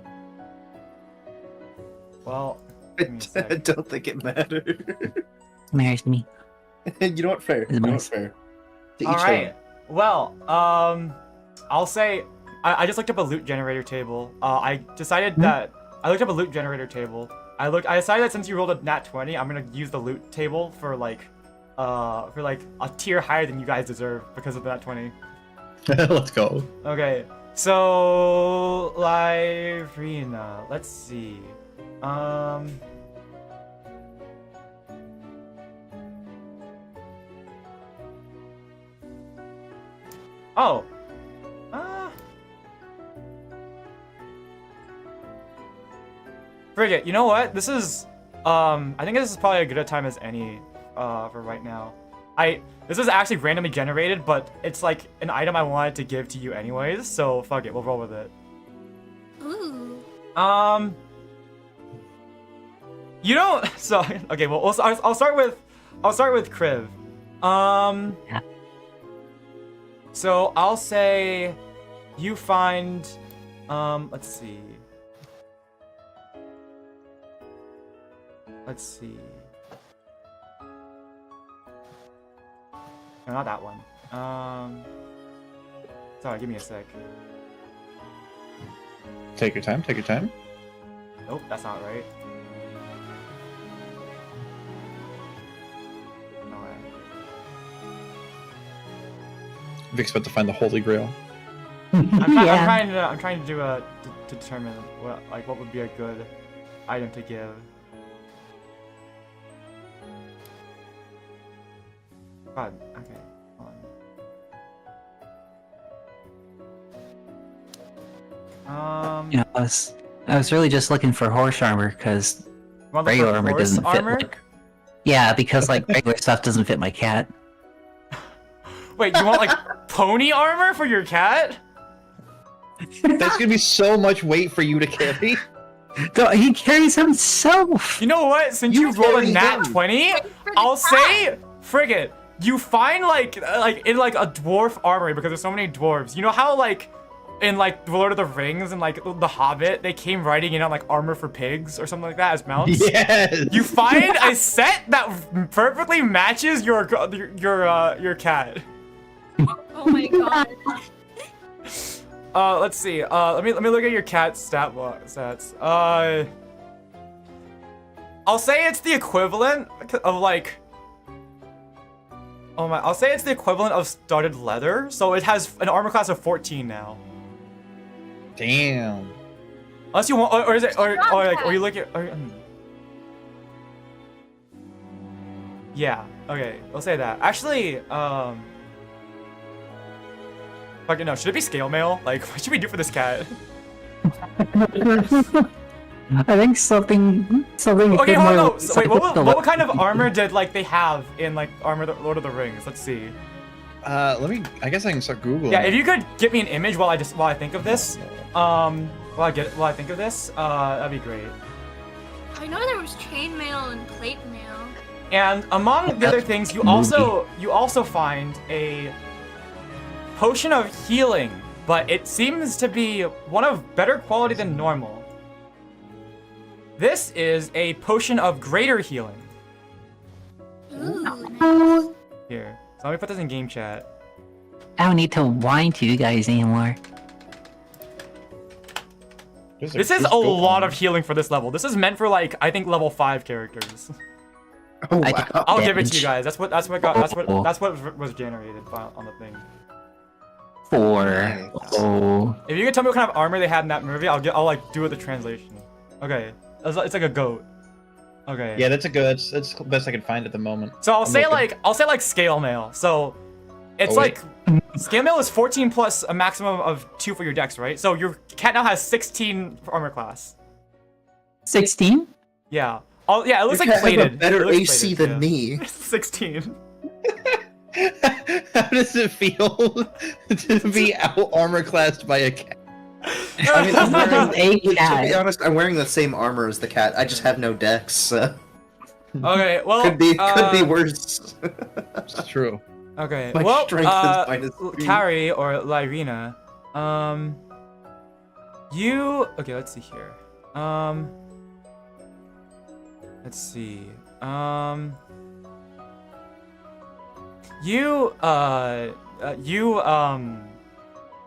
Well,
I
give me a sec.
don't think it matters.
Marries me.
You know what? Fair.
Is it
You know what?
nice?
Fair. To each
All
their
right. Well, I'll say I just looked up a loot generator table. I decided that I looked up a loot generator table. I decided that since you rolled a nat 20, I'm gonna use the loot table for like a tier higher than you guys deserve because of that 20.
Let's go.
Okay. So Lyryna, let's see. Oh. Frigate, you know what? This is, I think this is probably as good a time as any, for right now. This is actually randomly generated, but it's like an item I wanted to give to you anyways, so fuck it, we'll roll with it.
Ooh.
You don't, so, okay, well, I'll start with Kriv.
Yeah.
So I'll say you find, let's see. No, not that one. Sorry, give me a sec.
Take your time. Take your time.
Nope, that's not right. Alright.
Vic's about to find the Holy Grail.
I'm trying to do to determine what would be a good item to give. God, okay. Hold on.
You know, I was really just looking for horse armor because
You want the
regular armor
horse
doesn't
armor?
fit. Yeah, because like regular stuff doesn't fit my cat.
Wait, you want like pony armor for your cat?
That's gonna be so much weight for you to carry.
No, he carries himself.
You know what? Since you rolled a nat 20, I'll say, frigate, you find like in like a dwarf armory because there's so many dwarves. You know how like in like The Lord of the Rings and like The Hobbit, they came riding in on like armor for pigs or something like that as mounts?
Yes.
You find a set that perfectly matches your cat.
Oh my god.
Let's see. Let me look at your cat stats. I'll say it's the equivalent of like. Oh my! I'll say it's the equivalent of studded leather. So it has an armor class of 14 now.
Damn.
Unless you want, or is it, or you look at. Yeah. Okay. I'll say that. Actually, Fucking no, should it be scale mail? Like, what should we do for this cat?
I think something a
Okay,
bit
hold
more.
on. So, wait, what kind of armor did like they have in like Lord of the Rings? Let's see.
Let me. I guess I can start googling.
Yeah, if you could get me an image while I think of this, while I think of this, that'd be great.
I know there was chainmail and plate mail.
And among the other things, you also find a potion of healing, but it seems to be one of better quality than normal. This is a potion of greater healing.
Ooh, nice.
Here, so let me put this in game chat.
I don't need to whine to you guys anymore.
This is a lot of healing for this level. This is meant for like I think level 5 characters.
Oh
I
wow.
think-
I'll give it to
Damage.
you guys. That's what was generated on the thing.
4.
Nice.
Oh.
If you can tell me what kind of armor they had in that movie, I'll like do it the translation. Okay, it's like a goat. Okay.
Yeah, that's the best I can find at the moment.
So I'll
I'm
say
looking.
like scale mail. So it's
Oh, wait.
like scale mail is 14 plus a maximum of 2 for your dex, right? So your cat now has 16 for armor class.
16?
Yeah. Oh yeah, it looks
You
like
have a
plated.
better
It looks
AC
plated,
than
yeah.
me.
16.
How does it feel to be out armor classed by a cat?
I mean, I'm wearing,
A
to be
cat.
honest, I'm wearing the same armor as the cat. I just have no dex. So
Okay, well
could be worse.
It's true.
Okay,
My
well,
strength is -3.
Kaori or Lyryna, okay, let's see here. Let's see. You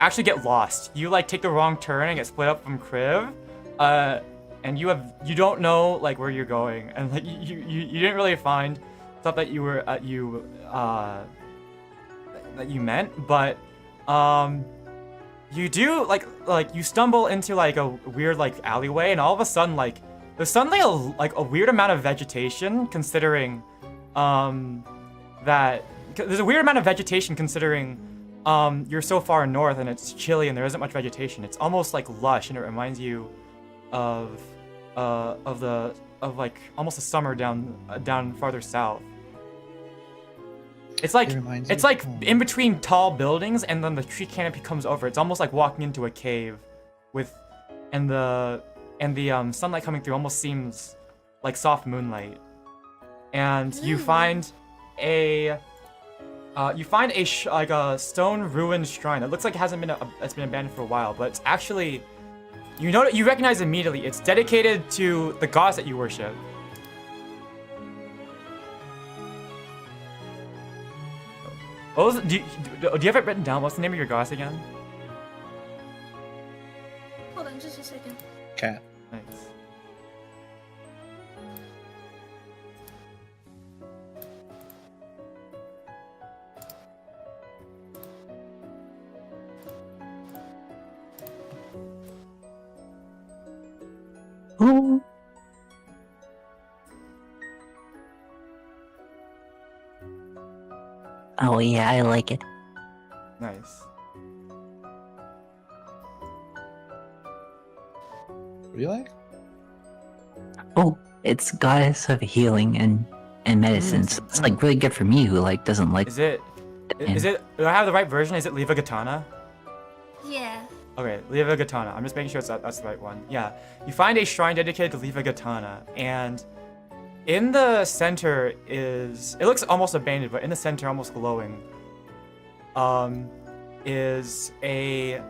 actually get lost. You like take the wrong turn and get split up from Kriv. And you don't know like where you're going, and like you didn't really find stuff that that you meant, but you do like you stumble into like a weird like alleyway, and all of a sudden like there's suddenly a weird amount of vegetation considering that there's a weird amount of vegetation considering you're so far north and it's chilly and there isn't much vegetation. It's almost like lush, and it reminds you of like almost a summer down farther south. It's like in between tall buildings, and then the tree canopy comes over. It's almost like walking into a cave, and the sunlight coming through almost seems like soft moonlight. And you find a stone ruined shrine that looks like it's been abandoned for a while, but it's actually you recognize immediately it's dedicated to the gods that you worship. Do you have it written down? What's the name of your goddess again?
Hold on just a second.
Cat.
Nice.
Ooh. Oh yeah, I like it.
What
Nice.
do you like?
Oh, it's goddess of healing and medicine. So it's like really good for me who like doesn't like.
Is it? Do I have the right version? Is it Leva Katana?
Yeah.
Okay, Leva Katana. I'm just making sure that's the right one. Yeah. You find a shrine dedicated to Leva Katana, and in the center it looks almost abandoned, but in the center, almost glowing, is a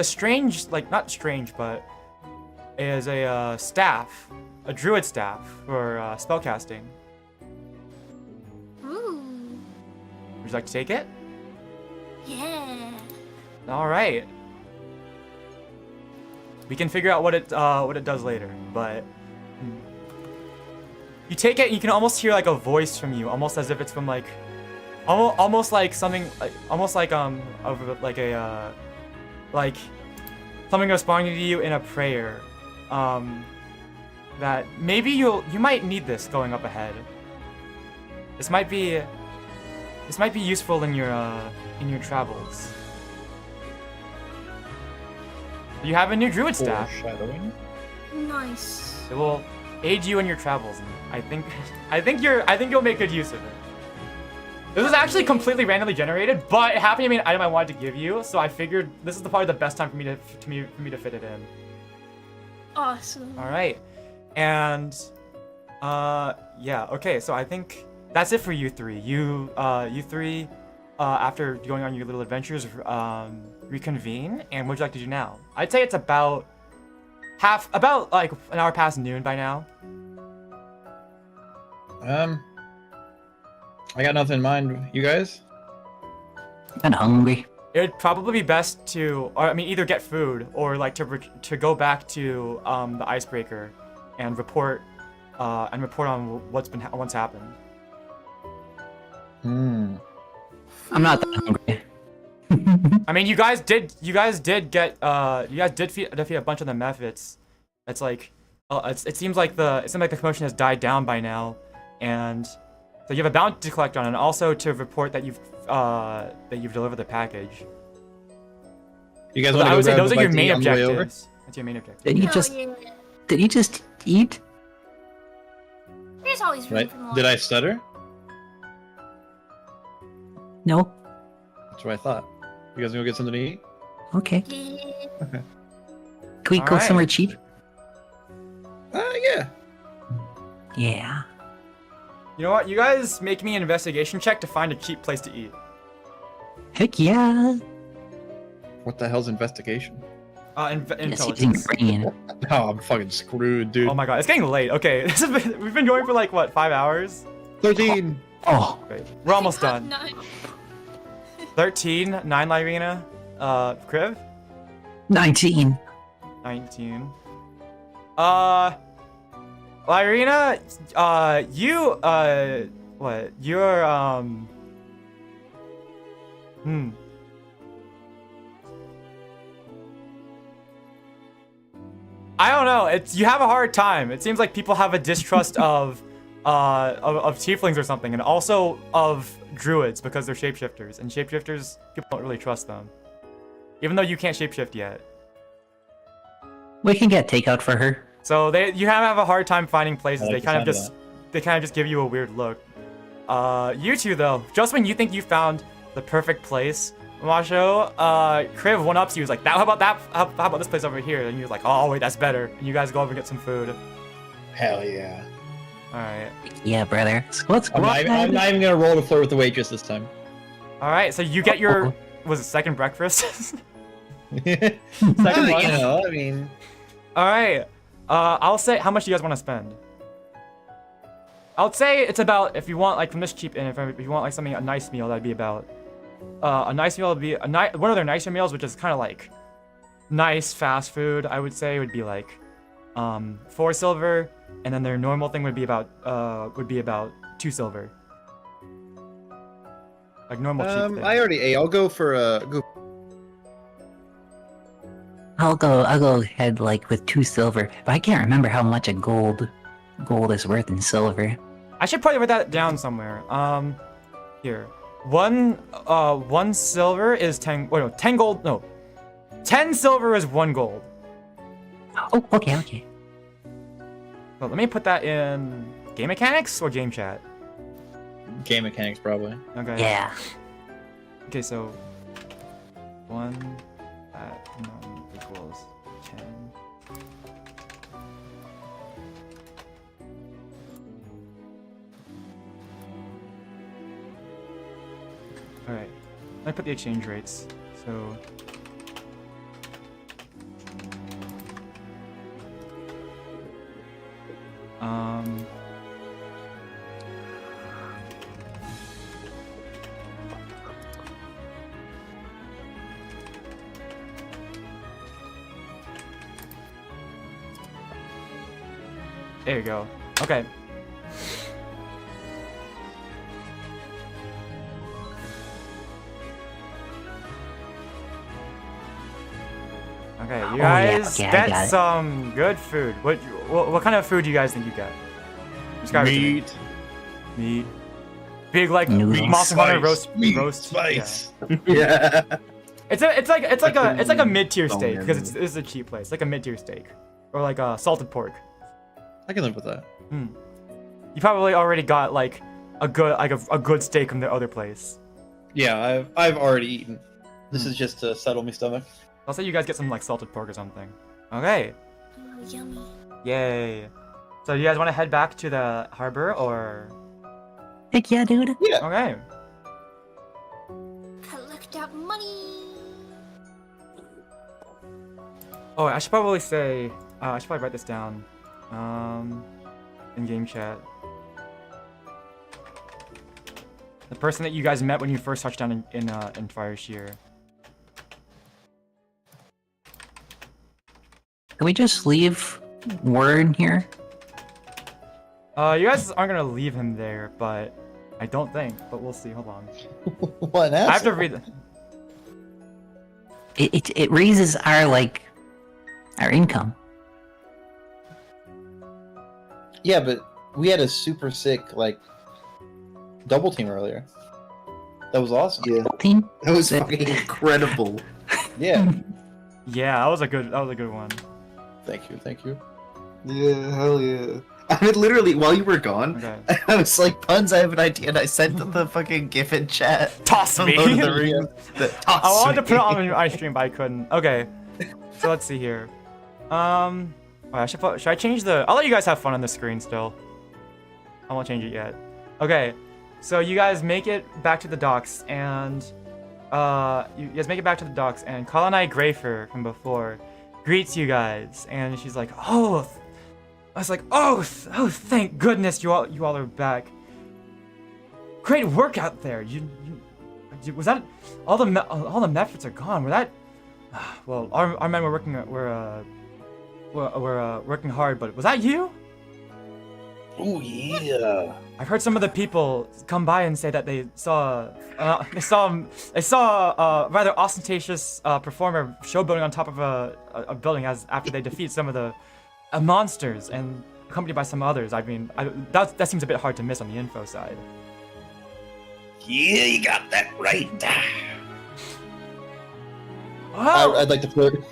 strange, like not strange, but is a staff, a druid staff for spellcasting.
Ooh.
Would you like to take it?
Yeah.
All right. We can figure out what it does later, but you take it and you can almost hear like a voice from you, almost as if it's from like almost like something like something responding to you in a prayer. That maybe you might need this going up ahead. This might be useful in your travels. You have a new druid staff.
Foreshadowing.
Nice.
It will aid you in your travels, and I think you'll make good use of it. This was actually completely randomly generated, but it happened to be an item I wanted to give you, so I figured this is probably the best time for me to fit it in.
Awesome.
All right, and yeah, okay. So I think that's it for you three. You three, after going on your little adventures, reconvene. And what would you like to do now? I'd say it's about like an hour past noon by now.
I got nothing in mind. You guys?
I'm hungry.
It'd probably be best to, or I mean, either get food or like to go back to the icebreaker and report on what's happened.
I'm not that hungry.
I mean, you guys did defeat a bunch of the mephits. It's like, it seems like the commotion has died down by now, and so you have a bounty to collect on, and also to report that you've delivered the package.
You guys
So
want to
I
go
would say
grab
those
a
are your
bite to
main
eat on the way over?
objectives. That's your main objective.
Did you
Hell
just
yeah.
did you just eat?
There's always room
Right?
for more.
Did I stutter?
No.
That's what I thought. You guys gonna go get something to eat?
Okay.
Yeah.
Can we go
Alright.
somewhere cheap?
Yeah.
Yeah.
You know what? You guys make me an investigation check to find a cheap place to eat.
Heck yeah.
What the hell's investigation?
Yes, using
Intelligence.
brain.
Oh, I'm fucking screwed, dude.
Oh my god, it's getting late. Okay, we've been going for like what, 5 hours?
13.
Oh,
Great. We're almost done.
Nine.
13, 9 Lyryna, Kriv,
19.
19. Lyryna, what? You're, I don't know. You have a hard time. It seems like people have a distrust of tieflings or something, and also of druids because they're shapeshifters, and shapeshifters, people don't really trust them, even though you can't shapeshift yet.
We can get takeout for her.
So you have a hard time finding places.
I like
They kind
the
of
sound
just give you a weird look. You two though, just when you think you found the perfect place, Mawsho, Kriv one-ups you. He's like, how about that? How about this place over here? And you're like, oh wait, that's better. And you guys go over and get some food.
Hell yeah.
All right.
Yeah, brother. Let's go.
I'm not even gonna roll to flirt with the waitress this time.
All right. So you get your was it second breakfast?
Second
lunch?
You know, I mean,
All right. I'll say how much do you guys want to spend? I'll say it's about, if you want like from this cheap inn, if you want like something, a nice meal, that'd be about a nice meal would be one of their nicer meals, which is kind of like nice fast food. I would say would be like 4 silver, and then their normal thing would be about 2 silver. Like normal cheap thing.
I already ate. I'll go for
I'll go ahead like with 2 silver, but I can't remember how much a gold is worth in silver.
I should probably write that down somewhere. Here. One silver is 10. Wait, no, 10 gold. No, 10 silver is 1 gold.
Oh, okay.
Well, let me put that in game mechanics or game chat.
game mechanics probably.
Okay.
Yeah.
Okay, so 1 at num equals 10. Alright, let me put the exchange rates. So there you go. Okay. Okay, you
yeah,
guys
okay, I got
get
it.
some good food. What kind of food do you guys think you get? Describe it to me.
Meat.
Meat. Big like
Noodles.
Monster Hunter
Spice.
roast.
Meat.
Roast.
Spice.
Yeah.
It's like a mid-tier
Oh,
steak
man.
because it's a cheap place, like a mid-tier steak, or like a salted pork.
I can live with that.
You probably already got like a good steak from the other place.
Yeah, I've already eaten. This is just to settle my stomach.
I'll say you guys get some like salted pork or something. Okay.
Oh, yummy.
Yay. So you guys want to head back to the harbor or?
Heck yeah, dude.
Yeah.
Okay.
Collect that money.
Oh, I should probably say. I should probably write this down. In game chat. The person that you guys met when you first touched down in Fire Shear.
Can we just leave Warren here?
You guys aren't gonna leave him there, but I don't think. But we'll see. Hold on.
What?
I have to read.
It raises our income.
Yeah, but we had a super sick like double team earlier. That was awesome.
Yeah,
Team?
that was fucking incredible.
Yeah.
Yeah, that was a good one.
Thank you.
Yeah, hell yeah. I mean, literally, while you were gone,
Okay.
I was like, Puns, I have an idea, and I sent the fucking GIF in chat.
Toss me.
Lord of the Rings.
I wanted to put it on my stream, but I couldn't. Okay. So let's see here. Should I change the? I'll let you guys have fun on the screen still. I won't change it yet. Okay. So you guys make it back to the docks, and you guys make it back to the docks, and Colonized Grayfer from before greets you guys, and she's like, "Oh," I was like, "Oh, thank goodness you all are back. Great work out there. You was that all the methods are gone? Were that well, our men were working hard, but was that you?"
Oh yeah.
I've heard some of the people come by and say that they saw a rather ostentatious performer showboating on top of a building after they defeat some of the monsters and accompanied by some others. I mean, that seems a bit hard to miss on the info side.
Yeah, you got that right.
Oh!
I'd like to flirt.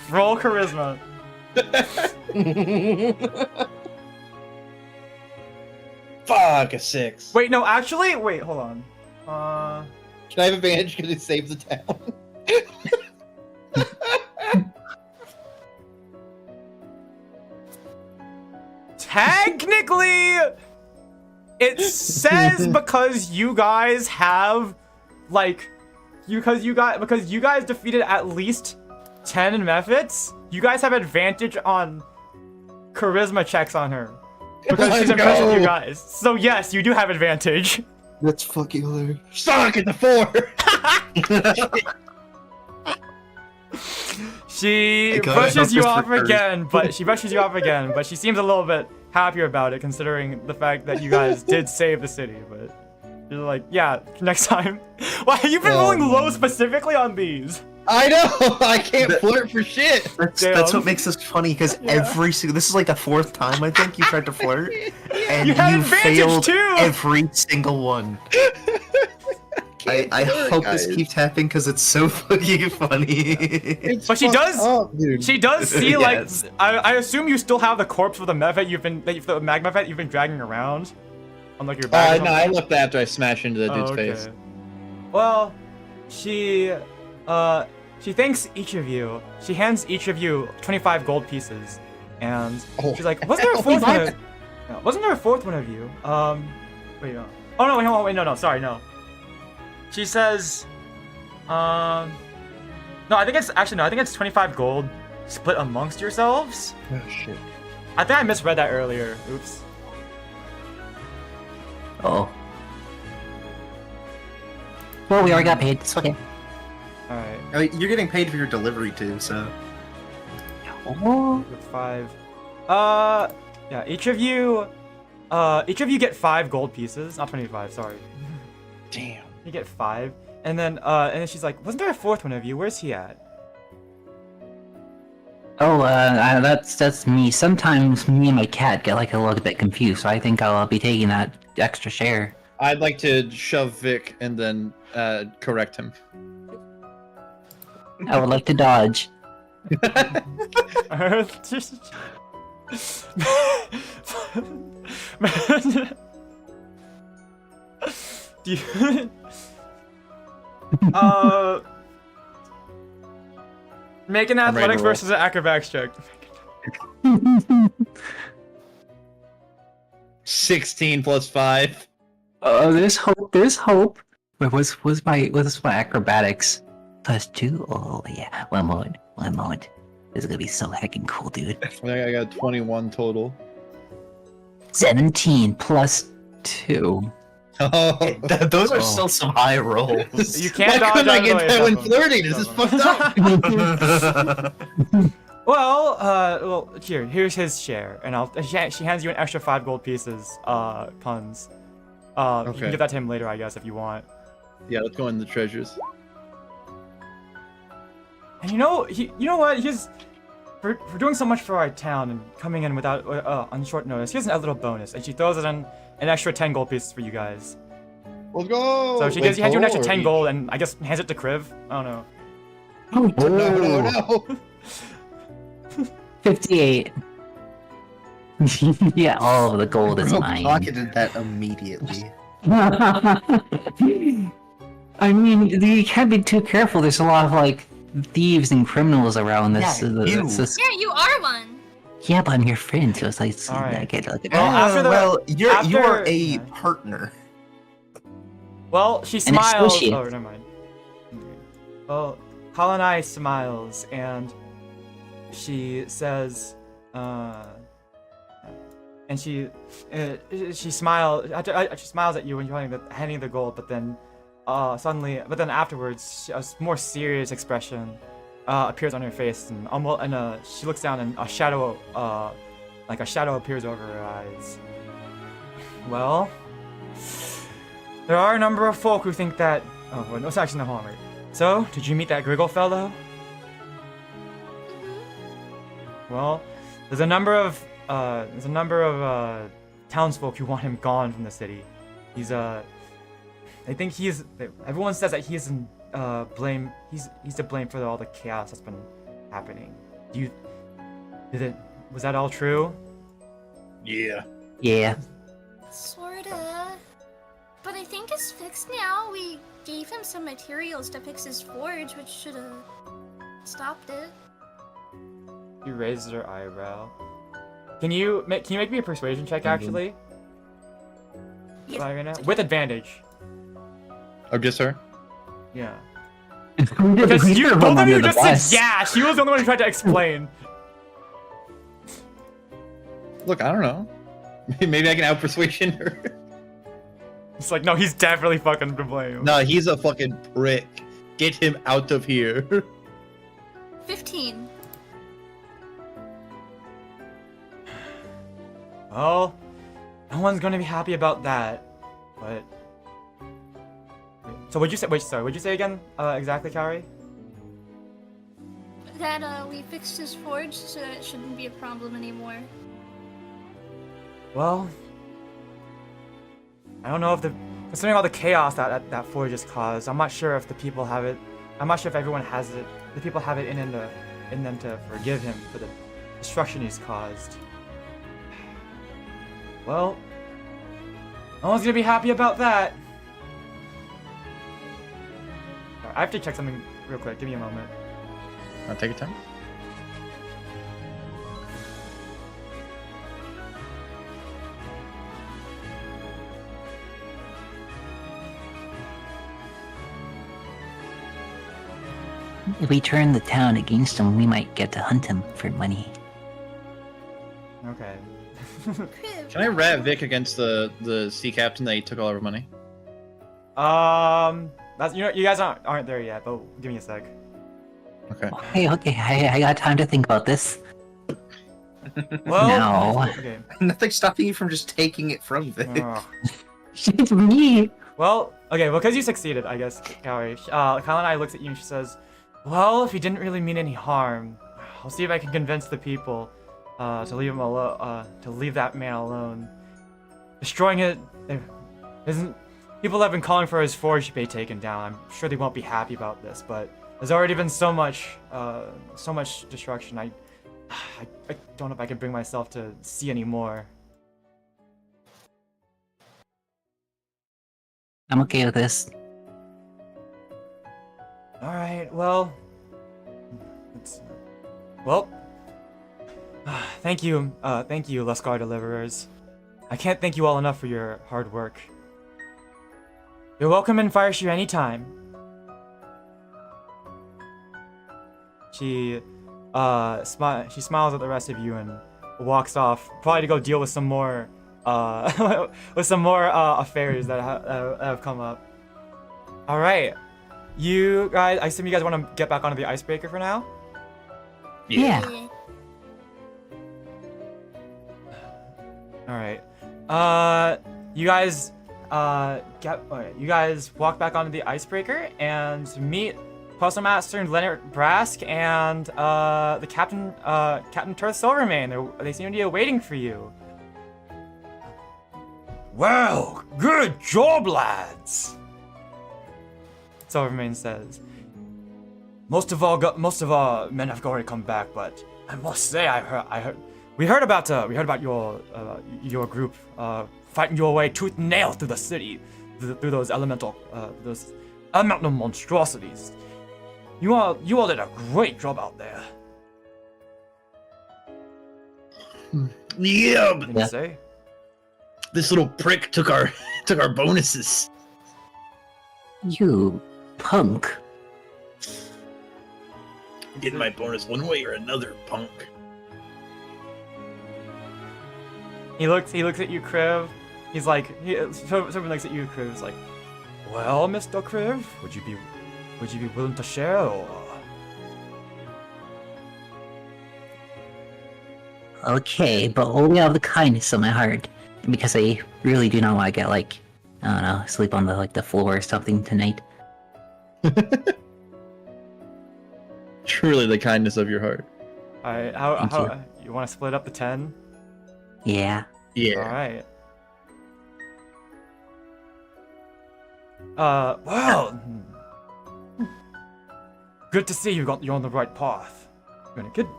Roll charisma.
Fuck, a 6.
Wait, no, actually, wait, hold on.
Can I have advantage because it saves the town?
Technically, it says because you guys have, like, because you guys defeated at least 10 methods, you guys have advantage on charisma checks on her. Because she's impressed with you guys. So yes, you do have advantage.
That's fucking hilarious.
Suck at the 4!
She
God,
brushes you
this
off
recurs.
again, but she seems a little bit happier about it considering the fact that you guys did save the city, but you're like, yeah, next time. Why have you been rolling low specifically on these?
I know! I can't flirt for shit!
That's
Damn.
what makes this funny, because every single... This is like the 4th time, I think, you tried to flirt. And
You had
you
advantage,
failed
too!
every single one. I
flirt,
hope this
guys.
keeps happening, because it's so fucking funny.
But she does.
Dude.
She does see like.
Yes.
I assume you still have the corpse of the meth the magma vet you've been dragging around, on like your bag. or
No, I
something?
left after I smashed into the dude's
Oh, okay.
face.
Well, she thanks each of you. She hands each of you 25 gold pieces, and
Oh.
she's like, "Wasn't there a fourth one? Wasn't there a fourth one of you?" Wait, no. Oh no, wait, no, sorry, no. She says, no, I think it's 25 gold split amongst yourselves.
Oh shit.
I think I misread that earlier. Oops.
Oh. Well, we already got paid. It's okay.
All right.
I mean, you're getting paid for your delivery, too, so...
Oh.
With 5. Yeah. Each of you get 5 gold pieces. Not 25. Sorry.
Damn.
You get 5, and then she's like, "Wasn't there a fourth one of you? Where's he at?"
Oh, that's me. Sometimes me and my cat get like a little bit confused, so I think I'll be taking that extra share.
I'd like to shove Vic and then correct him.
I would like to dodge.
Do you... Make an
I'm ready to
athletics
roll.
versus an acrobatics check.
16 plus 5.
There's hope. There's hope. Wait, what's my acrobatics? +2. Oh yeah. One moment. This is gonna be so heckin' cool, dude.
I got 21 total.
17 +2.
Oh,
Those are still some high rolls.
You can't
why
dodge
couldn't I
out of the
get
way
that
of
when
them.
flirting? This is fucked up.
Well, here's his share, and she hands you an extra 5 gold pieces, puns. You
Okay.
can give that to him later, I guess, if you want.
Yeah, let's go in the treasures.
And you know what? He's for doing so much for our town and coming in without on short notice. Here's a little bonus, and she throws it in an extra 10 gold pieces for you guys.
Let's go.
So she hands you an extra 10 gold, and I guess hands it to Kriv. I don't know.
No.
58. Yeah, all of the gold is
Bro
mine.
pocketed that immediately.
I mean, you can't be too careful. There's a lot of like thieves and criminals around this.
Yeah, you.
Yeah, you are one.
Yeah, but I'm your friend, so it's like
All right.
I get like
Well, after the-
well, you are
after-
a partner.
Well, she
An
smiles.
associate.
Oh, never mind. Well, Kalanai smiles, and she says, and she smiles. She smiles at you when you're handing the gold, but then afterwards, a more serious expression appears on her face, and she looks down, and a shadow appears over her eyes. Well, there are a number of folk who think that. Oh, well, no, it's actually no, hold on, wait. So, did you meet that Griggle fellow? Well, there's a number of townsfolk who want him gone from the city. They think everyone says that he's to blame for all the chaos that's been happening. Was that all true?
Yeah.
yeah.
Sorta. But I think it's fixed now. We gave him some materials to fix his forge, which should have stopped it.
She raises her eyebrow. Can you make me a persuasion check, actually?
Yes.
Lyryna? With advantage.
Oh, just her?
Yeah.
Who did
Because
we throw
both
him
of you
under the
just said
bus?
yeah. She was the only one who tried to explain.
Look, I don't know. Maybe I can out-persuasion her.
It's like, no, he's definitely fucking to blame.
No, he's a fucking prick. Get him out of here.
15.
Well, no one's gonna be happy about that. But so what'd you say? Wait, sorry. What'd you say again? Exactly, Kaori?
That we fixed his forge, so it shouldn't be a problem anymore.
Well, I don't know if considering all the chaos that forge has caused, I'm not sure if the people have it. I'm not sure if everyone has it. The people have it in them to forgive him for the destruction he's caused. Well, no one's gonna be happy about that. Alright, I have to check something real quick. Give me a moment.
I'll take your time.
If we turn the town against him, we might get to hunt him for money.
Okay.
Kriv,
Can I rat Vic against the sea captain that he took all of our money?
That's you guys aren't there yet, but give me a sec.
Okay.
Okay, I got time to think about this.
Well,
No.
okay.
Nothing's stopping you from just taking it from Vic.
Ugh.
It's me.
Well, okay, well, because you succeeded, I guess, Kaori. Kalanai looks at you and she says, well, if he didn't really mean any harm, I'll see if I can convince the people to leave him alone, to leave that man alone. Destroying it people have been calling for his forge to be taken down. I'm sure they won't be happy about this, but there's already been so much destruction. I don't know if I can bring myself to see any more.
I'm okay with this.
All right, well, thank you, Luscar Deliverers. I can't thank you all enough for your hard work. You're welcome in Fireshoe anytime. She smiles at the rest of you and walks off, probably to go deal with some more affairs that have come up. All right, you guys. I assume you guys want to get back onto the icebreaker for now.
Yeah.
All right. You guys you guys walk back onto the icebreaker and meet Postmaster Leonard Brask and the Captain Turth Silvermane. They seem to be waiting for you. Well, good job, lads. Silvermane says. Most of our men have already come back, but I must say, we heard about your group fighting your way tooth and nail through the city, through those elemental monstrosities. You all did a great job out there.
Yeah,
What did
but
you say?
this little prick took our bonuses.
You punk.
Getting my bonus one way or another, punk.
He looks at you, Kriv. He's like, someone looks at you, Kriv. He's like, well, Mr. Kriv, would you be willing to share, or?
Okay, but only out of the kindness of my heart. Because I really do not want to get, like, I don't know, sleep on the floor or something tonight.
Truly the kindness of your heart.
Alright, how you want to split up the 10?
Yeah.
Yeah.
Alright. Well, good to see you're on the right path. Good. Hold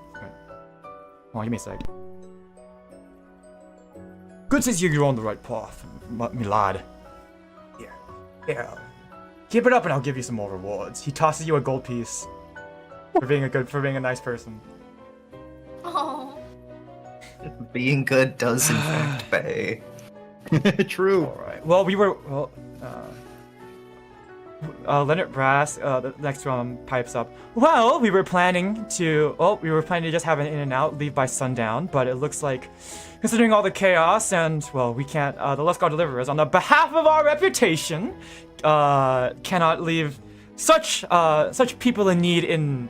on, give me a sec. Good to see you're on the right path, me lad. Yeah. Keep it up, and I'll give you some more rewards. He tosses you a gold piece for being a nice person.
Oh.
Being good does in fact pay.
True.
All right. Well, Leonard Brass, the next one pipes up. Well, we were planning to just have an in and out, leave by sundown, but it looks like, considering all the chaos and, well, we can't, the Luscar Deliverers, on the behalf of our reputation, cannot leave such people in need in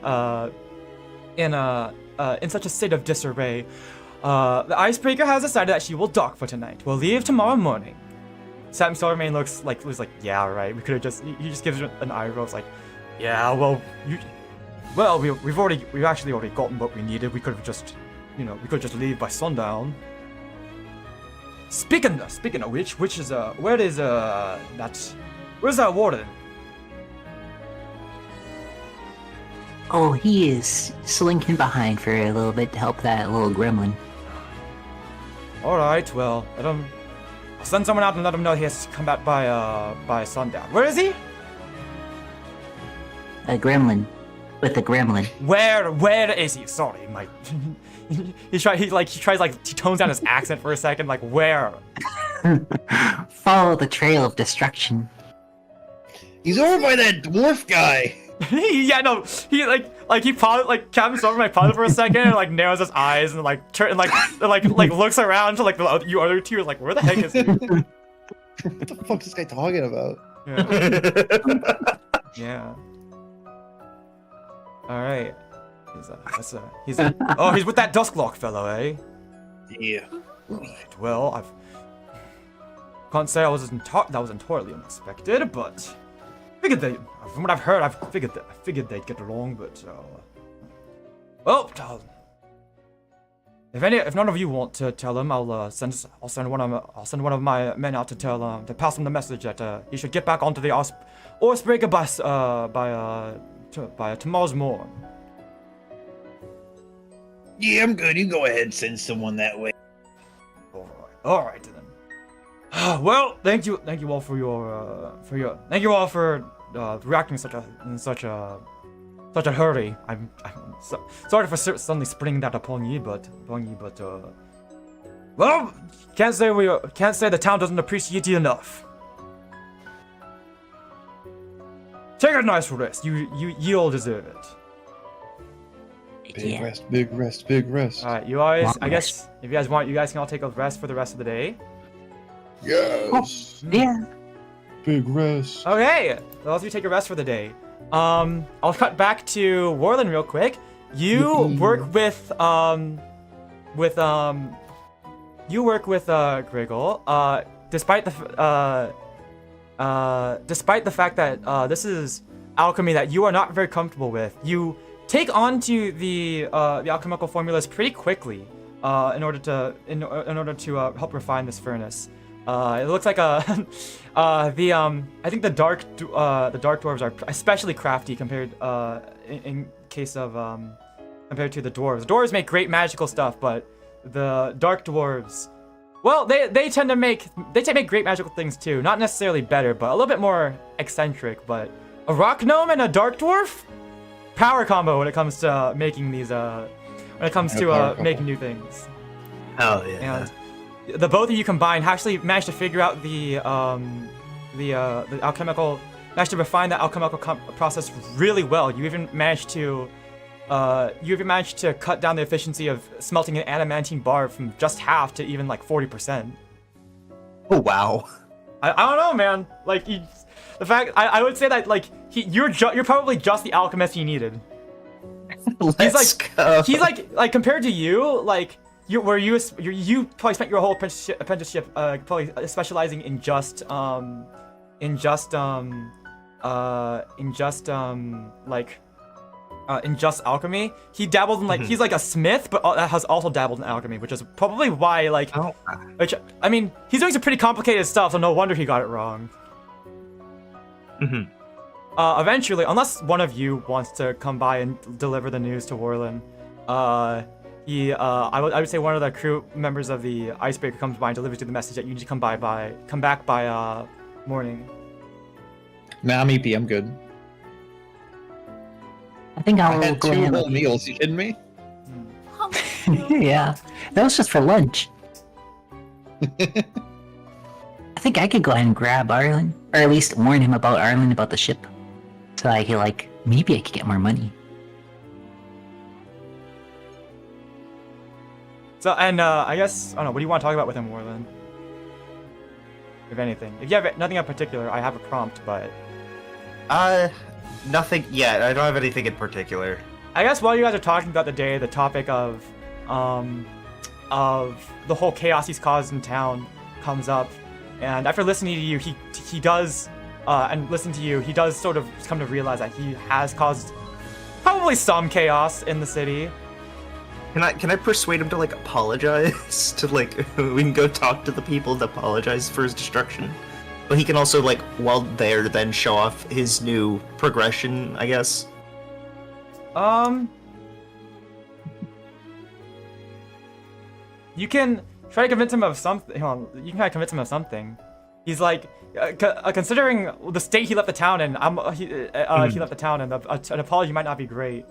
such a state of disarray. The icebreaker has decided that she will dock for tonight. We'll leave tomorrow morning. Sam Silvermane looks like, yeah, right. We could have just, he just gives her an eye roll. It's like, yeah, we've actually already gotten what we needed. We could have just, we could just leave by sundown. Speaking of which is where's Warlen?
Oh, he is slinking behind for a little bit to help that little gremlin.
All right, well, I'll send someone out and let him know he has to come back by sundown. Where is he?
A gremlin. With a gremlin.
Where is he? Sorry, my. he tones down his accent for a second. Like, where?
Follow the trail of destruction.
He's over by that dwarf guy.
Yeah, no, he Captain Silvermane paused for a second and narrows his eyes and looks around to you other two are like, where the heck is he?
What the fuck is this guy talking about?
Yeah. All right. He's with that Dusklock fellow, eh?
Yeah.
Right, well, can't say that was entirely unexpected, but from what I've heard, I figured they'd get along, but well, if none of you want to tell him, I'll send one of my men out to to pass him the message that he should get back onto the Osprey bus by tomorrow's morn.
Yeah, I'm good. You go ahead, send someone that way.
All right then. Well, thank you all for thank you all for reacting in such a hurry. I'm sorry for suddenly springing that upon you, but well, can't say the town doesn't appreciate you enough. Take a nice rest. You all deserve it.
Yeah.
Big rest.
All right, you guys.
Want
I guess if you guys want, you guys can all take a rest for the rest of the day.
Yes.
Yeah.
Big rest.
Okay, those of you take a rest for the day. I'll cut back to Warlen real quick. You work with Griggle. Despite the fact that this is alchemy that you are not very comfortable with, you take on to the alchemical formulas pretty quickly in order to help refine this furnace. It looks like I think the dark dwarves are especially crafty compared in case of compared to the dwarves. The dwarves make great magical stuff, but the dark dwarves, well, they tend to make great magical things too. Not necessarily better, but a little bit more eccentric. But a rock gnome and a dark dwarf, power combo when it comes to making these making new things.
Oh yeah.
And the both of you combined actually managed to figure out the alchemical, managed to refine the alchemical process really well. You even managed to cut down the efficiency of smelting an adamantine bar from just half to even like 40%.
Oh wow.
I don't know, man. Like the fact I would say that like you're probably just the alchemist he needed.
Let's go.
He's like compared to you, like. You probably spent your whole apprenticeship probably specializing in just alchemy. He dabbled in he's like a smith, but has also dabbled in alchemy, which is probably why which I mean he's doing some pretty complicated stuff, so no wonder he got it wrong. Eventually, unless one of you wants to come by and deliver the news to Warlen, I would say one of the crew members of the Icebreaker comes by and delivers you the message that you need to come back by morning.
Nah, I'm EP. I'm good.
I think
I
I'll
had
go
2
ahead.
whole meals. You kidding me?
Oh,
Yeah, that was just for lunch. I think I could go ahead and grab Arlen, or at least warn him about Arlen about the ship, so I could maybe I could get more money.
So, and I guess, I don't know, what do you want to talk about with him, Warlen? If anything. If you have nothing in particular, I have a prompt, but...
Nothing. Yeah, I don't have anything in particular.
I guess while you guys are talking about the day, the topic of the whole chaos he's caused in town comes up. And after listening to you, he does, and listening to you, he does sort of come to realize that he has caused probably some chaos in the city.
Can I persuade him to apologize to we can go talk to the people and apologize for his destruction? But he can also while there then show off his new progression, I guess.
You can try to convince him of something. You can try to convince him of something. He's considering the state he left the town in, he left the town, and an apology might not be great.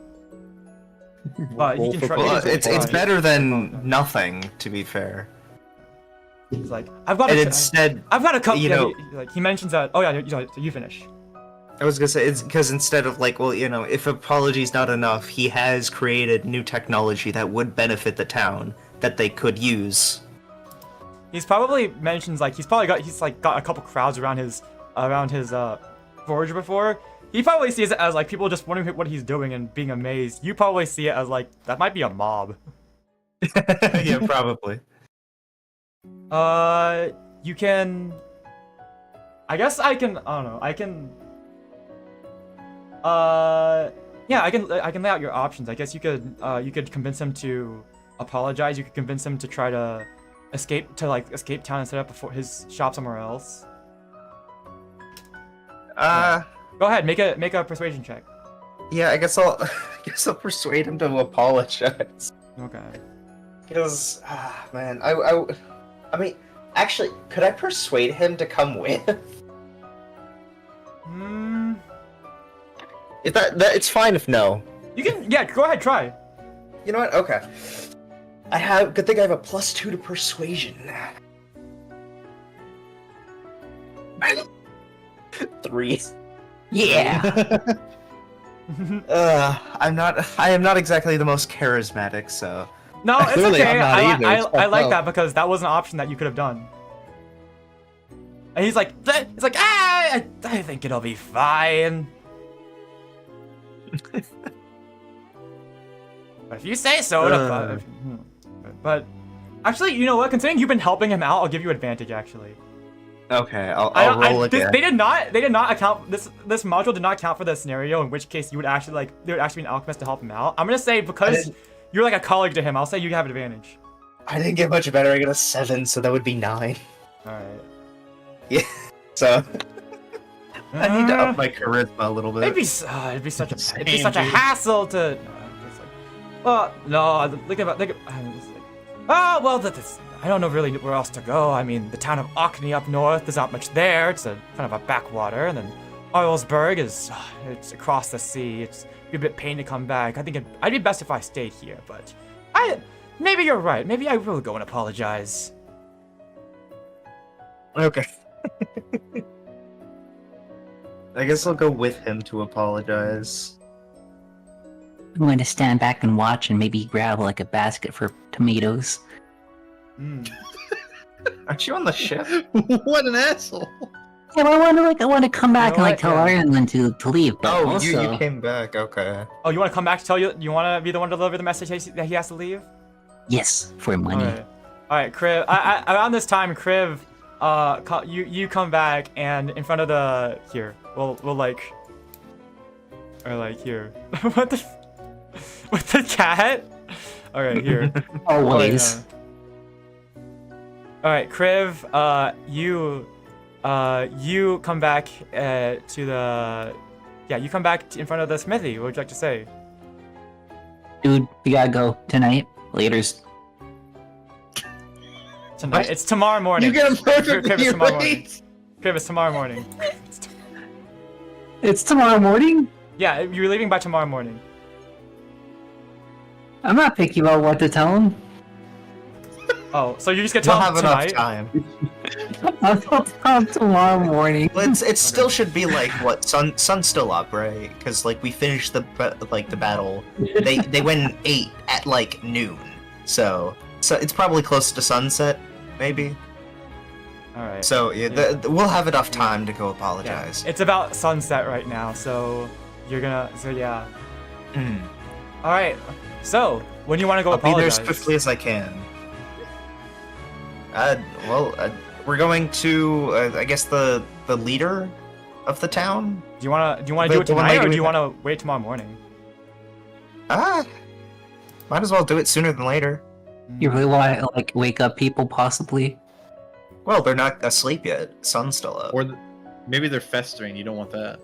But he can try.
Well, it's better than nothing, to be fair.
He's like, I've got a cup. He mentions that. Oh yeah, you finish.
I was gonna say it's because instead of if apology's not enough, he has created new technology that would benefit the town that they could use.
He's probably mentions he's got a couple crowds around his forge before. He probably sees it as people just wondering what he's doing and being amazed. You probably see it as that might be a mob.
Yeah, probably.
You can. I guess I can. I don't know. I can. Yeah, I can lay out your options. I guess you could convince him to apologize, you could convince him to try to escape town and set up his shop somewhere else. Go ahead, make a persuasion check.
Yeah, I guess I'll persuade him to apologize.
Okay.
Because, man, I mean, actually, could I persuade him to come with? If that it's fine if no.
You can, yeah, go ahead, try.
You know what? Okay. Good thing I have a +2 to persuasion. 3.
Yeah.
I am not exactly the most charismatic, so.
No, it's
Clearly,
okay.
I'm not either.
I
It's
like
fucked
that
up.
because that was an option that you could have done. And he's like, I think it'll be fine. But if you say so, but actually, you know what? Considering you've been helping him out, I'll give you advantage. Actually,
Okay, I'll roll again.
they did not account this module did not account for the scenario in which case you would actually there would actually be an alchemist to help him out. I'm gonna say because you're like a colleague to him, I'll say you have advantage.
I didn't get much better. I got a 7, so that would be 9.
All right.
Yeah. So I need to up my charisma a little bit.
It'd be such a hassle to. Oh well, I don't know really where else to go. I mean, the town of Orkney up north, there's not much there. It's a kind of a backwater, and then Oilsburg is it's across the sea. It's be a bit pain to come back. I think I'd be best if I stayed here, but maybe you're right. Maybe I will go and apologize.
Okay. I guess I'll go with him to apologize.
I'm going to stand back and watch and maybe grab like a basket for tomatoes.
Aren't you on the ship?
What an asshole!
Yeah, but I want to come back
know
and like
what?
tell
Yeah.
Ireland to leave. But
Oh,
also,
you came back. Okay.
Oh, you want to come back to tell you? You want to be the one to deliver the message that he has to leave?
yes, for money.
All right, Kriv. Around this time, Kriv, you come back and in front of the we'll like here. What the with the cat? All right, here.
Always.
Oh, yeah. All right, Kriv. You come back to the you come back in front of the smithy. What would you like to say?
Dude, we gotta go tonight. Laters.
Tonight. It's tomorrow morning.
You get him
Kriv,
perfectly
it's tomorrow morning.
right.
Kriv, it's tomorrow morning.
It's tomorrow morning?
Yeah, you're leaving by tomorrow morning.
I'm not picky about what to tell him.
Oh, so you're just gonna
We'll
tell
have
him
enough
tonight?
time.
I'll tell him tomorrow morning.
Well, it still should be like what sun's still up, right? Because like we finished the battle. They went 8 at like noon, so it's probably close to sunset, maybe.
All right.
So yeah, we'll have enough time to go
Yeah.
apologize.
It's about sunset right now, so you're gonna. So yeah.
Mm.
All right. So when you want to go
I'll be there
apologize?
as swiftly as I can. We're going to I guess the leader of the town.
Do you wanna do it
the one
tonight,
lady
or do
with
you
the-
wanna wait tomorrow morning?
Might as well do it sooner than later.
You really want to like wake up people, possibly?
Well, they're not asleep yet. Sun's still up.
Or maybe they're festering. You don't want that.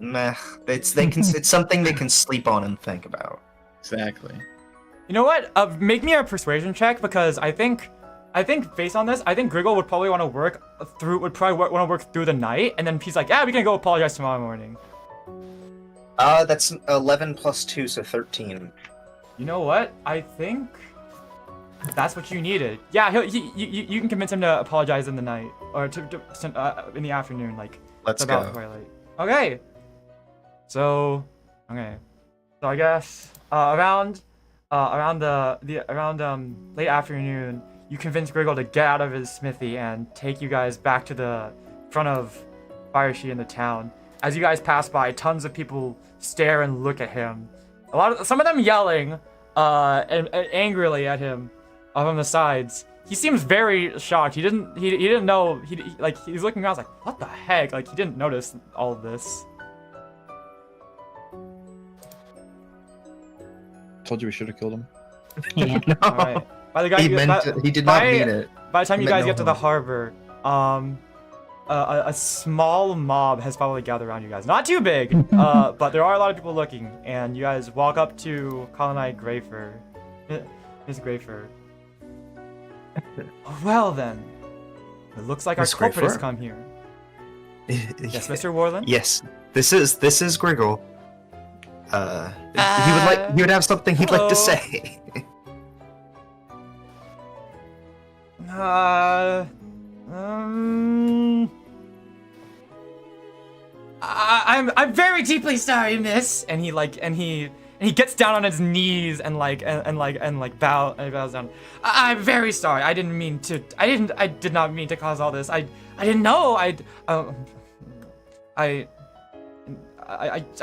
Meh. It's something they can sleep on and think about.
Exactly.
You know what? Make me a persuasion check because I think based on this, I think Griggle would probably want to work through the night, and then he's like, yeah, we can go apologize tomorrow morning.
That's 11 plus 2, so 13.
You know what? I think that's what you needed. Yeah, you can convince him to apologize in the night or in the afternoon, like
Let's
about
go.
twilight. Okay. So I guess around late afternoon, you convince Griggle to get out of his smithy and take you guys back to the front of Fire Sheet in the town. As you guys pass by, tons of people stare and look at him. Some of them yelling and angrily at him from the sides. He seems very shocked. He didn't know. He's looking around like, what the heck? Like he didn't notice all of this.
Told you we should have killed him.
Yeah.
No.
All right. By the guy,
He meant it. He did not mean it.
By the time
He
you
meant
guys
no
get to the
harm.
harbor, a small mob has probably gathered around you guys. Not too big, but there are a lot of people looking, and you guys walk up to Colonel Grayfur. Miss Grayfur. Well then, it looks like
Miss
our culprit has
Grayfur?
come here. Yes, Mr. Warlen?
Yes, this is Griggle. He would have something he'd like
hello.
to say.
I'm very deeply sorry, miss. And he gets down on his knees and bows down. I'm very sorry. I did not mean to cause all this. I didn't know. I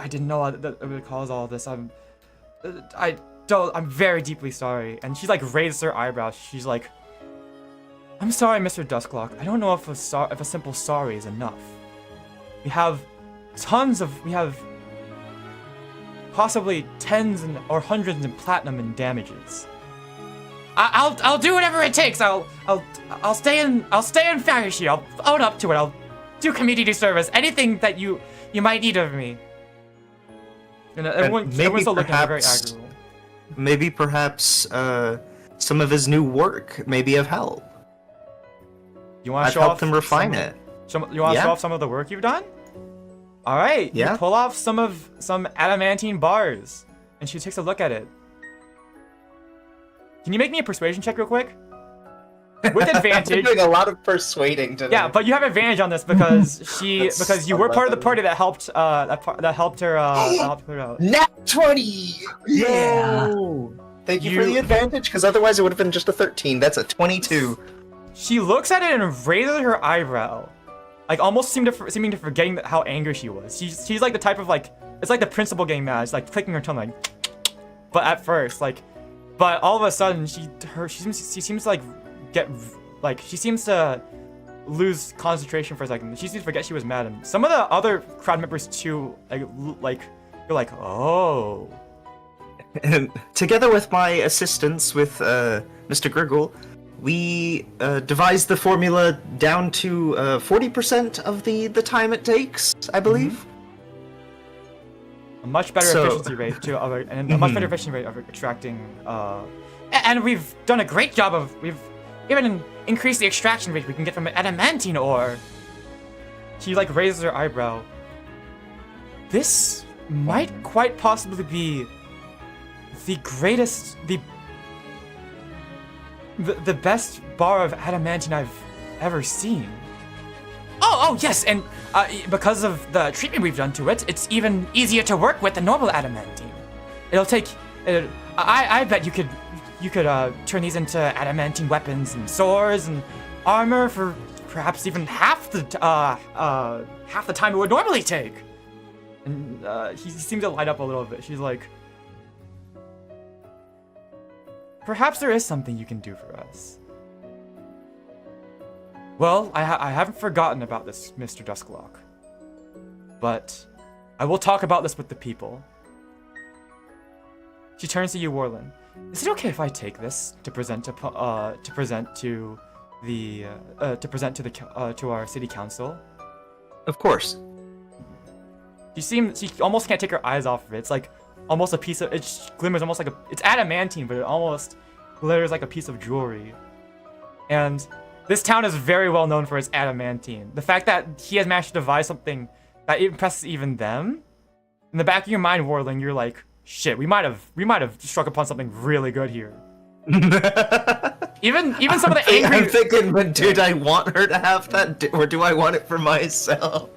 didn't know that it would cause all this. I'm very deeply sorry. And she like raises her eyebrows. She's like, I'm sorry, Mr. Dusklock. I don't know if a simple sorry is enough. We have possibly tens or hundreds in platinum in damages. I'll do whatever it takes. I'll stay in Fairshire. I'll own up to it. I'll do community service. Anything that you might need of me. And everyone's still looking at very aggravated.
Maybe perhaps some of his new work may be of help.
You want to
I've
show
helped
off
him refine it.
You want to
Yeah.
show off some of the work you've done? All right.
Yeah.
You pull off some adamantine bars, and she takes a look at it. Can you make me a persuasion check real quick? With
I'm
advantage.
doing a lot of persuading today.
Yeah, but you have advantage on this because because you were part of the
11.
party that helped that helped her out.
Nat 20!
Yeah.
Yo! Thank you for the advantage, because otherwise it would have been just a 13. That's a 22.
She looks at it and raises her eyebrow, like almost seeming to forgetting how angry she was. She's like the type of like, it's like the principal getting mad. It's like clicking her tongue like, but at first but all of a sudden she seems to like she seems to lose concentration for a second. She seems to forget she was mad. And some of the other crowd members too, like you're like, oh.
And together with my assistance with Mr. Griggle, we devised the formula down to 40% of the time it takes, I believe.
A much better efficiency rate too, and a much better efficiency rate of extracting. And we've done a great job of we've even increased the extraction rate we can get from adamantine ore. She like raises her eyebrow. This might quite possibly be the greatest, the best bar of adamantine I've ever seen. Oh yes, and because of the treatment we've done to it, it's even easier to work with than normal adamantine. It'll take. I bet you could turn these into adamantine weapons and swords and armor for perhaps even half the time it would normally take. And he seems to light up a little bit. She's like, perhaps there is something you can do for us. Well, I haven't forgotten about this, Mr. Dusklock. But I will talk about this with the people. She turns to you, Warlen. Is it okay if I take this to present to our city council?
Of course.
She almost can't take her eyes off of it. It's like almost a piece of, it glimmers almost like it's adamantine, but it almost glitters like a piece of jewelry. And this town is very well known for its adamantine. The fact that he has managed to devise something that impresses even them, in the back of your mind, Warling, you're like, shit, we might have struck upon something really good here. even some of the angry.
I'm thinking, but dude, I want her to have that, or do I want it for myself?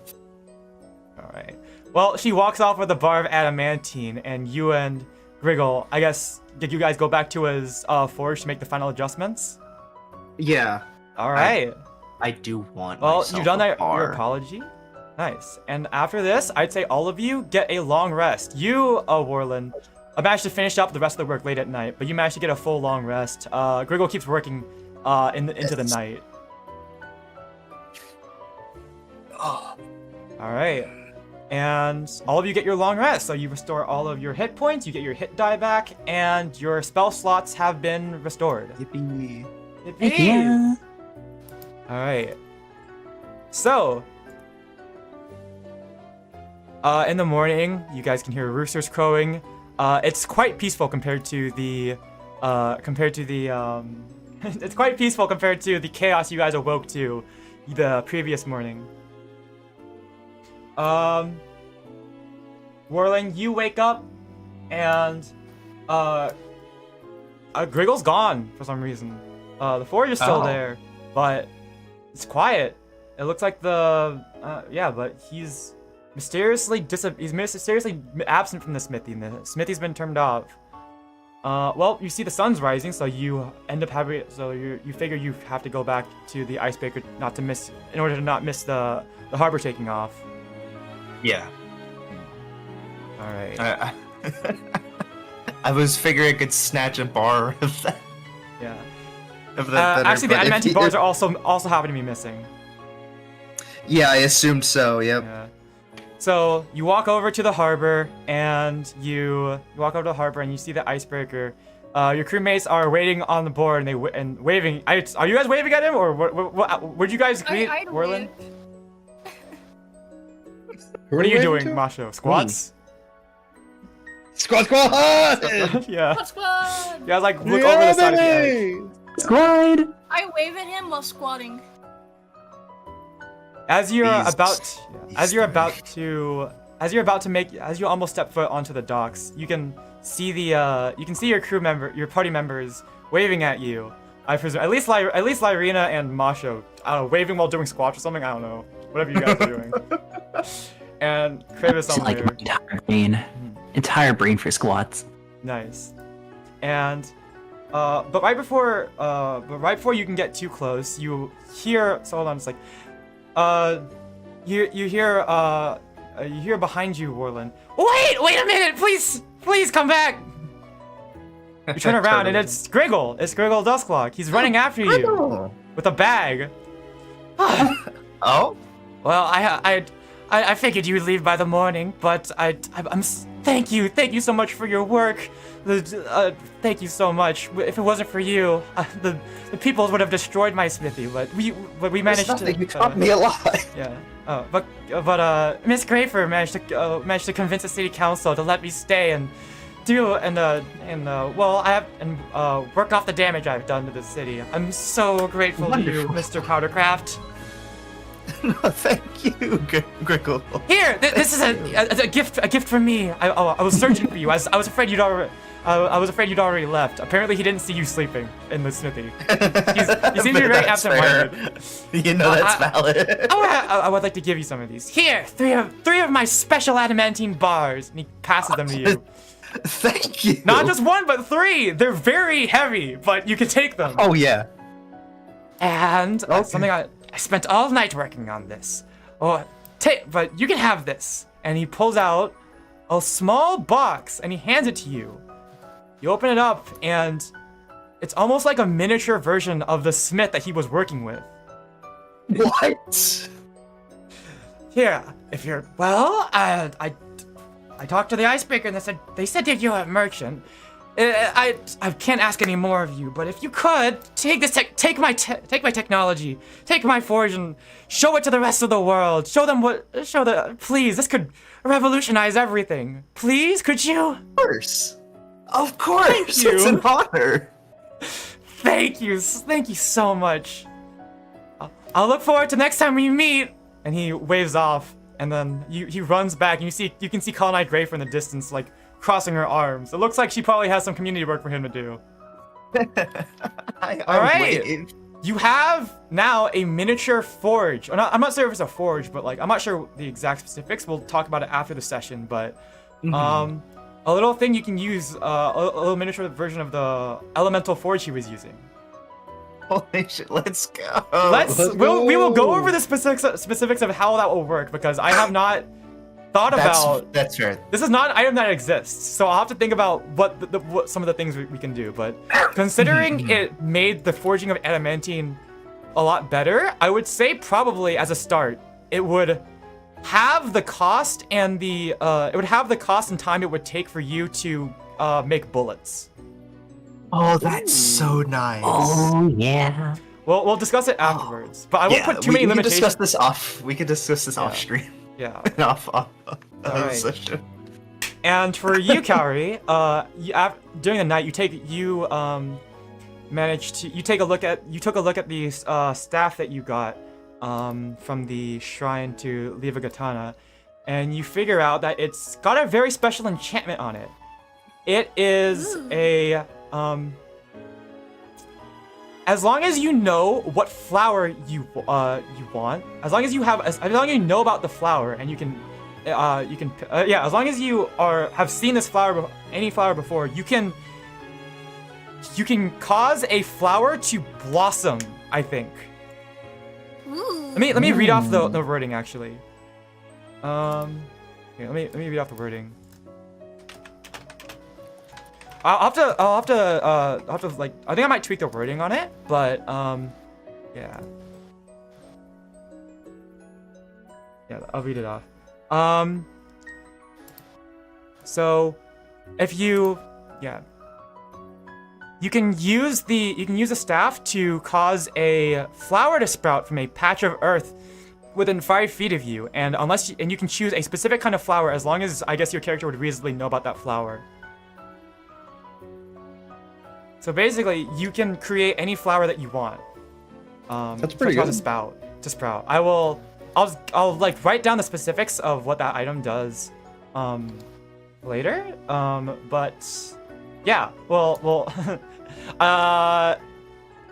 All right. Well, she walks off with a bar of adamantine, and you and Griggle, I guess, did you guys go back to his forge to make the final adjustments?
Yeah.
All right.
I do want.
Well,
myself
you've done
a
your
bar.
apology. Nice. And after this, I'd say all of you get a long rest. You, Warlen, managed to finish up the rest of the work late at night, but you managed to get a full long rest. Griggle keeps working into the night. All right. and all of you get your long rest. So you restore all of your hit points, you get your hit die back, and your spell slots have been restored.
Yippee.
Yippee!
Yeah.
All right. So, in the morning, you guys can hear roosters crowing. It's quite peaceful compared to the, it's quite peaceful compared to the chaos you guys awoke to the previous morning. Warlen, you wake up, and Griggle's gone for some reason. The forge is still there, but it's quiet. It looks like but he's mysteriously absent from the smithy. And the smithy's been turned off. Well, you see the sun's rising, so you end up having. So you figure you have to go back to the icebreaker in order to not miss the harbor taking off.
Yeah.
All right.
I was figuring I could snatch a bar of that.
Yeah.
Of that
Actually, the adamantine bars are also happen to be missing.
Yeah, I assumed so. Yep.
Yeah. So you walk over to the harbor, and you see the icebreaker. Your crewmates are waiting on the board, and waving. Are you guys waving at him, or would you guys greet Warlen? What are you doing, Mawsho? Squats?
Squad!
Yeah.
Squad!
You guys like look over the side of the edge.
Squad!
I wave at him while squatting.
As you almost step foot onto the docks, you can see your party members waving at you. I presume at least Lyryna and Mawsho, I don't know, waving while doing squats or something. I don't know, whatever you guys are doing. And Kriv is
It's
on
like
there.
my entire brain for squats.
Nice. And but right before you can get too close, you hear. So hold on, it's like, you hear behind you, Warlen. Wait a minute, please come back. You turn around and it's Griggle. It's Griggle Dustclock. He's running after you with a bag.
Oh?
Well, I figured you would leave by the morning, but thank you so much for your work. Thank you so much. If it wasn't for you, the peoples would have destroyed my smithy. But we managed to.
You caught me alive.
Yeah. But Miss Grafer managed to convince the city council to let me stay and work off the damage I've done to the city. I'm so grateful to you, Mr. Powdercraft.
No, thank you, Griggle.
Here, this is a gift from me. I was searching for you. I was afraid you'd already left. Apparently, he didn't see you sleeping in the smithy. He seems to be very absent-minded.
You know that's valid.
I would like to give you some of these. Here, three of my special adamantine bars, and he passes them to you.
Thank you.
Not just one, but three. They're very heavy, but you can take them.
Oh yeah.
And something I spent all night working on this. But you can have this. And he pulls out a small box and he hands it to you. You open it up and it's almost like a miniature version of the smith that he was working with.
What?
Here, if you're I talked to the icebreaker and they said that you're a merchant. I can't ask any more of you, but if you could take my technology, take my forge, and show it to the rest of the world. Please, this could revolutionize everything. Please, could you?
Of course.
Thank you.
It's an honor.
Thank you so much. I'll look forward to next time we meet. And he waves off, and then he runs back, and you can see Colonized Grey from the distance, like, crossing her arms. It looks like she probably has some community work for him to do. All right. You have now a miniature forge. I'm not sure if it's a forge, but like I'm not sure the exact specifics. We'll talk about it after the session. But a little thing you can use, a little miniature version of the elemental forge he was using.
Holy shit! Let's go.
We will go over the specifics of how that will work because I have not thought about.
That's right.
This is not an item that exists, so I'll have to think about what some of the things we can do. But considering it made the forging of adamantine a lot better, I would say probably as a start it would have the cost and the it would have the cost and time it would take for you to make bullets.
Oh, that's so nice.
Oh yeah.
We'll discuss it afterwards, but I won't put too many
we can
limitations.
discuss this off. We can discuss this off stream.
Yeah.
off
Alright.
session.
And for you, Kaori, during the night, you took a look at the staff that you got from the shrine to Levagatana, and you figure out that it's got a very special enchantment on it. It is a as long as you know what flower you want, as long as you know about the flower and as long as you have seen this flower, any flower before, you can cause a flower to blossom, I think.
Ooh.
Let me read off the wording actually. Here, let me read off the wording. I'll have to like, I think I might tweak the wording on it, but yeah. Yeah, I'll read it off. So if you can use the staff to cause a flower to sprout from a patch of earth within 5 feet of you, and you can choose a specific kind of flower as long as I guess your character would reasonably know about that flower. So basically, you can create any flower that you want.
That's pretty good.
To sprout. I'll like write down the specifics of what that item does later. But yeah, well I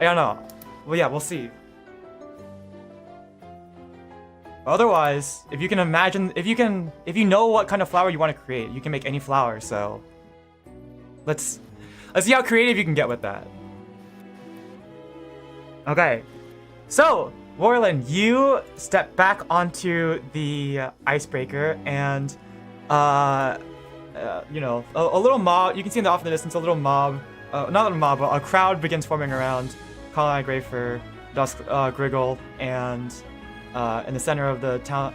don't know. Well, yeah, we'll see. Otherwise, if you know what kind of flower you want to create, you can make any flower. So let's see how creative you can get with that. Okay, so Warlen, you step back onto the icebreaker, and you know, a little mob. You can see off in the distance a little mob, not a little mob, but a crowd begins forming around Colin Grayfer, Dusk Griggle, and in the center of the town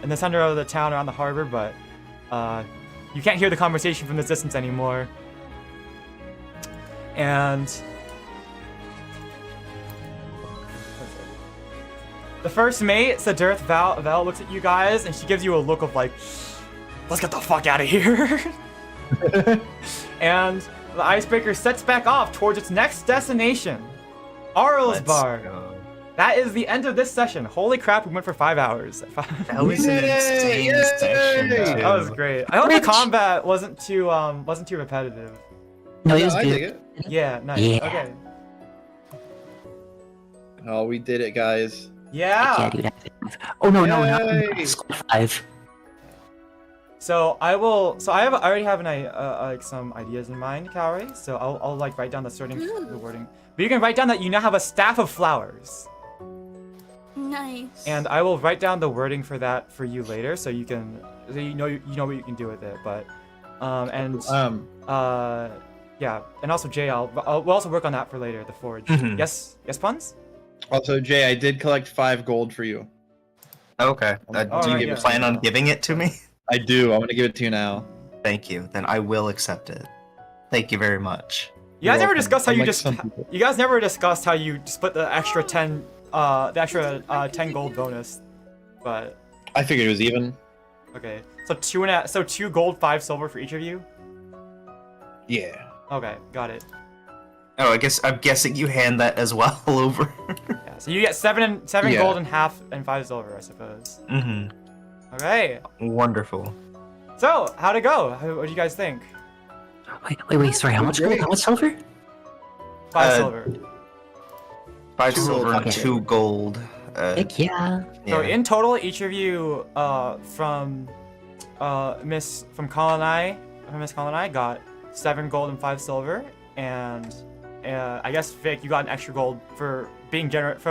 around the harbor. But you can't hear the conversation from this distance anymore. And the first mate, Sadirth Val, looks at you guys, and she gives you a look of like, let's get the fuck out of here. And the icebreaker sets back off towards its next destination, Arl's Bar. That is the end of this session. Holy crap, we went for 5 hours.
That was an insane session.
That was great. I hope the combat wasn't too repetitive.
No, it was
I
good.
dig it.
Yeah, nice.
Yeah.
Okay.
Oh, we did it, guys.
Yeah.
Dude. Oh no,
Yay.
no, squad 5.
So I already have like some ideas in mind, Kaori. So I'll like write down the wording. But you can write down that you now have a staff of flowers.
Nice.
And I will write down the wording for that for you later, so you know what you can do with it. But yeah, and also Jay, we'll also work on that for later, the forge.
Mhm.
Yes, Puns?
Also, Jay, I did collect 5 gold for you.
Okay. Do you
yeah.
plan on giving it to me?
I do. I'm gonna give it to you now.
Thank you. Then I will accept it. Thank you very much.
You guys
You're
never
welcome.
discussed how you
Unlike
just
some people.
you guys never discussed how you split the extra 10 gold bonus. But
I figured it was even.
okay. So 2 gold, 5 silver for each of you?
Yeah.
Okay, got it.
Oh, I'm guessing you hand that as well over.
Yeah, so you get 7
Yeah.
gold and half and 5 silver, I suppose.
Mm-hmm.
Okay.
Wonderful.
So, how'd it go? What do you guys think?
Wait, sorry, how much gold? How much silver?
5 silver.
5
2
silver
gold.
and 2 gold.
Heck yeah.
So
Yeah.
in total, each of you from Miss Colin got 7 gold and 5 silver, and I guess Vic, you got an extra gold for being generous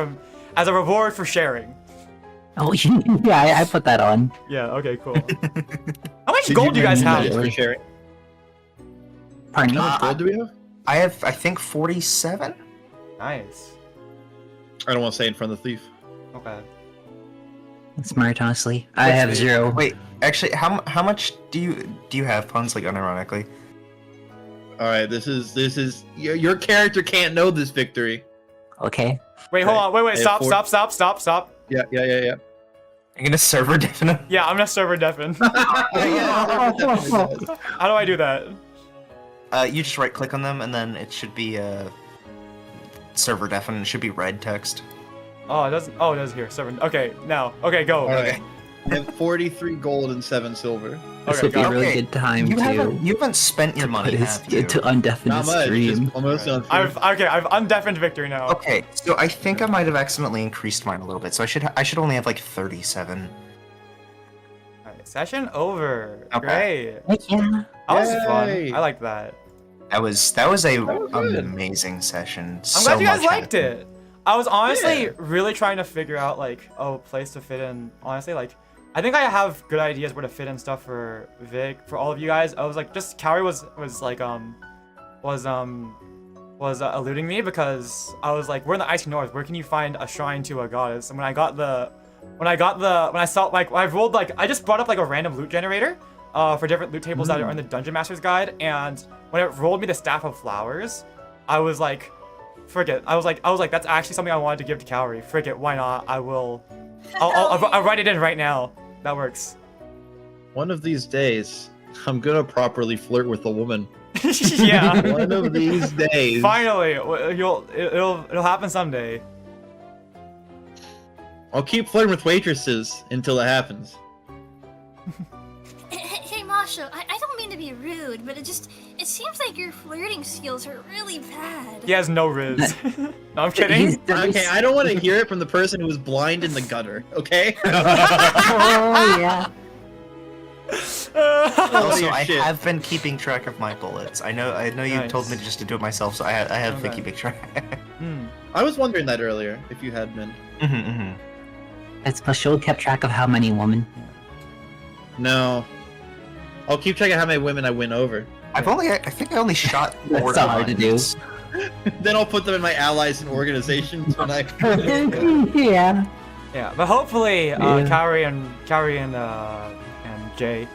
as a reward for sharing.
Oh yeah, I put that on.
Yeah. Okay. Cool. How much gold do you guys have?
For sharing.
Pardon me.
How much gold do we have?
I have, I think, 47?
Nice.
I don't want to say in front of the thief.
Okay.
Smart, honestly. I have 0.
Wait, actually, how much do you have, Puns? Like unironically.
All right, this is your character can't know this victory.
Okay.
Wait, hold on. Wait,
I have
stop,
4.
stop.
Yeah.
You're gonna server deafen him?
Yeah, I'm gonna server deafen. How do I do that?
You just right click on them and then it should be server deafen. It should be red text.
Oh, it doesn't. Oh, it does here. Server. Okay, now. Okay, go.
All right. I have 43 gold and 7 silver.
This
Okay,
would be a
got it.
really
Okay,
good time
You
to
haven't spent your money,
put his,
have you?
to undeafen
Not
his
much.
stream.
Just almost on.
I've undeafened victory now.
Okay, so I think I might have accidentally increased mine a little bit, so I should only have like 37.
Alright, session over.
Okay.
Great.
Yeah.
That was
Yay.
fun. I like that.
That was
was
an
good.
amazing session.
I'm glad you guys liked it. I was honestly really trying to figure out like a place to fit in. Honestly, like I think I have good ideas where to fit in stuff for Vic, for all of you guys. I was like, just Kaori was eluding me because I was like, we're in the icy north. Where can you find a shrine to a goddess? And when I rolled like, I just brought up like a random loot generator for different loot tables that are in the Dungeon Master's Guide. And when it rolled me the Staff of Flowers, I was like, frick it. I was like, that's actually something I wanted to give to Kaori. Frick it, why not? I'll write it in right now. That works.
One of these days, I'm gonna properly flirt with a woman.
Yeah.
One of these days.
Finally, it'll happen someday.
I'll keep flirting with waitresses until it happens.
Hey, Mawsho, I don't mean to be rude, but it seems like your flirting skills are really bad.
He has no riz. No, I'm kidding.
Okay, I don't want to hear it from the person who was blind in the gutter. Okay.
Oh yeah.
Also, I
shit.
have been keeping track of my bullets. I know you
Nice.
told me just to do it myself, so I have been
Okay.
keeping track.
I was wondering that earlier, if you had been.
It's because Shoal kept track of how many women.
No. I'll keep track of how many women I win over.
I think I only shot 4
That's not hard to do.
times.
Then I'll put them in my allies and organizations when I.
Yeah.
Yeah, but hopefully,
Yeah.
Kaori and Jay,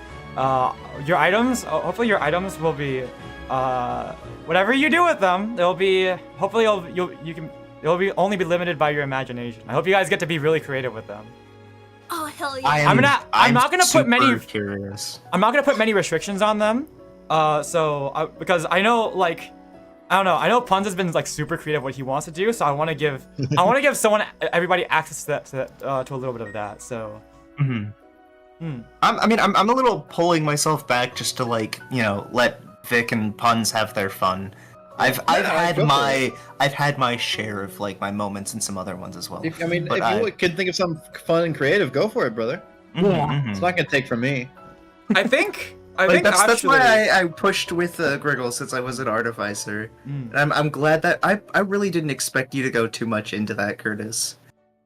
your items. Hopefully, your items will be, whatever you do with them, they'll be. Hopefully, they'll be only be limited by your imagination. I hope you guys get to be really creative with them.
Oh, hell yeah.
I'm not gonna put many.
super curious.
I'm not gonna put many restrictions on them, because I know like, I don't know. I know Puns has been like super creative what he wants to do, so I want to give everybody access to a little bit of that. So.
I'm a little pulling myself back just to like, let Vic and Puns have their fun. I've had my share of like my moments and some other ones as well.
If you
But
could think of something fun and creative, go for it, brother. It's not gonna take from me.
I think
That's
actually,
why I pushed with Griggle since I was an artificer. And I'm glad that I really didn't expect you to go too much into that, Kurtis.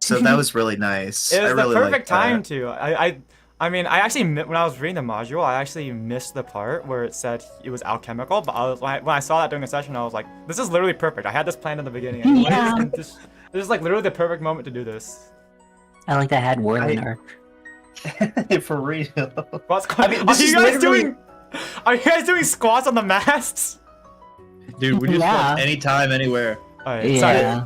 So that was really nice.
it was
I really
the perfect
liked
time
that.
to. I mean, I actually when I was reading the module, I actually missed the part where it said it was alchemical. But when I saw that during the session, I was like, "This is literally perfect." I had this planned in the beginning. Anyways,
Yeah.
and this is like literally the perfect moment to do this.
I like that I had Warlen arc.
For real.
What's
this is literally-
Are you guys doing squats on the masts?
Dude, we just
Yeah.
walk anytime, anywhere.
Alright, sorry.
Yeah.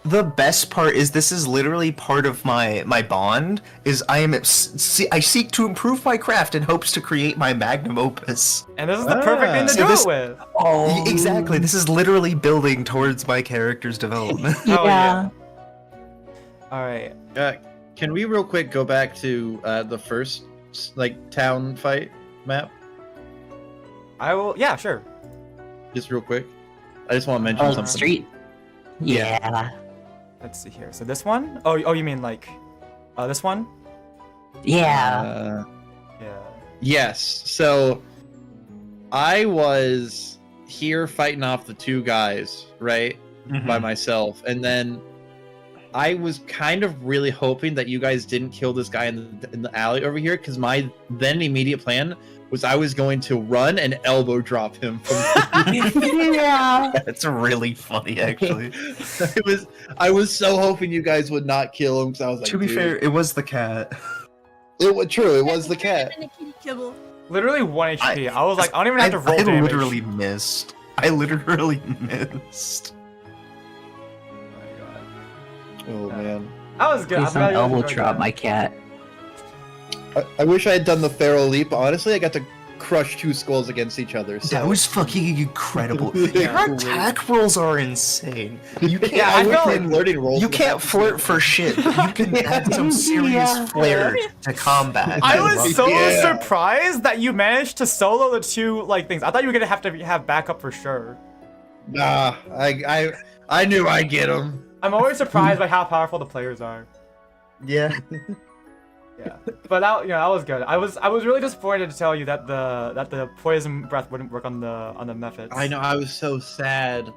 The best part is this is literally part of my bond. Is I seek to improve my craft in hopes to create my magnum opus.
And this is the perfect thing to
So
do
this-
it with.
Oh.
Exactly. This is literally building towards my character's development.
Oh,
Yeah.
Alright.
Can we real quick go back to the first town fight map?
I will. Yeah, sure.
Just real quick. I just want to mention
Oh,
something.
the street. Yeah.
Let's see here. So this one? Oh, you mean like, this one?
Yeah.
Yeah.
Yes. So I was here fighting off the 2 guys, right? By myself. And then I was kind of really hoping that you guys didn't kill this guy in the alley over here, because my then immediate plan was I was going to run and elbow drop him from
Yeah.
That's really funny, actually.
I was so hoping you guys would not kill him, because I was like,
To be
dude.
fair, it was the cat.
It was true. It was the
It could've
cat.
been a kitty kibble.
Literally 1 HP. I was like, I don't even have to roll
I
damage.
literally missed. I literally missed.
Oh man.
That was good.
Please
I'm glad
don't
you
elbow
enjoyed
drop
that.
my cat.
I wish I had done the feral leap. Honestly, I got to crush 2 skulls against each other. So.
That was fucking incredible.
Yeah.
Your attack rolls are insane. You can't,
Yeah, I feel like
flirting rolls.
you
with
can't
that.
flirt for shit, but you can add some serious
Yeah.
flair to combat.
I
love
was
it.
so
Yeah.
surprised that you managed to solo the 2 like things. I thought you were gonna have to have backup for sure.
Nah, I knew I'd get him.
I'm always surprised by how powerful the players are.
Yeah.
Yeah, but that that was good. I was really disappointed to tell you that the poison breath wouldn't work on the methods.
I know. I was so sad.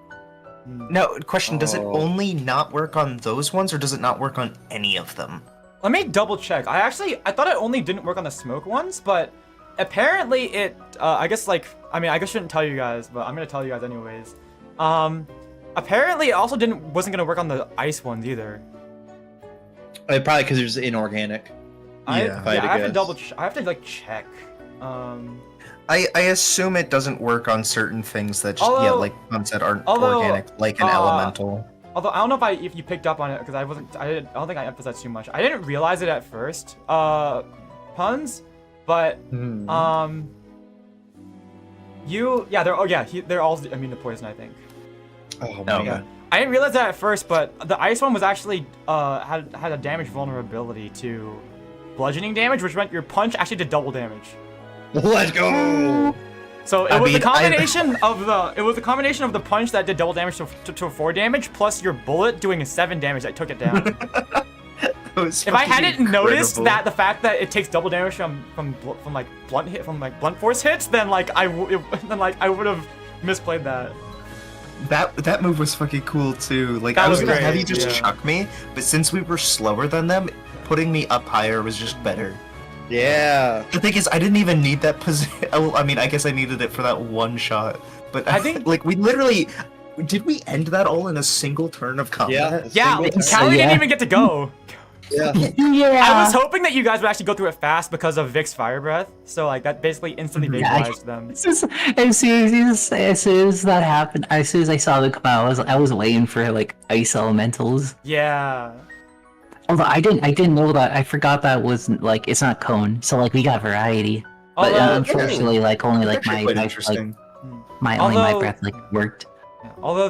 No, question, does it
Oh.
only not work on those ones, or does it not work on any of them?
Let me double check. I thought it only didn't work on the smoke ones, but apparently it. I guess I shouldn't tell you guys, but I'm gonna tell you guys anyways. Apparently it also wasn't gonna work on the ice ones either.
Probably because it's inorganic.
I
if I had to
have to
guess.
I have to check.
I assume it doesn't work on certain things that just
Although-
like ones that aren't
although,
organic, like an elemental.
Although I don't know if you picked up on it because I don't think I emphasized too much. I didn't realize it at first. Puns, but they're all immune to poison, I think.
Oh
No.
man.
Yeah. I didn't realize that at first, but the ice one was actually had a damage vulnerability to bludgeoning damage, which meant your punch actually did double damage.
Let's go.
So it
I
was the
mean,
combination of the punch that did double damage to 4 damage, plus your bullet doing a 7 damage that took it down. If I hadn't noticed that the fact that it takes double damage from blunt force hits, then I would have misplayed that.
That move was fucking cool too. Like,
That
I was
was
gonna
great,
have you just
yeah.
chuck me, but since we were slower than them, putting me up higher was just better.
Yeah.
The thing is, I didn't even need that position. I mean, I guess I needed it for that one shot, but
I think-
like we literally did we end that all in a single turn of combat?
Yeah,
Single
so,
Callie
yeah.
didn't even get to go.
Yeah.
Yeah.
I was hoping that you guys would actually go through it fast because of Vic's fire breath. So that basically instantly
Yeah,
vaporized them.
As soon as that happened, as soon as I saw them come out, I was waiting for ice elementals.
Yeah.
Although I didn't know that. I forgot that was it's not cone. So we got variety. But
Although-
unfortunately, only
That's actually quite
my
interesting.
my
Although-
breath worked.
Yeah. Although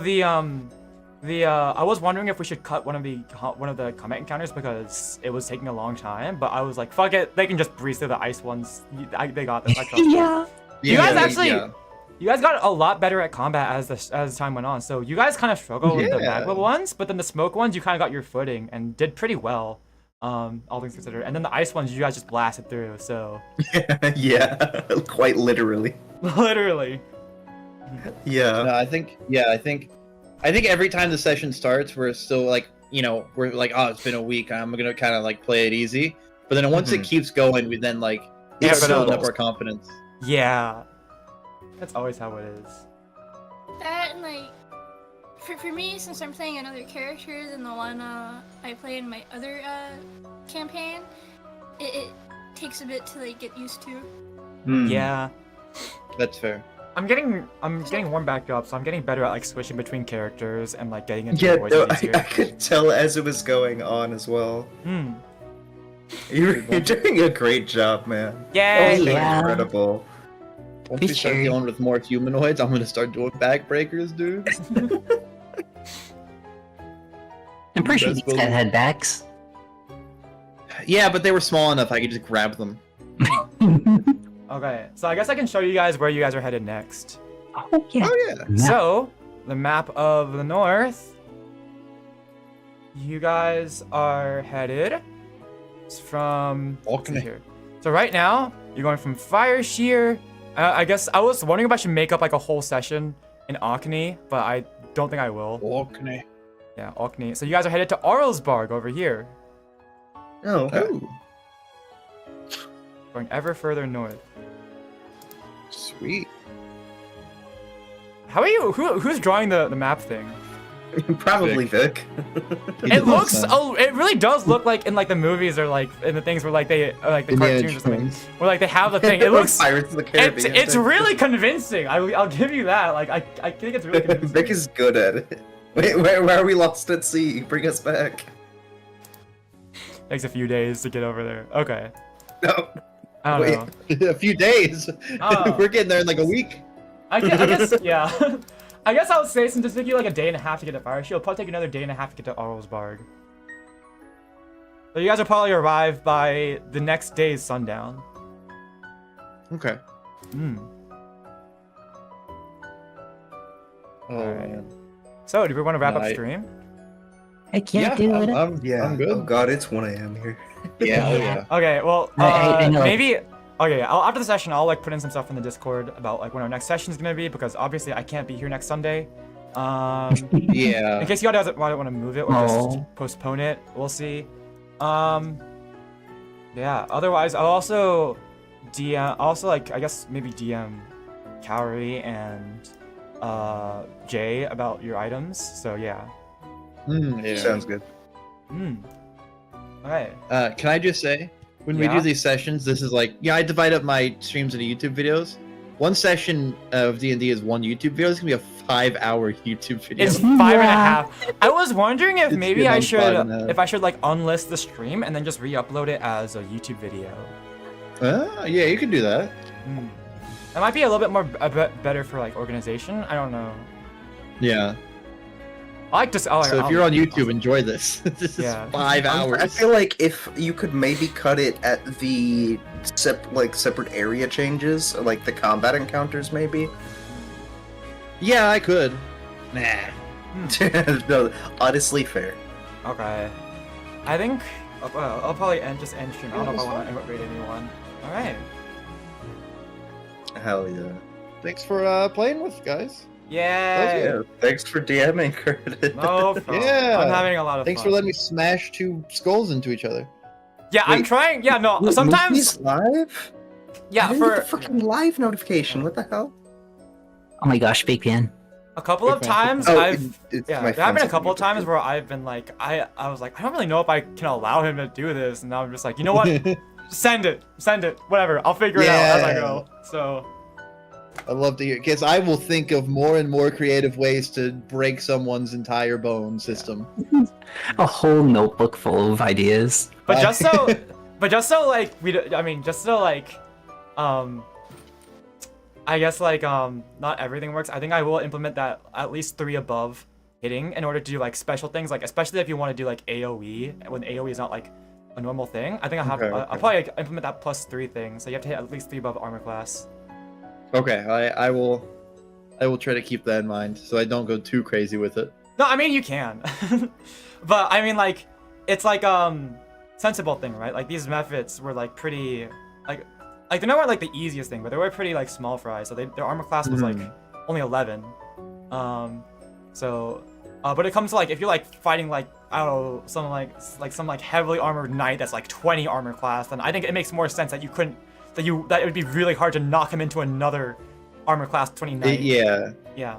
I was wondering if we should cut one of the combat encounters because it was taking a long time. But I was like, fuck it, they can just breeze through the ice ones. They got this. I trust them.
Yeah.
You guys
Yeah,
actually,
yeah.
you guys got a lot better at combat as time went on. So you guys kind of struggled with the
Yeah.
magma ones, but then the smoke ones you kind of got your footing and did pretty well. All things considered. And then the ice ones you guys just blasted through. So
Yeah, quite literally.
literally.
Yeah.
No, I think every time the session starts, we're still we're like, oh, it's been a week. I'm gonna kind of play it easy. But then once it keeps going, we then
It's
build up
so-
our confidence.
Yeah. That's always how it is.
That and for me, since I'm playing another character than the one I play in my other campaign, it takes a bit to get used to.
Yeah.
That's fair.
I'm getting warmed back up, so I'm getting better at switching between characters and getting into
Yeah,
the voices
no,
easier.
I could tell as it was going on as well.
Hmm.
You're doing a great job, man.
Yay!
That's
Yeah.
incredible.
Once we start
Sure.
dealing with more humanoids, I'm gonna start doing backbreakers, dude.
I'm pretty sure
That's
these
cool.
guys had backs.
Yeah, but they were small enough I could just grab them.
Okay, so I guess I can show you guys where you guys are headed next.
Oh yeah.
Oh yeah.
Map.
So, the map of the north. You guys are headed from let's see
Orkney.
here. So right now, you're going from Fire Shear. I guess I was wondering if I should make up a whole session in Orkney, but I don't think I will.
Orkney.
Yeah, Orkney. So you guys are headed to Orlsbarg over here,
Oh, okay.
Oh,
going ever further north.
sweet.
How are you? Who's drawing the map thing?
Probably Vic.
It looks. Oh, it really does look like in like the movies or like in the things where like they like the
Indiana
cartoons or something,
Jones.
where like they have the thing. It looks.
Pirates of the Caribbean.
It's really convincing. I'll give you that. Like I think it's really convincing.
Vic is good at it. Wait, where are we lost at sea? Bring us back.
Takes a few days to get over there. Okay.
No.
I don't
Wait.
know.
A few days.
Oh.
We're getting there in like a week.
I guess yeah. I guess I would say since it took you like a day and a half to get to Fire Shield, it'll probably take another day and a half to get to Arlsbarg. So you guys will probably arrive by the next day's sundown.
Okay.
Hmm.
Oh,
Alright.
man.
So do we want to wrap up
Night.
stream?
Heck yeah, do it.
I'm good.
Oh god, it's 1 a.m. here.
Yeah, oh yeah.
Okay, well,
I know.
maybe. Okay, after the session, I'll like put in some stuff in the Discord about like when our next session is gonna be because obviously I can't be here next Sunday. In
Yeah.
case you guys don't want to move it or just postpone it, we'll see. Yeah. Otherwise, I'll also like I guess maybe DM Kaori and Jay about your items. So yeah.
Yeah.
Sounds good.
Alright.
Can I just say, when we
Yeah?
do these sessions, this is like, I divide up my streams into YouTube videos. One session of D&D is one YouTube video. It's gonna be a 5-hour YouTube video.
It's 5.5. I was wondering if
It's
maybe
been
I
on
should
5.5.
if I should like unlist the stream and then just re-upload it as a YouTube video.
Yeah, you can do that.
That might be a little bit more better for like organization. I don't know.
Yeah.
I like just.
So if you're on YouTube, enjoy this. This is
Yeah.
5 hours.
I feel like if you could maybe cut it at the separate area changes, like the combat encounters, maybe.
Yeah, I could. Nah.
No, honestly, fair.
Okay. I think I'll probably end stream. I don't know if I want to invite anyone. All right.
Hell yeah.
Thanks for playing with, guys.
Yay.
Yeah. Thanks for DMing, Kurtis.
No problem.
Yeah.
I'm having a lot of
Thanks
fun.
for letting me smash 2 skulls into each other.
Yeah, I'm
Wait.
trying. Yeah, no.
Wait,
Sometimes.
Movies live?
Yeah,
I didn't get
for
the fucking live notification. What the hell?
Oh my gosh, Big Pan.
a couple of
Big fan.
times
Oh,
I've.
it's
Yeah,
my
there have been a
friends
couple
on
of times
YouTube.
where I've been like, I was like, I don't really know if I can allow him to do this, and now I'm just like, you know what? Send it, whatever. I'll figure it out as I
Yeah.
go. So.
I love to hear, because I will think of more and more creative ways to break someone's entire bone system.
A whole notebook full of ideas.
But just so, like I guess like not everything works. I think I will implement that at least 3 above hitting in order to do like special things, like especially if you want to do like AOE when AOE is not like a normal thing. I think I'll probably implement that +3 thing. So you have to hit at least 3 above armor class.
Okay, I will try to keep that in mind so I don't go too crazy with it.
No, I mean you can, but I mean like it's like sensible thing, right? Like these methods were like pretty like they weren't like the easiest thing, but they were pretty like small fries. So their armor class was like only 11. But it comes to like if you're like fighting like I don't know some like heavily armored knight that's like 20 armor class, then I think it makes more sense that you couldn't that it would be really hard to knock him into another armor class 20 knight.
Yeah.
Yeah.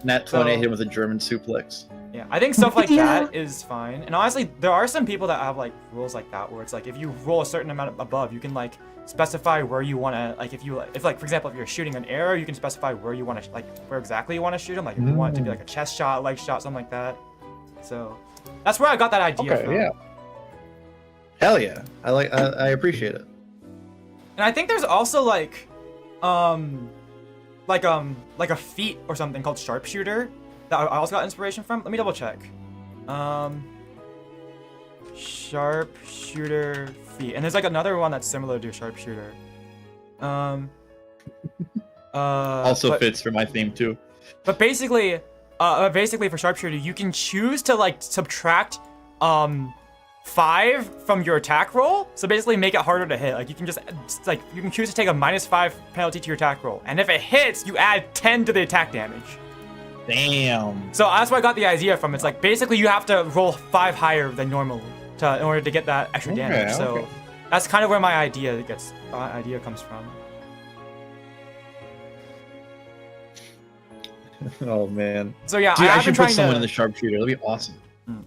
Nat 20
So-
hit him with a German suplex.
Yeah, I think stuff like
Yeah.
that is fine. And honestly, there are some people that have like rules like that where it's like if you roll a certain amount above, you can like specify where you want to like if like for example if you're shooting an arrow, you can specify where you want to like where exactly you want to shoot him. Like if you want it to be like a chest shot, leg shot, something like that. So that's where I got that idea
Okay,
from.
yeah. Hell yeah. I appreciate it.
And I think there's also like a feat or something called sharpshooter that I also got inspiration from. Let me double check. Sharpshooter feat, and there's like another one that's similar to sharpshooter.
Also fits for my theme too.
But basically for sharpshooter, you can choose to like subtract 5 from your attack roll, so basically make it harder to hit. Like you can just like you can choose to take a -5 penalty to your attack roll, and if it hits, you add 10 to the attack damage.
Damn.
So that's where I got the idea from. It's like basically you have to roll 5 higher than normal in order to get that extra damage. So
okay.
that's kind of where my idea comes from.
Oh man.
So yeah,
Dude, I
have been
should put
trying
someone
to.
in the sharpshooter. That'd be awesome.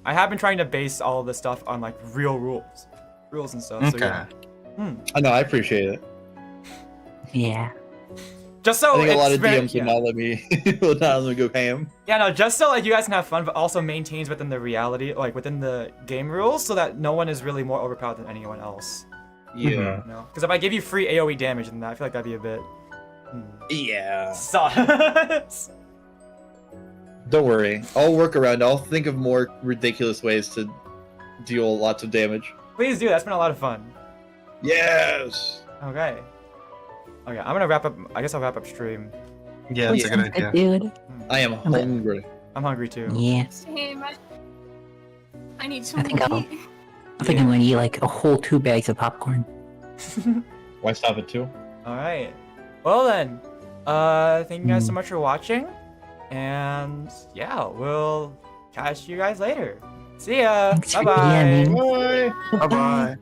I have been trying to base all of this stuff on like real rules and stuff. So
Okay.
yeah.
I know. I appreciate it.
Yeah.
Just so
I think a lot
it's
of
very-
DMs will not let me. will not let me go ham.
Yeah, no, just so like you guys can have fun, but also maintains within the reality, like within the game rules, so that no one is really more overpowered than anyone else.
Yeah.
You know? Because if I give you free AOE damage, then I feel like that'd be a bit.
Yeah.
Sus.
Don't worry. I'll work around. I'll think of more ridiculous ways to deal lots of damage.
Please do. That's been a lot of fun.
Yes.
Okay. Okay, I'm gonna wrap up. I guess I'll wrap up stream.
Yeah, that's a good idea.
Dude.
I am hungry.
I'm hungry too.
Yeah.
Same. I need
I
something
think
to
I'll-
eat.
I think I'm gonna eat like a whole 2 bags of popcorn.
Why stop at 2?
All right. Well then, thank you guys so much for watching, and yeah, we'll catch you guys later. See ya.
Thanks
Bye
for
bye.
DMing.
Bye.
Bye bye.